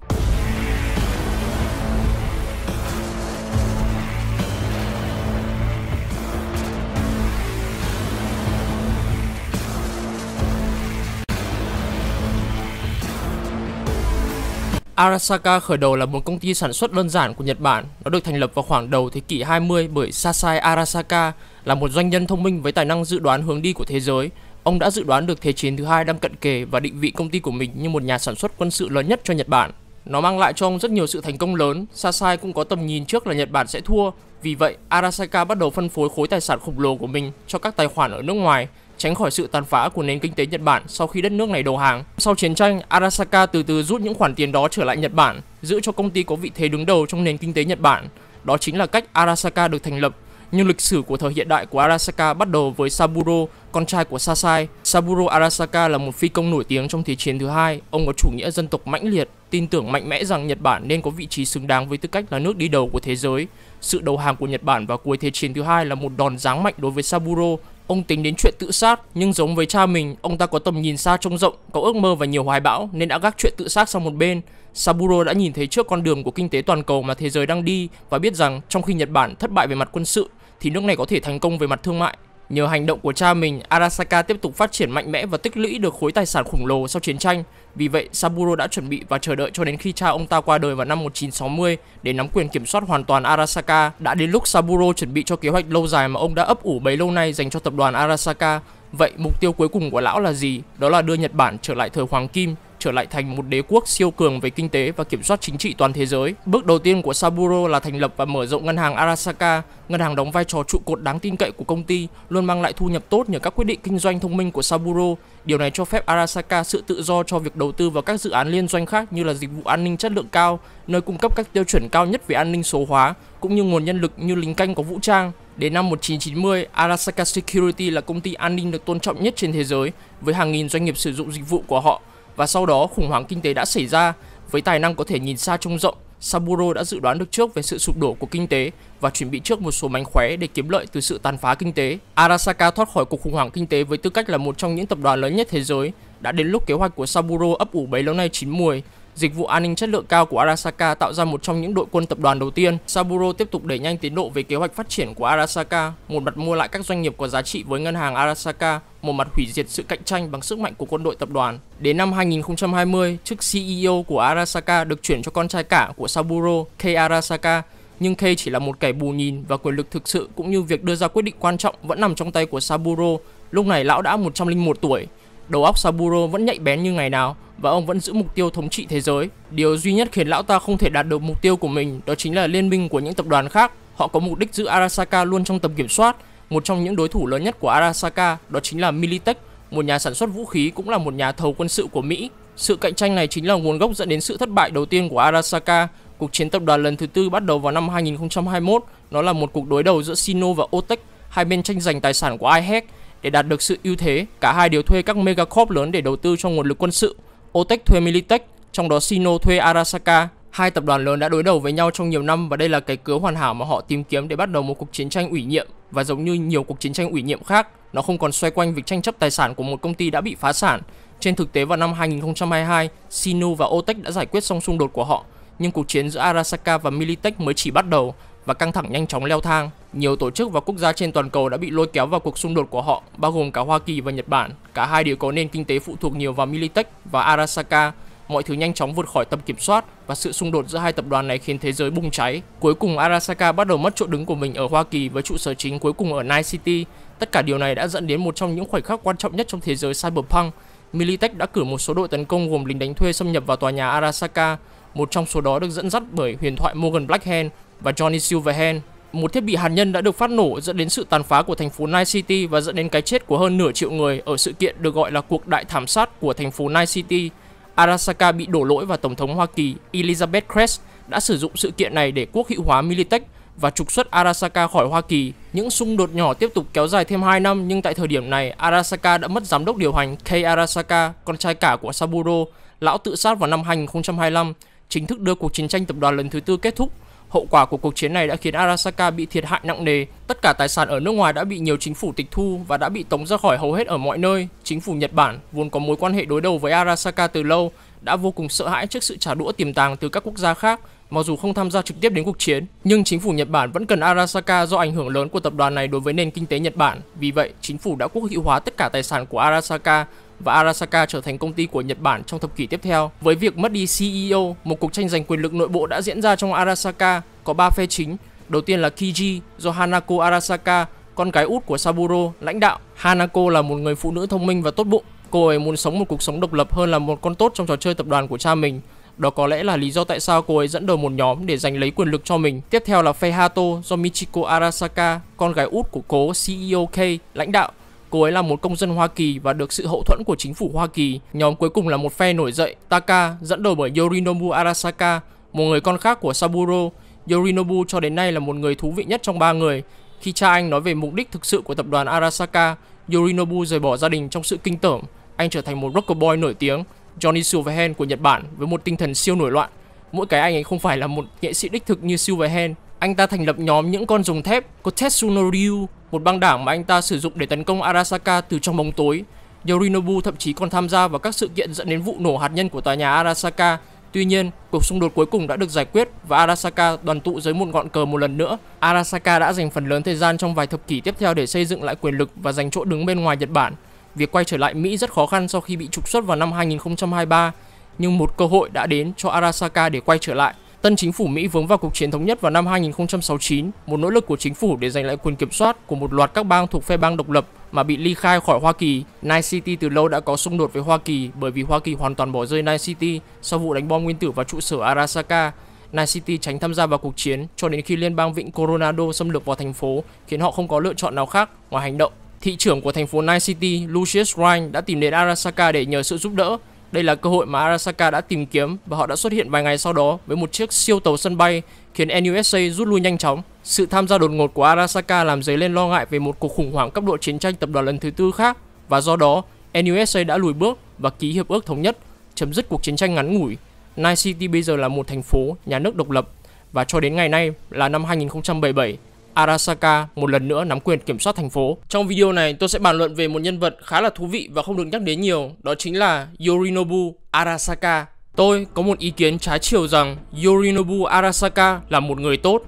Arasaka khởi đầu là một công ty sản xuất đơn giản của Nhật Bản. Nó được thành lập vào khoảng đầu thế kỷ 20 bởi Sasai Arasaka, là một doanh nhân thông minh với tài năng dự đoán hướng đi của thế giới. Ông đã dự đoán được Thế chiến thứ hai đang cận kề và định vị công ty của mình như một nhà sản xuất quân sự lớn nhất cho Nhật Bản. Nó mang lại cho ông rất nhiều sự thành công lớn. Sasai cũng có tầm nhìn trước là Nhật Bản sẽ thua. Vì vậy, Arasaka bắt đầu phân phối khối tài sản khổng lồ của mình cho các tài khoản ở nước ngoài, tránh khỏi sự tàn phá của nền kinh tế Nhật Bản sau khi đất nước này đầu hàng. Sau chiến tranh, Arasaka từ từ rút những khoản tiền đó trở lại Nhật Bản, giữ cho công ty có vị thế đứng đầu trong nền kinh tế Nhật Bản. Đó chính là cách Arasaka được thành lập. Nhưng lịch sử của thời hiện đại của Arasaka bắt đầu với Saburo, con trai của Sasai. Saburo Arasaka là một phi công nổi tiếng trong Thế chiến thứ hai. Ông có chủ nghĩa dân tộc mãnh liệt, tin tưởng mạnh mẽ rằng Nhật Bản nên có vị trí xứng đáng với tư cách là nước đi đầu của thế giới. Sự đầu hàng của Nhật Bản vào cuối Thế chiến thứ hai là một đòn giáng mạnh đối với Saburo. Ông tính đến chuyện tự sát, nhưng giống với cha mình, ông ta có tầm nhìn xa trông rộng, có ước mơ và nhiều hoài bão nên đã gác chuyện tự sát sang một bên. Saburo đã nhìn thấy trước con đường của kinh tế toàn cầu mà thế giới đang đi và biết rằng trong khi Nhật Bản thất bại về mặt quân sự thì nước này có thể thành công về mặt thương mại. Nhờ hành động của cha mình, Arasaka tiếp tục phát triển mạnh mẽ và tích lũy được khối tài sản khổng lồ sau chiến tranh. Vì vậy, Saburo đã chuẩn bị và chờ đợi cho đến khi cha ông ta qua đời vào năm 1960 để nắm quyền kiểm soát hoàn toàn Arasaka. Đã đến lúc Saburo chuẩn bị cho kế hoạch lâu dài mà ông đã ấp ủ bấy lâu nay dành cho tập đoàn Arasaka. Vậy mục tiêu cuối cùng của lão là gì? Đó là đưa Nhật Bản trở lại thời hoàng kim, trở lại thành một đế quốc siêu cường về kinh tế và kiểm soát chính trị toàn thế giới. Bước đầu tiên của Saburo là thành lập và mở rộng ngân hàng Arasaka. Ngân hàng đóng vai trò trụ cột đáng tin cậy của công ty, luôn mang lại thu nhập tốt nhờ các quyết định kinh doanh thông minh của Saburo. Điều này cho phép Arasaka sự tự do cho việc đầu tư vào các dự án liên doanh khác như là dịch vụ an ninh chất lượng cao, nơi cung cấp các tiêu chuẩn cao nhất về an ninh số hóa, cũng như nguồn nhân lực như lính canh có vũ trang. Đến năm 1990, Arasaka Security là công ty an ninh được tôn trọng nhất trên thế giới, với hàng nghìn doanh nghiệp sử dụng dịch vụ của họ. Và sau đó, khủng hoảng kinh tế đã xảy ra. Với tài năng có thể nhìn xa trông rộng, Saburo đã dự đoán được trước về sự sụp đổ của kinh tế và chuẩn bị trước một số mánh khóe để kiếm lợi từ sự tàn phá kinh tế. Arasaka thoát khỏi cuộc khủng hoảng kinh tế với tư cách là một trong những tập đoàn lớn nhất thế giới. Đã đến lúc kế hoạch của Saburo ấp ủ bấy lâu nay chín mùi. Dịch vụ an ninh chất lượng cao của Arasaka tạo ra một trong những đội quân tập đoàn đầu tiên. Saburo tiếp tục đẩy nhanh tiến độ về kế hoạch phát triển của Arasaka, một mặt mua lại các doanh nghiệp có giá trị với ngân hàng Arasaka, một mặt hủy diệt sự cạnh tranh bằng sức mạnh của quân đội tập đoàn. Đến năm 2020, chức CEO của Arasaka được chuyển cho con trai cả của Saburo, Kei Arasaka, nhưng Kei chỉ là một kẻ bù nhìn và quyền lực thực sự cũng như việc đưa ra quyết định quan trọng vẫn nằm trong tay của Saburo. Lúc này lão đã 101 tuổi. Đầu óc Saburo vẫn nhạy bén như ngày nào và ông vẫn giữ mục tiêu thống trị thế giới. Điều duy nhất khiến lão ta không thể đạt được mục tiêu của mình đó chính là liên minh của những tập đoàn khác. Họ có mục đích giữ Arasaka luôn trong tầm kiểm soát. Một trong những đối thủ lớn nhất của Arasaka đó chính là Militech, một nhà sản xuất vũ khí cũng là một nhà thầu quân sự của Mỹ. Sự cạnh tranh này chính là nguồn gốc dẫn đến sự thất bại đầu tiên của Arasaka. Cuộc chiến tập đoàn lần thứ tư bắt đầu vào năm 2021. Nó là một cuộc đối đầu giữa Sino và Otech. Hai bên tranh giành tài sản của ai hết. Để đạt được sự ưu thế, cả hai đều thuê các megacorp lớn để đầu tư cho nguồn lực quân sự. Otech thuê Militech, trong đó Sino thuê Arasaka. Hai tập đoàn lớn đã đối đầu với nhau trong nhiều năm và đây là cái cớ hoàn hảo mà họ tìm kiếm để bắt đầu một cuộc chiến tranh ủy nhiệm. Và giống như nhiều cuộc chiến tranh ủy nhiệm khác, nó không còn xoay quanh việc tranh chấp tài sản của một công ty đã bị phá sản. Trên thực tế vào năm 2022, Sino và Otech đã giải quyết xong xung đột của họ, nhưng cuộc chiến giữa Arasaka và Militech mới chỉ bắt đầu và căng thẳng nhanh chóng leo thang. Nhiều tổ chức và quốc gia trên toàn cầu đã bị lôi kéo vào cuộc xung đột của họ, bao gồm cả Hoa Kỳ và Nhật Bản. Cả hai đều có nền kinh tế phụ thuộc nhiều vào Militech và Arasaka. Mọi thứ nhanh chóng vượt khỏi tầm kiểm soát và sự xung đột giữa hai tập đoàn này khiến thế giới bùng cháy. Cuối cùng Arasaka bắt đầu mất chỗ đứng của mình ở Hoa Kỳ với trụ sở chính cuối cùng ở Night City. Tất cả điều này đã dẫn đến một trong những khoảnh khắc quan trọng nhất trong thế giới cyberpunk. Militech đã cử một số đội tấn công gồm lính đánh thuê xâm nhập vào tòa nhà Arasaka. Một trong số đó được dẫn dắt bởi huyền thoại Morgan Blackhand và Johnny Silverhand. Một thiết bị hạt nhân đã được phát nổ dẫn đến sự tàn phá của thành phố Night City và dẫn đến cái chết của hơn nửa triệu người ở sự kiện được gọi là cuộc đại thảm sát của thành phố Night City. Arasaka bị đổ lỗi và Tổng thống Hoa Kỳ Elizabeth Crest đã sử dụng sự kiện này để quốc hữu hóa Militech và trục xuất Arasaka khỏi Hoa Kỳ. Những xung đột nhỏ tiếp tục kéo dài thêm 2 năm nhưng tại thời điểm này Arasaka đã mất giám đốc điều hành Kei Arasaka, con trai cả của Saburo. Lão tự sát vào năm 2025, chính thức đưa cuộc chiến tranh tập đoàn lần thứ tư kết thúc. Hậu quả của cuộc chiến này đã khiến Arasaka bị thiệt hại nặng nề. Tất cả tài sản ở nước ngoài đã bị nhiều chính phủ tịch thu và đã bị tống ra khỏi hầu hết ở mọi nơi. Chính phủ Nhật Bản, vốn có mối quan hệ đối đầu với Arasaka từ lâu, đã vô cùng sợ hãi trước sự trả đũa tiềm tàng từ các quốc gia khác. Mặc dù không tham gia trực tiếp đến cuộc chiến, nhưng chính phủ Nhật Bản vẫn cần Arasaka do ảnh hưởng lớn của tập đoàn này đối với nền kinh tế Nhật Bản. Vì vậy, chính phủ đã quốc hữu hóa tất cả tài sản của Arasaka và Arasaka trở thành công ty của Nhật Bản trong thập kỷ tiếp theo. Với việc mất đi CEO, một cuộc tranh giành quyền lực nội bộ đã diễn ra trong Arasaka. Có 3 phe chính. Đầu tiên là Kiji do Hanako Arasaka, con gái út của Saburo, lãnh đạo. Hanako là một người phụ nữ thông minh và tốt bụng. Cô ấy muốn sống một cuộc sống độc lập hơn là một con tốt trong trò chơi tập đoàn của cha mình. Đó có lẽ là lý do tại sao cô ấy dẫn đầu một nhóm để giành lấy quyền lực cho mình. Tiếp theo là phe Hato do Michiko Arasaka, con gái út của cố CEO Kei, lãnh đạo. cô ấy là một công dân Hoa Kỳ và được sự hậu thuẫn của chính phủ Hoa Kỳ. Nhóm cuối cùng là một phe nổi dậy, Taka, dẫn đầu bởi Yorinobu Arasaka, một người con khác của Saburo. Yorinobu cho đến nay là một người thú vị nhất trong 3 người. Khi cha anh nói về mục đích thực sự của tập đoàn Arasaka, Yorinobu rời bỏ gia đình trong sự kinh tởm. Anh trở thành một rocker boy nổi tiếng, Johnny Silverhand của Nhật Bản, với một tinh thần siêu nổi loạn. Mỗi cái anh ấy không phải là một nghệ sĩ đích thực như Silverhand. Anh ta thành lập nhóm những con rồng thép Kotetsu no Ryu, một băng đảng mà anh ta sử dụng để tấn công Arasaka từ trong bóng tối. Yorinobu thậm chí còn tham gia vào các sự kiện dẫn đến vụ nổ hạt nhân của tòa nhà Arasaka. Tuy nhiên, cuộc xung đột cuối cùng đã được giải quyết và Arasaka đoàn tụ dưới một ngọn cờ một lần nữa. Arasaka đã dành phần lớn thời gian trong vài thập kỷ tiếp theo để xây dựng lại quyền lực và giành chỗ đứng bên ngoài Nhật Bản. Việc quay trở lại Mỹ rất khó khăn sau khi bị trục xuất vào năm 2023, nhưng một cơ hội đã đến cho Arasaka để quay trở lại. Tân chính phủ Mỹ vướng vào cuộc chiến thống nhất vào năm 2069, một nỗ lực của chính phủ để giành lại quyền kiểm soát của một loạt các bang thuộc phe bang độc lập mà bị ly khai khỏi Hoa Kỳ. Night City từ lâu đã có xung đột với Hoa Kỳ bởi vì Hoa Kỳ hoàn toàn bỏ rơi Night City sau vụ đánh bom nguyên tử vào trụ sở Arasaka. Night City tránh tham gia vào cuộc chiến cho đến khi liên bang Vịnh Coronado xâm lược vào thành phố, khiến họ không có lựa chọn nào khác ngoài hành động. Thị trưởng của thành phố Night City, Lucius Ryan, đã tìm đến Arasaka để nhờ sự giúp đỡ. Đây là cơ hội mà Arasaka đã tìm kiếm và họ đã xuất hiện vài ngày sau đó với một chiếc siêu tàu sân bay, khiến NUSA rút lui nhanh chóng. Sự tham gia đột ngột của Arasaka làm dấy lên lo ngại về một cuộc khủng hoảng cấp độ chiến tranh tập đoàn lần thứ tư khác, và do đó NUSA đã lùi bước và ký hiệp ước thống nhất, chấm dứt cuộc chiến tranh ngắn ngủi. Night City bây giờ là một thành phố, nhà nước độc lập, và cho đến ngày nay là năm 2077, Arasaka một lần nữa nắm quyền kiểm soát thành phố. Trong video này tôi sẽ bàn luận về một nhân vật khá là thú vị và không được nhắc đến nhiều, đó chính là Yorinobu Arasaka. Tôi có một ý kiến trái chiều rằng Yorinobu Arasaka là một người tốt.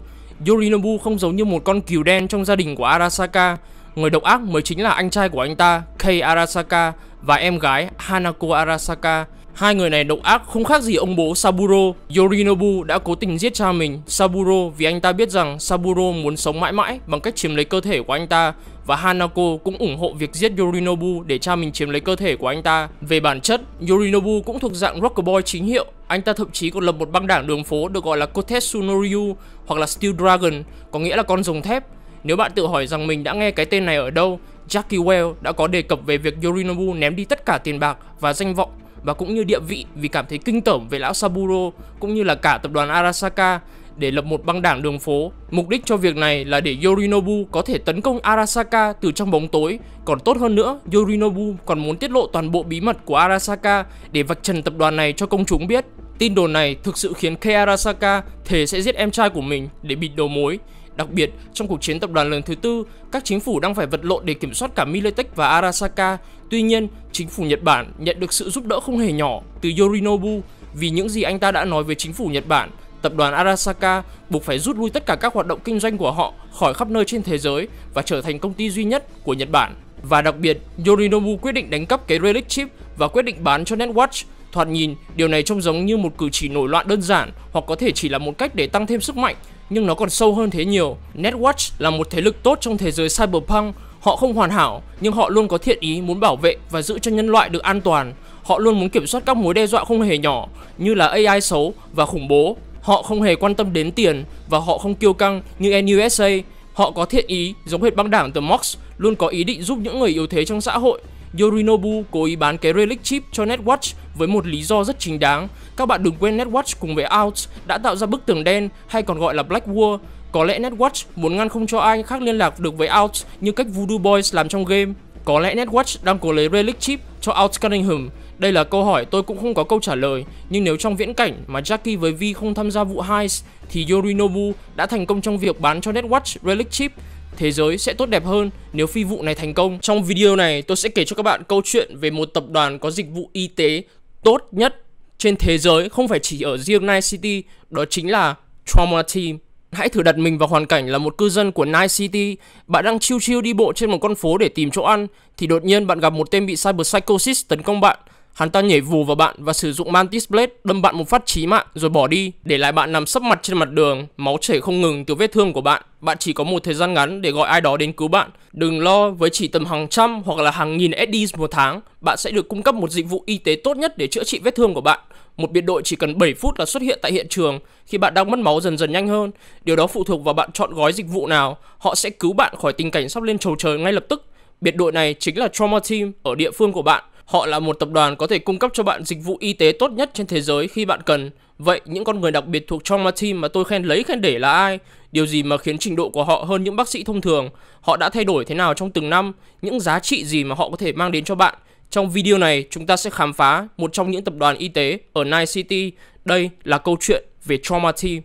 Yorinobu không giống như một con cừu đen trong gia đình của Arasaka. Người độc ác mới chính là anh trai của anh ta, Kei Arasaka, và em gái Hanako Arasaka. Hai người này độc ác không khác gì ông bố Saburo. Yorinobu đã cố tình giết cha mình, Saburo, vì anh ta biết rằng Saburo muốn sống mãi mãi bằng cách chiếm lấy cơ thể của anh ta, và Hanako cũng ủng hộ việc giết Yorinobu để cha mình chiếm lấy cơ thể của anh ta. Về bản chất, Yorinobu cũng thuộc dạng rocker boy chính hiệu. Anh ta thậm chí còn lập một băng đảng đường phố được gọi là Kotetsu no Ryu hoặc là Steel Dragon, có nghĩa là con rồng thép. Nếu bạn tự hỏi rằng mình đã nghe cái tên này ở đâu, Jackie Well đã có đề cập về việc Yorinobu ném đi tất cả tiền bạc và danh vọng và cũng như địa vị vì cảm thấy kinh tởm về lão Saburo cũng như là cả tập đoàn Arasaka để lập một băng đảng đường phố. Mục đích cho việc này là để Yorinobu có thể tấn công Arasaka từ trong bóng tối. Còn tốt hơn nữa, Yorinobu còn muốn tiết lộ toàn bộ bí mật của Arasaka để vạch trần tập đoàn này cho công chúng biết. Tin đồn này thực sự khiến Kei Arasaka thề sẽ giết em trai của mình để bịt đầu mối. Đặc biệt, trong cuộc chiến tập đoàn lần thứ tư, các chính phủ đang phải vật lộn để kiểm soát cả Miletech và Arasaka. Tuy nhiên, chính phủ Nhật Bản nhận được sự giúp đỡ không hề nhỏ từ Yorinobu. Vì những gì anh ta đã nói với chính phủ Nhật Bản, tập đoàn Arasaka buộc phải rút lui tất cả các hoạt động kinh doanh của họ khỏi khắp nơi trên thế giới và trở thành công ty duy nhất của Nhật Bản. Và đặc biệt, Yorinobu quyết định đánh cắp cái Relic Chip và quyết định bán cho Netwatch. Thoạt nhìn, điều này trông giống như một cử chỉ nổi loạn đơn giản hoặc có thể chỉ là một cách để tăng thêm sức mạnh, nhưng nó còn sâu hơn thế nhiều. Netwatch là một thế lực tốt trong thế giới cyberpunk. Họ không hoàn hảo, nhưng họ luôn có thiện ý muốn bảo vệ và giữ cho nhân loại được an toàn. Họ luôn muốn kiểm soát các mối đe dọa không hề nhỏ như là AI xấu và khủng bố. Họ không hề quan tâm đến tiền và họ không kiêu căng như NUSA. Họ có thiện ý giống hệt băng đảng The Mox, luôn có ý định giúp những người yếu thế trong xã hội. Yorinobu cố ý bán cái Relic Chip cho Netwatch với một lý do rất chính đáng. Các bạn đừng quên Netwatch cùng với OUT đã tạo ra bức tường đen hay còn gọi là Black Wall. Có lẽ Netwatch muốn ngăn không cho ai khác liên lạc được với OUT như cách Voodoo Boys làm trong game. Có lẽ Netwatch đang cố lấy Relic Chip cho OUT Cunningham. Đây là câu hỏi tôi cũng không có câu trả lời, nhưng nếu trong viễn cảnh mà Jackie với Vi không tham gia vụ heist thì Yorinobu đã thành công trong việc bán cho Netwatch Relic Chip. Thế giới sẽ tốt đẹp hơn nếu phi vụ này thành công. Trong video này tôi sẽ kể cho các bạn câu chuyện về một tập đoàn có dịch vụ y tế tốt nhất trên thế giới, không phải chỉ ở riêng Night City, đó chính là Trauma Team. Hãy thử đặt mình vào hoàn cảnh là một cư dân của Night City. Bạn đang chill chill đi bộ trên một con phố để tìm chỗ ăn thì đột nhiên bạn gặp một tên bị Cyber Psychosis tấn công bạn. Hắn ta nhảy vù vào bạn và sử dụng Mantis Blade đâm bạn một phát chí mạng rồi bỏ đi, để lại bạn nằm sấp mặt trên mặt đường, máu chảy không ngừng từ vết thương của bạn. Bạn chỉ có một thời gian ngắn để gọi ai đó đến cứu bạn. Đừng lo, với chỉ tầm hàng trăm hoặc là hàng nghìn SDs một tháng, bạn sẽ được cung cấp một dịch vụ y tế tốt nhất để chữa trị vết thương của bạn. Một biệt đội chỉ cần 7 phút là xuất hiện tại hiện trường khi bạn đang mất máu dần dần nhanh hơn. Điều đó phụ thuộc vào bạn chọn gói dịch vụ nào. Họ sẽ cứu bạn khỏi tình cảnh sắp lên chầu trời ngay lập tức. Biệt đội này chính là Trauma Team ở địa phương của bạn. Họ là một tập đoàn có thể cung cấp cho bạn dịch vụ y tế tốt nhất trên thế giới khi bạn cần. Vậy những con người đặc biệt thuộc Trauma Team mà tôi khen lấy khen để là ai? Điều gì mà khiến trình độ của họ hơn những bác sĩ thông thường? Họ đã thay đổi thế nào trong từng năm? Những giá trị gì mà họ có thể mang đến cho bạn? Trong video này, chúng ta sẽ khám phá một trong những tập đoàn y tế ở Night City. Đây là câu chuyện về Trauma Team.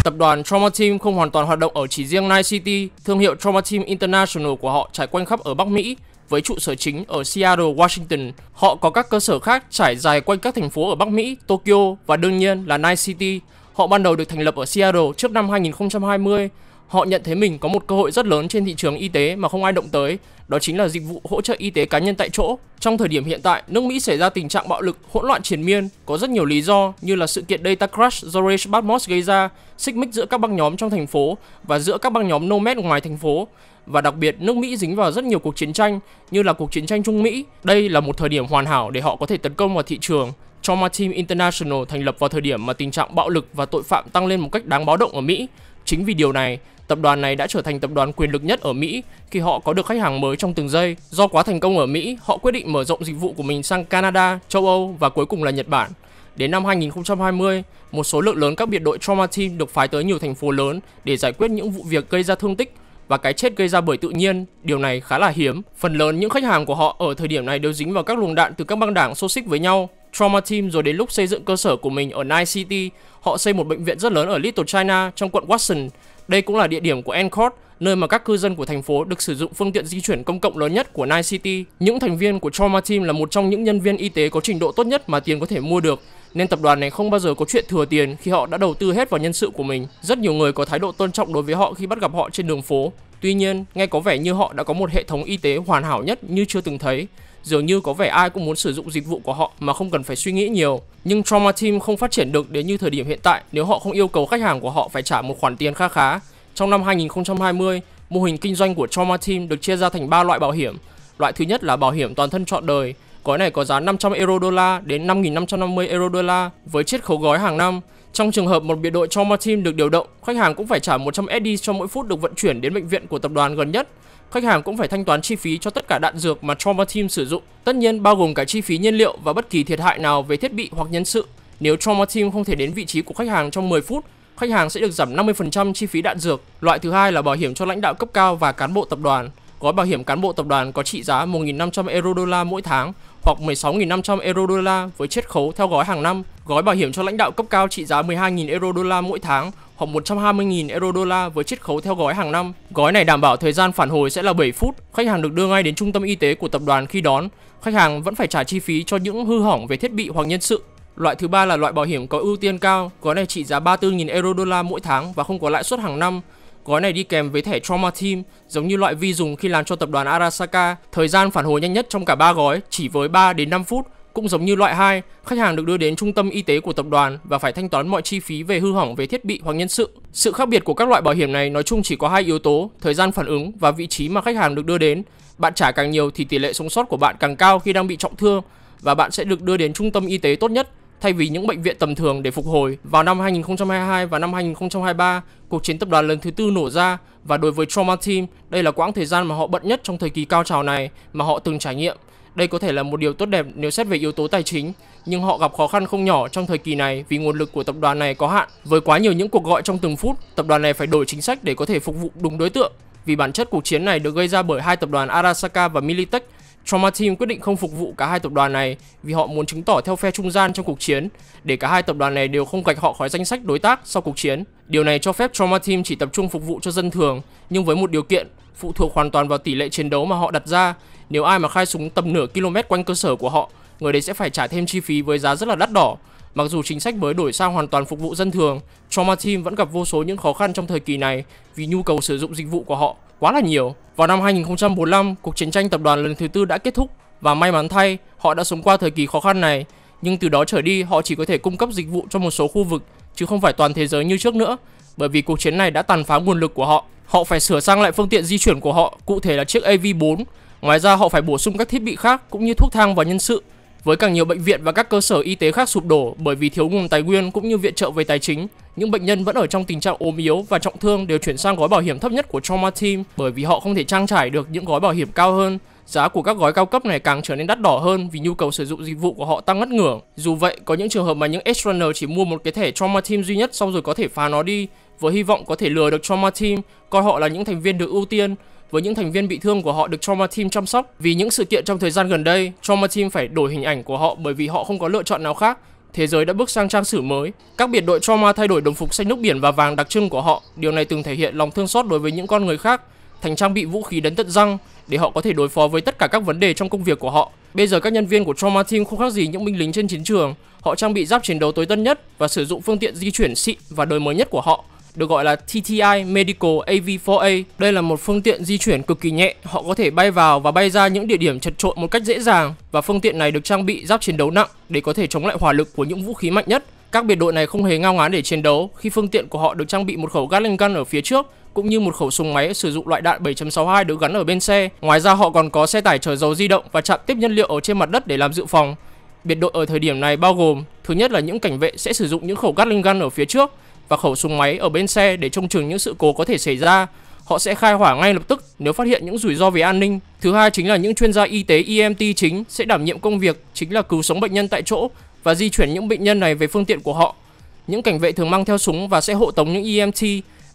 Tập đoàn Trauma Team không hoàn toàn hoạt động ở chỉ riêng Night City. Thương hiệu Trauma Team International của họ trải quanh khắp ở Bắc Mỹ, với trụ sở chính ở Seattle, Washington. Họ có các cơ sở khác trải dài quanh các thành phố ở Bắc Mỹ, Tokyo và đương nhiên là Night City. Họ ban đầu được thành lập ở Seattle trước năm 2020. Họ nhận thấy mình có một cơ hội rất lớn trên thị trường y tế mà không ai động tới, đó chính là dịch vụ hỗ trợ y tế cá nhân tại chỗ. Trong thời điểm hiện tại, nước Mỹ xảy ra tình trạng bạo lực, hỗn loạn triền miên, có rất nhiều lý do như là sự kiện Data Crash do Ray Batmos gây ra, xích mích giữa các băng nhóm trong thành phố và giữa các băng nhóm nomad ngoài thành phố. Và đặc biệt, nước Mỹ dính vào rất nhiều cuộc chiến tranh như là cuộc chiến tranh Trung Mỹ. Đây là một thời điểm hoàn hảo để họ có thể tấn công vào thị trường. Trauma Team International thành lập vào thời điểm mà tình trạng bạo lực và tội phạm tăng lên một cách đáng báo động ở Mỹ. Chính vì điều này, tập đoàn này đã trở thành tập đoàn quyền lực nhất ở Mỹ khi họ có được khách hàng mới trong từng giây. Do quá thành công ở Mỹ, họ quyết định mở rộng dịch vụ của mình sang Canada, châu Âu và cuối cùng là Nhật Bản. Đến năm 2020, một số lượng lớn các biệt đội Trauma Team được phái tới nhiều thành phố lớn để giải quyết những vụ việc gây ra thương tích và cái chết gây ra bởi tự nhiên. Điều này khá là hiếm. Phần lớn những khách hàng của họ ở thời điểm này đều dính vào các luồng đạn từ các băng đảng xô xích với nhau. Trauma Team rồi đến lúc xây dựng cơ sở của mình ở Night City, họ xây một bệnh viện rất lớn ở Little China trong quận Watson. Đây cũng là địa điểm của Encore, nơi mà các cư dân của thành phố được sử dụng phương tiện di chuyển công cộng lớn nhất của Night City. Những thành viên của Trauma Team là một trong những nhân viên y tế có trình độ tốt nhất mà tiền có thể mua được, nên tập đoàn này không bao giờ có chuyện thừa tiền khi họ đã đầu tư hết vào nhân sự của mình. Rất nhiều người có thái độ tôn trọng đối với họ khi bắt gặp họ trên đường phố. Tuy nhiên, nghe có vẻ như họ đã có một hệ thống y tế hoàn hảo nhất như chưa từng thấy. Dường như có vẻ ai cũng muốn sử dụng dịch vụ của họ mà không cần phải suy nghĩ nhiều. Nhưng Trauma Team không phát triển được đến như thời điểm hiện tại nếu họ không yêu cầu khách hàng của họ phải trả một khoản tiền kha khá. Trong năm 2020, mô hình kinh doanh của Trauma Team được chia ra thành 3 loại bảo hiểm. Loại thứ nhất là bảo hiểm toàn thân trọn đời. Gói này có giá 500 euro đô la đến 5.550 euro đô la với chiết khấu gói hàng năm. Trong trường hợp một biệt đội Trauma Team được điều động, khách hàng cũng phải trả 100 USD cho mỗi phút được vận chuyển đến bệnh viện của tập đoàn gần nhất. Khách hàng cũng phải thanh toán chi phí cho tất cả đạn dược mà Trauma Team sử dụng, tất nhiên bao gồm cả chi phí nhiên liệu và bất kỳ thiệt hại nào về thiết bị hoặc nhân sự. Nếu Trauma Team không thể đến vị trí của khách hàng trong 10 phút, khách hàng sẽ được giảm 50% chi phí đạn dược. Loại thứ hai là bảo hiểm cho lãnh đạo cấp cao và cán bộ tập đoàn. Gói bảo hiểm cán bộ tập đoàn có trị giá 1.500 euro đô la mỗi tháng hoặc 16.500 euro đô la với chiết khấu theo gói hàng năm. Gói bảo hiểm cho lãnh đạo cấp cao trị giá 12.000 euro đô la mỗi tháng hoặc 120.000 euro đô la với chiết khấu theo gói hàng năm. Gói này đảm bảo thời gian phản hồi sẽ là 7 phút. Khách hàng được đưa ngay đến trung tâm y tế của tập đoàn khi đón. Khách hàng vẫn phải trả chi phí cho những hư hỏng về thiết bị hoặc nhân sự. Loại thứ ba là loại bảo hiểm có ưu tiên cao. Gói này trị giá 34.000 euro đô la mỗi tháng và không có lãi suất hàng năm. Gói này đi kèm với thẻ Trauma Team, giống như loại Vi dùng khi làm cho tập đoàn Arasaka. Thời gian phản hồi nhanh nhất trong cả 3 gói chỉ với 3 đến 5 phút. Cũng giống như loại 2, khách hàng được đưa đến trung tâm y tế của tập đoàn và phải thanh toán mọi chi phí về hư hỏng về thiết bị hoặc nhân sự. Sự khác biệt của các loại bảo hiểm này nói chung chỉ có 2 yếu tố, thời gian phản ứng và vị trí mà khách hàng được đưa đến. Bạn trả càng nhiều thì tỷ lệ sống sót của bạn càng cao khi đang bị trọng thương và bạn sẽ được đưa đến trung tâm y tế tốt nhất thay vì những bệnh viện tầm thường để phục hồi. Vào năm 2022 và năm 2023, cuộc chiến tập đoàn lần thứ 4 nổ ra và đối với Trauma Team, đây là quãng thời gian mà họ bận nhất trong thời kỳ cao trào này mà họ từng trải nghiệm. Đây có thể là một điều tốt đẹp nếu xét về yếu tố tài chính, nhưng họ gặp khó khăn không nhỏ trong thời kỳ này vì nguồn lực của tập đoàn này có hạn. Với quá nhiều những cuộc gọi trong từng phút, tập đoàn này phải đổi chính sách để có thể phục vụ đúng đối tượng. Vì bản chất cuộc chiến này được gây ra bởi hai tập đoàn Arasaka và Militech, Trauma Team quyết định không phục vụ cả hai tập đoàn này vì họ muốn chứng tỏ theo phe trung gian trong cuộc chiến để cả hai tập đoàn này đều không gạch họ khỏi danh sách đối tác sau cuộc chiến. Điều này cho phép Trauma Team chỉ tập trung phục vụ cho dân thường, nhưng với một điều kiện phụ thuộc hoàn toàn vào tỷ lệ chiến đấu mà họ đặt ra. Nếu ai mà khai súng tầm nửa km quanh cơ sở của họ, người đấy sẽ phải trả thêm chi phí với giá rất là đắt đỏ. Mặc dù chính sách mới đổi sang hoàn toàn phục vụ dân thường, Trauma Team vẫn gặp vô số những khó khăn trong thời kỳ này vì nhu cầu sử dụng dịch vụ của họ quá là nhiều. Vào năm 2045, cuộc chiến tranh tập đoàn lần thứ tư đã kết thúc và may mắn thay, họ đã sống qua thời kỳ khó khăn này. Nhưng từ đó trở đi, họ chỉ có thể cung cấp dịch vụ cho một số khu vực, chứ không phải toàn thế giới như trước nữa. Bởi vì cuộc chiến này đã tàn phá nguồn lực của họ. Họ phải sửa sang lại phương tiện di chuyển của họ, cụ thể là chiếc AV4. Ngoài ra, họ phải bổ sung các thiết bị khác cũng như thuốc thang và nhân sự. Với càng nhiều bệnh viện và các cơ sở y tế khác sụp đổ bởi vì thiếu nguồn tài nguyên cũng như viện trợ về tài chính, những bệnh nhân vẫn ở trong tình trạng ốm yếu và trọng thương đều chuyển sang gói bảo hiểm thấp nhất của Trauma Team bởi vì họ không thể trang trải được những gói bảo hiểm cao hơn. Giá của các gói cao cấp này càng trở nên đắt đỏ hơn vì nhu cầu sử dụng dịch vụ của họ tăng ngất ngưởng. Dù vậy, có những trường hợp mà những Edge Runner chỉ mua một cái thẻ Trauma Team duy nhất xong rồi có thể phá nó đi với hy vọng có thể lừa được Trauma Team, coi họ là những thành viên được ưu tiên. Với những thành viên bị thương của họ được Trauma Team chăm sóc. Vì những sự kiện trong thời gian gần đây, Trauma Team phải đổi hình ảnh của họ bởi vì họ không có lựa chọn nào khác. Thế giới đã bước sang trang sử mới. Các biệt đội Trauma thay đổi đồng phục xanh nước biển và vàng đặc trưng của họ. Điều này từng thể hiện lòng thương xót đối với những con người khác, thành trang bị vũ khí đến tận răng để họ có thể đối phó với tất cả các vấn đề trong công việc của họ. Bây giờ các nhân viên của Trauma Team không khác gì những binh lính trên chiến trường. Họ trang bị giáp chiến đấu tối tân nhất và sử dụng phương tiện di chuyển xịn và đời mới nhất của họ, được gọi là TTI Medical AV4A. Đây là một phương tiện di chuyển cực kỳ nhẹ, họ có thể bay vào và bay ra những địa điểm chật chội một cách dễ dàng, và phương tiện này được trang bị giáp chiến đấu nặng để có thể chống lại hỏa lực của những vũ khí mạnh nhất. Các biệt đội này không hề ngao ngán để chiến đấu khi phương tiện của họ được trang bị một khẩu Gatling gun ở phía trước cũng như một khẩu súng máy sử dụng loại đạn 7.62 được gắn ở bên xe. Ngoài ra họ còn có xe tải chở dầu di động và trạm tiếp nhiên liệu ở trên mặt đất để làm dự phòng. Biệt đội ở thời điểm này bao gồm: thứ nhất là những cảnh vệ sẽ sử dụng những khẩu Gatling gun ở phía trước và khẩu súng máy ở bên xe để trông chừng những sự cố có thể xảy ra. Họ sẽ khai hỏa ngay lập tức nếu phát hiện những rủi ro về an ninh. Thứ hai chính là những chuyên gia y tế EMT chính sẽ đảm nhiệm công việc chính là cứu sống bệnh nhân tại chỗ và di chuyển những bệnh nhân này về phương tiện của họ. Những cảnh vệ thường mang theo súng và sẽ hộ tống những EMT.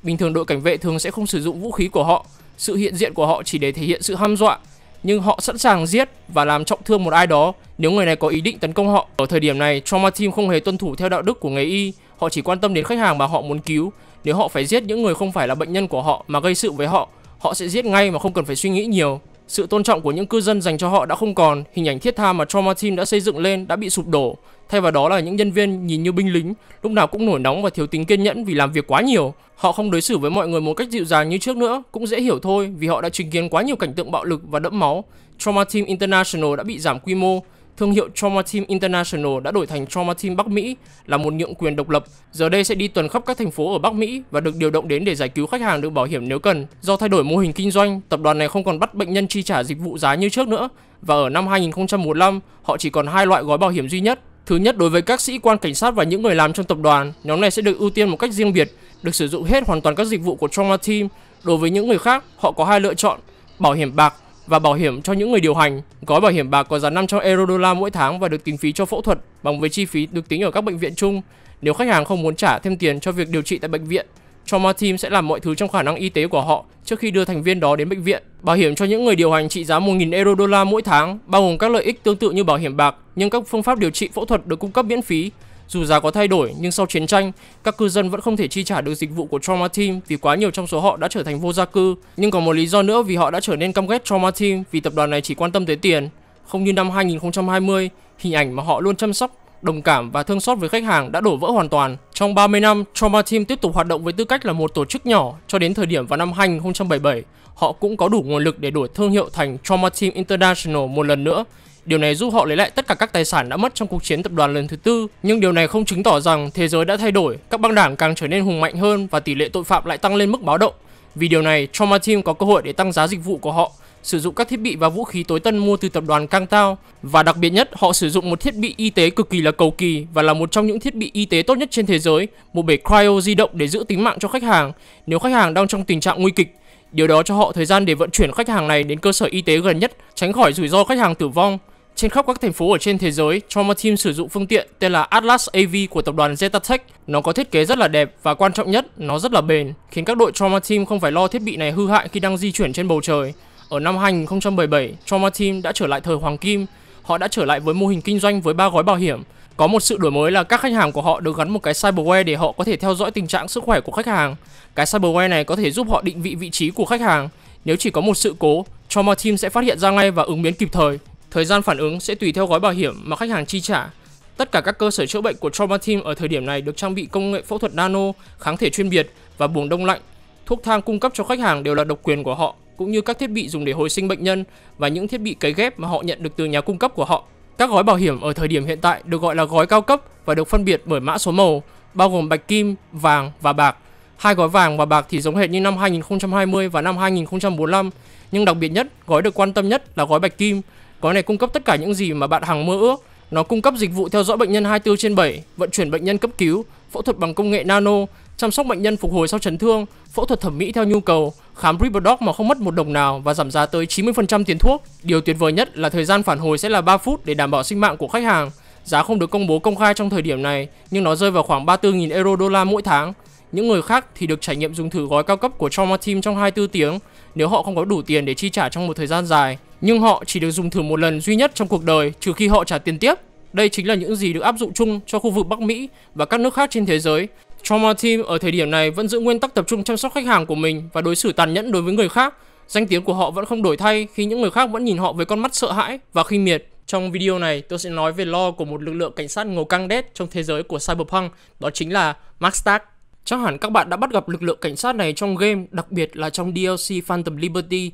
Bình thường đội cảnh vệ thường sẽ không sử dụng vũ khí của họ. Sự hiện diện của họ chỉ để thể hiện sự hăm dọa, nhưng họ sẵn sàng giết và làm trọng thương một ai đó nếu người này có ý định tấn công họ. Ở thời điểm này, Trauma Team không hề tuân thủ theo đạo đức của nghề y. Họ chỉ quan tâm đến khách hàng mà họ muốn cứu. Nếu họ phải giết những người không phải là bệnh nhân của họ mà gây sự với họ, họ sẽ giết ngay mà không cần phải suy nghĩ nhiều. Sự tôn trọng của những cư dân dành cho họ đã không còn. Hình ảnh thiết tha mà Trauma Team đã xây dựng lên đã bị sụp đổ. Thay vào đó là những nhân viên nhìn như binh lính, lúc nào cũng nổi nóng và thiếu tính kiên nhẫn vì làm việc quá nhiều. Họ không đối xử với mọi người một cách dịu dàng như trước nữa, cũng dễ hiểu thôi vì họ đã chứng kiến quá nhiều cảnh tượng bạo lực và đẫm máu. Trauma Team International đã bị giảm quy mô. Thương hiệu Trauma Team International đã đổi thành Trauma Team Bắc Mỹ, là một nhượng quyền độc lập. Giờ đây sẽ đi tuần khắp các thành phố ở Bắc Mỹ và được điều động đến để giải cứu khách hàng được bảo hiểm nếu cần. Do thay đổi mô hình kinh doanh, tập đoàn này không còn bắt bệnh nhân chi trả dịch vụ giá như trước nữa. Và ở năm 2015, họ chỉ còn hai loại gói bảo hiểm duy nhất. Thứ nhất, đối với các sĩ quan cảnh sát và những người làm trong tập đoàn, nhóm này sẽ được ưu tiên một cách riêng biệt, được sử dụng hết hoàn toàn các dịch vụ của Trauma Team. Đối với những người khác, họ có hai lựa chọn: bảo hiểm bạc và bảo hiểm cho những người điều hành. Gói bảo hiểm bạc có giá 500 euro mỗi tháng và được tính phí cho phẫu thuật bằng với chi phí được tính ở các bệnh viện chung. Nếu khách hàng không muốn trả thêm tiền cho việc điều trị tại bệnh viện, Trauma Team sẽ làm mọi thứ trong khả năng y tế của họ trước khi đưa thành viên đó đến bệnh viện. Bảo hiểm cho những người điều hành trị giá 1.000 euro mỗi tháng, bao gồm các lợi ích tương tự như bảo hiểm bạc, nhưng các phương pháp điều trị phẫu thuật được cung cấp miễn phí. Dù giá có thay đổi, nhưng sau chiến tranh, các cư dân vẫn không thể chi trả được dịch vụ của Trauma Team vì quá nhiều trong số họ đã trở thành vô gia cư. Nhưng còn một lý do nữa vì họ đã trở nên căm ghét Trauma Team vì tập đoàn này chỉ quan tâm tới tiền. Không như năm 2020, hình ảnh mà họ luôn chăm sóc, đồng cảm và thương xót với khách hàng đã đổ vỡ hoàn toàn. Trong 30 năm, Trauma Team tiếp tục hoạt động với tư cách là một tổ chức nhỏ cho đến thời điểm vào năm 2077, họ cũng có đủ nguồn lực để đổi thương hiệu thành Trauma Team International một lần nữa. Điều này giúp họ lấy lại tất cả các tài sản đã mất trong cuộc chiến tập đoàn lần thứ tư. Nhưng điều này không chứng tỏ rằng thế giới đã thay đổi, các băng đảng càng trở nên hùng mạnh hơn và tỷ lệ tội phạm lại tăng lên mức báo động. Vì điều này, Trauma Team có cơ hội để tăng giá dịch vụ của họ, sử dụng các thiết bị và vũ khí tối tân mua từ tập đoàn Cangtao. Và đặc biệt nhất, họ sử dụng một thiết bị y tế cực kỳ là cầu kỳ và là một trong những thiết bị y tế tốt nhất trên thế giới, một bể cryo di động để giữ tính mạng cho khách hàng nếu khách hàng đang trong tình trạng nguy kịch. Điều đó cho họ thời gian để vận chuyển khách hàng này đến cơ sở y tế gần nhất, tránh khỏi rủi ro khách hàng tử vong. Trên khắp các thành phố ở trên thế giới, Trauma Team sử dụng phương tiện tên là Atlas AV của tập đoàn Zetatech. Nó có thiết kế rất là đẹp và quan trọng nhất, nó rất là bền, khiến các đội Trauma Team không phải lo thiết bị này hư hại khi đang di chuyển trên bầu trời. Ở năm 2017, Trauma Team đã trở lại thời hoàng kim. Họ đã trở lại với mô hình kinh doanh với 3 gói bảo hiểm. Có một sự đổi mới là các khách hàng của họ được gắn một cái cyberware để họ có thể theo dõi tình trạng sức khỏe của khách hàng. Cái cyberware này có thể giúp họ định vị vị trí của khách hàng. Nếu chỉ có một sự cố, Trauma Team sẽ phát hiện ra ngay và ứng biến kịp thời. Thời gian phản ứng sẽ tùy theo gói bảo hiểm mà khách hàng chi trả. Tất cả các cơ sở chữa bệnh của Trauma Team ở thời điểm này được trang bị công nghệ phẫu thuật nano, kháng thể chuyên biệt và buồng đông lạnh. Thuốc thang cung cấp cho khách hàng đều là độc quyền của họ, cũng như các thiết bị dùng để hồi sinh bệnh nhân và những thiết bị cấy ghép mà họ nhận được từ nhà cung cấp của họ. Các gói bảo hiểm ở thời điểm hiện tại được gọi là gói cao cấp và được phân biệt bởi mã số màu, bao gồm bạch kim, vàng và bạc. Hai gói vàng và bạc thì giống hệt như năm 2020 và năm 2045, nhưng đặc biệt nhất, gói được quan tâm nhất là gói bạch kim. Gói này cung cấp tất cả những gì mà bạn hằng mơ ước. Nó cung cấp dịch vụ theo dõi bệnh nhân 24/7, vận chuyển bệnh nhân cấp cứu, phẫu thuật bằng công nghệ nano, chăm sóc bệnh nhân phục hồi sau chấn thương, phẫu thuật thẩm mỹ theo nhu cầu, khám Riverdoc mà không mất một đồng nào và giảm giá tới 90% tiền thuốc. Điều tuyệt vời nhất là thời gian phản hồi sẽ là 3 phút để đảm bảo sinh mạng của khách hàng. Giá không được công bố công khai trong thời điểm này, nhưng nó rơi vào khoảng 34.000 euro đô la mỗi tháng. Những người khác thì được trải nghiệm dùng thử gói cao cấp của Trauma Team trong 24 tiếng nếu họ không có đủ tiền để chi trả trong một thời gian dài. Nhưng họ chỉ được dùng thử một lần duy nhất trong cuộc đời, trừ khi họ trả tiền tiếp. Đây chính là những gì được áp dụng chung cho khu vực Bắc Mỹ và các nước khác trên thế giới. Trauma Team ở thời điểm này vẫn giữ nguyên tắc tập trung chăm sóc khách hàng của mình và đối xử tàn nhẫn đối với người khác. Danh tiếng của họ vẫn không đổi thay khi những người khác vẫn nhìn họ với con mắt sợ hãi và khinh miệt. Trong video này, tôi sẽ nói về lore của một lực lượng cảnh sát ngầu căng đét trong thế giới của Cyberpunk, đó chính là Mark Stark. Chắc hẳn các bạn đã bắt gặp lực lượng cảnh sát này trong game, đặc biệt là trong DLC Phantom Liberty.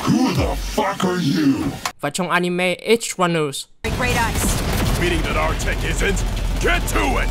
Who the fuck are you? Và trong anime Edge Runners. Meaning that our tech isn't? Get to it!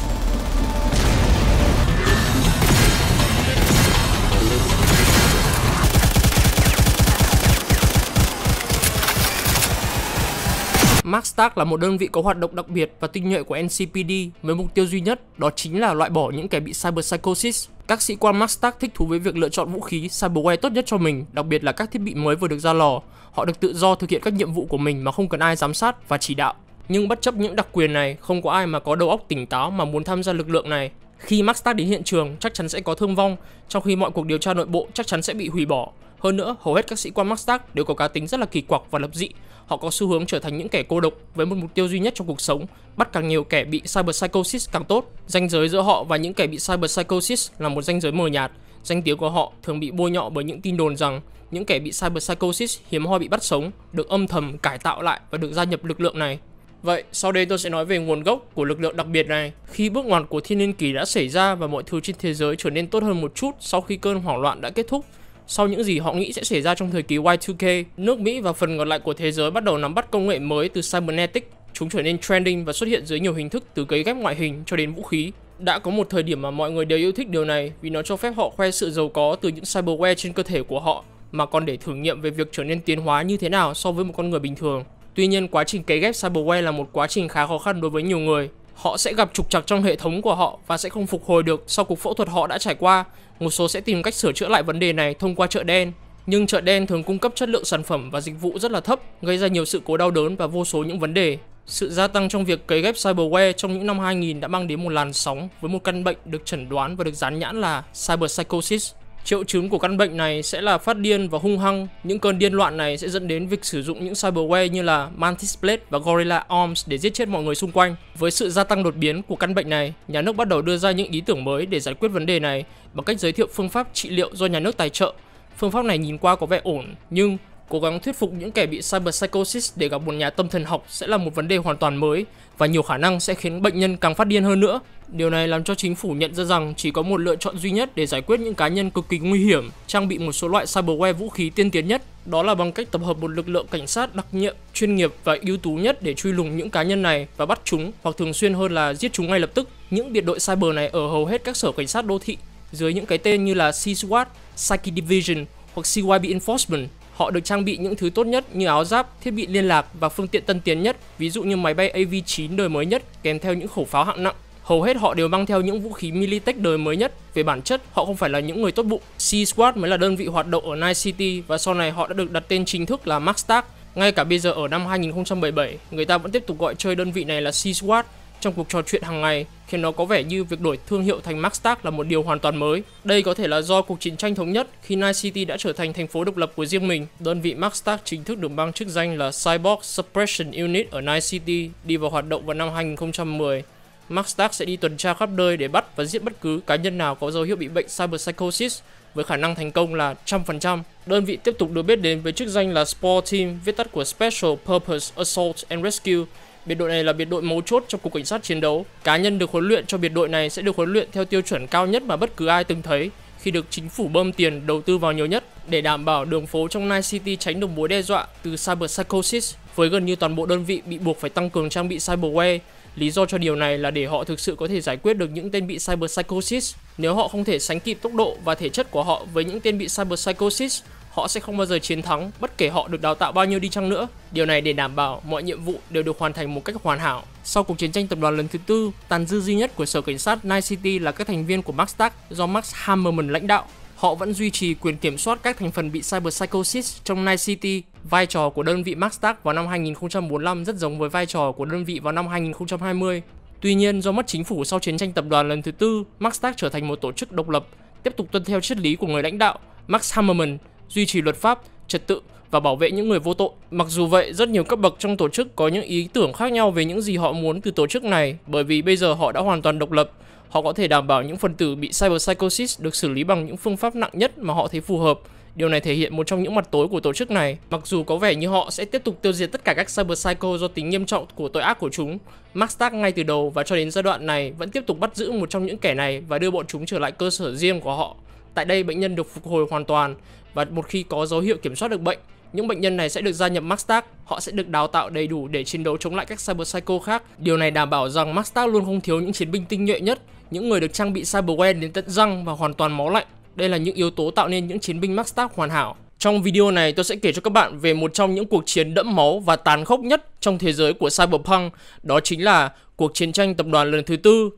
Mark Stark là một đơn vị có hoạt động đặc biệt và tinh nhuệ của NCPD với mục tiêu duy nhất, đó chính là loại bỏ những kẻ bị Cyber Psychosis. Các sĩ quan Mark Stark thích thú với việc lựa chọn vũ khí cyberware tốt nhất cho mình, đặc biệt là các thiết bị mới vừa được ra lò. Họ được tự do thực hiện các nhiệm vụ của mình mà không cần ai giám sát và chỉ đạo. Nhưng bất chấp những đặc quyền này, không có ai mà có đầu óc tỉnh táo mà muốn tham gia lực lượng này. Khi Mark Stark đến hiện trường, chắc chắn sẽ có thương vong, trong khi mọi cuộc điều tra nội bộ chắc chắn sẽ bị hủy bỏ. Hơn nữa, hầu hết các sĩ quan Mark Stark đều có cá tính rất là kỳ quặc và lập dị. Họ có xu hướng trở thành những kẻ cô độc với một mục tiêu duy nhất trong cuộc sống: bắt càng nhiều kẻ bị Cyber Psychosis càng tốt. Ranh giới giữa họ và những kẻ bị Cyber Psychosis là một ranh giới mờ nhạt. Danh tiếng của họ thường bị bôi nhọ bởi những tin đồn rằng những kẻ bị Cyber Psychosis hiếm hoi bị bắt sống, được âm thầm cải tạo lại và được gia nhập lực lượng này. Vậy, sau đây tôi sẽ nói về nguồn gốc của lực lượng đặc biệt này. Khi bước ngoặt của thiên niên kỷ đã xảy ra và mọi thứ trên thế giới trở nên tốt hơn một chút sau khi cơn hoảng loạn đã kết thúc, sau những gì họ nghĩ sẽ xảy ra trong thời kỳ Y2K, nước Mỹ và phần còn lại của thế giới bắt đầu nắm bắt công nghệ mới từ Cybernetic. Chúng trở nên trending và xuất hiện dưới nhiều hình thức, từ cấy ghép ngoại hình cho đến vũ khí. Đã có một thời điểm mà mọi người đều yêu thích điều này vì nó cho phép họ khoe sự giàu có từ những cyberware trên cơ thể của họ, mà còn để thử nghiệm về việc trở nên tiến hóa như thế nào so với một con người bình thường. Tuy nhiên, quá trình cấy ghép cyberware là một quá trình khá khó khăn đối với nhiều người. Họ sẽ gặp trục trặc trong hệ thống của họ và sẽ không phục hồi được sau cuộc phẫu thuật họ đã trải qua. Một số sẽ tìm cách sửa chữa lại vấn đề này thông qua chợ đen. Nhưng chợ đen thường cung cấp chất lượng sản phẩm và dịch vụ rất là thấp, gây ra nhiều sự cố đau đớn và vô số những vấn đề. Sự gia tăng trong việc cấy ghép cyberware trong những năm 2000 đã mang đến một làn sóng với một căn bệnh được chẩn đoán và được dán nhãn là Cyber Psychosis. Triệu chứng của căn bệnh này sẽ là phát điên và hung hăng. Những cơn điên loạn này sẽ dẫn đến việc sử dụng những cyberware như là Mantis Blade và Gorilla Arms để giết chết mọi người xung quanh. Với sự gia tăng đột biến của căn bệnh này, nhà nước bắt đầu đưa ra những ý tưởng mới để giải quyết vấn đề này bằng cách giới thiệu phương pháp trị liệu do nhà nước tài trợ. Phương pháp này nhìn qua có vẻ ổn, nhưng cố gắng thuyết phục những kẻ bị Cyber Psychosis để gặp một nhà tâm thần học sẽ là một vấn đề hoàn toàn mới và nhiều khả năng sẽ khiến bệnh nhân càng phát điên hơn nữa. Điều này làm cho chính phủ nhận ra rằng chỉ có một lựa chọn duy nhất để giải quyết những cá nhân cực kỳ nguy hiểm, trang bị một số loại cyberware vũ khí tiên tiến nhất. Đó là bằng cách tập hợp một lực lượng cảnh sát đặc nhiệm, chuyên nghiệp và ưu tú nhất để truy lùng những cá nhân này và bắt chúng, hoặc thường xuyên hơn là giết chúng ngay lập tức. Những biệt đội cyber này ở hầu hết các sở cảnh sát đô thị dưới những cái tên như là C-SWAT, Psyche Division hoặc CYB Enforcement. Họ được trang bị những thứ tốt nhất như áo giáp, thiết bị liên lạc và phương tiện tân tiến nhất, ví dụ như máy bay AV-9 đời mới nhất kèm theo những khẩu pháo hạng nặng. Hầu hết họ đều mang theo những vũ khí Militech đời mới nhất. Về bản chất, họ không phải là những người tốt bụng. C-SWAT mới là đơn vị hoạt động ở Night City và sau này họ đã được đặt tên chính thức là Mark Stark. Ngay cả bây giờ ở năm 2017, người ta vẫn tiếp tục gọi chơi đơn vị này là C-SWAT trong cuộc trò chuyện hàng ngày, khiến nó có vẻ như việc đổi thương hiệu thành Mark Stark là một điều hoàn toàn mới. Đây có thể là do cuộc chiến tranh thống nhất khi Night City đã trở thành thành phố độc lập của riêng mình. Đơn vị Mark Stark chính thức được mang chức danh là Cyborg Suppression Unit ở Night City, đi vào hoạt động vào năm 2010. Mark Stark sẽ đi tuần tra khắp nơi để bắt và giết bất cứ cá nhân nào có dấu hiệu bị bệnh Cyber Psychosis. với khả năng thành công là 100%. Đơn vị tiếp tục được biết đến với chức danh là SPOR Team, viết tắt của Special Purpose Assault and Rescue. Biệt đội này là biệt đội mấu chốt trong Cục Cảnh sát chiến đấu. Cá nhân được huấn luyện cho biệt đội này sẽ được huấn luyện theo tiêu chuẩn cao nhất mà bất cứ ai từng thấy, khi được chính phủ bơm tiền đầu tư vào nhiều nhất để đảm bảo đường phố trong Night City tránh được mối đe dọa từ Cyber Psychosis, với gần như toàn bộ đơn vị bị buộc phải tăng cường trang bị cyberware. Lý do cho điều này là để họ thực sự có thể giải quyết được những tên bị Cyber Psychosis. Nếu họ không thể sánh kịp tốc độ và thể chất của họ với những tên bị Cyber Psychosis, họ sẽ không bao giờ chiến thắng, bất kể họ được đào tạo bao nhiêu đi chăng nữa. Điều này để đảm bảo mọi nhiệm vụ đều được hoàn thành một cách hoàn hảo. Sau cuộc chiến tranh tập đoàn lần thứ tư, tàn dư duy nhất của sở cảnh sát Night City là các thành viên của Mark Stark do Max Hammerman lãnh đạo. Họ vẫn duy trì quyền kiểm soát các thành phần bị Cyber Psychosis trong Night City. Vai trò của đơn vị Mark Stark vào năm 2045 rất giống với vai trò của đơn vị vào năm 2020. Tuy nhiên, do mất chính phủ sau chiến tranh tập đoàn lần thứ tư, Mark Stark trở thành một tổ chức độc lập, tiếp tục tuân theo triết lý của người lãnh đạo Max Hammerman, duy trì luật pháp, trật tự và bảo vệ những người vô tội. Mặc dù vậy, rất nhiều cấp bậc trong tổ chức có những ý tưởng khác nhau về những gì họ muốn từ tổ chức này, bởi vì bây giờ họ đã hoàn toàn độc lập. Họ có thể đảm bảo những phần tử bị Cyber Psychosis được xử lý bằng những phương pháp nặng nhất mà họ thấy phù hợp. Điều này thể hiện một trong những mặt tối của tổ chức này. Mặc dù có vẻ như họ sẽ tiếp tục tiêu diệt tất cả các Cyber Psycho do tính nghiêm trọng của tội ác của chúng, Mark Stark ngay từ đầu và cho đến giai đoạn này vẫn tiếp tục bắt giữ một trong những kẻ này và đưa bọn chúng trở lại cơ sở riêng của họ. Tại đây, bệnh nhân được phục hồi hoàn toàn và một khi có dấu hiệu kiểm soát được bệnh, những bệnh nhân này sẽ được gia nhập Mark Stark. Họ sẽ được đào tạo đầy đủ để chiến đấu chống lại các Cyber Psycho khác. Điều này đảm bảo rằng Mark Stark luôn không thiếu những chiến binh tinh nhuệ nhất, những người được trang bị cyberware đến tận răng và hoàn toàn máu lạnh. Đây là những yếu tố tạo nên những chiến binh Mark Stark hoàn hảo. Trong video này, tôi sẽ kể cho các bạn về một trong những cuộc chiến đẫm máu và tàn khốc nhất trong thế giới của Cyberpunk. Đó chính là cuộc chiến tranh tập đoàn lần thứ tư.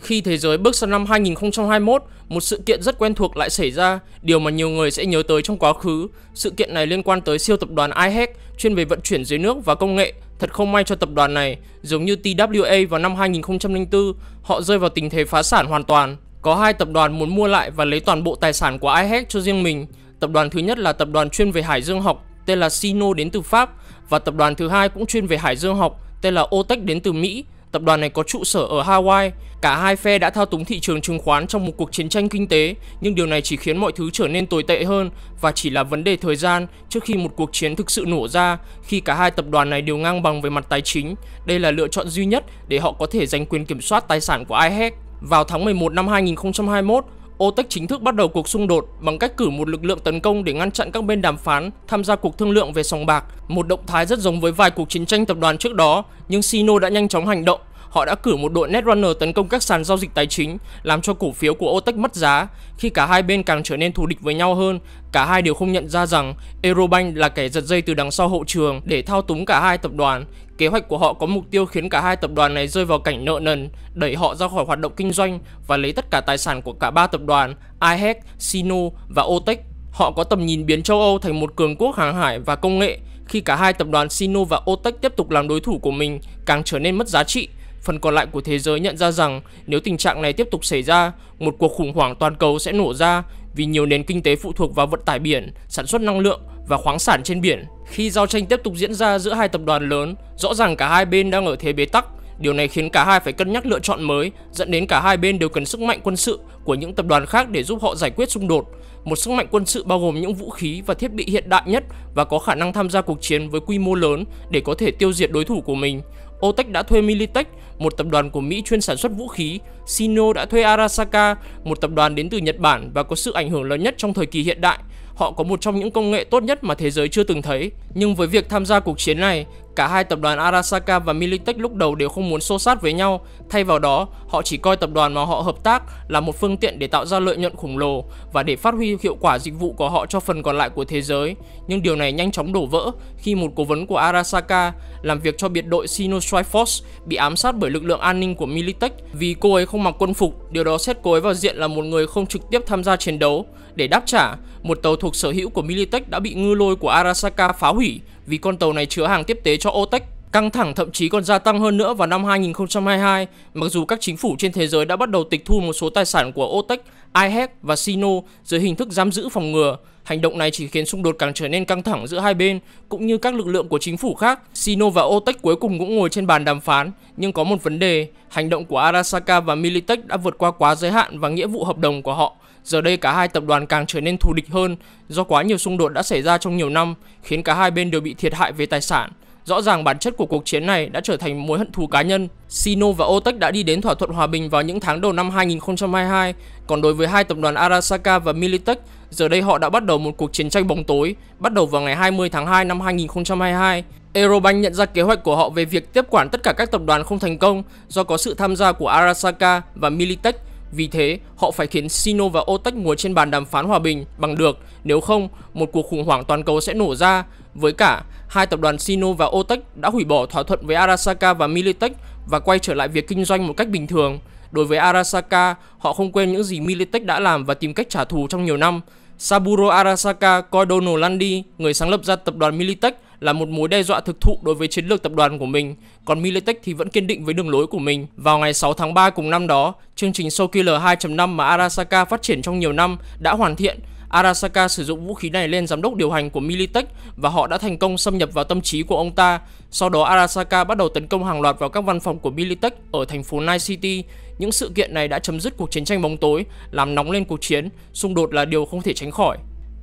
Khi thế giới bước sang năm 2021, một sự kiện rất quen thuộc lại xảy ra, điều mà nhiều người sẽ nhớ tới trong quá khứ. Sự kiện này liên quan tới siêu tập đoàn iHack, chuyên về vận chuyển dưới nước và công nghệ. Thật không may cho tập đoàn này, giống như TWA vào năm 2004, họ rơi vào tình thế phá sản hoàn toàn. Có hai tập đoàn muốn mua lại và lấy toàn bộ tài sản của iHack cho riêng mình. Tập đoàn thứ nhất là tập đoàn chuyên về hải dương học, tên là Sino đến từ Pháp, và tập đoàn thứ hai cũng chuyên về hải dương học, tên là Otech đến từ Mỹ. Tập đoàn này có trụ sở ở Hawaii. Cả hai phe đã thao túng thị trường chứng khoán trong một cuộc chiến tranh kinh tế, nhưng điều này chỉ khiến mọi thứ trở nên tồi tệ hơn và chỉ là vấn đề thời gian trước khi một cuộc chiến thực sự nổ ra. Khi cả hai tập đoàn này đều ngang bằng về mặt tài chính, đây là lựa chọn duy nhất để họ có thể giành quyền kiểm soát tài sản của iHack. Vào tháng 11 năm 2021, Otech chính thức bắt đầu cuộc xung đột bằng cách cử một lực lượng tấn công để ngăn chặn các bên đàm phán tham gia cuộc thương lượng về sòng bạc, một động thái rất giống với vài cuộc chiến tranh tập đoàn trước đó, nhưng Sino đã nhanh chóng hành động. Họ đã cử một đội Netrunner tấn công các sàn giao dịch tài chính, làm cho cổ phiếu của Otech mất giá. Khi cả hai bên càng trở nên thù địch với nhau hơn, cả hai đều không nhận ra rằng Eurobank là kẻ giật dây từ đằng sau hậu trường để thao túng cả hai tập đoàn. Kế hoạch của họ có mục tiêu khiến cả hai tập đoàn này rơi vào cảnh nợ nần, đẩy họ ra khỏi hoạt động kinh doanh và lấy tất cả tài sản của cả ba tập đoàn iHack, Sino và Otech. Họ có tầm nhìn biến châu Âu thành một cường quốc hàng hải và công nghệ. Khi cả hai tập đoàn Sino và Otech tiếp tục làm đối thủ của mình, càng trở nên mất giá trị. Phần còn lại của thế giới nhận ra rằng nếu tình trạng này tiếp tục xảy ra, một cuộc khủng hoảng toàn cầu sẽ nổ ra vì nhiều nền kinh tế phụ thuộc vào vận tải biển, sản xuất năng lượng và khoáng sản trên biển. Khi giao tranh tiếp tục diễn ra giữa hai tập đoàn lớn, rõ ràng cả hai bên đang ở thế bế tắc. Điều này khiến cả hai phải cân nhắc lựa chọn mới, dẫn đến cả hai bên đều cần sức mạnh quân sự của những tập đoàn khác để giúp họ giải quyết xung đột. Một sức mạnh quân sự bao gồm những vũ khí và thiết bị hiện đại nhất và có khả năng tham gia cuộc chiến với quy mô lớn để có thể tiêu diệt đối thủ của mình. Otech đã thuê Militech, một tập đoàn của Mỹ chuyên sản xuất vũ khí. Sino đã thuê Arasaka, một tập đoàn đến từ Nhật Bản và có sự ảnh hưởng lớn nhất trong thời kỳ hiện đại. Họ có một trong những công nghệ tốt nhất mà thế giới chưa từng thấy. Nhưng với việc tham gia cuộc chiến này, cả hai tập đoàn Arasaka và Militech lúc đầu đều không muốn xô sát với nhau. Thay vào đó, họ chỉ coi tập đoàn mà họ hợp tác là một phương tiện để tạo ra lợi nhuận khổng lồ và để phát huy hiệu quả dịch vụ của họ cho phần còn lại của thế giới. Nhưng điều này nhanh chóng đổ vỡ khi một cố vấn của Arasaka làm việc cho biệt đội Sino Strike Force bị ám sát bởi lực lượng an ninh của Militech vì cô ấy không mặc quân phục. Điều đó xét cô ấy vào diện là một người không trực tiếp tham gia chiến đấu. Để đáp trả, một tàu thuộc sở hữu của Militech đã bị ngư lôi của Arasaka phá hủy vì con tàu này chứa hàng tiếp tế cho Otech. Căng thẳng thậm chí còn gia tăng hơn nữa vào năm 2022, mặc dù các chính phủ trên thế giới đã bắt đầu tịch thu một số tài sản của OPEC, IHEC và Sino dưới hình thức giam giữ phòng ngừa. Hành động này chỉ khiến xung đột càng trở nên căng thẳng giữa hai bên, cũng như các lực lượng của chính phủ khác. Sino và OPEC cuối cùng cũng ngồi trên bàn đàm phán, nhưng có một vấn đề, hành động của Arasaka và Militech đã vượt qua quá giới hạn và nghĩa vụ hợp đồng của họ. Giờ đây cả hai tập đoàn càng trở nên thù địch hơn, do quá nhiều xung đột đã xảy ra trong nhiều năm, khiến cả hai bên đều bị thiệt hại về tài sản. Rõ ràng bản chất của cuộc chiến này đã trở thành mối hận thù cá nhân. Sino và OPEC đã đi đến thỏa thuận hòa bình vào những tháng đầu năm 2022, còn đối với hai tập đoàn Arasaka và Militech, giờ đây họ đã bắt đầu một cuộc chiến tranh bóng tối, bắt đầu vào ngày 20 tháng 2 năm 2022. Eurobank nhận ra kế hoạch của họ về việc tiếp quản tất cả các tập đoàn không thành công do có sự tham gia của Arasaka và Militech. Vì thế, họ phải khiến Sino và OPEC ngồi trên bàn đàm phán hòa bình bằng được, nếu không, một cuộc khủng hoảng toàn cầu sẽ nổ ra. Với cả, hai tập đoàn Sino và OPEC đã hủy bỏ thỏa thuận với Arasaka và Militech và quay trở lại việc kinh doanh một cách bình thường. Đối với Arasaka, họ không quên những gì Militech đã làm và tìm cách trả thù trong nhiều năm. Saburo Arasaka coi Donald Lundy, người sáng lập ra tập đoàn Militech, là một mối đe dọa thực thụ đối với chiến lược tập đoàn của mình, còn Militech thì vẫn kiên định với đường lối của mình. Vào ngày 6 tháng 3 cùng năm đó, chương trình Soulkiller 2.5 mà Arasaka phát triển trong nhiều năm đã hoàn thiện. Arasaka sử dụng vũ khí này lên giám đốc điều hành của Militech và họ đã thành công xâm nhập vào tâm trí của ông ta. Sau đó Arasaka bắt đầu tấn công hàng loạt vào các văn phòng của Militech ở thành phố Night City. Những sự kiện này đã chấm dứt cuộc chiến tranh bóng tối, làm nóng lên cuộc chiến, xung đột là điều không thể tránh khỏi.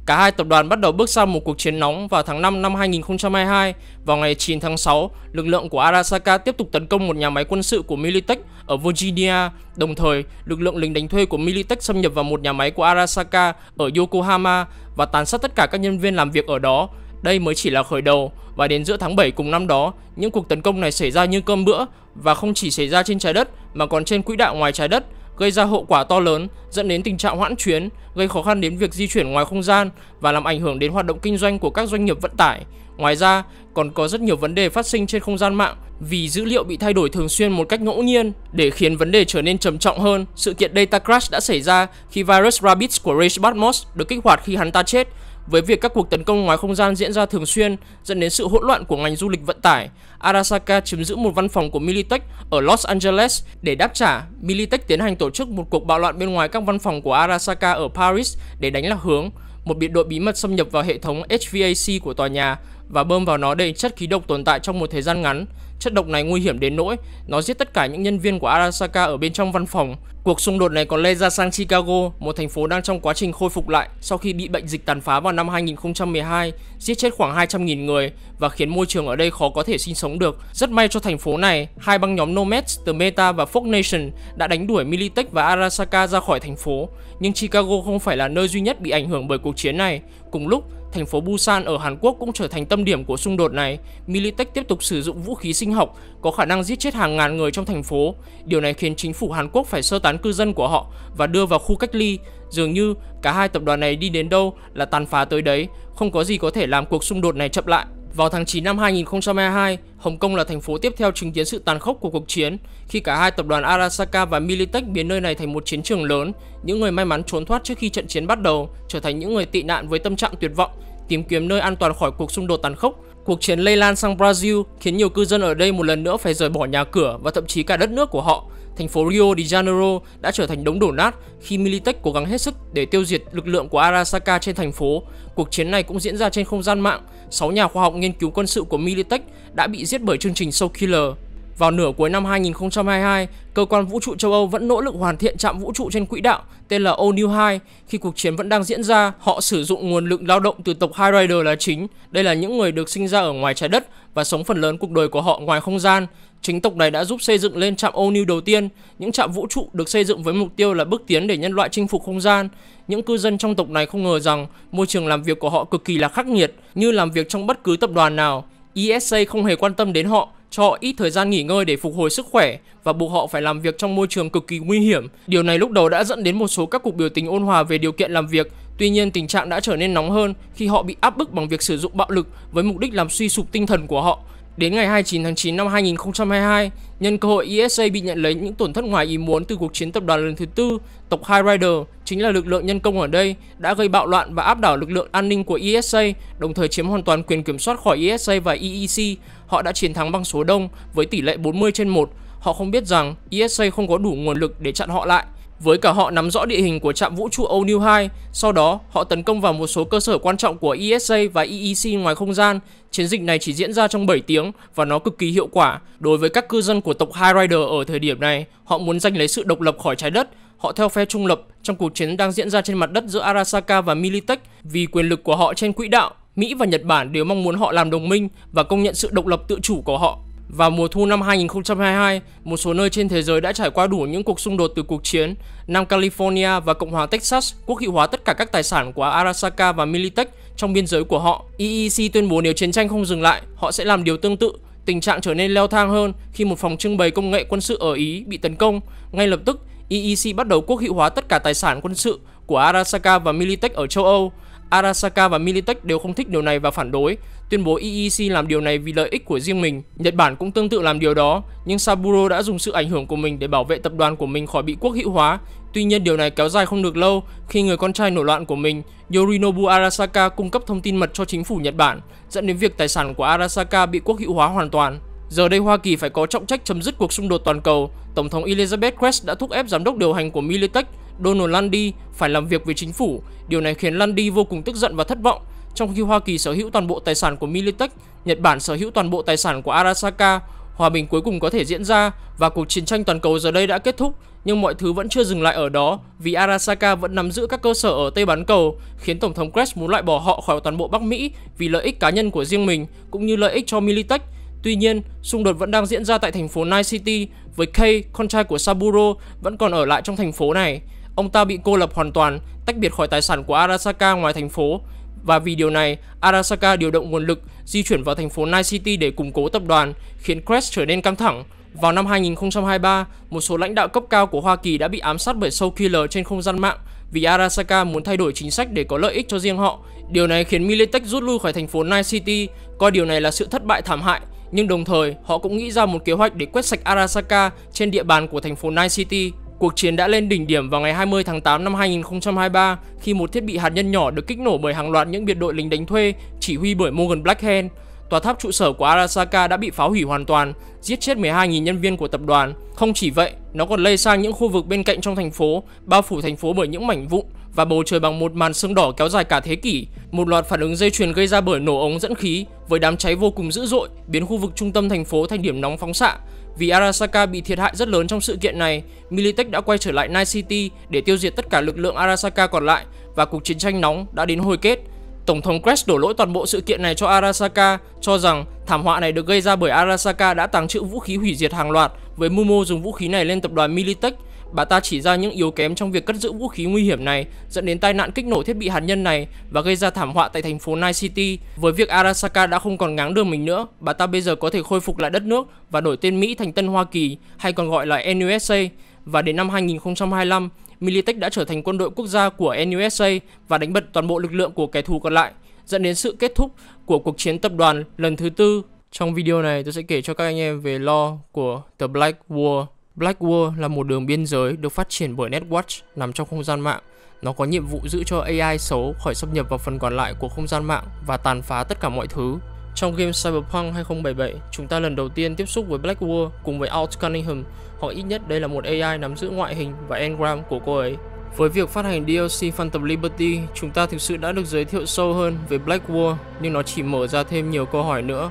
Cả hai tập đoàn bắt đầu bước sang một cuộc chiến nóng vào tháng 5 năm 2022. Vào ngày 9 tháng 6, lực lượng của Arasaka tiếp tục tấn công một nhà máy quân sự của Militech ở Virginia. Đồng thời, lực lượng lính đánh thuê của Militech xâm nhập vào một nhà máy của Arasaka ở Yokohama và tàn sát tất cả các nhân viên làm việc ở đó. Đây mới chỉ là khởi đầu, và đến giữa tháng 7 cùng năm đó, những cuộc tấn công này xảy ra như cơm bữa và không chỉ xảy ra trên trái đất mà còn trên quỹ đạo ngoài trái đất, gây ra hậu quả to lớn, dẫn đến tình trạng hoãn chuyến, gây khó khăn đến việc di chuyển ngoài không gian và làm ảnh hưởng đến hoạt động kinh doanh của các doanh nghiệp vận tải. Ngoài ra, còn có rất nhiều vấn đề phát sinh trên không gian mạng vì dữ liệu bị thay đổi thường xuyên một cách ngẫu nhiên. Để khiến vấn đề trở nên trầm trọng hơn, sự kiện Data Crash đã xảy ra khi virus Rabbids của Ray Batmos được kích hoạt khi hắn ta chết. Với việc các cuộc tấn công ngoài không gian diễn ra thường xuyên dẫn đến sự hỗn loạn của ngành du lịch vận tải, Arasaka chiếm giữ một văn phòng của Militech ở Los Angeles. Để đáp trả, Militech tiến hành tổ chức một cuộc bạo loạn bên ngoài các văn phòng của Arasaka ở Paris để đánh lạc hướng. Một biệt đội bí mật xâm nhập vào hệ thống HVAC của tòa nhà và bơm vào nó đầy chất khí độc tồn tại trong một thời gian ngắn. Chất độc này nguy hiểm đến nỗi nó giết tất cả những nhân viên của Arasaka ở bên trong văn phòng. Cuộc xung đột này còn lây ra sang Chicago, một thành phố đang trong quá trình khôi phục lại sau khi bị bệnh dịch tàn phá vào năm 2012, giết chết khoảng 200.000 người và khiến môi trường ở đây khó có thể sinh sống được. Rất may cho thành phố này, hai băng nhóm Nomads từ Meta và Fox Nation đã đánh đuổi Militech và Arasaka ra khỏi thành phố. Nhưng Chicago không phải là nơi duy nhất bị ảnh hưởng bởi cuộc chiến này. Cùng lúc, thành phố Busan ở Hàn Quốc cũng trở thành tâm điểm của xung đột này. Militech tiếp tục sử dụng vũ khí sinh học có khả năng giết chết hàng ngàn người trong thành phố. Điều này khiến chính phủ Hàn Quốc phải sơ tán cư dân của họ và đưa vào khu cách ly. Dường như cả hai tập đoàn này đi đến đâu là tàn phá tới đấy, không có gì có thể làm cuộc xung đột này chậm lại. Vào tháng 9 năm 2022, Hồng Kông là thành phố tiếp theo chứng kiến sự tàn khốc của cuộc chiến khi cả hai tập đoàn Arasaka và Militech biến nơi này thành một chiến trường lớn. Những người may mắn trốn thoát trước khi trận chiến bắt đầu trở thành những người tị nạn với tâm trạng tuyệt vọng, tìm kiếm nơi an toàn khỏi cuộc xung đột tàn khốc. Cuộc chiến lây lan sang Brazil khiến nhiều cư dân ở đây một lần nữa phải rời bỏ nhà cửa và thậm chí cả đất nước của họ. Thành phố Rio de Janeiro đã trở thành đống đổ nát khi Militech cố gắng hết sức để tiêu diệt lực lượng của Arasaka trên thành phố. Cuộc chiến này cũng diễn ra trên không gian mạng. 6 nhà khoa học nghiên cứu quân sự của Militech đã bị giết bởi chương trình Soulkiller. Vào nửa cuối năm 2022, cơ quan vũ trụ châu Âu vẫn nỗ lực hoàn thiện trạm vũ trụ trên quỹ đạo tên là O'Neill 2. Khi cuộc chiến vẫn đang diễn ra, họ sử dụng nguồn lực lao động từ tộc High Rider là chính. Đây là những người được sinh ra ở ngoài trái đất và sống phần lớn cuộc đời của họ ngoài không gian. Chính tộc này đã giúp xây dựng lên trạm O'Neill đầu tiên. Những trạm vũ trụ được xây dựng với mục tiêu là bước tiến để nhân loại chinh phục không gian. Những cư dân trong tộc này không ngờ rằng môi trường làm việc của họ cực kỳ là khắc nghiệt, như làm việc trong bất cứ tập đoàn nào. ESA không hề quan tâm đến họ, cho họ ít thời gian nghỉ ngơi để phục hồi sức khỏe và buộc họ phải làm việc trong môi trường cực kỳ nguy hiểm. Điều này lúc đầu đã dẫn đến một số các cuộc biểu tình ôn hòa về điều kiện làm việc. Tuy nhiên, tình trạng đã trở nên nóng hơn khi họ bị áp bức bằng việc sử dụng bạo lực với mục đích làm suy sụp tinh thần của họ. Đến ngày 29 tháng 9 năm 2022, nhân cơ hội ESA bị nhận lấy những tổn thất ngoài ý muốn từ cuộc chiến tập đoàn lần thứ tư, tộc High Rider, chính là lực lượng nhân công ở đây, đã gây bạo loạn và áp đảo lực lượng an ninh của ESA, đồng thời chiếm hoàn toàn quyền kiểm soát khỏi ESA và EEC. Họ đã chiến thắng bằng số đông với tỷ lệ 40/1. Họ không biết rằng ESA không có đủ nguồn lực để chặn họ lại. Với cả họ nắm rõ địa hình của trạm vũ trụ O'Neill 2, sau đó họ tấn công vào một số cơ sở quan trọng của ESA và EEC ngoài không gian. Chiến dịch này chỉ diễn ra trong 7 tiếng và nó cực kỳ hiệu quả. Đối với các cư dân của tộc High Rider ở thời điểm này, họ muốn giành lấy sự độc lập khỏi trái đất. Họ theo phe trung lập trong cuộc chiến đang diễn ra trên mặt đất giữa Arasaka và Militech. Vì quyền lực của họ trên quỹ đạo, Mỹ và Nhật Bản đều mong muốn họ làm đồng minh và công nhận sự độc lập tự chủ của họ. Vào mùa thu năm 2022, một số nơi trên thế giới đã trải qua đủ những cuộc xung đột từ cuộc chiến. Nam California và Cộng hòa Texas quốc hữu hóa tất cả các tài sản của Arasaka và Militech trong biên giới của họ. EEC tuyên bố nếu chiến tranh không dừng lại, họ sẽ làm điều tương tự. Tình trạng trở nên leo thang hơn khi một phòng trưng bày công nghệ quân sự ở Ý bị tấn công. Ngay lập tức, EEC bắt đầu quốc hữu hóa tất cả tài sản quân sự của Arasaka và Militech ở châu Âu. Arasaka và Militech đều không thích điều này và phản đối, tuyên bố EEC làm điều này vì lợi ích của riêng mình. Nhật Bản cũng tương tự làm điều đó, nhưng Saburo đã dùng sự ảnh hưởng của mình để bảo vệ tập đoàn của mình khỏi bị quốc hữu hóa. Tuy nhiên điều này kéo dài không được lâu khi người con trai nổi loạn của mình, Yorinobu Arasaka, cung cấp thông tin mật cho chính phủ Nhật Bản, dẫn đến việc tài sản của Arasaka bị quốc hữu hóa hoàn toàn. Giờ đây Hoa Kỳ phải có trọng trách chấm dứt cuộc xung đột toàn cầu. Tổng thống Elizabeth Crest đã thúc ép giám đốc điều hành của Militech, Donald Lundy, phải làm việc với chính phủ. Điều này khiến Lundy vô cùng tức giận và thất vọng. Trong khi Hoa Kỳ sở hữu toàn bộ tài sản của Militech, Nhật Bản sở hữu toàn bộ tài sản của Arasaka, hòa bình cuối cùng có thể diễn ra và cuộc chiến tranh toàn cầu giờ đây đã kết thúc. Nhưng mọi thứ vẫn chưa dừng lại ở đó, vì Arasaka vẫn nắm giữ các cơ sở ở Tây bán cầu, khiến Tổng thống Crest muốn loại bỏ họ khỏi toàn bộ Bắc Mỹ vì lợi ích cá nhân của riêng mình cũng như lợi ích cho Militech. Tuy nhiên, xung đột vẫn đang diễn ra tại thành phố Night City, với Kei, con trai của Saburo, vẫn còn ở lại trong thành phố này. Ông ta bị cô lập hoàn toàn, tách biệt khỏi tài sản của Arasaka ngoài thành phố. Và vì điều này, Arasaka điều động nguồn lực di chuyển vào thành phố Night City để củng cố tập đoàn, khiến Crest trở nên căng thẳng. Vào năm 2023, một số lãnh đạo cấp cao của Hoa Kỳ đã bị ám sát bởi Soul Killer trên không gian mạng vì Arasaka muốn thay đổi chính sách để có lợi ích cho riêng họ. Điều này khiến Militech rút lui khỏi thành phố Night City, coi điều này là sự thất bại thảm hại. Nhưng đồng thời, họ cũng nghĩ ra một kế hoạch để quét sạch Arasaka trên địa bàn của thành phố Night City. Cuộc chiến đã lên đỉnh điểm vào ngày 20 tháng 8 năm 2023 khi một thiết bị hạt nhân nhỏ được kích nổ bởi hàng loạt những biệt đội lính đánh thuê chỉ huy bởi Morgan Blackhand. Tòa tháp trụ sở của Arasaka đã bị phá hủy hoàn toàn, giết chết 12.000 nhân viên của tập đoàn. Không chỉ vậy, nó còn lây sang những khu vực bên cạnh trong thành phố, bao phủ thành phố bởi những mảnh vụn và bầu trời bằng một màn sương đỏ kéo dài cả thế kỷ. Một loạt phản ứng dây chuyền gây ra bởi nổ ống dẫn khí với đám cháy vô cùng dữ dội biến khu vực trung tâm thành phố thành điểm nóng phóng xạ. Vì Arasaka bị thiệt hại rất lớn trong sự kiện này, Militech đã quay trở lại Night City để tiêu diệt tất cả lực lượng Arasaka còn lại và cuộc chiến tranh nóng đã đến hồi kết. Tổng thống Crest đổ lỗi toàn bộ sự kiện này cho Arasaka, cho rằng thảm họa này được gây ra bởi Arasaka đã tàng trữ vũ khí hủy diệt hàng loạt với mưu mô dùng vũ khí này lên tập đoàn Militech. Bà ta chỉ ra những yếu kém trong việc cất giữ vũ khí nguy hiểm này, dẫn đến tai nạn kích nổ thiết bị hạt nhân này và gây ra thảm họa tại thành phố Night City. Với việc Arasaka đã không còn ngáng đường mình nữa, bà ta bây giờ có thể khôi phục lại đất nước và đổi tên Mỹ thành Tân Hoa Kỳ, hay còn gọi là NUSA. Và đến năm 2025, Militech đã trở thành quân đội quốc gia của NUSA và đánh bật toàn bộ lực lượng của kẻ thù còn lại, dẫn đến sự kết thúc của cuộc chiến tập đoàn lần thứ tư. Trong video này, tôi sẽ kể cho các anh em về lore của The Black Wall. Black Wall là một đường biên giới được phát triển bởi Netwatch nằm trong không gian mạng. Nó có nhiệm vụ giữ cho AI xấu khỏi xâm nhập vào phần còn lại của không gian mạng và tàn phá tất cả mọi thứ. Trong game Cyberpunk 2077, chúng ta lần đầu tiên tiếp xúc với Black Wall cùng với Alt Cunningham, hoặc ít nhất đây là một AI nắm giữ ngoại hình và engram của cô ấy. Với việc phát hành DLC Phantom Liberty, chúng ta thực sự đã được giới thiệu sâu hơn về Black Wall, nhưng nó chỉ mở ra thêm nhiều câu hỏi nữa.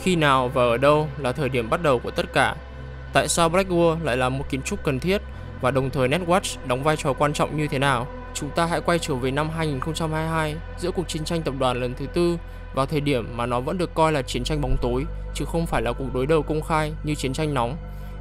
Khi nào và ở đâu là thời điểm bắt đầu của tất cả? Tại sao Black Wall lại là một kiến trúc cần thiết và đồng thời Netwatch đóng vai trò quan trọng như thế nào? Chúng ta hãy quay trở về năm 2022 giữa cuộc chiến tranh tập đoàn lần thứ tư, vào thời điểm mà nó vẫn được coi là chiến tranh bóng tối chứ không phải là cuộc đối đầu công khai như chiến tranh nóng.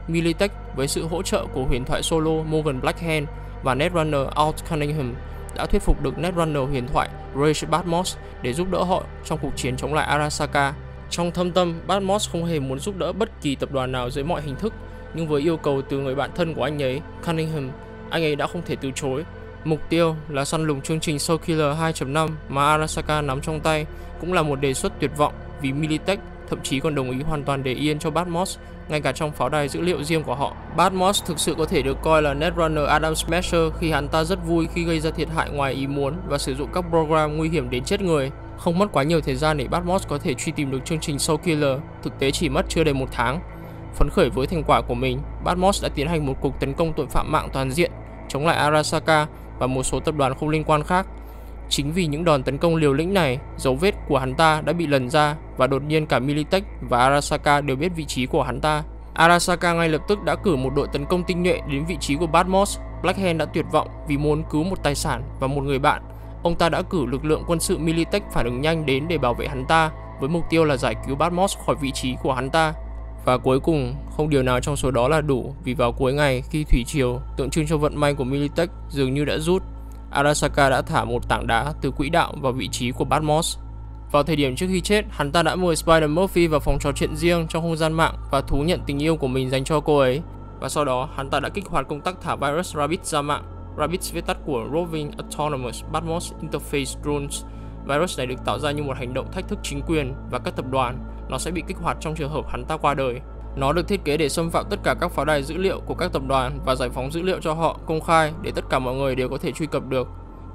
Militech với sự hỗ trợ của huyền thoại solo Morgan Blackhand và Netrunner Alt Cunningham đã thuyết phục được Netrunner huyền thoại Rage Batmos để giúp đỡ họ trong cuộc chiến chống lại Arasaka. Trong thâm tâm, Batmos không hề muốn giúp đỡ bất kỳ tập đoàn nào dưới mọi hình thức, nhưng với yêu cầu từ người bạn thân của anh ấy, Cunningham, anh ấy đã không thể từ chối. Mục tiêu là săn lùng chương trình Soul Killer 2.5 mà Arasaka nắm trong tay cũng là một đề xuất tuyệt vọng vì Militech thậm chí còn đồng ý hoàn toàn để yên cho Badmos, ngay cả trong pháo đài dữ liệu riêng của họ. Badmos thực sự có thể được coi là Netrunner Adam Smasher khi hắn ta rất vui khi gây ra thiệt hại ngoài ý muốn và sử dụng các program nguy hiểm đến chết người. Không mất quá nhiều thời gian để Badmos có thể truy tìm được chương trình Soul Killer, thực tế chỉ mất chưa đầy 1 tháng. Phấn khởi với thành quả của mình, Badmos đã tiến hành một cuộc tấn công tội phạm mạng toàn diện chống lại Arasaka và một số tập đoàn không liên quan khác. Chính vì những đòn tấn công liều lĩnh này, dấu vết của hắn ta đã bị lần ra và đột nhiên cả Militech và Arasaka đều biết vị trí của hắn ta. Arasaka ngay lập tức đã cử một đội tấn công tinh nhuệ đến vị trí của Badmos. Blackhand đã tuyệt vọng vì muốn cứu một tài sản và một người bạn. Ông ta đã cử lực lượng quân sự Militech phản ứng nhanh đến để bảo vệ hắn ta, với mục tiêu là giải cứu Badmos khỏi vị trí của hắn ta. Và cuối cùng, không điều nào trong số đó là đủ, vì vào cuối ngày khi thủy triều tượng trưng cho vận may của Militech dường như đã rút, Arasaka đã thả một tảng đá từ quỹ đạo vào vị trí của Badmos. Vào thời điểm trước khi chết, hắn ta đã mời Spider Murphy vào phòng trò chuyện riêng trong không gian mạng và thú nhận tình yêu của mình dành cho cô ấy. Và sau đó, hắn ta đã kích hoạt công tắc thả virus Rabbit ra mạng. Rabbit viết tắt của Roving Autonomous Badmos Interface Drones. Virus này được tạo ra như một hành động thách thức chính quyền và các tập đoàn. Nó sẽ bị kích hoạt trong trường hợp hắn ta qua đời. Nó được thiết kế để xâm phạm tất cả các pháo đài dữ liệu của các tập đoàn và giải phóng dữ liệu cho họ công khai để tất cả mọi người đều có thể truy cập được.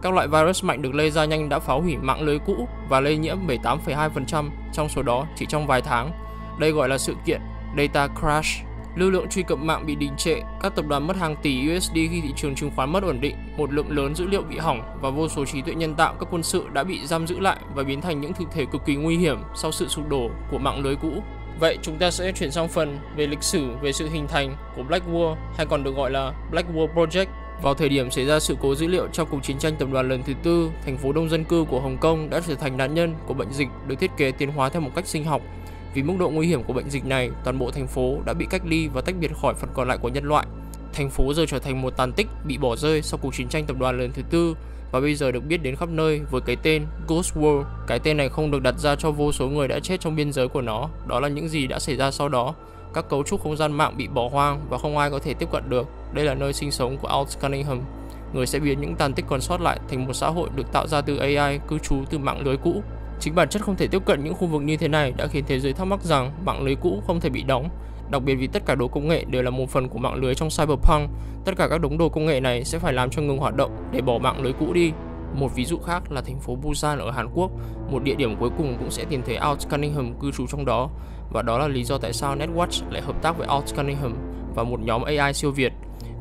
Các loại virus mạnh được lây ra nhanh đã phá hủy mạng lưới cũ và lây nhiễm 78,2% trong số đó chỉ trong vài tháng. Đây gọi là sự kiện Data Crash. Lưu lượng truy cập mạng bị đình trệ, các tập đoàn mất hàng tỷ USD khi thị trường chứng khoán mất ổn định, một lượng lớn dữ liệu bị hỏng và vô số trí tuệ nhân tạo các quân sự đã bị giam giữ lại và biến thành những thực thể cực kỳ nguy hiểm sau sự sụp đổ của mạng lưới cũ. Vậy chúng ta sẽ chuyển sang phần về lịch sử về sự hình thành của Blackwall, hay còn được gọi là Blackwall Project. Vào thời điểm xảy ra sự cố dữ liệu trong cuộc chiến tranh tập đoàn lần thứ tư, thành phố đông dân cư của Hồng Kông đã trở thành nạn nhân của bệnh dịch được thiết kế tiến hóa theo một cách sinh học. Vì mức độ nguy hiểm của bệnh dịch này, toàn bộ thành phố đã bị cách ly và tách biệt khỏi phần còn lại của nhân loại. Thành phố giờ trở thành một tàn tích bị bỏ rơi sau cuộc chiến tranh tập đoàn lần thứ tư và bây giờ được biết đến khắp nơi với cái tên Ghost World. Cái tên này không được đặt ra cho vô số người đã chết trong biên giới của nó, đó là những gì đã xảy ra sau đó. Các cấu trúc không gian mạng bị bỏ hoang và không ai có thể tiếp cận được. Đây là nơi sinh sống của Alt Cunningham. Người sẽ biến những tàn tích còn sót lại thành một xã hội được tạo ra từ AI cư trú từ mạng lưới cũ. Chính bản chất không thể tiếp cận những khu vực như thế này đã khiến thế giới thắc mắc rằng mạng lưới cũ không thể bị đóng. Đặc biệt vì tất cả đồ công nghệ đều là một phần của mạng lưới trong Cyberpunk, tất cả các đống đồ công nghệ này sẽ phải làm cho ngừng hoạt động để bỏ mạng lưới cũ đi. Một ví dụ khác là thành phố Busan ở Hàn Quốc, một địa điểm cuối cùng cũng sẽ tìm thấy Alt Cunningham cư trú trong đó. Và đó là lý do tại sao Netwatch lại hợp tác với Alt Cunningham và một nhóm AI siêu việt.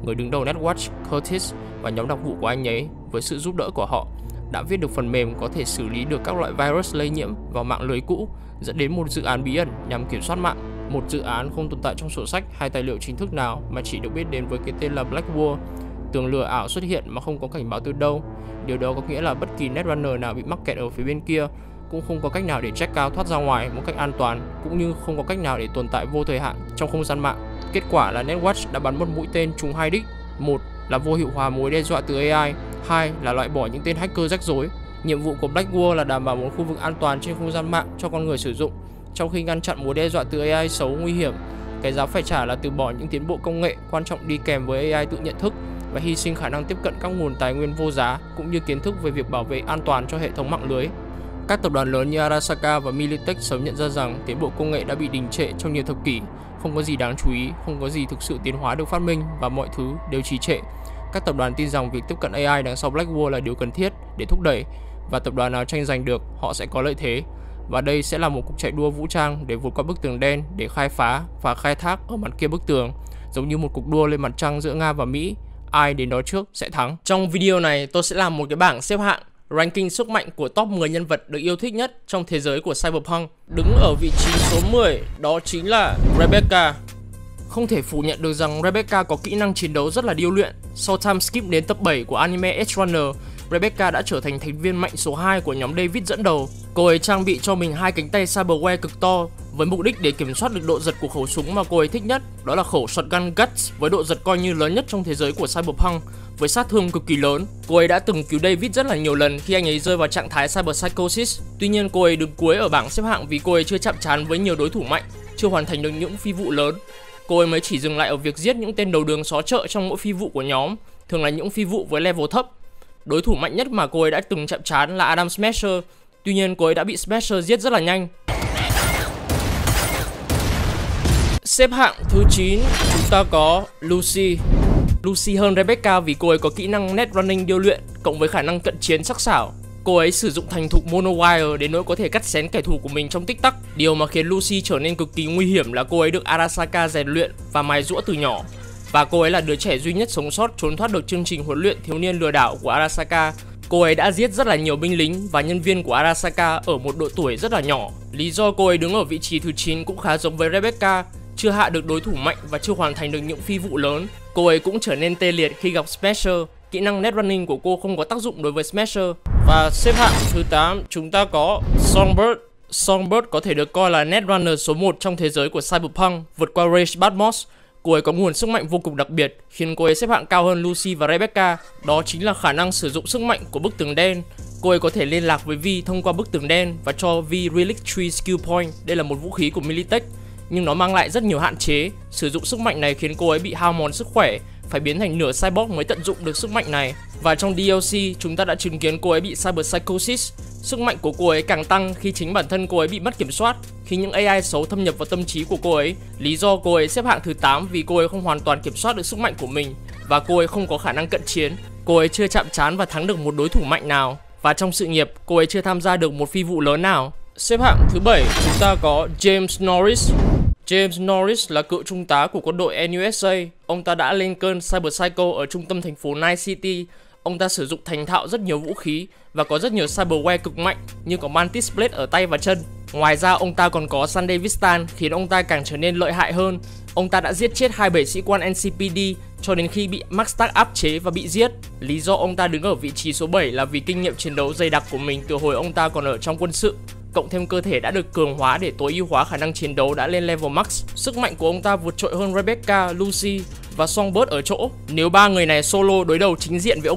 Người đứng đầu Netwatch, Curtis, và nhóm đặc vụ của anh ấy, với sự giúp đỡ của họ, đã viết được phần mềm có thể xử lý được các loại virus lây nhiễm vào mạng lưới cũ, dẫn đến một dự án bí ẩn nhằm kiểm soát mạng. Một dự án không tồn tại trong sổ sách hay tài liệu chính thức nào mà chỉ được biết đến với cái tên là Blackwall. Tường lửa ảo xuất hiện mà không có cảnh báo từ đâu. Điều đó có nghĩa là bất kỳ Netrunner nào bị mắc kẹt ở phía bên kia cũng không có cách nào để check out thoát ra ngoài một cách an toàn, cũng như không có cách nào để tồn tại vô thời hạn trong không gian mạng. Kết quả là Netwatch đã bắn một mũi tên trúng hai đích. Một là vô hiệu hóa mối đe dọa từ AI, hai là loại bỏ những tên hacker rắc rối. Nhiệm vụ của Blackwall là đảm bảo một khu vực an toàn trên không gian mạng cho con người sử dụng, trong khi ngăn chặn mối đe dọa từ AI xấu nguy hiểm. Cái giá phải trả là từ bỏ những tiến bộ công nghệ quan trọng đi kèm với AI tự nhận thức và hy sinh khả năng tiếp cận các nguồn tài nguyên vô giá cũng như kiến thức về việc bảo vệ an toàn cho hệ thống mạng lưới. Các tập đoàn lớn như Arasaka và Militech sớm nhận ra rằng tiến bộ công nghệ đã bị đình trệ trong nhiều thập kỷ, không có gì đáng chú ý, không có gì thực sự tiến hóa được phát minh và mọi thứ đều trì trệ. Các tập đoàn tin rằng việc tiếp cận AI đằng sau Blackwall là điều cần thiết để thúc đẩy, và tập đoàn nào tranh giành được họ sẽ có lợi thế. Và đây sẽ là một cuộc chạy đua vũ trang để vượt qua bức tường đen để khai phá và khai thác ở mặt kia bức tường, giống như một cuộc đua lên mặt trăng giữa Nga và Mỹ. Ai đến đó trước sẽ thắng. Trong video này tôi sẽ làm một cái bảng xếp hạng ranking sức mạnh của top 10 nhân vật được yêu thích nhất trong thế giới của Cyberpunk. Đứng ở vị trí số 10 đó chính là Rebecca. Không thể phủ nhận được rằng Rebecca có kỹ năng chiến đấu rất là điêu luyện. Sau time skip đến tập 7 của anime Edge Runner, Rebecca đã trở thành thành viên mạnh số 2 của nhóm David dẫn đầu. Cô ấy trang bị cho mình hai cánh tay cyberware cực to với mục đích để kiểm soát được độ giật của khẩu súng mà cô ấy thích nhất, đó là khẩu shotgun Guts với độ giật coi như lớn nhất trong thế giới của Cyberpunk, với sát thương cực kỳ lớn. Cô ấy đã từng cứu David rất là nhiều lần khi anh ấy rơi vào trạng thái Cyber Psychosis. Tuy nhiên cô ấy đứng cuối ở bảng xếp hạng vì cô ấy chưa chạm trán với nhiều đối thủ mạnh, chưa hoàn thành được những phi vụ lớn. Cô ấy mới chỉ dừng lại ở việc giết những tên đầu đường xó chợ trong mỗi phi vụ của nhóm, thường là những phi vụ với level thấp. Đối thủ mạnh nhất mà cô ấy đã từng chạm trán là Adam Smasher. Tuy nhiên cô ấy đã bị Smasher giết rất là nhanh. Xếp hạng thứ 9, chúng ta có Lucy. Lucy hơn Rebecca vì cô ấy có kỹ năng netrunning điêu luyện cộng với khả năng cận chiến sắc sảo. Cô ấy sử dụng thành thục monowire đến nỗi có thể cắt xén kẻ thù của mình trong tích tắc. Điều mà khiến Lucy trở nên cực kỳ nguy hiểm là cô ấy được Arasaka rèn luyện và mài giũa từ nhỏ. Và cô ấy là đứa trẻ duy nhất sống sót trốn thoát được chương trình huấn luyện thiếu niên lừa đảo của Arasaka. Cô ấy đã giết rất là nhiều binh lính và nhân viên của Arasaka ở một độ tuổi rất là nhỏ. Lý do cô ấy đứng ở vị trí thứ 9 cũng khá giống với Rebecca, chưa hạ được đối thủ mạnh và chưa hoàn thành được những phi vụ lớn. Cô ấy cũng trở nên tê liệt khi gặp Smasher. Kỹ năng netrunning của cô không có tác dụng đối với Smasher. Và xếp hạng thứ 8, chúng ta có Songbird. Songbird có thể được coi là netrunner số 1 trong thế giới của Cyberpunk, vượt qua Rage Badmos. Cô ấy có nguồn sức mạnh vô cùng đặc biệt, khiến cô ấy xếp hạng cao hơn Lucy và Rebecca. Đó chính là khả năng sử dụng sức mạnh của bức tường đen. Cô ấy có thể liên lạc với Vi thông qua bức tường đen và cho Vi Relic Tree Skill Point. Đây là một vũ khí của Militech, nhưng nó mang lại rất nhiều hạn chế. Sử dụng sức mạnh này khiến cô ấy bị hao mòn sức khỏe, phải biến thành nửa cyborg mới tận dụng được sức mạnh này. Và trong DLC, chúng ta đã chứng kiến cô ấy bị Cyber Psychosis. Sức mạnh của cô ấy càng tăng khi chính bản thân cô ấy bị mất kiểm soát, khi những AI xấu thâm nhập vào tâm trí của cô ấy. Lý do cô ấy xếp hạng thứ 8 vì cô ấy không hoàn toàn kiểm soát được sức mạnh của mình và cô ấy không có khả năng cận chiến. Cô ấy chưa chạm trán và thắng được một đối thủ mạnh nào, và trong sự nghiệp, cô ấy chưa tham gia được một phi vụ lớn nào. Xếp hạng thứ 7, chúng ta có James Norris. James Norris là cựu trung tá của quân đội NUSA. Ông ta đã lên cơn Cyber Psycho ở trung tâm thành phố Night City. Ông ta sử dụng thành thạo rất nhiều vũ khí và có rất nhiều cyberware cực mạnh như có Mantis Blade ở tay và chân. Ngoài ra, ông ta còn có Sunday Vistan khiến ông ta càng trở nên lợi hại hơn. Ông ta đã giết chết 27 sĩ quan NCPD cho đến khi bị Maxtag áp chế và bị giết. Lý do ông ta đứng ở vị trí số 7 là vì kinh nghiệm chiến đấu dày đặc của mình từ hồi ông ta còn ở trong quân sự, cộng thêm cơ thể đã được cường hóa để tối ưu hóa khả năng chiến đấu đã lên level max. Sức mạnh của ông ta vượt trội hơn Rebecca, Lucy và Songbird ở chỗ nếu ba người này solo đối đầu chính diện với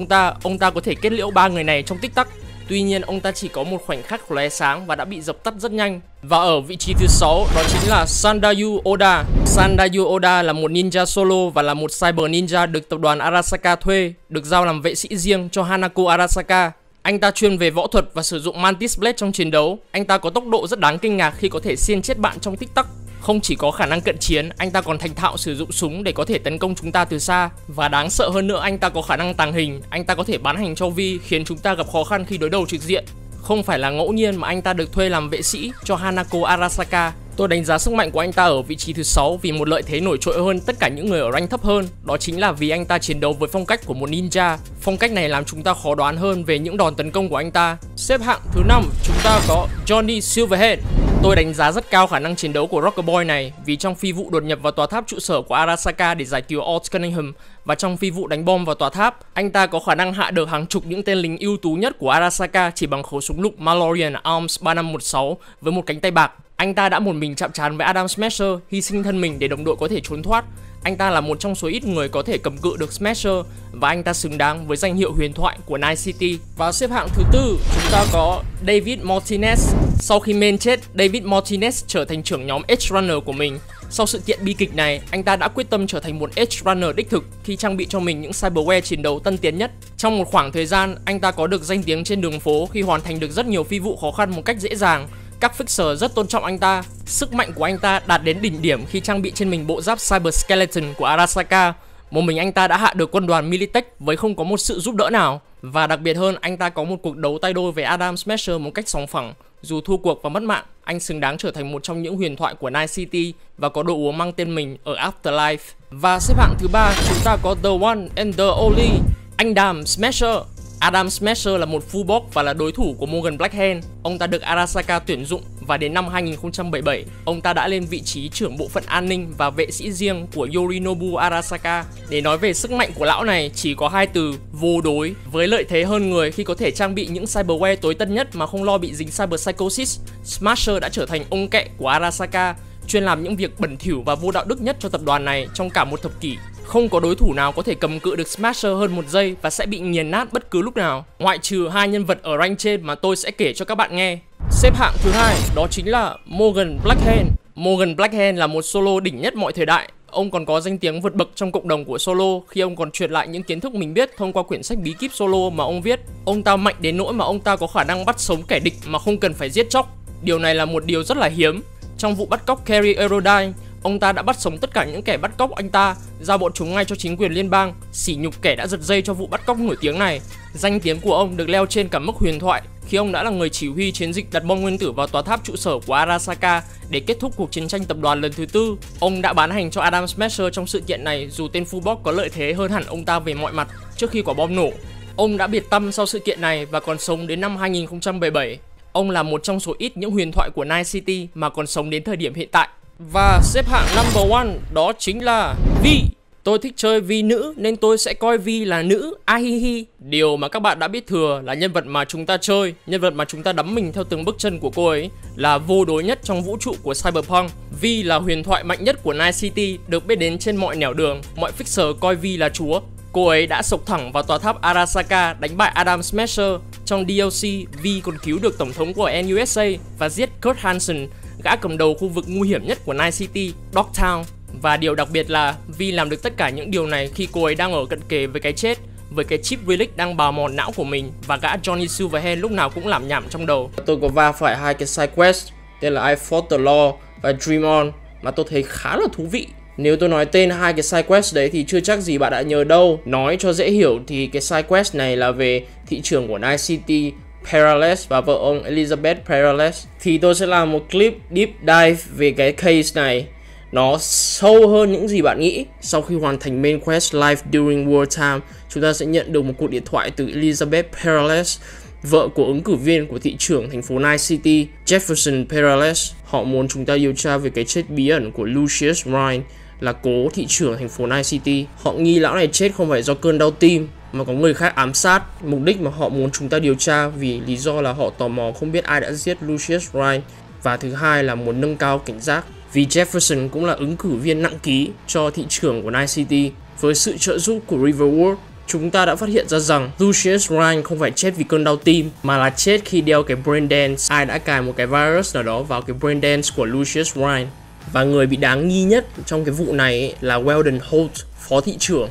ông ta có thể kết liễu ba người này trong tích tắc. Tuy nhiên, ông ta chỉ có một khoảnh khắc lóe sáng và đã bị dập tắt rất nhanh. Và ở vị trí thứ 6, đó chính là Sandayu Oda. Sandayu Oda là một ninja solo và là một cyber ninja được tập đoàn Arasaka thuê, được giao làm vệ sĩ riêng cho Hanako Arasaka. Anh ta chuyên về võ thuật và sử dụng Mantis Blade trong chiến đấu. Anh ta có tốc độ rất đáng kinh ngạc khi có thể xiên chết bạn trong tích tắc. Không chỉ có khả năng cận chiến, anh ta còn thành thạo sử dụng súng để có thể tấn công chúng ta từ xa. Và đáng sợ hơn nữa, anh ta có khả năng tàng hình. Anh ta có thể bán hành cho Vi, khiến chúng ta gặp khó khăn khi đối đầu trực diện. Không phải là ngẫu nhiên mà anh ta được thuê làm vệ sĩ cho Hanako Arasaka. Tôi đánh giá sức mạnh của anh ta ở vị trí thứ 6 vì một lợi thế nổi trội hơn tất cả những người ở rank thấp hơn. Đó chính là vì anh ta chiến đấu với phong cách của một ninja. Phong cách này làm chúng ta khó đoán hơn về những đòn tấn công của anh ta. Xếp hạng thứ 5, chúng ta có Johnny Silverhead. Tôi đánh giá rất cao khả năng chiến đấu của Rocker Boy này vì trong phi vụ đột nhập vào tòa tháp trụ sở của Arasaka để giải cứu Alt Cunningham và trong phi vụ đánh bom vào tòa tháp, anh ta có khả năng hạ được hàng chục những tên lính ưu tú nhất của Arasaka chỉ bằng khẩu súng lục Malorian Arms 3516 với một cánh tay bạc. Anh ta đã một mình chạm trán với Adam Smasher, hy sinh thân mình để đồng đội có thể trốn thoát. Anh ta là một trong số ít người có thể cầm cự được Smasher và anh ta xứng đáng với danh hiệu huyền thoại của Night City. Và xếp hạng thứ 4, chúng ta có David Martinez. Sau khi Main chết, David Martinez trở thành trưởng nhóm Edge Runner của mình. Sau sự kiện bi kịch này, anh ta đã quyết tâm trở thành một Edge Runner đích thực khi trang bị cho mình những cyberware chiến đấu tân tiến nhất. Trong một khoảng thời gian, anh ta có được danh tiếng trên đường phố khi hoàn thành được rất nhiều phi vụ khó khăn một cách dễ dàng. Các fixer rất tôn trọng anh ta. Sức mạnh của anh ta đạt đến đỉnh điểm khi trang bị trên mình bộ giáp Cyber Skeleton của Arasaka. Một mình anh ta đã hạ được quân đoàn Militech với không có một sự giúp đỡ nào. Và đặc biệt hơn, anh ta có một cuộc đấu tay đôi với Adam Smasher một cách sòng phẳng. Dù thua cuộc và mất mạng, anh xứng đáng trở thành một trong những huyền thoại của Night City và có đồ uống mang tên mình ở Afterlife. Và xếp hạng thứ 3, chúng ta có The One and the Only, anh Adam Smasher. Adam Smasher là một full box và là đối thủ của Morgan Blackhand. Ông ta được Arasaka tuyển dụng và đến năm 2077, ông ta đã lên vị trí trưởng bộ phận an ninh và vệ sĩ riêng của Yorinobu Arasaka. Để nói về sức mạnh của lão này, chỉ có hai từ: vô đối. Với lợi thế hơn người khi có thể trang bị những cyberware tối tân nhất mà không lo bị dính Cyber Psychosis, Smasher đã trở thành ông kẹ của Arasaka, chuyên làm những việc bẩn thỉu và vô đạo đức nhất cho tập đoàn này trong cả một thập kỷ. Không có đối thủ nào có thể cầm cự được Smasher hơn một giây và sẽ bị nghiền nát bất cứ lúc nào, ngoại trừ hai nhân vật ở rank trên mà tôi sẽ kể cho các bạn nghe. Xếp hạng thứ 2, đó chính là Morgan Blackhand. Morgan Blackhand là một solo đỉnh nhất mọi thời đại. Ông còn có danh tiếng vượt bậc trong cộng đồng của solo khi ông còn truyền lại những kiến thức mình biết thông qua quyển sách bí kíp solo mà ông viết. Ông ta mạnh đến nỗi mà ông ta có khả năng bắt sống kẻ địch mà không cần phải giết chóc. Điều này là một điều rất là hiếm. Trong vụ bắt cóc Carrie Aerodyne, Ông ta đã bắt sống tất cả những kẻ bắt cóc anh ta, giao bọn chúng ngay cho chính quyền liên bang, sỉ nhục kẻ đã giật dây cho vụ bắt cóc nổi tiếng này. Danh tiếng của ông được leo trên cả mức huyền thoại khi ông đã là người chỉ huy chiến dịch đặt bom nguyên tử vào tòa tháp trụ sở của Arasaka để kết thúc cuộc chiến tranh tập đoàn lần thứ tư. Ông đã bán hành cho Adam Smasher trong sự kiện này, dù tên Fubok có lợi thế hơn hẳn ông ta về mọi mặt trước khi quả bom nổ. Ông đã biệt tăm sau sự kiện này và còn sống đến năm 2077. Ông là một trong số ít những huyền thoại của Night City mà còn sống đến thời điểm hiện tại. Và xếp hạng number one đó chính là Vi. Tôi thích chơi Vi nữ nên tôi sẽ coi Vi là nữ, ahihi. Điều mà các bạn đã biết thừa là nhân vật mà chúng ta chơi, nhân vật mà chúng ta đắm mình theo từng bước chân của cô ấy là vô đối nhất trong vũ trụ của Cyberpunk. Vi là huyền thoại mạnh nhất của Night City, được biết đến trên mọi nẻo đường, mọi fixer coi Vi là chúa. Cô ấy đã sộc thẳng vào tòa tháp Arasaka đánh bại Adam Smasher. Trong DLC, Vi còn cứu được tổng thống của NUSA và giết Kurt Hansen, gã cầm đầu khu vực nguy hiểm nhất của Night City, Dogtown. Và điều đặc biệt là Vi làm được tất cả những điều này khi cô ấy đang ở cận kề với cái chết, với cái chip relic đang bào mòn não của mình, và gã Johnny Silverhand lúc nào cũng lảm nhảm trong đầu. Tôi có va phải hai cái side quest tên là I Fought the Law và Dream On mà tôi thấy khá là thú vị. Nếu tôi nói tên hai cái side quest đấy thì chưa chắc gì bạn đã nhớ đâu. Nói cho dễ hiểu thì cái side quest này là về thị trưởng của Night City, Perales, và vợ ông Elizabeth Perales. Thì tôi sẽ làm một clip deep dive về cái case này. Nó sâu hơn những gì bạn nghĩ. Sau khi hoàn thành main quest Life During Wartime, chúng ta sẽ nhận được một cuộc điện thoại từ Elizabeth Perales, vợ của ứng cử viên của thị trưởng thành phố Night City, Jefferson Perales. Họ muốn chúng ta điều tra về cái chết bí ẩn của Lucius Ryan, là cố thị trưởng thành phố Night City. Họ nghi lão này chết không phải do cơn đau tim mà có người khác ám sát. Mục đích mà họ muốn chúng ta điều tra vì lý do là họ tò mò không biết ai đã giết Lucius Ryan, và thứ hai là muốn nâng cao cảnh giác vì Jefferson cũng là ứng cử viên nặng ký cho thị trưởng của Night City. Với sự trợ giúp của Riverwood, chúng ta đã phát hiện ra rằng Lucius Ryan không phải chết vì cơn đau tim mà là chết khi đeo cái brain dance. Ai đã cài một cái virus nào đó vào cái brain dance của Lucius Ryan. Và người bị đáng nghi nhất trong cái vụ này là Weldon Holt, phó thị trưởng.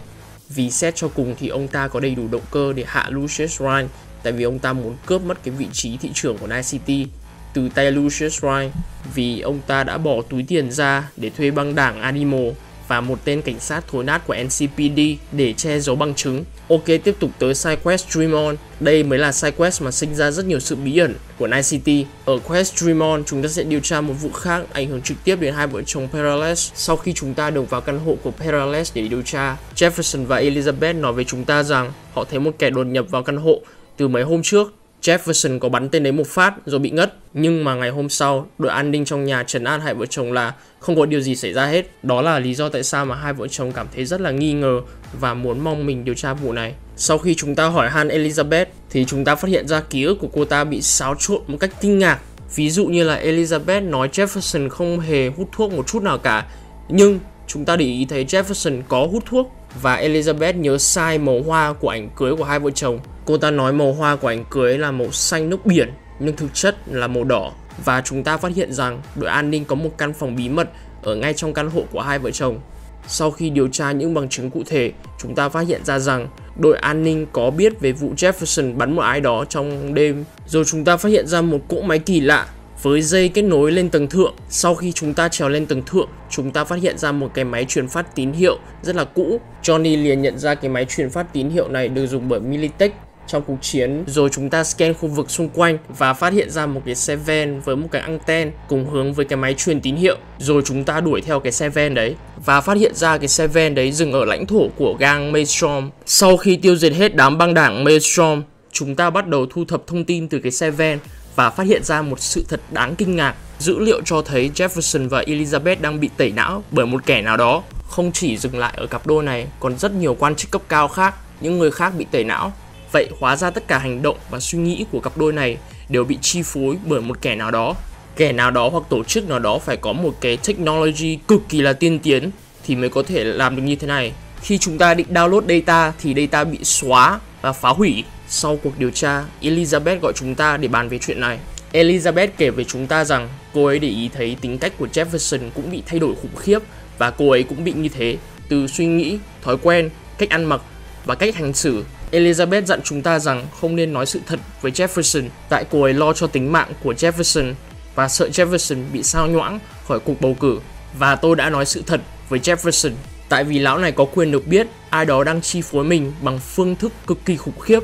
Vì xét cho cùng thì ông ta có đầy đủ động cơ để hạ Lucius Ryan, tại vì ông ta muốn cướp mất cái vị trí thị trưởng của Night City từ tay Lucius Ryan, vì ông ta đã bỏ túi tiền ra để thuê băng đảng Animal và một tên cảnh sát thối nát của NCPD để che giấu bằng chứng. Ok, tiếp tục tới side quest Dream On. Đây mới là side quest mà sinh ra rất nhiều sự bí ẩn của Night City. Ở quest Dream On, chúng ta sẽ điều tra một vụ khác ảnh hưởng trực tiếp đến hai vợ chồng Perales. Sau khi chúng ta được vào căn hộ của Perales để điều tra, Jefferson và Elizabeth nói với chúng ta rằng họ thấy một kẻ đột nhập vào căn hộ từ mấy hôm trước. Jefferson có bắn tên đấy một phát rồi bị ngất. Nhưng mà ngày hôm sau, đội an ninh trong nhà trấn an hai vợ chồng là không có điều gì xảy ra hết. Đó là lý do tại sao mà hai vợ chồng cảm thấy rất là nghi ngờ và muốn mong mình điều tra vụ này. Sau khi chúng ta hỏi han Elizabeth thì chúng ta phát hiện ra ký ức của cô ta bị xáo trộn một cách kinh ngạc. Ví dụ như là Elizabeth nói Jefferson không hề hút thuốc một chút nào cả, nhưng chúng ta để ý thấy Jefferson có hút thuốc. Và Elizabeth nhớ sai màu hoa của ảnh cưới của hai vợ chồng. Cô ta nói màu hoa của ảnh cưới là màu xanh nước biển, nhưng thực chất là màu đỏ. Và chúng ta phát hiện rằng đội an ninh có một căn phòng bí mật ở ngay trong căn hộ của hai vợ chồng. Sau khi điều tra những bằng chứng cụ thể, chúng ta phát hiện ra rằng đội an ninh có biết về vụ Jefferson bắn một ai đó trong đêm. Rồi chúng ta phát hiện ra một cỗ máy kỳ lạ với dây kết nối lên tầng thượng. Sau khi chúng ta trèo lên tầng thượng, chúng ta phát hiện ra một cái máy truyền phát tín hiệu rất là cũ. Johnny liền nhận ra cái máy truyền phát tín hiệu này được dùng bởi Militech trong cuộc chiến. Rồi chúng ta scan khu vực xung quanh và phát hiện ra một cái xe van với một cái anten cùng hướng với cái máy truyền tín hiệu. Rồi chúng ta đuổi theo cái xe van đấy và phát hiện ra cái xe van đấy dừng ở lãnh thổ của gang Maelstrom. Sau khi tiêu diệt hết đám băng đảng Maelstrom, chúng ta bắt đầu thu thập thông tin từ cái xe van và phát hiện ra một sự thật đáng kinh ngạc. Dữ liệu cho thấy Jefferson và Elizabeth đang bị tẩy não bởi một kẻ nào đó. Không chỉ dừng lại ở cặp đôi này, còn rất nhiều quan chức cấp cao khác, những người khác bị tẩy não. Vậy hóa ra tất cả hành động và suy nghĩ của cặp đôi này đều bị chi phối bởi một kẻ nào đó. Kẻ nào đó hoặc tổ chức nào đó phải có một cái technology cực kỳ là tiên tiến thì mới có thể làm được như thế này. Khi chúng ta định download data thì data bị xóa và phá hủy. Sau cuộc điều tra, Elizabeth gọi chúng ta để bàn về chuyện này. Elizabeth kể với chúng ta rằng cô ấy để ý thấy tính cách của Jefferson cũng bị thay đổi khủng khiếp và cô ấy cũng bị như thế, từ suy nghĩ, thói quen, cách ăn mặc và cách hành xử. Elizabeth dặn chúng ta rằng không nên nói sự thật với Jefferson, tại cô ấy lo cho tính mạng của Jefferson và sợ Jefferson bị sao nhãng khỏi cuộc bầu cử. Và tôi đã nói sự thật với Jefferson, tại vì lão này có quyền được biết ai đó đang chi phối mình bằng phương thức cực kỳ khủng khiếp.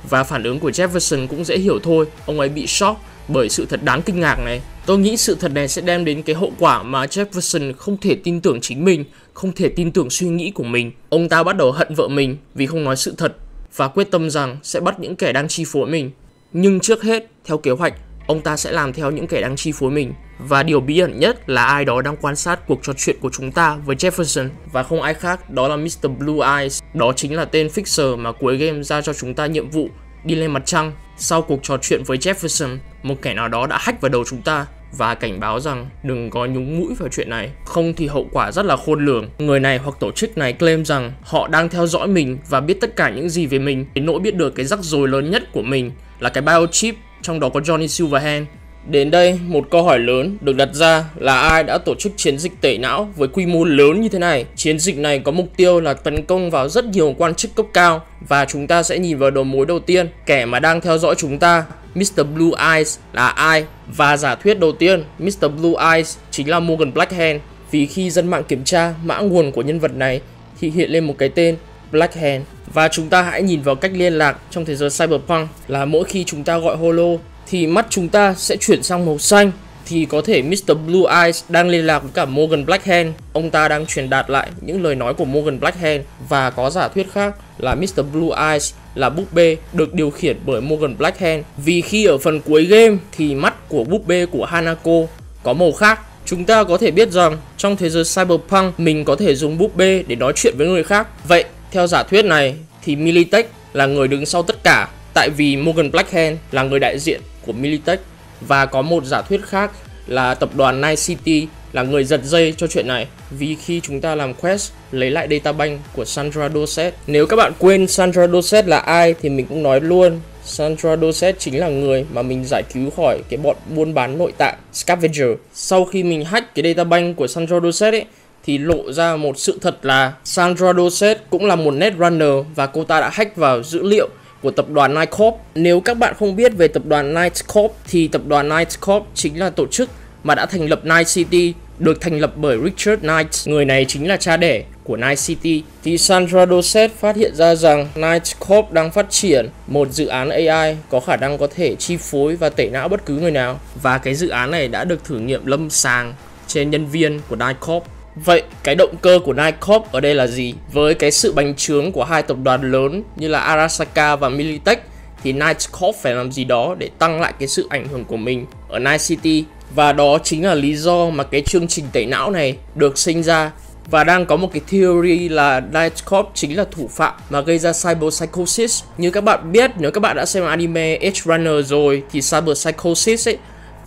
Và phản ứng của Jefferson cũng dễ hiểu thôi, ông ấy bị shock bởi sự thật đáng kinh ngạc này. Tôi nghĩ sự thật này sẽ đem đến cái hậu quả mà Jefferson không thể tin tưởng chính mình, không thể tin tưởng suy nghĩ của mình. Ông ta bắt đầu hận vợ mình vì không nói sự thật và quyết tâm rằng sẽ bắt những kẻ đang chi phối mình. Nhưng trước hết, theo kế hoạch, ông ta sẽ làm theo những kẻ đang chi phối mình. Và điều bí ẩn nhất là ai đó đang quan sát cuộc trò chuyện của chúng ta với Jefferson, và không ai khác đó là Mr. Blue Eyes. Đó chính là tên fixer mà cuối game ra cho chúng ta nhiệm vụ đi lên mặt trăng. Sau cuộc trò chuyện với Jefferson, một kẻ nào đó đã hack vào đầu chúng ta và cảnh báo rằng đừng có nhúng mũi vào chuyện này, không thì hậu quả rất là khôn lường. Người này hoặc tổ chức này claim rằng họ đang theo dõi mình và biết tất cả những gì về mình, đến nỗi biết được cái rắc rối lớn nhất của mình là cái biochip, trong đó có Johnny Silverhand. Đến đây, một câu hỏi lớn được đặt ra là ai đã tổ chức chiến dịch tẩy não với quy mô lớn như thế này. Chiến dịch này có mục tiêu là tấn công vào rất nhiều quan chức cấp cao, và chúng ta sẽ nhìn vào đầu mối đầu tiên, kẻ mà đang theo dõi chúng ta. Mr. Blue Eyes là ai? Và giả thuyết đầu tiên, Mr. Blue Eyes chính là Morgan Blackhand, vì khi dân mạng kiểm tra mã nguồn của nhân vật này thì hiện lên một cái tên Blackhand. Và chúng ta hãy nhìn vào cách liên lạc trong thế giới Cyberpunk là mỗi khi chúng ta gọi holo thì mắt chúng ta sẽ chuyển sang màu xanh, thì có thể Mr. Blue Eyes đang liên lạc với cả Morgan Blackhand. Ông ta đang truyền đạt lại những lời nói của Morgan Blackhand. Và có giả thuyết khác là Mr. Blue Eyes là búp bê được điều khiển bởi Morgan Blackhand, vì khi ở phần cuối game thì mắt của búp bê của Hanako có màu khác. Chúng ta có thể biết rằng trong thế giới Cyberpunk mình có thể dùng búp bê để nói chuyện với người khác. Vậy theo giả thuyết này thì Militech là người đứng sau tất cả, tại vì Morgan Blackhand là người đại diện của Militech. Và có một giả thuyết khác là tập đoàn Night City là người giật dây cho chuyện này, vì khi chúng ta làm quest lấy lại databank của Sandra Dorset. Nếu các bạn quên Sandra Dorset là ai thì mình cũng nói luôn. Sandra Dorset chính là người mà mình giải cứu khỏi cái bọn buôn bán nội tạng Scavenger. Sau khi mình hack cái databank của Sandra Dorset ấy, thì lộ ra một sự thật là Sandra Dorset cũng là một netrunner, và cô ta đã hack vào dữ liệu của tập đoàn Night Corp. Nếu các bạn không biết về tập đoàn Night Corp thì tập đoàn Night Corp chính là tổ chức mà đã thành lập Night City, được thành lập bởi Richard Knight. Người này chính là cha đẻ của Night City. Thì Sandra Dorset phát hiện ra rằng Night Corp đang phát triển một dự án AI có khả năng có thể chi phối và tẩy não bất cứ người nào. Và cái dự án này đã được thử nghiệm lâm sàng trên nhân viên của Night Corp. Vậy cái động cơ của Night Corp ở đây là gì? Với cái sự bành trướng của hai tập đoàn lớn như là Arasaka và Militech thì Night Corp phải làm gì đó để tăng lại cái sự ảnh hưởng của mình ở Night City. Và đó chính là lý do mà cái chương trình tẩy não này được sinh ra. Và đang có một cái theory là Night Corp chính là thủ phạm mà gây ra cyberpsychosis. Như các bạn biết, nếu các bạn đã xem anime Edge Runner rồi thì cyberpsychosis ấy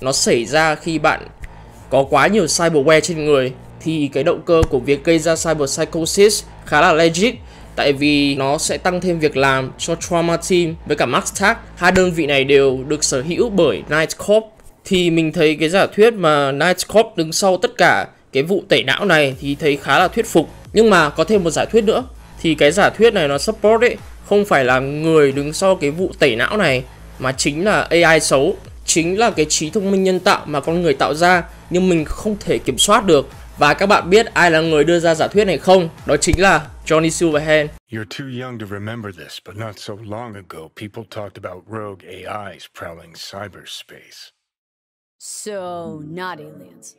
nó xảy ra khi bạn có quá nhiều cyberware trên người. Thì cái động cơ của việc gây ra cyberpsychosis khá là legit, tại vì nó sẽ tăng thêm việc làm cho Trauma Team với cả Max Tag. Hai đơn vị này đều được sở hữu bởi Night Corp. Thì mình thấy cái giả thuyết mà Night Corp đứng sau tất cả cái vụ tẩy não này thì thấy khá là thuyết phục. Nhưng mà có thêm một giả thuyết nữa, thì cái giả thuyết này nó support ấy không phải là người đứng sau cái vụ tẩy não này, mà chính là AI xấu, chính là cái trí thông minh nhân tạo mà con người tạo ra nhưng mình không thể kiểm soát được. Và các bạn biết ai là người đưa ra giả thuyết này không? Đó chính là Johnny Silverhand. You're too young to remember this, but not so long ago, people talked about rogue AIs prowling cyberspace. So, not aliens.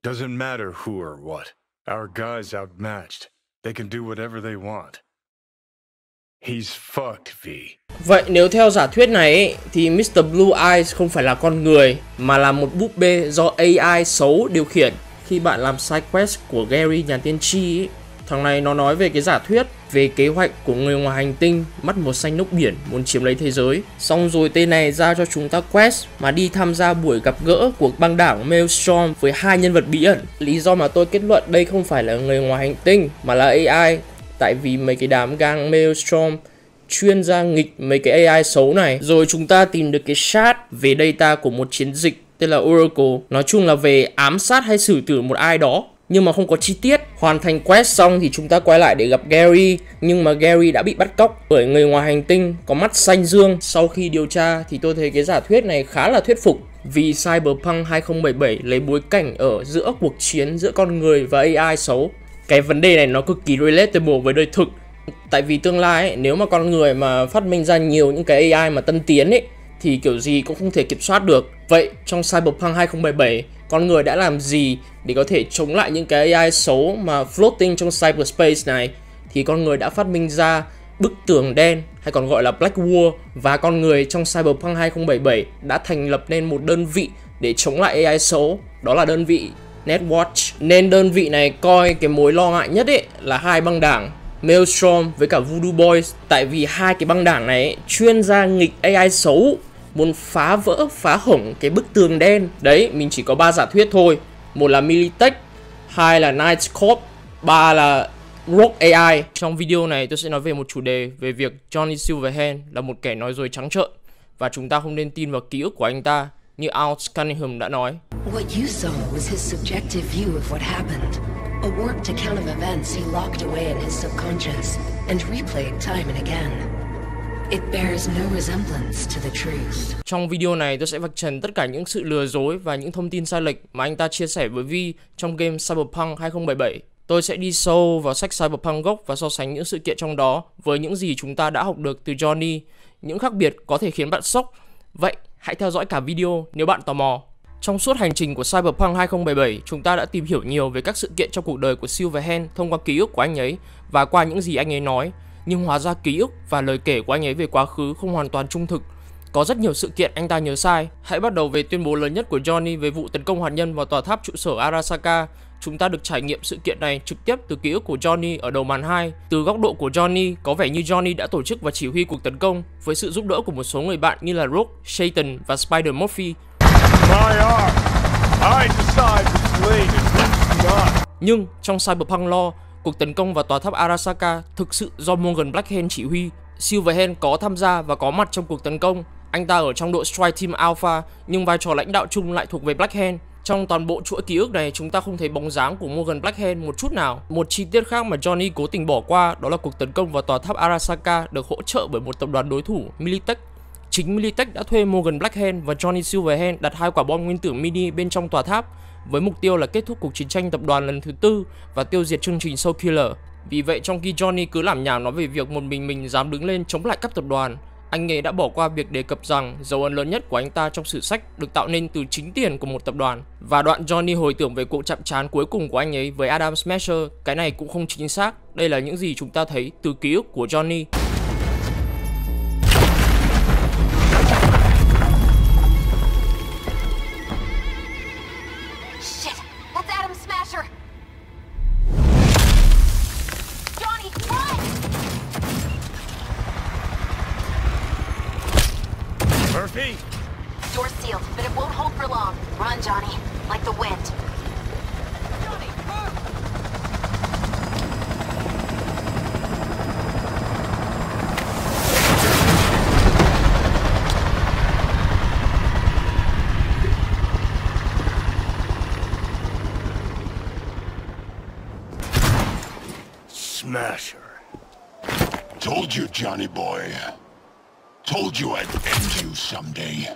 Doesn't matter who or what. Our guy's outmatched. They can do whatever they want. He's fucked, V. Vậy nếu theo giả thuyết này ấy, thì Mr. Blue Eyes không phải là con người mà là một búp bê do AI xấu điều khiển. Khi bạn làm side quest của Gary nhà tiên tri ấy, thằng này nó nói về cái giả thuyết về kế hoạch của người ngoài hành tinh mắt màu xanh nước biển muốn chiếm lấy thế giới. Xong rồi tên này ra cho chúng ta quest mà đi tham gia buổi gặp gỡ của băng đảng Maelstrom với hai nhân vật bí ẩn. Lý do mà tôi kết luận đây không phải là người ngoài hành tinh mà là AI, tại vì mấy cái đám gang Maelstrom chuyên ra nghịch mấy cái AI xấu này. Rồi chúng ta tìm được cái shard về data của một chiến dịch tên là Oracle, nói chung là về ám sát hay xử tử một ai đó. nhưng mà không có chi tiết. Hoàn thành quest xong thì chúng ta quay lại để gặp Gary, nhưng mà Gary đã bị bắt cóc bởi người ngoài hành tinh có mắt xanh dương. Sau khi điều tra thì tôi thấy cái giả thuyết này khá là thuyết phục, vì Cyberpunk 2077 lấy bối cảnh ở giữa cuộc chiến giữa con người và AI xấu. Cái vấn đề này nó cực kỳ relatable với đời thực. Tại vì tương lai ấy, nếu mà con người mà phát minh ra nhiều những cái AI mà tân tiến ấy, thì kiểu gì cũng không thể kiểm soát được. Vậy trong Cyberpunk 2077, con người đã làm gì để có thể chống lại những cái AI xấu mà floating trong cyberspace này? Thì con người đã phát minh ra bức tường đen, hay còn gọi là Black Wall. Và con người trong Cyberpunk 2077 đã thành lập nên một đơn vị để chống lại AI xấu. Đó là đơn vị Netwatch. Nên đơn vị này coi cái mối lo ngại nhất ấy là hai băng đảng Maelstrom với cả Voodoo Boys. Tại vì hai cái băng đảng này ấy, chuyên ra nghịch AI xấu, muốn phá vỡ, phá hỏng cái bức tường đen. Đấy, mình chỉ có 3 giả thuyết thôi. Một là Militech, hai là Knights Corp, ba là Rogue AI. Trong video này tôi sẽ nói về một chủ đề về việc Johnny Silverhand là một kẻ nói dối trắng trợn, và chúng ta không nên tin vào ký ức của anh ta như Al Cunningham đã nói. What you saw was his subjective view of what happened. A warped account of events he locked away in his subconscious and replayed time and again. It bears no resemblance to the truth. Trong video này tôi sẽ vạch trần tất cả những sự lừa dối và những thông tin sai lệch mà anh ta chia sẻ với Vi trong game Cyberpunk 2077. Tôi sẽ đi sâu vào sách Cyberpunk gốc và so sánh những sự kiện trong đó với những gì chúng ta đã học được từ Johnny. Những khác biệt có thể khiến bạn sốc. Vậy hãy theo dõi cả video nếu bạn tò mò. Trong suốt hành trình của Cyberpunk 2077, chúng ta đã tìm hiểu nhiều về các sự kiện trong cuộc đời của Silverhand thông qua ký ức của anh ấy và qua những gì anh ấy nói. Nhưng hóa ra ký ức và lời kể của anh ấy về quá khứ không hoàn toàn trung thực. Có rất nhiều sự kiện anh ta nhớ sai. Hãy bắt đầu về tuyên bố lớn nhất của Johnny về vụ tấn công hạt nhân vào tòa tháp trụ sở Arasaka. Chúng ta được trải nghiệm sự kiện này trực tiếp từ ký ức của Johnny ở đầu màn 2. Từ góc độ của Johnny, có vẻ như Johnny đã tổ chức và chỉ huy cuộc tấn công với sự giúp đỡ của một số người bạn như là Rogue, Satan và Spider Murphy. Nhưng trong Cyberpunk lore, cuộc tấn công vào tòa tháp Arasaka thực sự do Morgan Blackhand chỉ huy. Silverhand có tham gia và có mặt trong cuộc tấn công. Anh ta ở trong đội Strike Team Alpha, nhưng vai trò lãnh đạo chung lại thuộc về Blackhand. Trong toàn bộ chuỗi ký ức này, chúng ta không thấy bóng dáng của Morgan Blackhand một chút nào. Một chi tiết khác mà Johnny cố tình bỏ qua đó là cuộc tấn công vào tòa tháp Arasaka được hỗ trợ bởi một tập đoàn đối thủ, Militech. Chính Militech đã thuê Morgan Blackhand và Johnny Silverhand đặt 2 quả bom nguyên tử mini bên trong tòa tháp với mục tiêu là kết thúc cuộc chiến tranh tập đoàn lần thứ 4 và tiêu diệt chương trình Soul Killer. Vì vậy trong khi Johnny cứ làm nhảm nói về việc một mình dám đứng lên chống lại các tập đoàn, anh ấy đã bỏ qua việc đề cập rằng dấu ấn lớn nhất của anh ta trong sử sách được tạo nên từ chính tiền của một tập đoàn. Và đoạn Johnny hồi tưởng về cuộc chạm trán cuối cùng của anh ấy với Adam Smasher, cái này cũng không chính xác. Đây là những gì chúng ta thấy từ ký ức của Johnny. Shit! That's Adam Smasher! Johnny, run! Murphy! Door's sealed, but it won't hold for long. Run, Johnny, like the wind. Johnny, move! Smasher. Told you, Johnny boy. Told you I'd end you someday.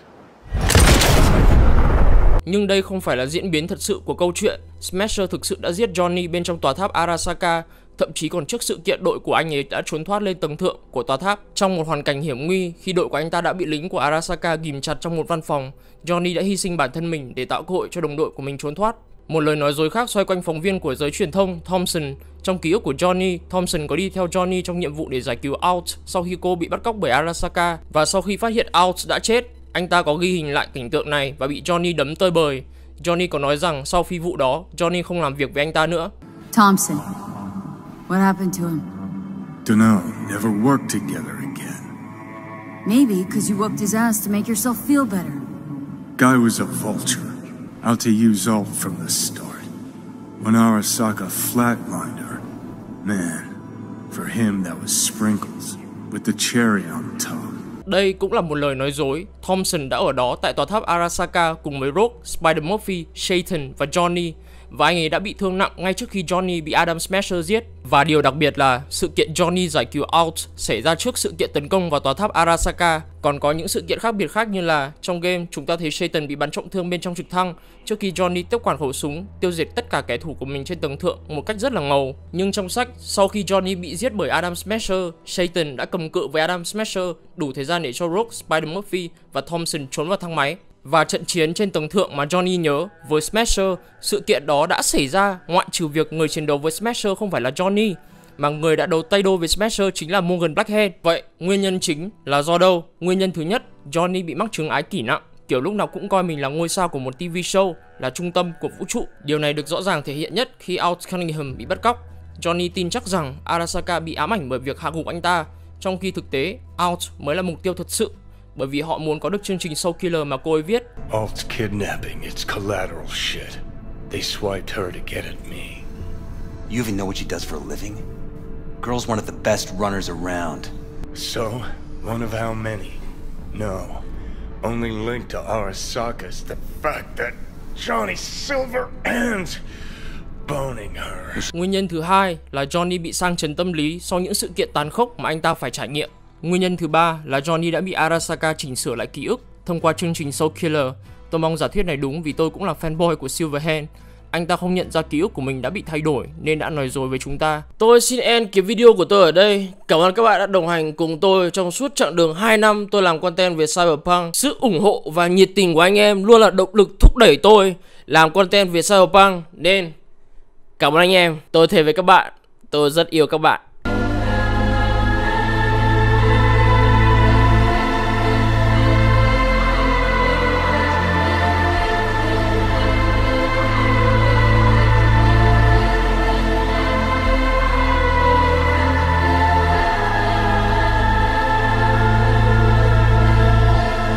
Nhưng đây không phải là diễn biến thật sự của câu chuyện. Smasher thực sự đã giết Johnny bên trong tòa tháp Arasaka, thậm chí còn trước sự kiện đội của anh ấy đã trốn thoát lên tầng thượng của tòa tháp. Trong một hoàn cảnh hiểm nguy, khi đội của anh ta đã bị lính của Arasaka ghìm chặt trong một văn phòng, Johnny đã hy sinh bản thân mình để tạo cơ hội cho đồng đội của mình trốn thoát. Một lời nói dối khác xoay quanh phóng viên của giới truyền thông Thompson. Trong ký ức của Johnny, Thompson có đi theo Johnny trong nhiệm vụ để giải cứu Alt sau khi cô bị bắt cóc bởi Arasaka. Và sau khi phát hiện Alt đã chết, anh ta có ghi hình lại cảnh tượng này và bị Johnny đấm tơi bời. Johnny có nói rằng sau phi vụ đó, Johnny không làm việc với anh ta nữa. Thompson, what happened to him? Dunno, never worked together again. Maybe because you whooped his ass to make yourself feel better. Guy was a vulture, out to use Alt from the start. When Arasaka flatlined her, man, for him that was sprinkles, with the cherry on top. Đây cũng là một lời nói dối. Thompson đã ở đó tại tòa tháp Arasaka cùng với Rogue, Spider Murphy, Satan và Johnny. và anh ấy đã bị thương nặng ngay trước khi Johnny bị Adam Smasher giết. Và điều đặc biệt là sự kiện Johnny giải cứu Alt xảy ra trước sự kiện tấn công vào tòa tháp Arasaka. Còn có những sự kiện khác biệt khác như là trong game chúng ta thấy Satan bị bắn trọng thương bên trong trực thăng trước khi Johnny tiếp quản khẩu súng tiêu diệt tất cả kẻ thù của mình trên tầng thượng một cách rất là ngầu. Nhưng trong sách, sau khi Johnny bị giết bởi Adam Smasher, Satan đã cầm cự với Adam Smasher đủ thời gian để cho Rogue, Spider-Murphy và Thompson trốn vào thang máy. Và trận chiến trên tầng thượng mà Johnny nhớ với Smasher, sự kiện đó đã xảy ra ngoại trừ việc người chiến đấu với Smasher không phải là Johnny, mà người đã đấu tay đôi với Smasher chính là Morgan Blackhead. Vậy nguyên nhân chính là do đâu? Nguyên nhân thứ nhất, Johnny bị mắc chứng ái kỷ nặng, kiểu lúc nào cũng coi mình là ngôi sao của một TV show, là trung tâm của vũ trụ. Điều này được rõ ràng thể hiện nhất khi Alt Cunningham bị bắt cóc. Johnny tin chắc rằng Arasaka bị ám ảnh bởi việc hạ gục anh ta, trong khi thực tế Alt mới là mục tiêu thật sự, bởi vì họ muốn có được chương trình Soul Killer mà cô ấy viết. Alt's kidnapping, it's collateral shit. They swiped her to get at me. You even know what she does for a living? Girl's one of the best runners around. So, one of how many? No. Only link to Arasaka's the fact that Johnny Silverhand's boning her. Nguyên nhân thứ hai là Johnny bị sang chấn tâm lý sau những sự kiện tàn khốc mà anh ta phải trải nghiệm. Nguyên nhân thứ ba là Johnny đã bị Arasaka chỉnh sửa lại ký ức thông qua chương trình Soul Killer. Tôi mong giả thuyết này đúng vì tôi cũng là fanboy của Silverhand. Anh ta không nhận ra ký ức của mình đã bị thay đổi nên đã nói dối với chúng ta. Tôi xin end cái video của tôi ở đây. Cảm ơn các bạn đã đồng hành cùng tôi trong suốt chặng đường 2 năm tôi làm content về Cyberpunk. Sự ủng hộ và nhiệt tình của anh em luôn là động lực thúc đẩy tôi làm content về Cyberpunk. Nên cảm ơn anh em. Tôi thề với các bạn, tôi rất yêu các bạn.